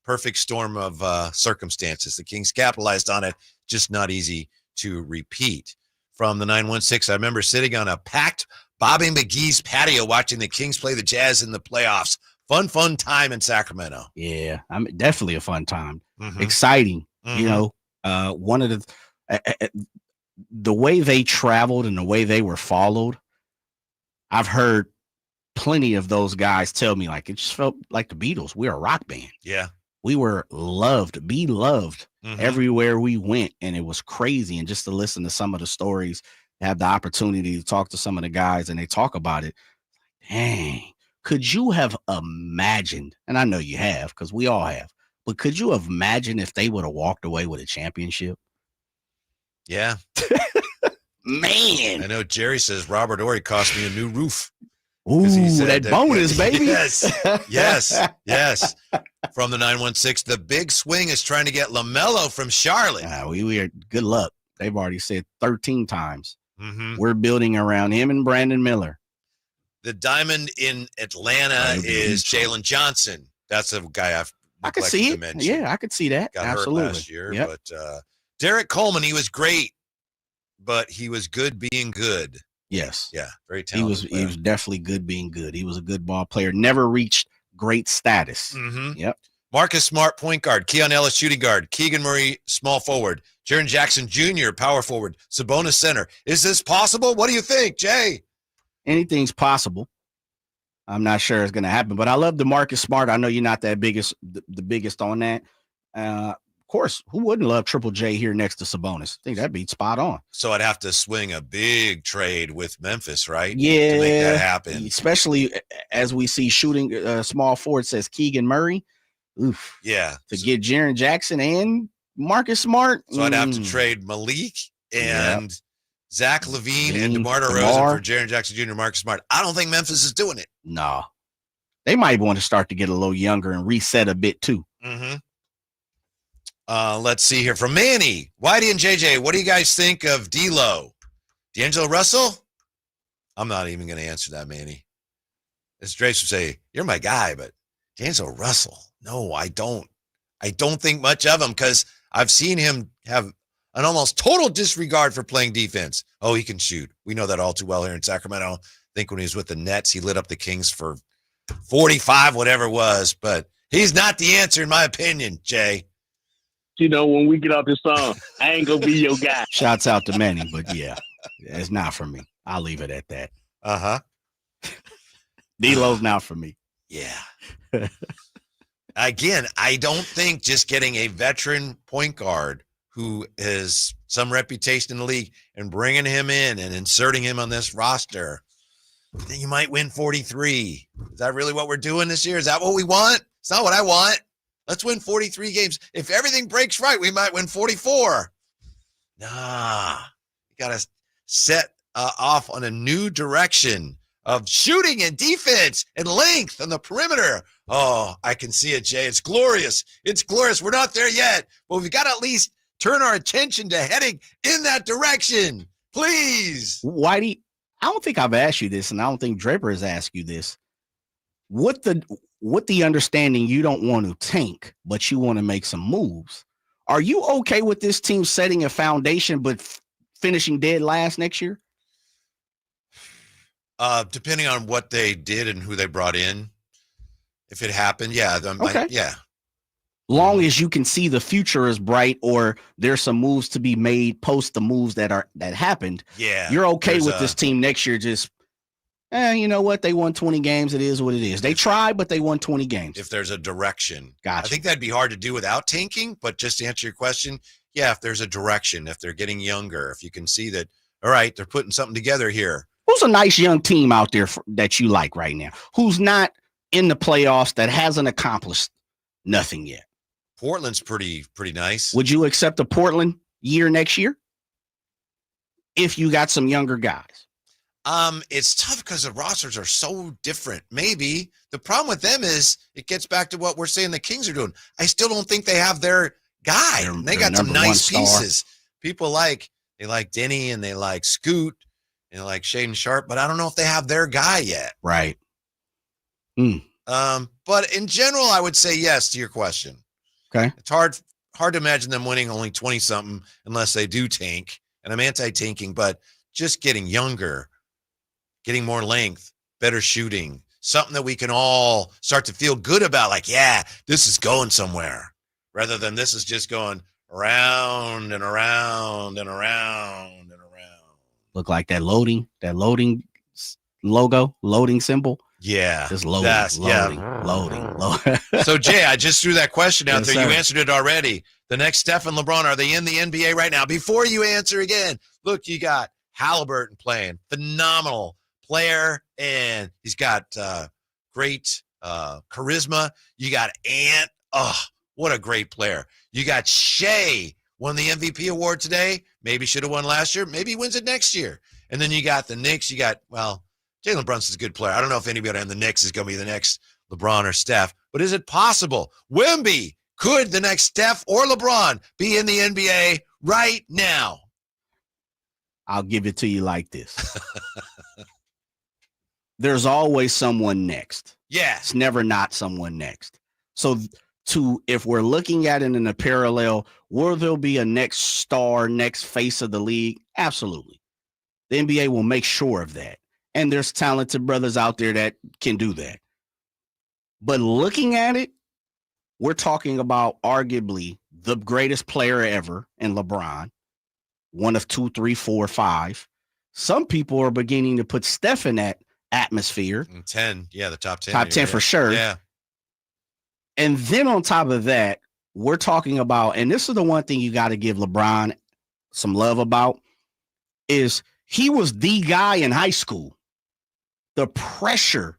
perfect storm of circumstances. The Kings capitalized on it. Just not easy to repeat. From the 916, I remember sitting on a packed Bobby McGee's patio watching the Kings play the Jazz in the playoffs. Fun time in Sacramento. Yeah, definitely a fun time. Mm-hmm. Exciting. Mm-hmm. One of the way they traveled and the way they were followed, I've heard plenty of those guys tell me like it just felt like the Beatles. We're a rock band. Yeah. We were beloved everywhere we went, and it was crazy. And just to listen to some of the stories, have the opportunity to talk to some of the guys, and they talk about it. Dang, could you have imagined? And I know you have, because we all have. But could you have imagined if they would have walked away with a championship? Yeah. Man. I know Jerry says Robert Horry cost me a new roof. Ooh, that bonus, baby. Yes. From the 916, the big swing is trying to get LaMelo from Charlotte. We are good luck. They've already said 13 times. Mm-hmm. We're building around him and Brandon Miller. The diamond in Atlanta is Jalen Johnson. That's a guy I could see it. Yeah, I could see that. Got Absolutely. hurt last year. Yep. But Derek Coleman, he was great, but he was good being good. Yes. Yeah, very talented. He was definitely good being good. He was a good ball player. Never reached great status. Mm-hmm. Yep. Marcus Smart, point guard. Keon Ellis, shooting guard. Keegan Murray, small forward. Jaren Jackson Jr., power forward. Sabonis, center. Is this possible? What do you think, Jay? Anything's possible. I'm not sure it's going to happen, but I love the Marcus Smart. I know you're not the biggest on that. Of course, who wouldn't love Triple J here next to Sabonis? I think that'd be spot on. So I'd have to swing a big trade with Memphis, right? Yeah. To make that happen. Especially as we see shooting small forward says Keegan Murray. Oof. Yeah. To get Jaren Jackson and Marcus Smart. So I'd have to trade Malik and Zach LaVine and DeMar DeRozan for Jaren Jackson Jr., Marcus Smart. I don't think Memphis is doing it. No. They might want to start to get a little younger and reset a bit too. Mm-hmm. Let's see here from Manny. Whitey and JJ, what do you guys think of D'Lo? D'Angelo Russell? I'm not even going to answer that, Manny. As Drace would say, you're my guy, but D'Angelo Russell, no, I don't. I don't think much of him because I've seen him have an almost total disregard for playing defense. Oh, he can shoot. We know that all too well here in Sacramento. I think when he was with the Nets, he lit up the Kings for 45, whatever it was. But he's not the answer, in my opinion, Jay. When we get off this song, I ain't going to be your guy. Shouts out to Manny, but yeah, it's not for me. I'll leave it at that. Uh-huh. D'Lo's not for me. Yeah. Again, I don't think just getting a veteran point guard who has some reputation in the league and bringing him in and inserting him on this roster, then you might win 43. Is that really what we're doing this year? Is that what we want? It's not what I want. Let's win 43 games. If everything breaks right, we might win 44. Nah, you got to set off on a new direction of shooting and defense and length on the perimeter. Oh, I can see it, Jay. It's glorious. It's glorious. We're not there yet, but we've got to at least turn our attention to heading in that direction. Please. Whitey, I don't think I've asked you this, and I don't think Draper has asked you this. With the understanding you don't want to tank, but you want to make some moves, are you okay with this team setting a foundation but finishing dead last next year? Depending on what they did and who they brought in, if it happened, yeah. Okay. Yeah. Long as you can see the future is bright or there's some moves to be made post the moves that happened. Yeah. You're okay with this team next year. Just, you know what? They won 20 games. It is what it is. They tried, but they won 20 games. If there's a direction. Gotcha. I think that'd be hard to do without tanking, but just to answer your question, yeah, if there's a direction, if they're getting younger, if you can see that, all right, they're putting something together here. Who's a nice young team out there that you like right now? Who's not in the playoffs that hasn't accomplished nothing yet? Portland's pretty nice. Would you accept a Portland year next year if you got some younger guys? It's tough because the rosters are so different. Maybe the problem with them is it gets back to what we're saying the Kings are doing. I still don't think they have their guy. They got some nice pieces. People they like Denny and they like Scoot and they like Shaden Sharp, but I don't know if they have their guy yet. Right. But in general, I would say yes to your question. Okay. It's hard to imagine them winning only 20-something unless they do tank. And I'm anti-tanking, but just getting younger, getting more length, better shooting, something that we can all start to feel good about. Like, yeah, this is going somewhere, rather than this is just going around and around and around and around. Look like that loading logo, loading symbol. Yeah. Just loading. So, Jay, I just threw that question out there. Sir. You answered it already. The next Steph and LeBron, are they in the NBA right now? Before you answer again, look, you got Haliburton playing. Phenomenal player, and he's got great charisma. You got Ant. Oh, what a great player. You got Shea, won the MVP award today. Maybe should have won last year. Maybe he wins it next year. And then you got the Knicks. You got, Jalen Brunson's a good player. I don't know if anybody on the Knicks is going to be the next LeBron or Steph, but is it possible? Wemby, could the next Steph or LeBron be in the NBA right now? I'll give it to you like this. There's always someone next. Yeah. It's never not someone next. So if we're looking at it in a parallel, will there be a next star, next face of the league? Absolutely. The NBA will make sure of that. And there's talented brothers out there that can do that. But looking at it, we're talking about arguably the greatest player ever in LeBron, one of 2, 3, 4, 5. Some people are beginning to put Steph in that atmosphere. 10, yeah, the top 10. Top 10 for sure. Yeah. And then on top of that, we're talking about, and this is the one thing you got to give LeBron some love about, is he was the guy in high school. The pressure,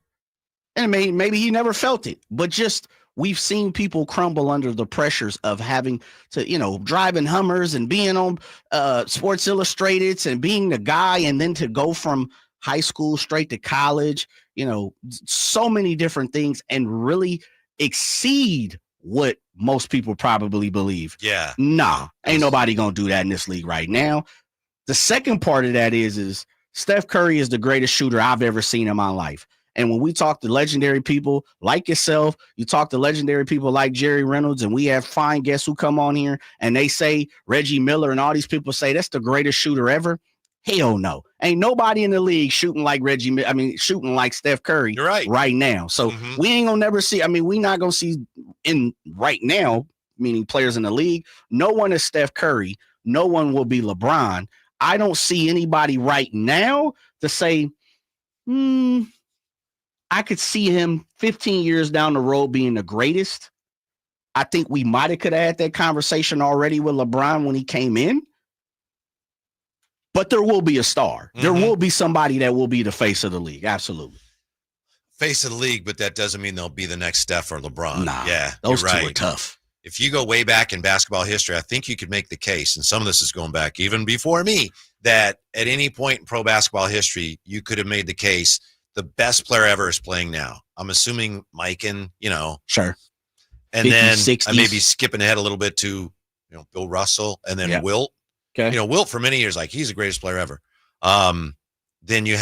and maybe he never felt it, but just we've seen people crumble under the pressures of having to, driving Hummers and being on Sports Illustrated and being the guy, and then to go from high school straight to college, so many different things, and really exceed what most people probably believe. Yeah. Nah, ain't nobody gonna do that in this league right now. The second part of that is Steph Curry is the greatest shooter I've ever seen in my life. And when we talk to legendary people like yourself, you talk to legendary people like Jerry Reynolds, and we have fine guests who come on here and they say Reggie Miller and all these people say that's the greatest shooter ever. Hell no. Ain't nobody in the league shooting like shooting like Steph Curry right now. So we ain't gonna never see. We not gonna see in right now, meaning players in the league. No one is Steph Curry. No one will be LeBron. I don't see anybody right now to say, I could see him 15 years down the road being the greatest. I think we might have could have had that conversation already with LeBron when he came in. But there will be a star. There will be somebody that will be the face of the league. Absolutely. Face of the league, but that doesn't mean they'll be the next Steph or LeBron. Nah, yeah, those you're two right. are tough. If you go way back in basketball history, I think you could make the case, and some of this is going back even before me, that at any point in pro basketball history, you could have made the case the best player ever is playing now. I'm assuming Mike and, Sure. And 50s, then 60s. I may be skipping ahead a little bit to, Bill Russell and then Wilt. Okay. Wilt for many years, he's the greatest player ever. Then you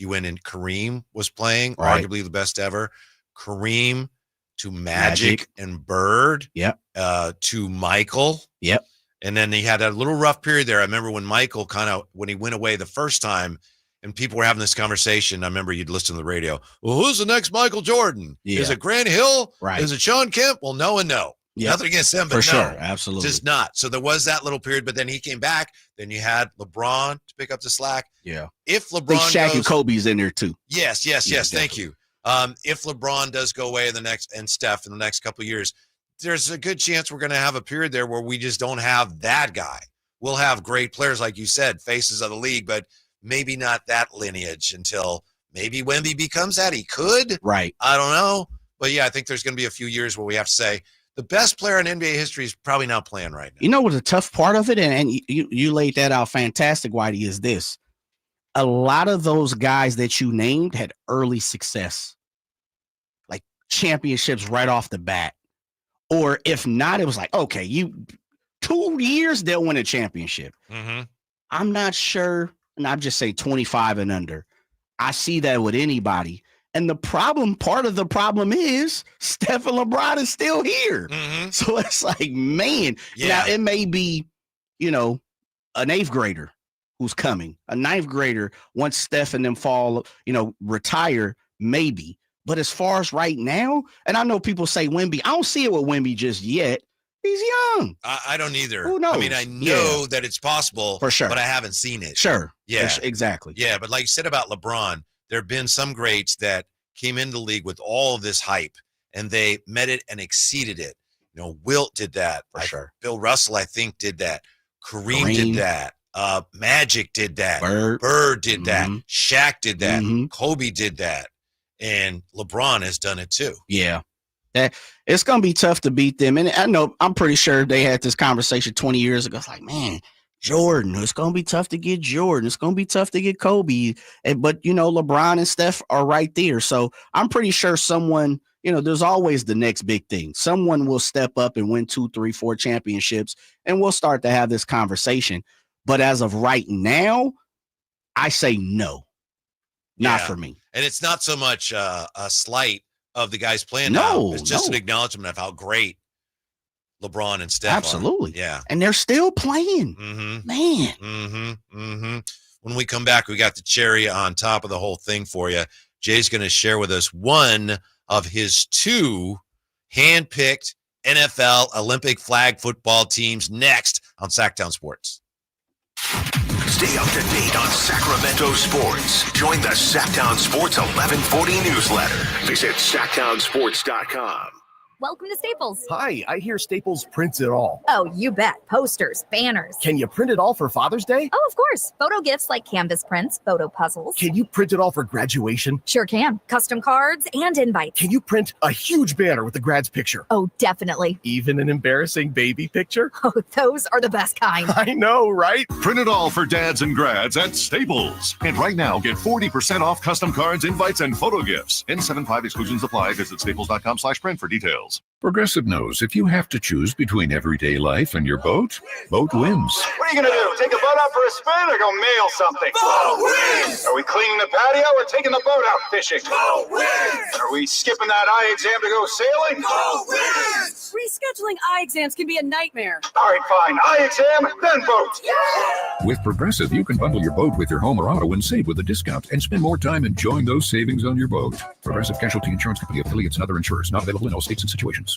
went in Kareem was playing, arguably the best ever. Kareem to Magic and Bird. Yep. To Michael. Yep. And then he had a little rough period there. I remember when Michael when he went away the first time and people were having this conversation. I remember you'd listen to the radio. Well, who's the next Michael Jordan? Yeah. Is it Grant Hill? Right. Is it Sean Kemp? Well, no and no. Yep. Nothing against him, but For no. sure. Absolutely. Just not. So there was that little period, but then he came back. Then you had LeBron to pick up the slack. Yeah. If I think LeBron Shaq goes, and Kobe's in there too. Yes. Yeah, Thank you. If LeBron does go away and Steph in the next couple of years, there's a good chance we're going to have a period there where we just don't have that guy. We'll have great players, like you said, faces of the league, but maybe not that lineage until maybe Wemby becomes that. He could. Right. I don't know. But yeah, I think there's going to be a few years where we have to say the best player in NBA history is probably not playing right now. You know what the tough part of it, and you laid that out fantastic, Whitey, is this. A lot of those guys that you named had early success, like championships right off the bat. Or if not, it was like, okay, 2 years, they'll win a championship. Mm-hmm. I'm not sure, and I'll just say 25 and under. I see that with anybody. And part of the problem is Steph and LeBron is still here. Mm-hmm. So it's like, man, now it may be, an 8th grader who's coming, a 9th grader once Steph and them fall, retire, maybe. But as far as right now, and I know people say Wemby, I don't see it with Wemby just yet. He's young. I don't either. Who knows? I mean, I know that it's possible, for sure, but I haven't seen it. Sure. Yeah. Exactly. Yeah, but like you said about LeBron, there have been some greats that came into the league with all of this hype, and they met it and exceeded it. Wilt did that. For sure. Bill Russell, I think, did that. Kareem did that. Magic did that. Bird did that. Shaq did that. Kobe did that. And LeBron has done it too. Yeah. It's going to be tough to beat them. And I'm pretty sure they had this conversation 20 years ago. It's like, man, Jordan, it's going to be tough to get Jordan. It's going to be tough to get Kobe. But, LeBron and Steph are right there. So I'm pretty sure someone, there's always the next big thing. Someone will step up and win 2, 3, 4 championships, and we'll start to have this conversation. But as of right now, I say no, not for me. And it's not so much a slight of the guys playing now. It's just an acknowledgement of how great LeBron and Steph Absolutely. are. Yeah. And they're still playing. Mm-hmm. Man. Mm-hmm. Mm-hmm. When we come back, we got the cherry on top of the whole thing for you. Jay's going to share with us one of his 2 hand-picked NFL Olympic flag football teams next on Sacktown Sports. Stay up to date on Sacramento sports. Join the Sacktown Sports 1140 newsletter. Visit SacktownSports.com. Welcome to Staples. Hi, I hear Staples prints it all. Oh, you bet. Posters, banners. Can you print it all for Father's Day? Oh, of course. Photo gifts like canvas prints, photo puzzles. Can you print it all for graduation? Sure can. Custom cards and invites. Can you print a huge banner with the grad's picture? Oh, definitely. Even an embarrassing baby picture? Oh, those are the best kind. I know, right? Print it all for dads and grads at Staples. And right now, get 40% off custom cards, invites, and photo gifts. N75 exclusions apply. Visit staples.com/print for details. Progressive knows if you have to choose between everyday life and your boat, boat wins. What are you going to do? Take a boat out for a spin or go mail something? Boat wins! Are we cleaning the patio or taking the boat out fishing? Boat wins! Are we skipping that eye exam to go sailing? Boat wins! Rescheduling eye exams can be a nightmare. All right, fine. Eye exam, then boat. Yeah! With Progressive, you can bundle your boat with your home or auto and save with a discount and spend more time enjoying those savings on your boat. Progressive Casualty Insurance Company, affiliates, and other insurers. Not available in all states and situations.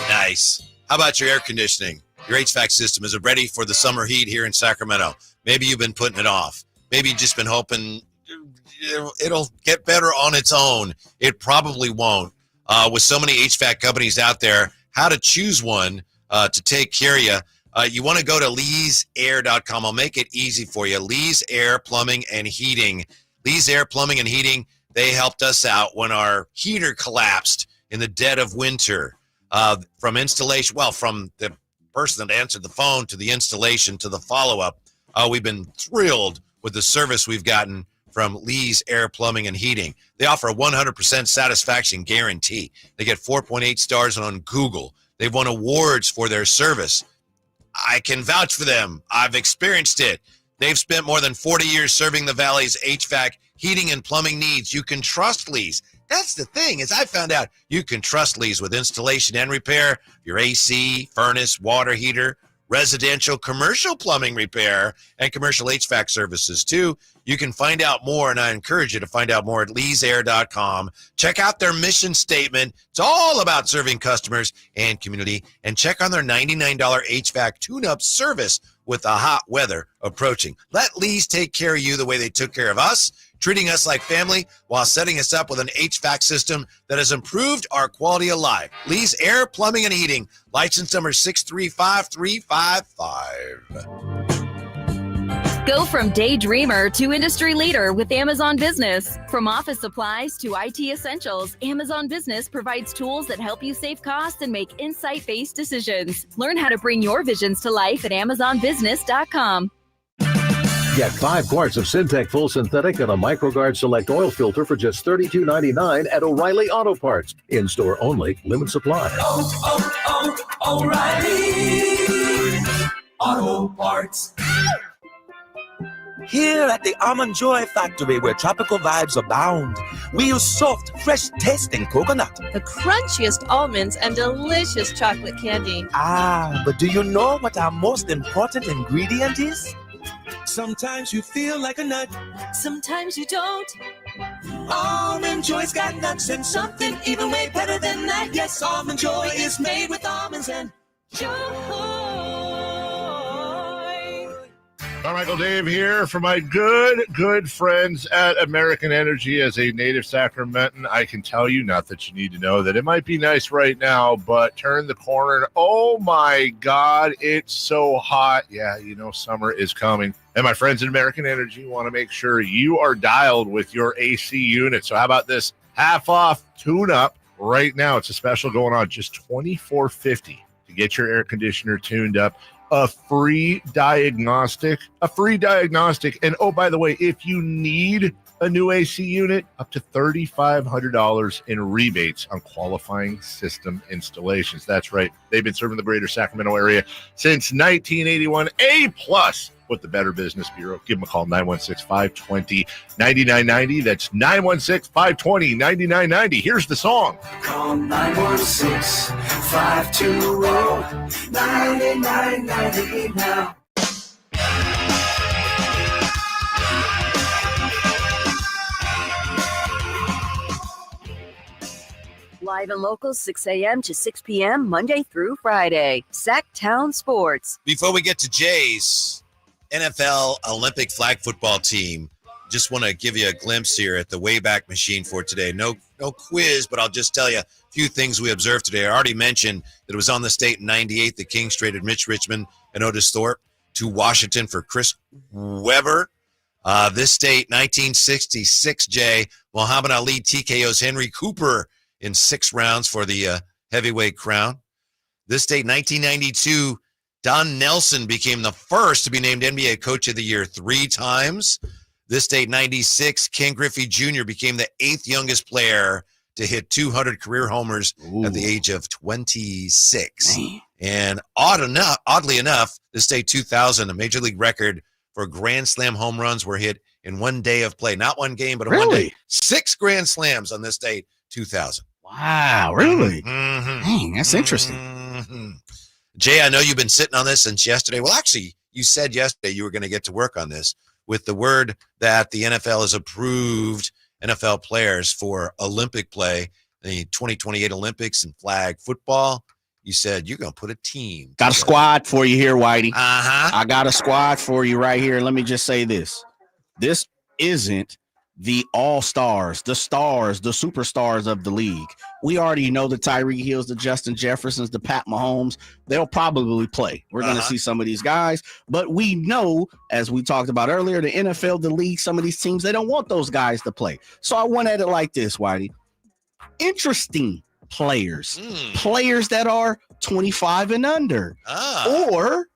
Nice. How about your air conditioning? Your HVAC system, is it ready for the summer heat here in Sacramento? Maybe you've been putting it off. Maybe you've just been hoping it'll get better on its own. It probably won't. With so many HVAC companies out there, how to choose one to take care of you. You want to go to leesair.com. I'll make it easy for you. Lee's Air Plumbing and Heating. Lee's Air Plumbing and Heating, they helped us out when our heater collapsed in the dead of winter. From installation, from the person that answered the phone to the installation to the follow-up, we've been thrilled with the service we've gotten from Lee's Air Plumbing and Heating. They offer a 100% satisfaction guarantee. They get 4.8 stars on Google. They've won awards for their service. I can vouch for them. I've experienced it. They've spent more than 40 years serving the Valley's HVAC, heating, and plumbing needs. You can trust Lee's. That's the thing, is I found out you can trust Lee's with installation and repair, your AC, furnace, water heater, residential, commercial plumbing repair, and commercial HVAC services too. You can find out more, and I encourage you to find out more at leesair.com. Check out their mission statement. It's all about serving customers and community. And check on their $99 HVAC tune-up service with the hot weather approaching. Let Lee's take care of you the way they took care of us, treating us like family while setting us up with an HVAC system that has improved our quality of life. Lee's Air Plumbing and Heating, license number 635355. Go from daydreamer to industry leader with Amazon Business. From office supplies to IT essentials, Amazon Business provides tools that help you save costs and make insight-based decisions. Learn how to bring your visions to life at AmazonBusiness.com. Get 5 quarts of Syntec Full Synthetic and a MicroGuard Select Oil Filter for just $32.99 at O'Reilly Auto Parts. In-store only. Limit supply. O'Reilly Auto Parts. Here at the Almond Joy Factory, where tropical vibes abound, we use soft, fresh-tasting coconut. The crunchiest almonds and delicious chocolate candy. Ah, but do you know what our most important ingredient is? Sometimes you feel like a nut. Sometimes you don't. Almond Joy's got nuts and something even way better than that. Yes, Almond Joy is made with almonds and joy. Carmichael Dave here for my good friends at American Energy. As a native Sacramentan, I can tell you, not that you need to know, that it might be nice right now, but turn the corner. Oh my God, it's so hot. Yeah, you know, summer is coming. And my friends at American Energy want to make sure you are dialed with your AC unit. So how about this half off tune-up right now? It's a special going on, just $24.50 to get your air conditioner tuned up. A free diagnostic. And oh, by the way, if you need a new AC unit, up to $3,500 in rebates on qualifying system installations. That's right. They've been serving the greater Sacramento area since 1981. A+ with the Better Business Bureau. Give them a call, 916-520-9990. That's 916-520-9990. Here's the song. Call 916-520-9990 now. Live and local, 6 a.m. to 6 p.m., Monday through Friday. Sacktown Sports. Before we get to Jay's NFL Olympic flag football team, just want to give you a glimpse here at the Wayback Machine for today. No quiz, but I'll just tell you a few things we observed today. I already mentioned that it was on the state in 98. The Kings traded Mitch Richmond and Otis Thorpe to Washington for Chris Webber. This state, 1966, Jay, Muhammad Ali TKO's Henry Cooper in 6 rounds for the heavyweight crown. This state, 1992, Don Nelson became the first to be named NBA Coach of the Year 3 times. This date, 96, Ken Griffey Jr. became the 8th youngest player to hit 200 career homers at the age of 26. Man. And oddly enough, this date, 2000, a Major League record for Grand Slam home runs were hit in one day of play. Not one game, but one day. 6 Grand Slams on this date, 2000. Wow, really? Mm-hmm. Dang, that's interesting. Mm-hmm. Jay, I know you've been sitting on this since yesterday. Well, actually, you said yesterday you were going to get to work on this with the word that the NFL has approved NFL players for Olympic play, the 2028 Olympics and flag football. You said you're going to put a team. Got a squad for you here, Whitey. Uh-huh. I got a squad for you right here. Let me just say this. This isn't the all-stars, the stars, the superstars of the league. We already know the Tyreek Hills, the Justin Jeffersons, the Pat Mahomes. They'll probably play. We're going to see some of these guys. But we know, as we talked about earlier, the NFL, the league, some of these teams, they don't want those guys to play. So I went at it like this, Whitey. Interesting players. Players that are 25 and under. Or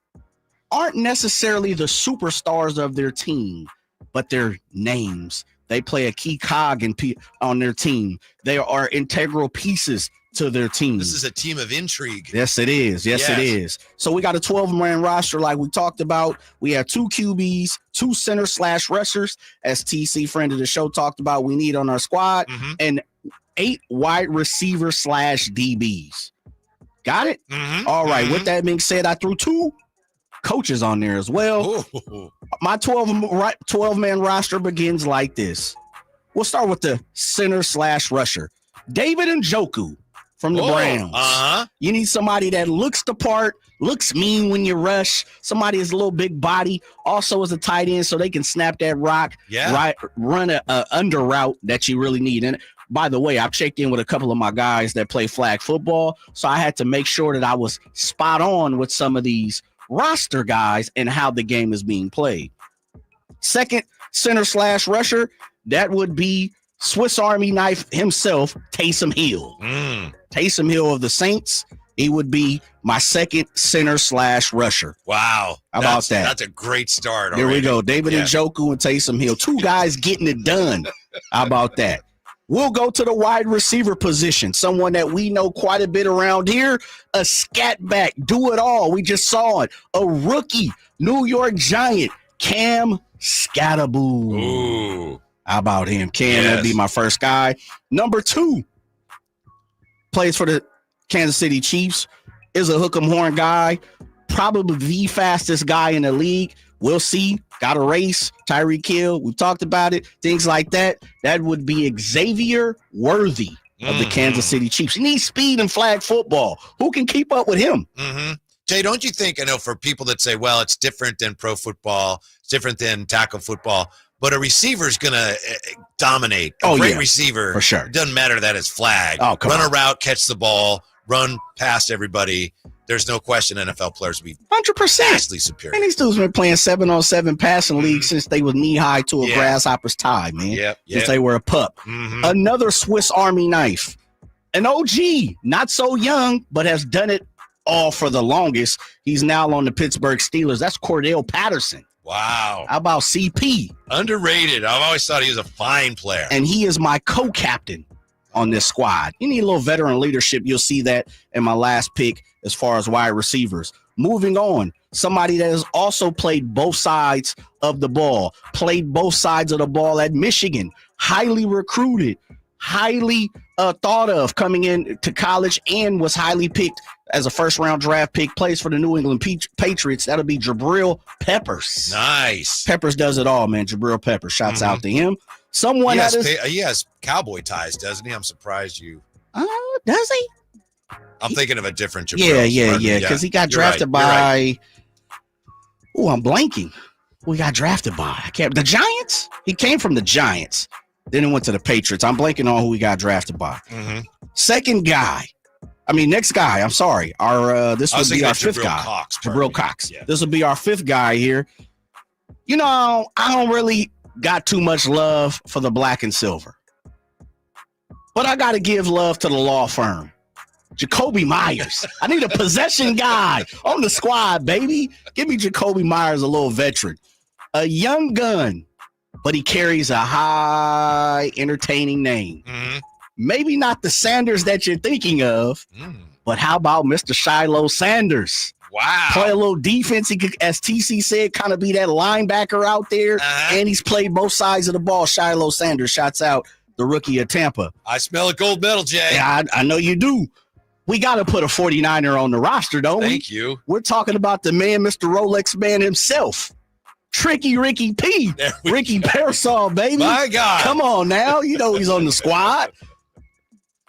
aren't necessarily the superstars of their team, but their names. They play a key cog on their team. They are integral pieces to their team. This is a team of intrigue. Yes, it is. Yes, it is. So we got a 12-man roster like we talked about. We have 2 QBs, 2 center/rushers, as TC, friend of the show, talked about we need on our squad, and 8 wide receiver/DBs. Got it? All right. With that being said, I threw 2 coaches on there as well. Ooh. My 12-man roster begins like this. We'll start with the center/rusher, David Njoku from the Browns. You need somebody that looks the part, looks mean when you rush. Somebody is a little big body, also as a tight end, so they can snap that rock, run a under route that you really need. And by the way, I've checked in with a couple of my guys that play flag football, so I had to make sure that I was spot on with some of these roster guys and how the game is being played. Second center/rusher, that would be Swiss Army knife himself, Taysom Hill. Taysom Hill of the Saints. He would be my second center/rusher. Wow. How about that? That's a great start. There we already. go. David Njoku and Taysom Hill. 2 guys getting it done. How about that? We'll go to the wide receiver position. Someone that we know quite a bit around here. A scat back. Do it all. We just saw it. A rookie. New York Giant. Cam Scatterboo. Ooh. How about him? Cam would be my first guy. Number 2. Plays for the Kansas City Chiefs, is a hook 'em horn guy, probably the fastest guy in the league. We'll see. Got a race. Tyreek Hill. We've talked about it. Things like that. That would be Xavier Worthy of the Kansas City Chiefs. He needs speed in flag football. Who can keep up with him? Mm-hmm. Jay, don't you think, I know for people that say, well, it's different than pro football, it's different than tackle football, but a receiver's going to dominate. A great receiver. For sure. It doesn't matter that it's flag. Oh, come Run on. a route, catch the ball, run past everybody. There's no question NFL players will be 100%. vastly superior. And these dudes been playing 7-on-7 passing league since they was knee high to a grasshopper's tie, man. Yep. Since they were a pup. Another Swiss Army knife. An OG, not so young, but has done it all for the longest. He's now on the Pittsburgh Steelers. That's Cordell Patterson. Wow. How about CP? Underrated. I've always thought he was a fine player. And he is my co-captain on this squad. You need a little veteran leadership. You'll see that in my last pick as far as wide receivers. Moving on, somebody that has also played both sides of the ball, played both sides of the ball at Michigan, highly recruited, highly thought of coming in to college, and was highly picked as a first-round draft pick, plays for the New England Patriots. That'll be Jabril Peppers. Nice. Peppers does it all, man. Jabril Peppers. Shouts out to him. Someone he has cowboy ties, doesn't he? I'm surprised you. Does he? I'm thinking of a different Jabril. Yeah. Because he got drafted by. Oh, I'm blanking. Who he got drafted by? The Giants? He came from the Giants. Then he went to the Patriots. I'm blanking on who he got drafted by. Next guy. I'm sorry. This would be our fifth guy. Jabril Cox. Yeah. This will be our fifth guy here. You know, I don't really got too much love for the black and silver, but I got to give love to the law firm. Jacoby Myers. I need a possession guy on the squad, baby. Give me Jacoby Myers, a little veteran. A young gun, but he carries a high entertaining name. Maybe not the Sanders that you're thinking of, but how about Mr. Shiloh Sanders? Wow. Play a little defense. He could, as TC said, kind of be that linebacker out there. And he's played both sides of the ball. Shiloh Sanders, shouts out the rookie of Tampa. I smell a gold medal, Jay. Yeah, I know you do. We got to put a 49er on the roster, don't we? Thank you. We're talking about the man, Mr. Rolex man himself. Tricky Ricky P. Ricky Pearsall, baby. My God. Come on now. You know he's on the squad.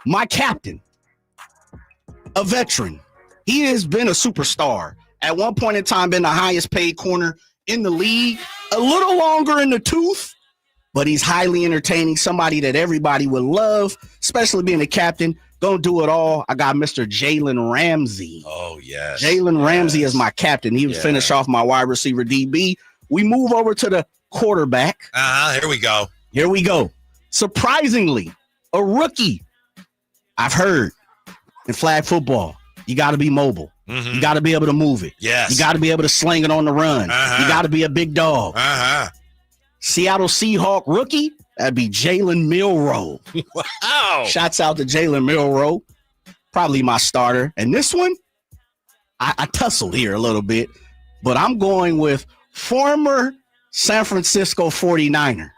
My captain, a veteran. He has been a superstar. At one point in time, been the highest paid corner in the league. A little longer in the tooth, but he's highly entertaining. Somebody that everybody would love, especially being a captain. Gonna do it all. I got Mr. Jalen Ramsey. Oh, yes. Jalen Ramsey is my captain. He would finish off my wide receiver DB. We move over to the quarterback. Here we go. Surprisingly, a rookie. I've heard in flag football, you got to be mobile. You got to be able to move it. Yes. You got to be able to sling it on the run. You got to be a big dog. Seattle Seahawk rookie, that'd be Jalen Milroe. Wow. Shouts out to Jalen Milroe. Probably my starter. And this one, I tussled here a little bit, but I'm going with former San Francisco 49er.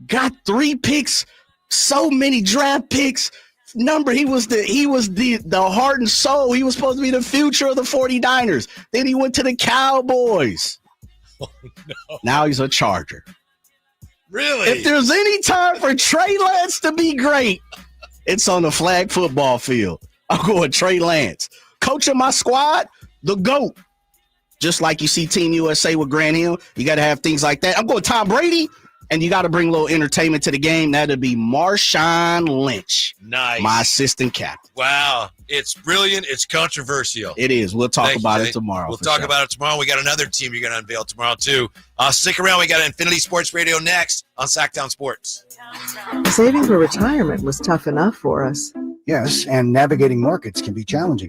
Got 3 picks, so many draft picks. He was the heart and soul. He was supposed to be the future of the 49ers. Then he went to the Cowboys. Oh, no. Now he's a Charger. Really? If there's any time for Trey Lance to be great, it's on the flag football field. I'm going Trey Lance. Coach of my squad, the GOAT. Just like you see Team USA with Grant Hill, you got to have things like that. I'm going Tom Brady, and you got to bring a little entertainment to the game. That'll be Marshawn Lynch. Nice. My assistant captain. Wow. It's brilliant. It's controversial. It is. We'll talk about it tomorrow. We'll talk about it tomorrow. We got another team you're going to unveil tomorrow, too. Stick around. We got Infinity Sports Radio next on Sacktown Sports. Saving for retirement was tough enough for us. Yes, and navigating markets can be challenging.